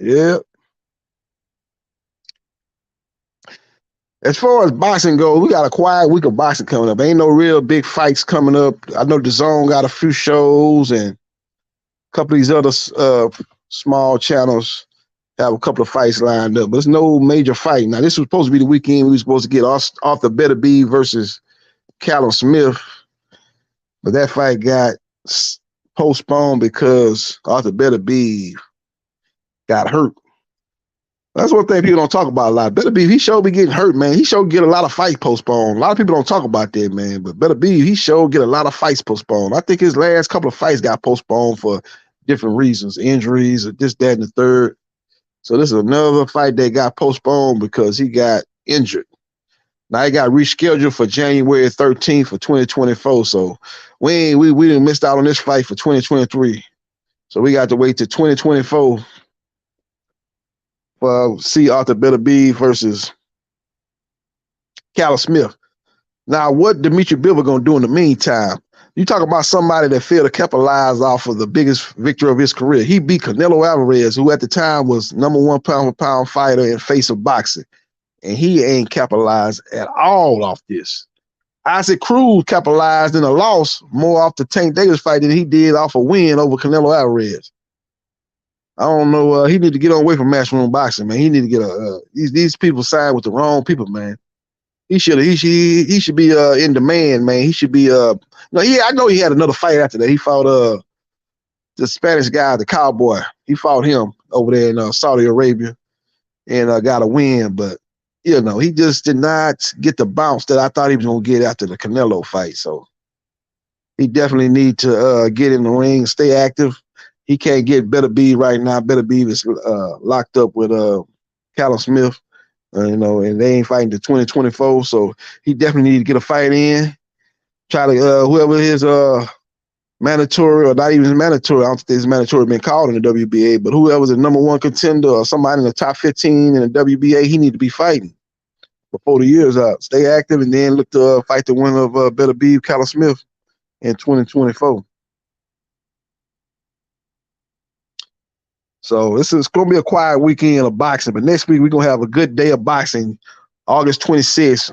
Yeah. As far as boxing goes, we got a quiet week of boxing coming up. Ain't no real big fights coming up. I know DAZN got a few shows and a couple of these other small channels have a couple of fights lined up, but it's no major fight. Now, this was supposed to be the weekend we were supposed to get Arthur Beterbiev versus Callum Smith, but that fight got postponed because Arthur Beterbiev got hurt. That's one thing people don't talk about a lot. Beterbiev, he showed be getting hurt, man. He showed get a lot of fights postponed. A lot of people don't talk about that, man, but Beterbiev, he showed get a lot of fights postponed. I think his last couple of fights got postponed for different reasons, injuries, or this, that, and the third. So this is another fight that got postponed because he got injured. Now he got rescheduled for January 13th for 2024. So we didn't missed out on this fight for 2023. So we got to wait till 2024 for see Arthur Beterbiev versus Callum Smith. Now, what Dimitri Bivol gonna do in the meantime? You talk about somebody that failed to capitalize off of the biggest victory of his career. He beat Canelo Alvarez, who at the time was #1 pound-for-pound fighter and face of boxing. And he ain't capitalized at all off this. Isaac Cruz capitalized in a loss more off the Tank Davis fight than he did off a win over Canelo Alvarez. I don't know. He need to get away from matchroom boxing, man. He need to get these people signed with the wrong people, man. He should be in demand, man. He should be I know he had another fight after that. He fought the Spanish guy, the Cowboy. He fought him over there in Saudi Arabia and got a win, but he just did not get the bounce that I thought he was gonna get after the Canelo fight. So he definitely need to get in the ring, stay active. He can't get Beterbiev right now. Beterbiev is locked up with Callum Smith. And they ain't fighting to 2024, so he definitely need to get a fight in. Try to whoever his mandatory or not even mandatory. I don't think his mandatory been called in the WBA, but whoever's the #1 contender or somebody in the top 15 in the WBA, he need to be fighting before the year's out. Stay active and then look to fight the winner of Beterbiev, Callum Smith in 2024. So this is going to be a quiet weekend of boxing, but next week we're going to have a good day of boxing, August 26th.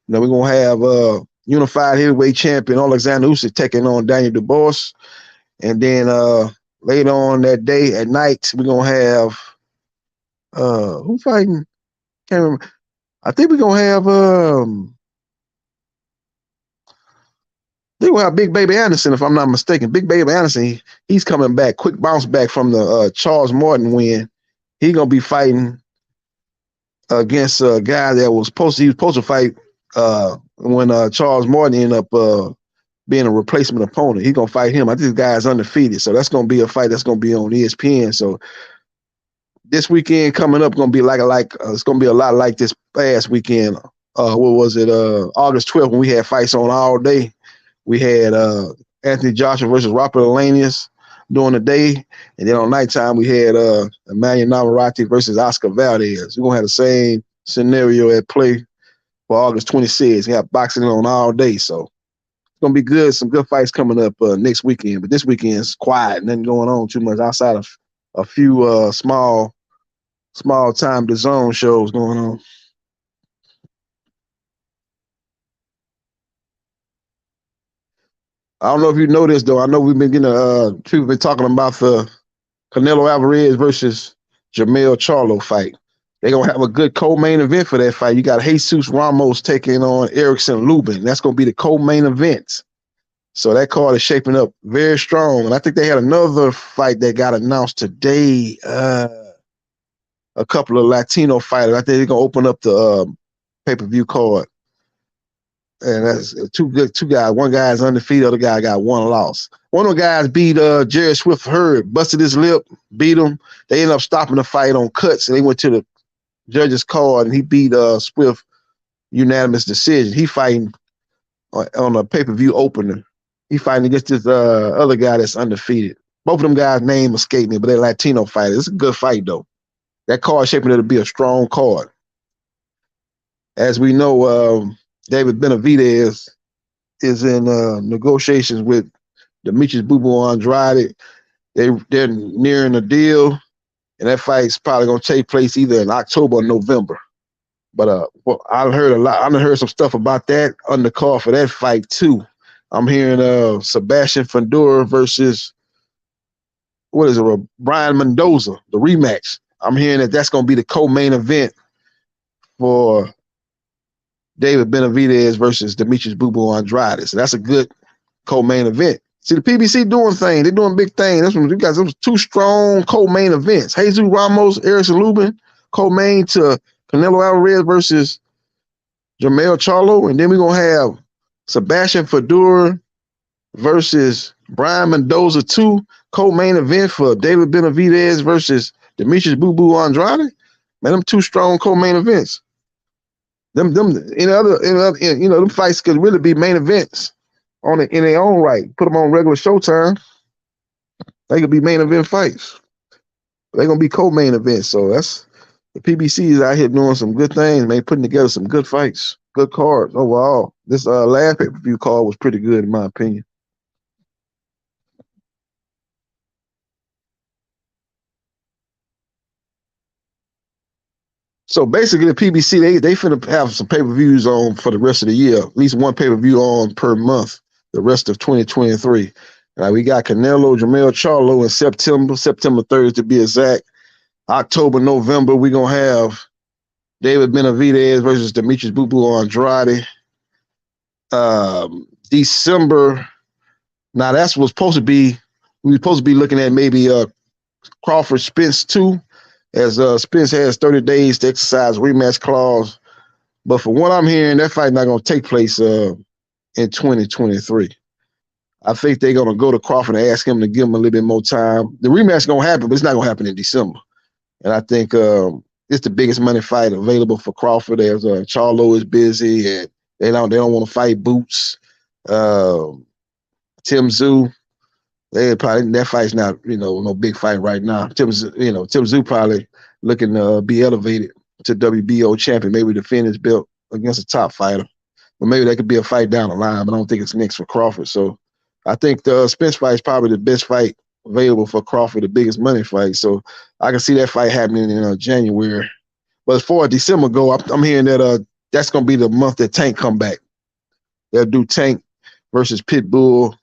We're going to have unified heavyweight champion Alexander Usyk taking on Daniel Dubois. And then later on that day at night, we're going to have who fighting? Can't remember. I think we're going to have they will have Big Baby Anderson, if I'm not mistaken. Big Baby Anderson, he's coming back. Quick bounce back from the Charles Martin win. He's gonna be fighting against a guy that was supposed to fight when Charles Martin ended up being a replacement opponent. He's gonna fight him. I think this guy's undefeated, so that's gonna be a fight that's gonna be on ESPN. So this weekend coming up gonna be it's gonna be a lot like this past weekend. What was it? August 12th when we had fights on all day. We had Anthony Joshua versus Robert Elanius during the day. And then on nighttime, we had Emmanuel Navarrete versus Oscar Valdez. We're going to have the same scenario at play for August 26th. We have boxing on all day. So it's going to be good. Some good fights coming up next weekend. But this weekend's quiet. Nothing going on too much outside of a few small time DAZN shows going on. I don't know if you know this, though. I know we've been getting people been talking about the Canelo Alvarez versus Jamel Charlo fight. They're going to have a good co-main event for that fight. You got Jesus Ramos taking on Erickson Lubin. That's going to be the co-main event. So that card is shaping up very strong. And I think they had another fight that got announced today. A couple of Latino fighters. I think they're going to open up the pay-per-view card. And that's two guys. One guy is undefeated, the other guy got one loss. One of the guys beat Jerry Swift Hurd, busted his lip, beat him. They ended up stopping the fight on cuts, and they went to the judge's card, and he beat Swift unanimous decision. He fighting on a pay-per-view opener. He fighting against this other guy that's undefeated. Both of them guys' name escaped me, but they're Latino fighters. It's a good fight, though. That card shaping it to be a strong card. As we know, David Benavidez is in negotiations with Demetrius Boo Andrade. They're nearing a deal, and that fight's probably going to take place either in October or November. But I heard a lot. I heard some stuff about that on the call for that fight too. I'm hearing Sebastian Fundora versus Brian Mendoza, the rematch. I'm hearing that that's going to be the co-main event for David Benavidez versus Demetrius Boo Boo Andrade. So that's a good co-main event. See, the PBC doing things. They're doing big things. That's when you got those two strong co-main events. Jesus Ramos, Erickson Lubin, co-main to Canelo Alvarez versus Jamel Charlo. And then we're going to have Sebastian Fedor versus Brian Mendoza 2, co-main event for David Benavidez versus Demetrius Boo Boo Andrade. Man, them two strong co-main events. Them them fights could really be main events in their own right. Put them on regular Showtime. They could be main event fights. They're gonna be co-main events. So that's the PBC is out here doing some good things, man, putting together some good fights, good cards overall. This last pay-per-view card was pretty good in my opinion. So basically, the PBC they finna have some pay-per-views on for the rest of the year. At least one pay-per-view on per month. The rest of 2023. We got Canelo, Jamel Charlo in September 3rd to be exact. October, November, we're gonna have David Benavidez versus Demetrius Boo Boo Andrade. December. Now that's what's supposed to be. We were supposed to be looking at maybe Crawford Spence 2. As Spence has 30 days to exercise rematch clause. But from what I'm hearing, that fight not going to take place in 2023. I think they're going to go to Crawford and ask him to give him a little bit more time. The rematch is going to happen, but it's not going to happen in December. And I think it's the biggest money fight available for Crawford. As Charlo is busy, and they don't want to fight Boots. Tim Tszyu. That fight's not, no big fight right now. Tim Tszyu probably looking to be elevated to WBO champion, maybe defend his belt against a top fighter. But maybe that could be a fight down the line, but I don't think it's next for Crawford. So I think the Spence fight is probably the best fight available for Crawford, the biggest money fight. So I can see that fight happening in January. But as far as December go, I'm hearing that that's going to be the month that Tank come back. They'll do Tank versus Pitbull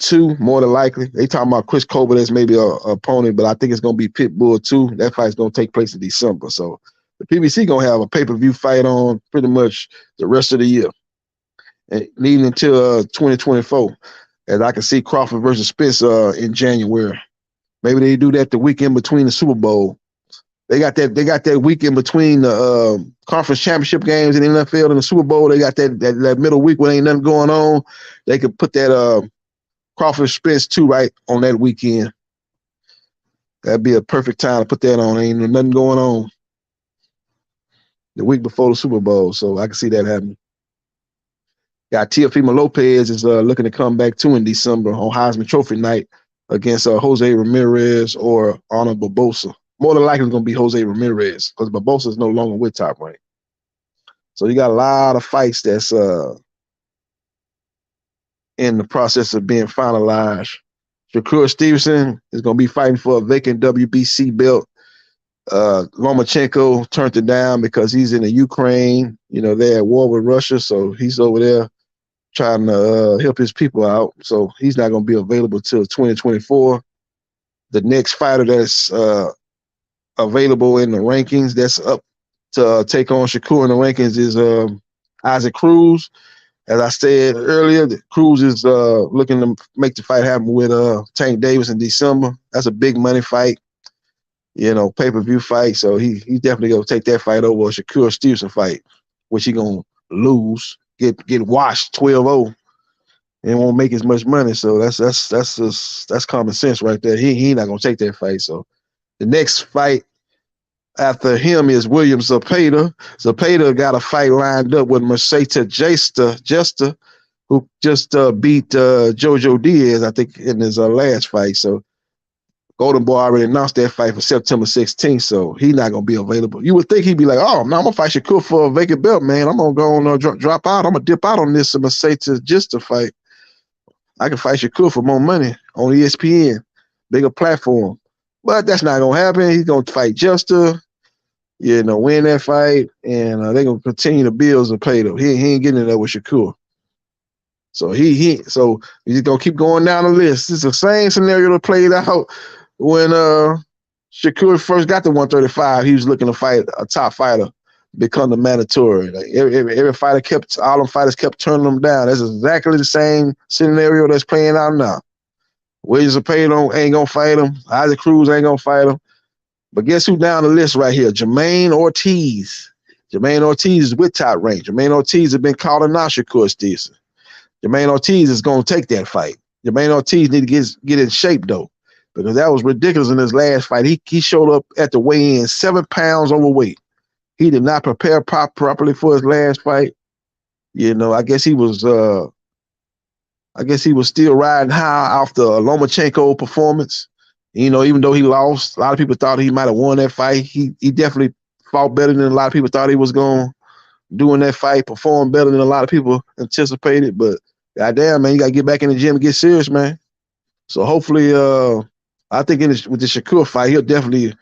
2, more than likely. They talking about Chris Colbert as maybe a opponent, but I think it's going to be Pitbull 2. That fight's going to take place in December. So the PBC going to have a pay-per-view fight on pretty much the rest of the year, and leading into 2024. And I can see Crawford versus Spence in January. Maybe they do that the weekend between the Super Bowl. They got that weekend between the conference championship games in the NFL and the Super Bowl. They got that middle week when ain't nothing going on. They could put that Crawford Spence 2 right on that weekend. That'd be a perfect time to put that on. Ain't nothing going on the week before the Super Bowl, so I can see that happening. Got Teofimo Lopez is looking to come back too in December on Heisman Trophy night against Jose Ramirez or Arnold Barbosa. More than likely it's going to be Jose Ramirez because Barbosa is no longer with Top Rank. So you got a lot of fights that's in the process of being finalized. Shakur Stevenson is going to be fighting for a vacant WBC belt. Lomachenko turned it down because he's in the Ukraine. They're at war with Russia, so he's over there trying to help his people out. So he's not going to be available till 2024. The next fighter that's available in the rankings that's up to take on Shakur in the rankings is Isaac Cruz. As I said earlier, Cruz is looking to make the fight happen with Tank Davis in December. That's a big money fight, pay-per-view fight. So he's definitely going to take that fight over a Shakur Stevenson fight, which he's going to lose, get washed 12-0, and won't make as much money. So that's common sense right there. He not going to take that fight. So the next fight after him is William Zepeda. Zepeda got a fight lined up with Mercedes Jester, who just beat Jojo Diaz, I think, in his last fight. So Golden Boy already announced that fight for September 16th, so he's not going to be available. You would think he'd be like, oh, no, I'm going to fight Shakur for a vacant belt, man. I'm going to go on drop out. I'm going to dip out on this Mercedes Jester fight. I can fight Shakur for more money on ESPN, bigger platform. But that's not going to happen. He's going to fight Jester, win that fight, and they're going to continue to build Zepeda. He ain't getting it up with Shakur. So he's going to keep going down the list. It's the same scenario that played out when Shakur first got to 135, he was looking to fight a top fighter, become the mandatory. Like every fighter all them fighters kept turning them down. That's exactly the same scenario that's playing out now. Williams Zepeda ain't gonna fight him. Isaac Cruz ain't gonna fight him. But guess who down the list right here? Jermaine Ortiz. Jermaine Ortiz is with Top Rank. Jermaine Ortiz has been calling out Shakur Stevenson. Jermaine Ortiz is gonna take that fight. Jermaine Ortiz need to get in shape though, because that was ridiculous in his last fight. He showed up at the weigh-in 7 pounds overweight. He did not prepare properly for his last fight. You know, I guess he was still riding high off the Lomachenko performance. You know, even though he lost, a lot of people thought he might have won that fight. He definitely fought better than a lot of people thought he was going to do in that fight, performed better than a lot of people anticipated. But goddamn, man, you got to get back in the gym and get serious, man. So hopefully, I think with the Shakur fight, he'll definitely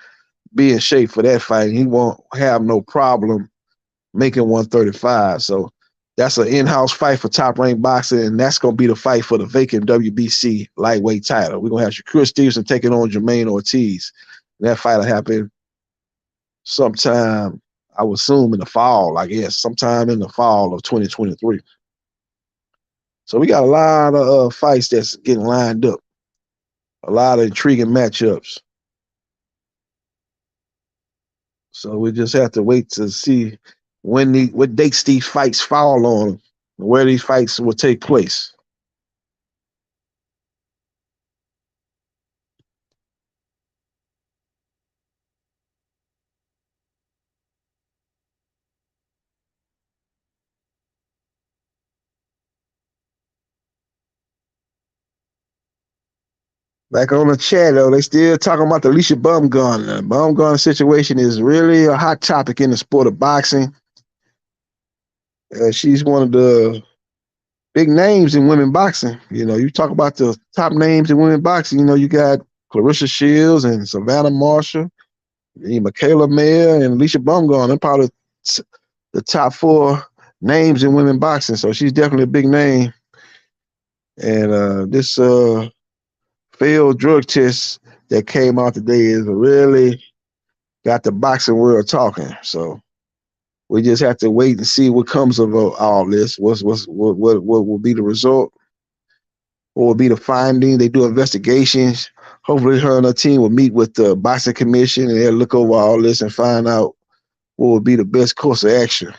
be in shape for that fight. He won't have no problem making 135. So that's an in-house fight for Top Rank Boxing, and that's going to be the fight for the vacant WBC lightweight title. We're going to have Shakur Stevenson taking on Jermaine Ortiz. That fight will happen sometime, I would assume, in the fall, I guess, sometime in the fall of 2023. So we got a lot of fights that's getting lined up, a lot of intriguing matchups. So we just have to wait to see what dates these fights fall on, where these fights will take place. Back on the chat, though, they still talking about the Alycia Baumgardner. Baumgardner situation is really a hot topic in the sport of boxing. She's one of the big names in women boxing. You know, you talk about the top names in women boxing. You know, you got Clarissa Shields and Savannah Marshall, Michaela Mayer, and Alycia Baumgardner. They're probably the top 4 names in women boxing. So she's definitely a big name. And this failed drug test that came out today is really got the boxing world talking. So we just have to wait and see what comes of all this. What will be the result? What will be the finding? They do investigations. Hopefully her and her team will meet with the boxing commission and they'll look over all this and find out what would be the best course of action.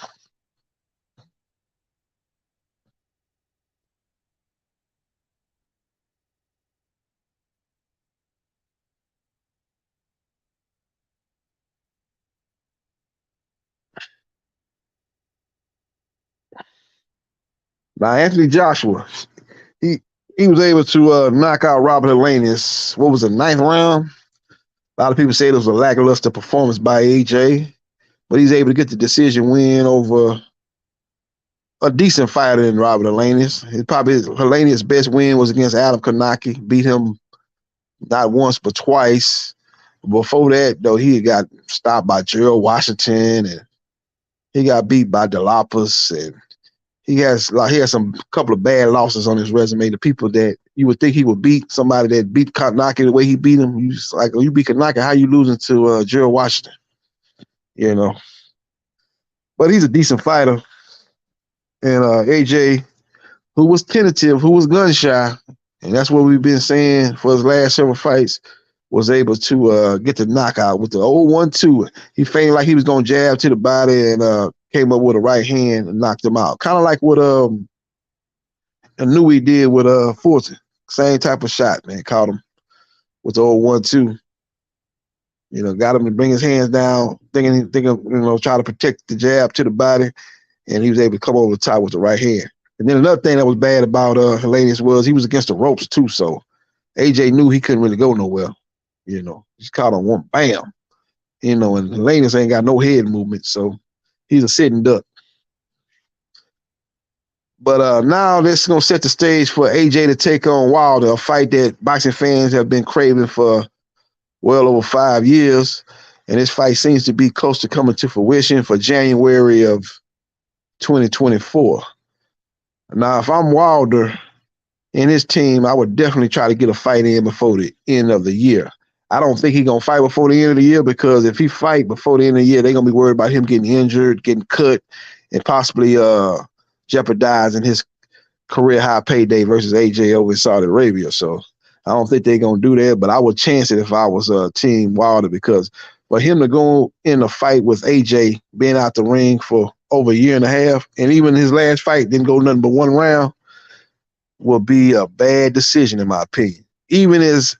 Now, Anthony Joshua, he was able to knock out Robert Helenius. What was the 9th round? A lot of people say it was a lackluster performance by AJ, but he's able to get the decision win over a decent fighter in Robert Helenius. Helenius' best win was against Adam Kanaki. Beat him not once but twice. Before that, though, he got stopped by Gerald Washington, and he got beat by DeLopez, and he has some couple of bad losses on his resume. The people that you would think he would beat, somebody that beat Kanaki the way he beat him, you beat Kanaki, how you losing to Gerald Washington? You know. But he's a decent fighter. And AJ, who was tentative, who was gun shy, and that's what we've been saying for his last several fights, was able to get the knockout with the 0-1-2. He feigned like he was going to jab to the body and came up with a right hand and knocked him out. Kind of like what Inouye did with Fulton. Same type of shot, man. Caught him with the 0-1-2. You know, got him to bring his hands down, thinking, try to protect the jab to the body, and he was able to come over the top with the right hand. And then another thing that was bad about Helenius was he was against the ropes too, so AJ knew he couldn't really go nowhere. You know, he's caught on one, bam. You know, and Helenius ain't got no head movement, so he's a sitting duck. But now this is going to set the stage for AJ to take on Wilder, a fight that boxing fans have been craving for well over 5 years. And this fight seems to be close to coming to fruition for January of 2024. Now, if I'm Wilder and his team, I would definitely try to get a fight in before the end of the year. I don't think he's gonna fight before the end of the year, because if he fight before the end of the year, they're gonna be worried about him getting injured, getting cut, and possibly jeopardizing his career high payday versus AJ over in Saudi Arabia. So I don't think they're gonna do that, but I would chance it if I was Team Wilder, because for him to go in a fight with AJ being out the ring for over a year and a half, and even his last fight didn't go nothing but one round, will be a bad decision in my opinion. Even as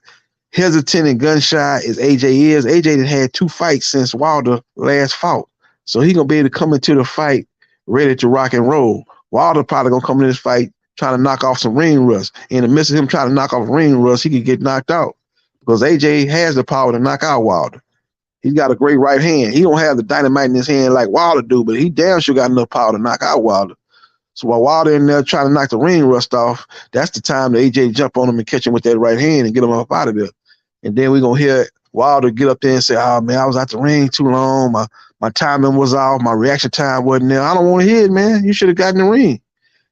hesitant and gun shy as AJ is, AJ done had 2 fights since Wilder last fought. So he gonna be able to come into the fight ready to rock and roll. Wilder probably gonna come into this fight trying to knock off some ring rust. In the midst of him trying to knock off ring rust, he could get knocked out, because AJ has the power to knock out Wilder. He's got a great right hand. He don't have the dynamite in his hand like Wilder do, but he damn sure got enough power to knock out Wilder. So while Wilder in there trying to knock the ring rust off, that's the time that AJ jump on him and catch him with that right hand and get him up out of there. And then we're going to hear Wilder get up there and say, oh, man, I was out the ring too long. My timing was off. My reaction time wasn't there. I don't want to hear it, man. You should have gotten in the ring.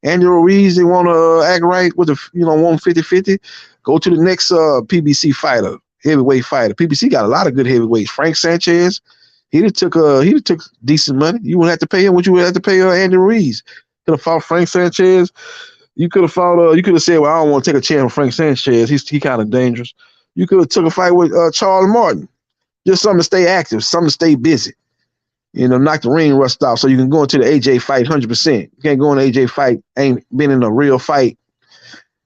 Andrew Ruiz, they want to act right with the, want 50-50. Go to the next PBC fighter, heavyweight fighter. PBC got a lot of good heavyweights. Frank Sanchez, he took decent money. You wouldn't have to pay him what you would have to pay Andrew Ruiz. Could have fought Frank Sanchez. You could have fought. You could have said, "Well, I don't want to take a chance with Frank Sanchez. He kind of dangerous." You could have took a fight with Charles Martin. Just something to stay active, something to stay busy. Knock the ring rust off so you can go into the AJ fight 100%. You can't go in the AJ fight, ain't been in a real fight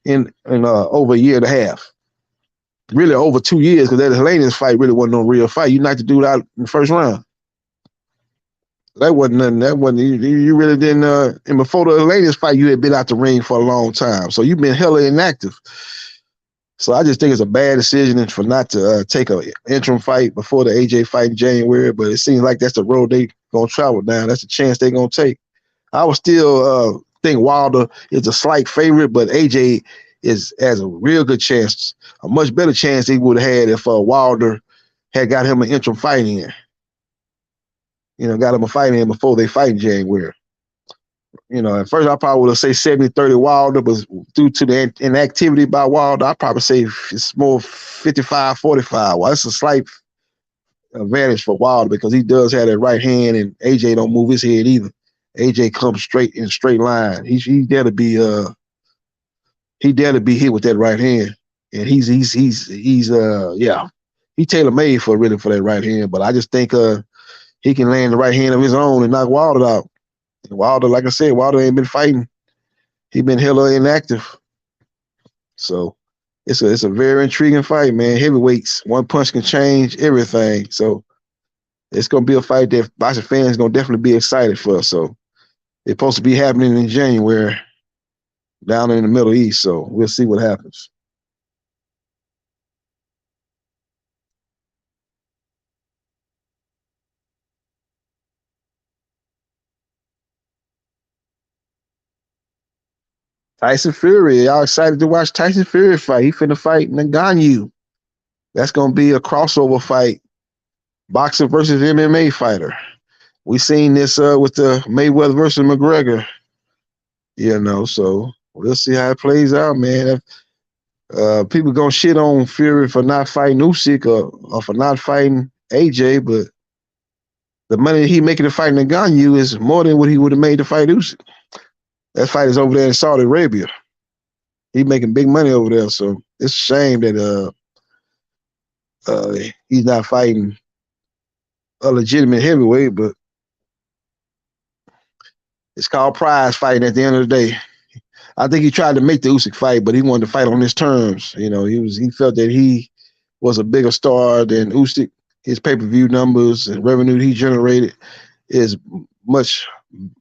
in over a year and a half. Really over 2 years, because that Hellenius fight really wasn't no real fight. You knocked the dude out in the first round. That wasn't nothing. That wasn't, you really didn't, and before the Hellenius fight, you had been out the ring for a long time. So you've been hella inactive. So I just think it's a bad decision for not to take an interim fight before the AJ fight in January, but it seems like that's the road they going to travel down. That's the chance they're going to take. I would still think Wilder is a slight favorite, but AJ has a real good chance, a much better chance he would have had if Wilder had got him an interim fight in. Got him a fight in before they fight in January. At first I probably would have say 70-30 Wilder, but due to the inactivity by Wilder, I'd probably say it's more 55-45. Well, that's a slight advantage for Wilder, because he does have that right hand, and AJ don't move his head either. AJ comes straight in a straight line. He dare to be hit with that right hand, and he's he tailor made for that right hand. But I just think he can land the right hand of his own and knock Wilder out. And Wilder, like I said, Wilder ain't been fighting. He been hella inactive. So it's a very intriguing fight, man. Heavyweights, one punch can change everything. So it's gonna be a fight that boxing fans gonna definitely be excited for. So it's supposed to be happening in January down in the Middle East. So we'll see what happens. Tyson Fury, y'all excited to watch Tyson Fury fight? He finna fight Ngannou. That's gonna be a crossover fight, boxer versus MMA fighter. We seen this with the Mayweather versus McGregor. So we'll see how it plays out, man. People gonna shit on Fury for not fighting Usyk or for not fighting AJ, but the money he making to fight Ngannou is more than what he would have made to fight Usyk. That fight is over there in Saudi Arabia. He making big money over there, so it's a shame that he's not fighting a legitimate heavyweight, but it's called prize fighting at the end of the day. I think he tried to make the Usyk fight, but he wanted to fight on his terms. He felt that he was a bigger star than Usyk. His pay-per-view numbers and revenue he generated is much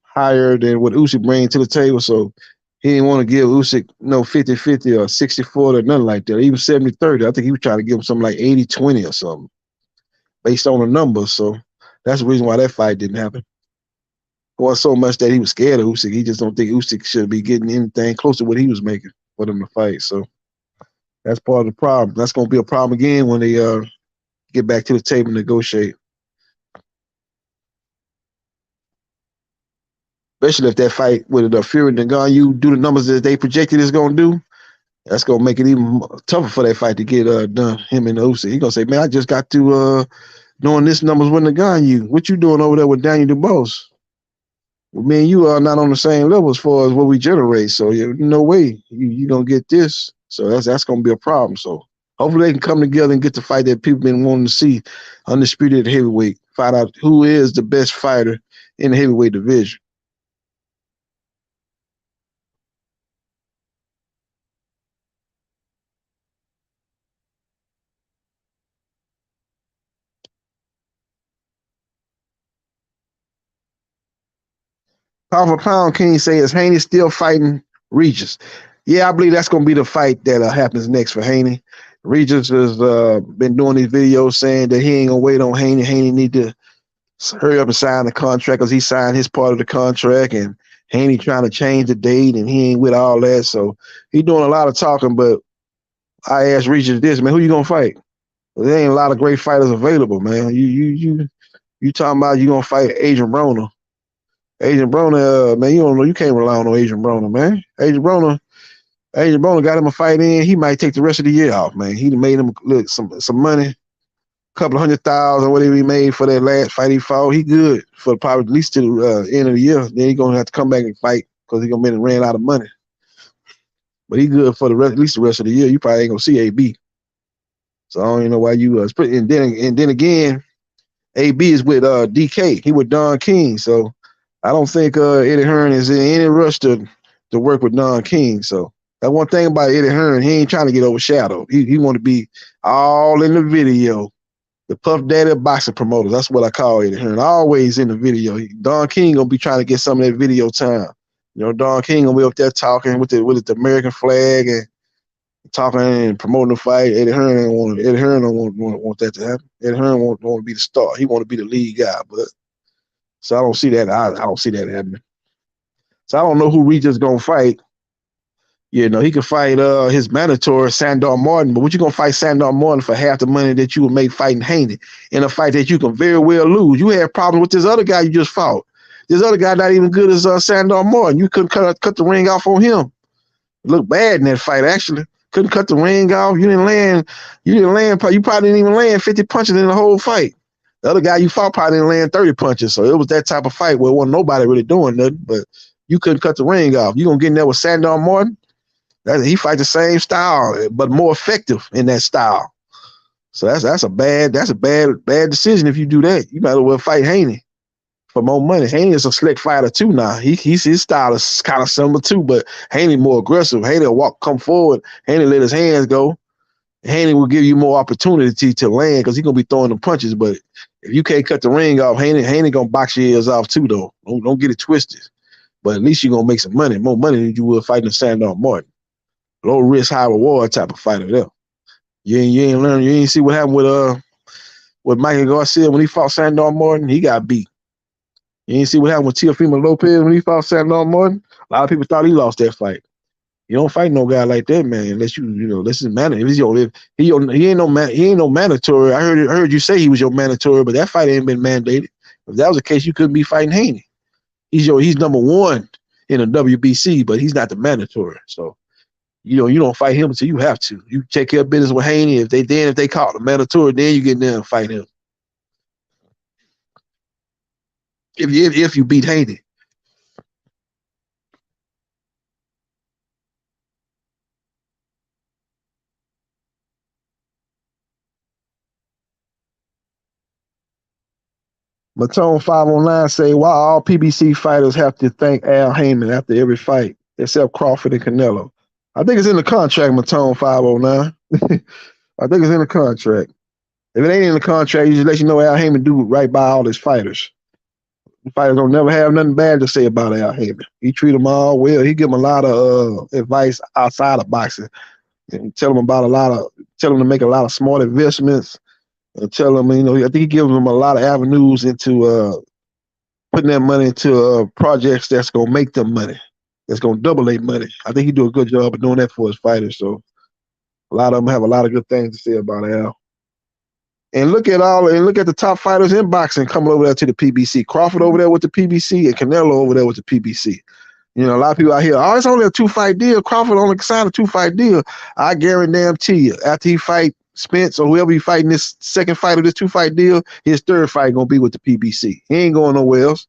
higher than what Usyk brings to the table. So he didn't want to give Usyk 50-50 or 60-40 or nothing like that, even 70-30. I think he was trying to give him something like 80-20 or something based on the numbers. So that's the reason why that fight didn't happen. It wasn't so much that he was scared of Usyk. He just don't think Usyk should be getting anything close to what he was making for them to fight. So that's part of the problem. That's going to be a problem again when they get back to the table and negotiate. Especially if that fight with the Fury and Ngannou do the numbers that they projected it's going to do, That's gonna make it even tougher for that fight to get done. Him and Usyk. He gonna say, "Man, I just got to doing this numbers wouldn't have gone you. What you doing over there with Daniel DuBose? Well, me and you are not on the same level as far as what we generate. So no way you gonna get this. So that's gonna be a problem. So hopefully they can come together and get the fight that people been wanting to see, undisputed heavyweight. Find out who is the best fighter in the heavyweight division. Pound for pound, King say, is Haney still fighting Regis? Yeah, I believe that's going to be the fight that happens next for Haney. Regis has been doing these videos saying that he ain't going to wait on Haney. Haney need to hurry up and sign the contract because he signed his part of the contract, and Haney trying to change the date, and he ain't with all that. So he doing a lot of talking, but I asked Regis this, man, who you going to fight? Well, there ain't a lot of great fighters available, man. You talking about you going to fight Adrian Broner. Adrian Broner, man, you don't know. You can't rely on Adrian Broner, man. Adrian Broner got him a fight in. He might take the rest of the year off, man. He made him look some money, a couple of $100,000, whatever he made for that last fight he fought. He good for probably at least to the end of the year. Then he gonna have to come back and fight because he gonna be ran out of money. But he good for at least the rest of the year. You probably ain't gonna see AB. So I don't even know why you and then again, AB is with DK. He with Don King. So I don't think Eddie Hearn is in any rush to work with Don King. So that one thing about Eddie Hearn, he ain't trying to get overshadowed. He want to be all in the video. The Puff Daddy of boxing promoters. That's what I call Eddie Hearn. Always in the video. Don King gonna be trying to get some of that video time. You know, Don King gonna be up there talking with the American flag and talking and promoting the fight. Eddie Hearn don't want that to happen. Eddie Hearn want to be the star. He want to be the lead guy, but. So I don't see that. I don't see that happening. So I don't know who Regis gonna fight. You know, he could fight his mandatory Sandor Martin, but what you gonna fight Sandor Martin for half the money that you would make fighting Haney in a fight that you can very well lose? You had problems with this other guy you just fought. This other guy not even good as Sandor Martin. You couldn't cut the ring off on him. It looked bad in that fight, actually. Couldn't cut the ring off. You probably didn't even land 50 punches in the whole fight. The other guy you fought probably didn't land 30 punches. So it was that type of fight where wasn't nobody really doing nothing, but you couldn't cut the ring off. You gonna get in there with Sandor Martin? He fight the same style, but more effective in that style. So that's a bad decision if you do that. You might as well fight Haney for more money. Haney is a slick fighter too now. His style is kind of similar too, but Haney more aggressive. Haney will come forward. Haney let his hands go. Haney will give you more opportunity to land because he's gonna be throwing the punches. But if you can't cut the ring off, Haney gonna box your ears off too, though. Don't get it twisted. But at least you're gonna make some money, more money than you will fighting Sandor Martin. Low risk, high reward type of fighter there. You ain't learn. You ain't see what happened with Michael Garcia when he fought Sandor Martin. He got beat. You ain't see what happened with Teofimo Lopez when he fought Sandor Martin. A lot of people thought he lost that fight. You don't fight no guy like that, man, unless this is mandatory. He ain't no mandatory. I heard you say he was your mandatory, but that fight ain't been mandated. If that was the case, you couldn't be fighting Haney. He's number one in the WBC, but he's not the mandatory. So you don't fight him until you have to. You take care of business with Haney. If they call the mandatory, then you get in there and fight him. If you beat Haney. Matone 509 say, why all PBC fighters have to thank Al Heyman after every fight, except Crawford and Canelo? I think it's in the contract, Matone 509. I think it's in the contract. If it ain't in the contract, you just let you know Al Heyman do right by all his fighters. The fighters don't never have nothing bad to say about Al Heyman. He treat them all well. He give them a lot of advice outside of boxing. And tell them to make a lot of smart investments. And tell them, I think he gives them a lot of avenues into putting that money into projects that's gonna make them money, that's gonna double their money. I think he do a good job of doing that for his fighters. So a lot of them have a lot of good things to say about Al. And look at the top fighters in boxing coming over there to the PBC. Crawford over there with the PBC and Canelo over there with the PBC. You know, a lot of people out here, oh, it's only a 2-fight deal. Crawford only signed a 2-fight deal. I guarantee you, after he fight Spence or whoever he fighting this second fight of this 2-fight deal, his third fight gonna be with the PBC. He ain't going nowhere else.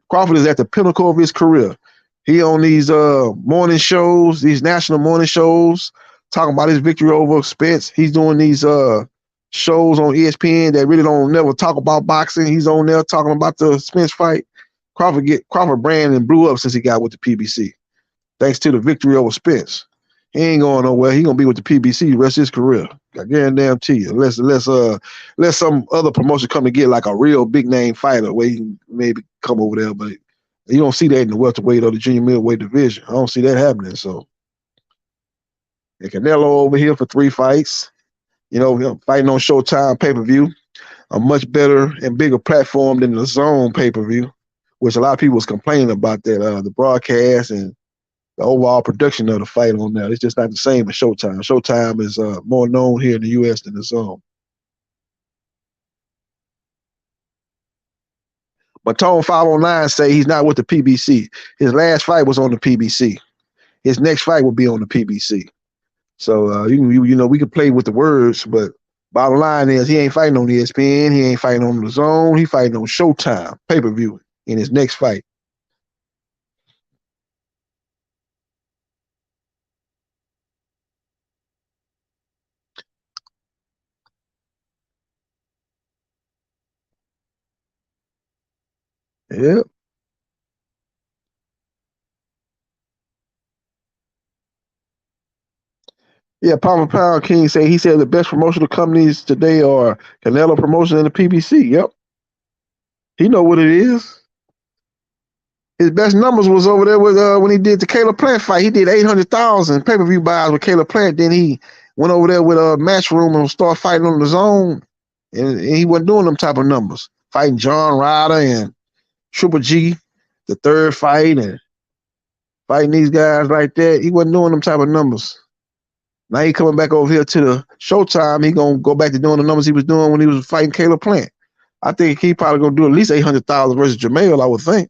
Crawford is at the pinnacle of his career. He on these morning shows, these national morning shows, talking about his victory over Spence. He's doing these shows on ESPN that really don't never talk about boxing. He's on there talking about the Spence fight. Crawford brand and blew up since he got with the PBC, thanks to the victory over Spence. He ain't going nowhere. He gonna be with the PBC the rest of his career. I guarantee you. Unless some other promotion come and get like a real big name fighter where he can maybe come over there, but you don't see that in the welterweight or the junior middleweight division. I don't see that happening. So, and Canelo over here for 3 fights. You know, fighting on Showtime pay-per-view, a much better and bigger platform than the Zone pay-per-view, which a lot of people was complaining about that, the broadcast and the overall production of the fight on there. It's just not the same as Showtime. Showtime is more known here in the U.S. than the Zone. But Tone 509 say he's not with the PBC. His last fight was on the PBC. His next fight will be on the PBC. So, you know, we can play with the words, but bottom line is he ain't fighting on ESPN. He ain't fighting on the Zone. He fighting on Showtime pay-per-view in his next fight. Yeah. Yeah, Pound for Pound King he said the best promotional companies today are Canelo Promotion and the PBC. Yep. He know what it is. His best numbers was over there with when he did the Caleb Plant fight. He did 800,000 pay-per-view buys with Caleb Plant. Then he went over there with a Matchroom and started fighting on the Zone. And he wasn't doing them type of numbers. Fighting John Ryder and Triple G, the third fight, and fighting these guys like that. He wasn't doing them type of numbers. Now he coming back over here to the Showtime. He gonna go back to doing the numbers he was doing when he was fighting Caleb Plant. I think he probably gonna do at least 800,000 versus Jamel, I would think.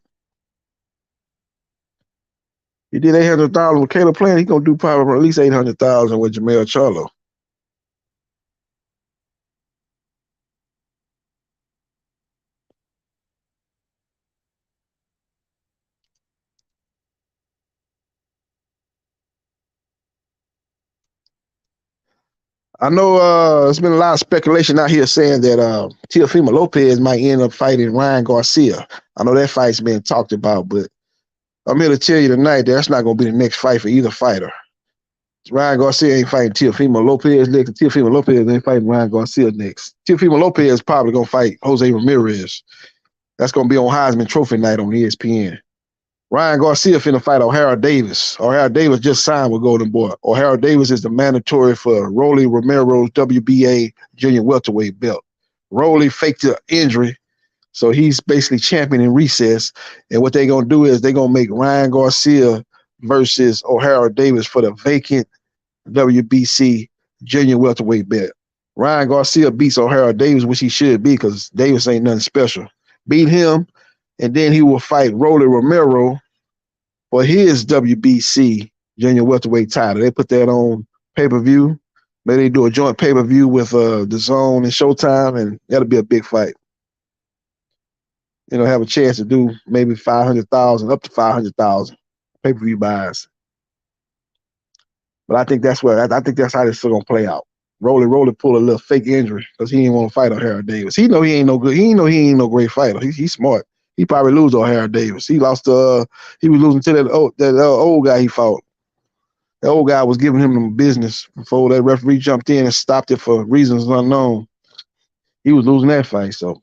He did 800,000 with Caleb Plant. He gonna do probably at least 800,000 with Jamel Charlo. I know there's been a lot of speculation out here saying that Teofimo Lopez might end up fighting Ryan Garcia. I know that fight's been talked about, but I'm here to tell you tonight that's not going to be the next fight for either fighter. Ryan Garcia ain't fighting Teofimo Lopez next, and Teofimo Lopez ain't fighting Ryan Garcia next. Teofimo Lopez is probably going to fight Jose Ramirez. That's going to be on Heisman Trophy night on ESPN. Ryan Garcia finna fight O'Hara Davis. O'Hara Davis just signed with Golden Boy. O'Hara Davis is the mandatory for Rolly Romero's WBA junior welterweight belt. Rolly faked the injury, so he's basically champion in recess. And what they're gonna do is they're gonna make Ryan Garcia versus O'Hara Davis for the vacant WBC junior welterweight belt. Ryan Garcia beats O'Hara Davis, which he should be because Davis ain't nothing special. Beat him, and then he will fight Rolly Romero for his WBC junior welterweight title. They put that on pay-per-view. Maybe they do a joint pay-per-view with the Zone and Showtime, and that'll be a big fight. You know, have a chance to do maybe 500,000, up to 500,000 pay-per-view buys. But I think that's how this is gonna play out. Rolly pulled a little fake injury because he didn't want to fight O'Hara Davis. He know he ain't no good. He ain't no great fighter. He's smart. He probably lose O'Hara Davis. He lost he was losing to that old guy he fought. The old guy was giving him the business before that referee jumped in and stopped it for reasons unknown. He was losing that fight, so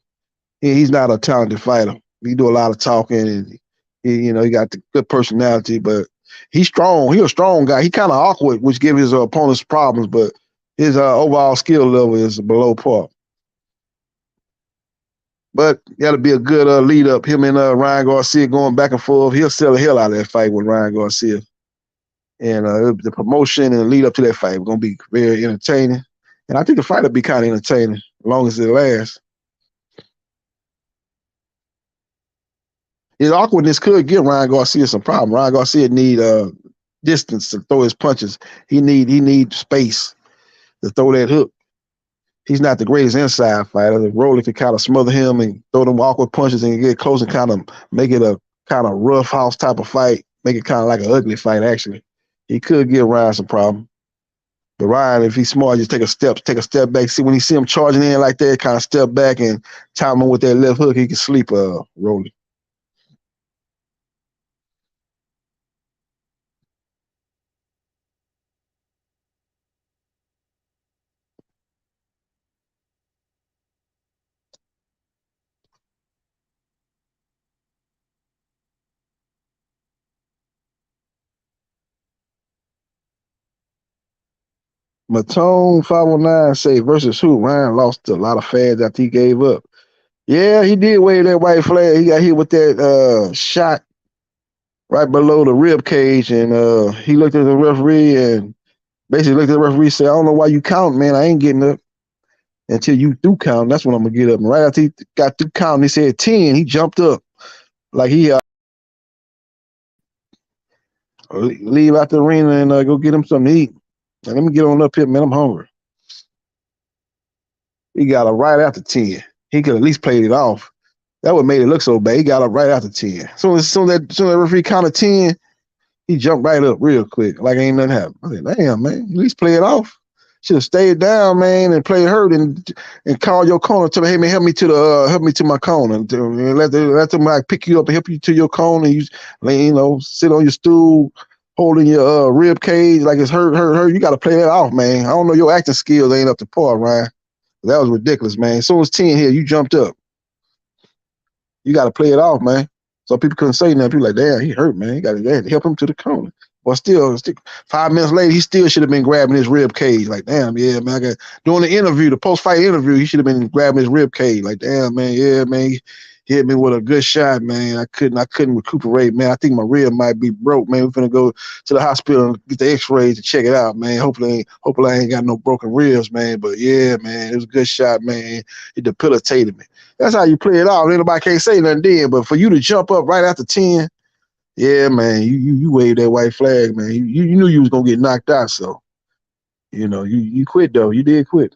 he's not a talented fighter. He do a lot of talking, and he got the good personality, but he's strong. He's a strong guy. He kind of awkward, which gives his opponents problems, but his overall skill level is below par. But that'll be a good lead up. Him and Ryan Garcia going back and forth. He'll sell the hell out of that fight with Ryan Garcia. And the promotion and the lead up to that fight are going to be very entertaining. And I think the fight will be kind of entertaining as long as it lasts. His awkwardness could give Ryan Garcia some problem. Ryan Garcia need distance to throw his punches. He need space to throw that hook. He's not the greatest inside fighter. Rolly could kind of smother him and throw them awkward punches and get close and kind of make it a kind of rough house type of fight. Make it kind of like an ugly fight, actually. He could give Ryan some problem. But Ryan, if he's smart, just take a step back. See, when you see him charging in like that, kind of step back and time him with that left hook, he can sleep Rolly. Matone 509 say versus who? Ryan lost a lot of fans after he gave up. Yeah, he did wave that white flag. He got hit with that shot right below the rib cage, and he looked at the referee and basically looked at the referee and said, I don't know why you count, man. I ain't getting up until you do count. That's when I'm gonna get up. And right after he got through counting, he said 10. He jumped up like he leave out the arena and go get him something to eat. Now, let me get on up here, man. I'm hungry. He got up right after 10. He could at least played it off. That would made it look so bad. He got up right after 10. So as soon as that referee counted 10, he jumped right up real quick, like ain't nothing happened. I said, damn, man, at least play it off. Should have stayed down, man, and played hurt and call your corner. Tell me, hey man, help me to my corner. And let them like pick you up and help you to your corner. You know, sit on your stool, holding your rib cage like it's hurt. You got to play that off, man. I don't know, your acting skills ain't up to par, Ryan. That was ridiculous, man. As soon as 10 here, you jumped up. You got to play it off, man. So people couldn't say nothing. People like, damn, he hurt, man. You got to help him to the corner. But still, 5 minutes later, he still should have been grabbing his rib cage. Like, damn, yeah, man. During the interview, the post-fight interview, he should have been grabbing his rib cage. Like, damn, man, yeah, man. He hit me with a good shot, man. I couldn't recuperate, man. I think my rib might be broke, man. We're gonna go to the hospital and get the X-rays to check it out, man. Hopefully I ain't got no broken ribs, man. But yeah, man, it was a good shot, man. It debilitated me. That's how you play it off. Nobody can't say nothing then. But for you to jump up right after 10, yeah, man, you waved that white flag, man. You knew you was gonna get knocked out, so you know you quit though. You did quit.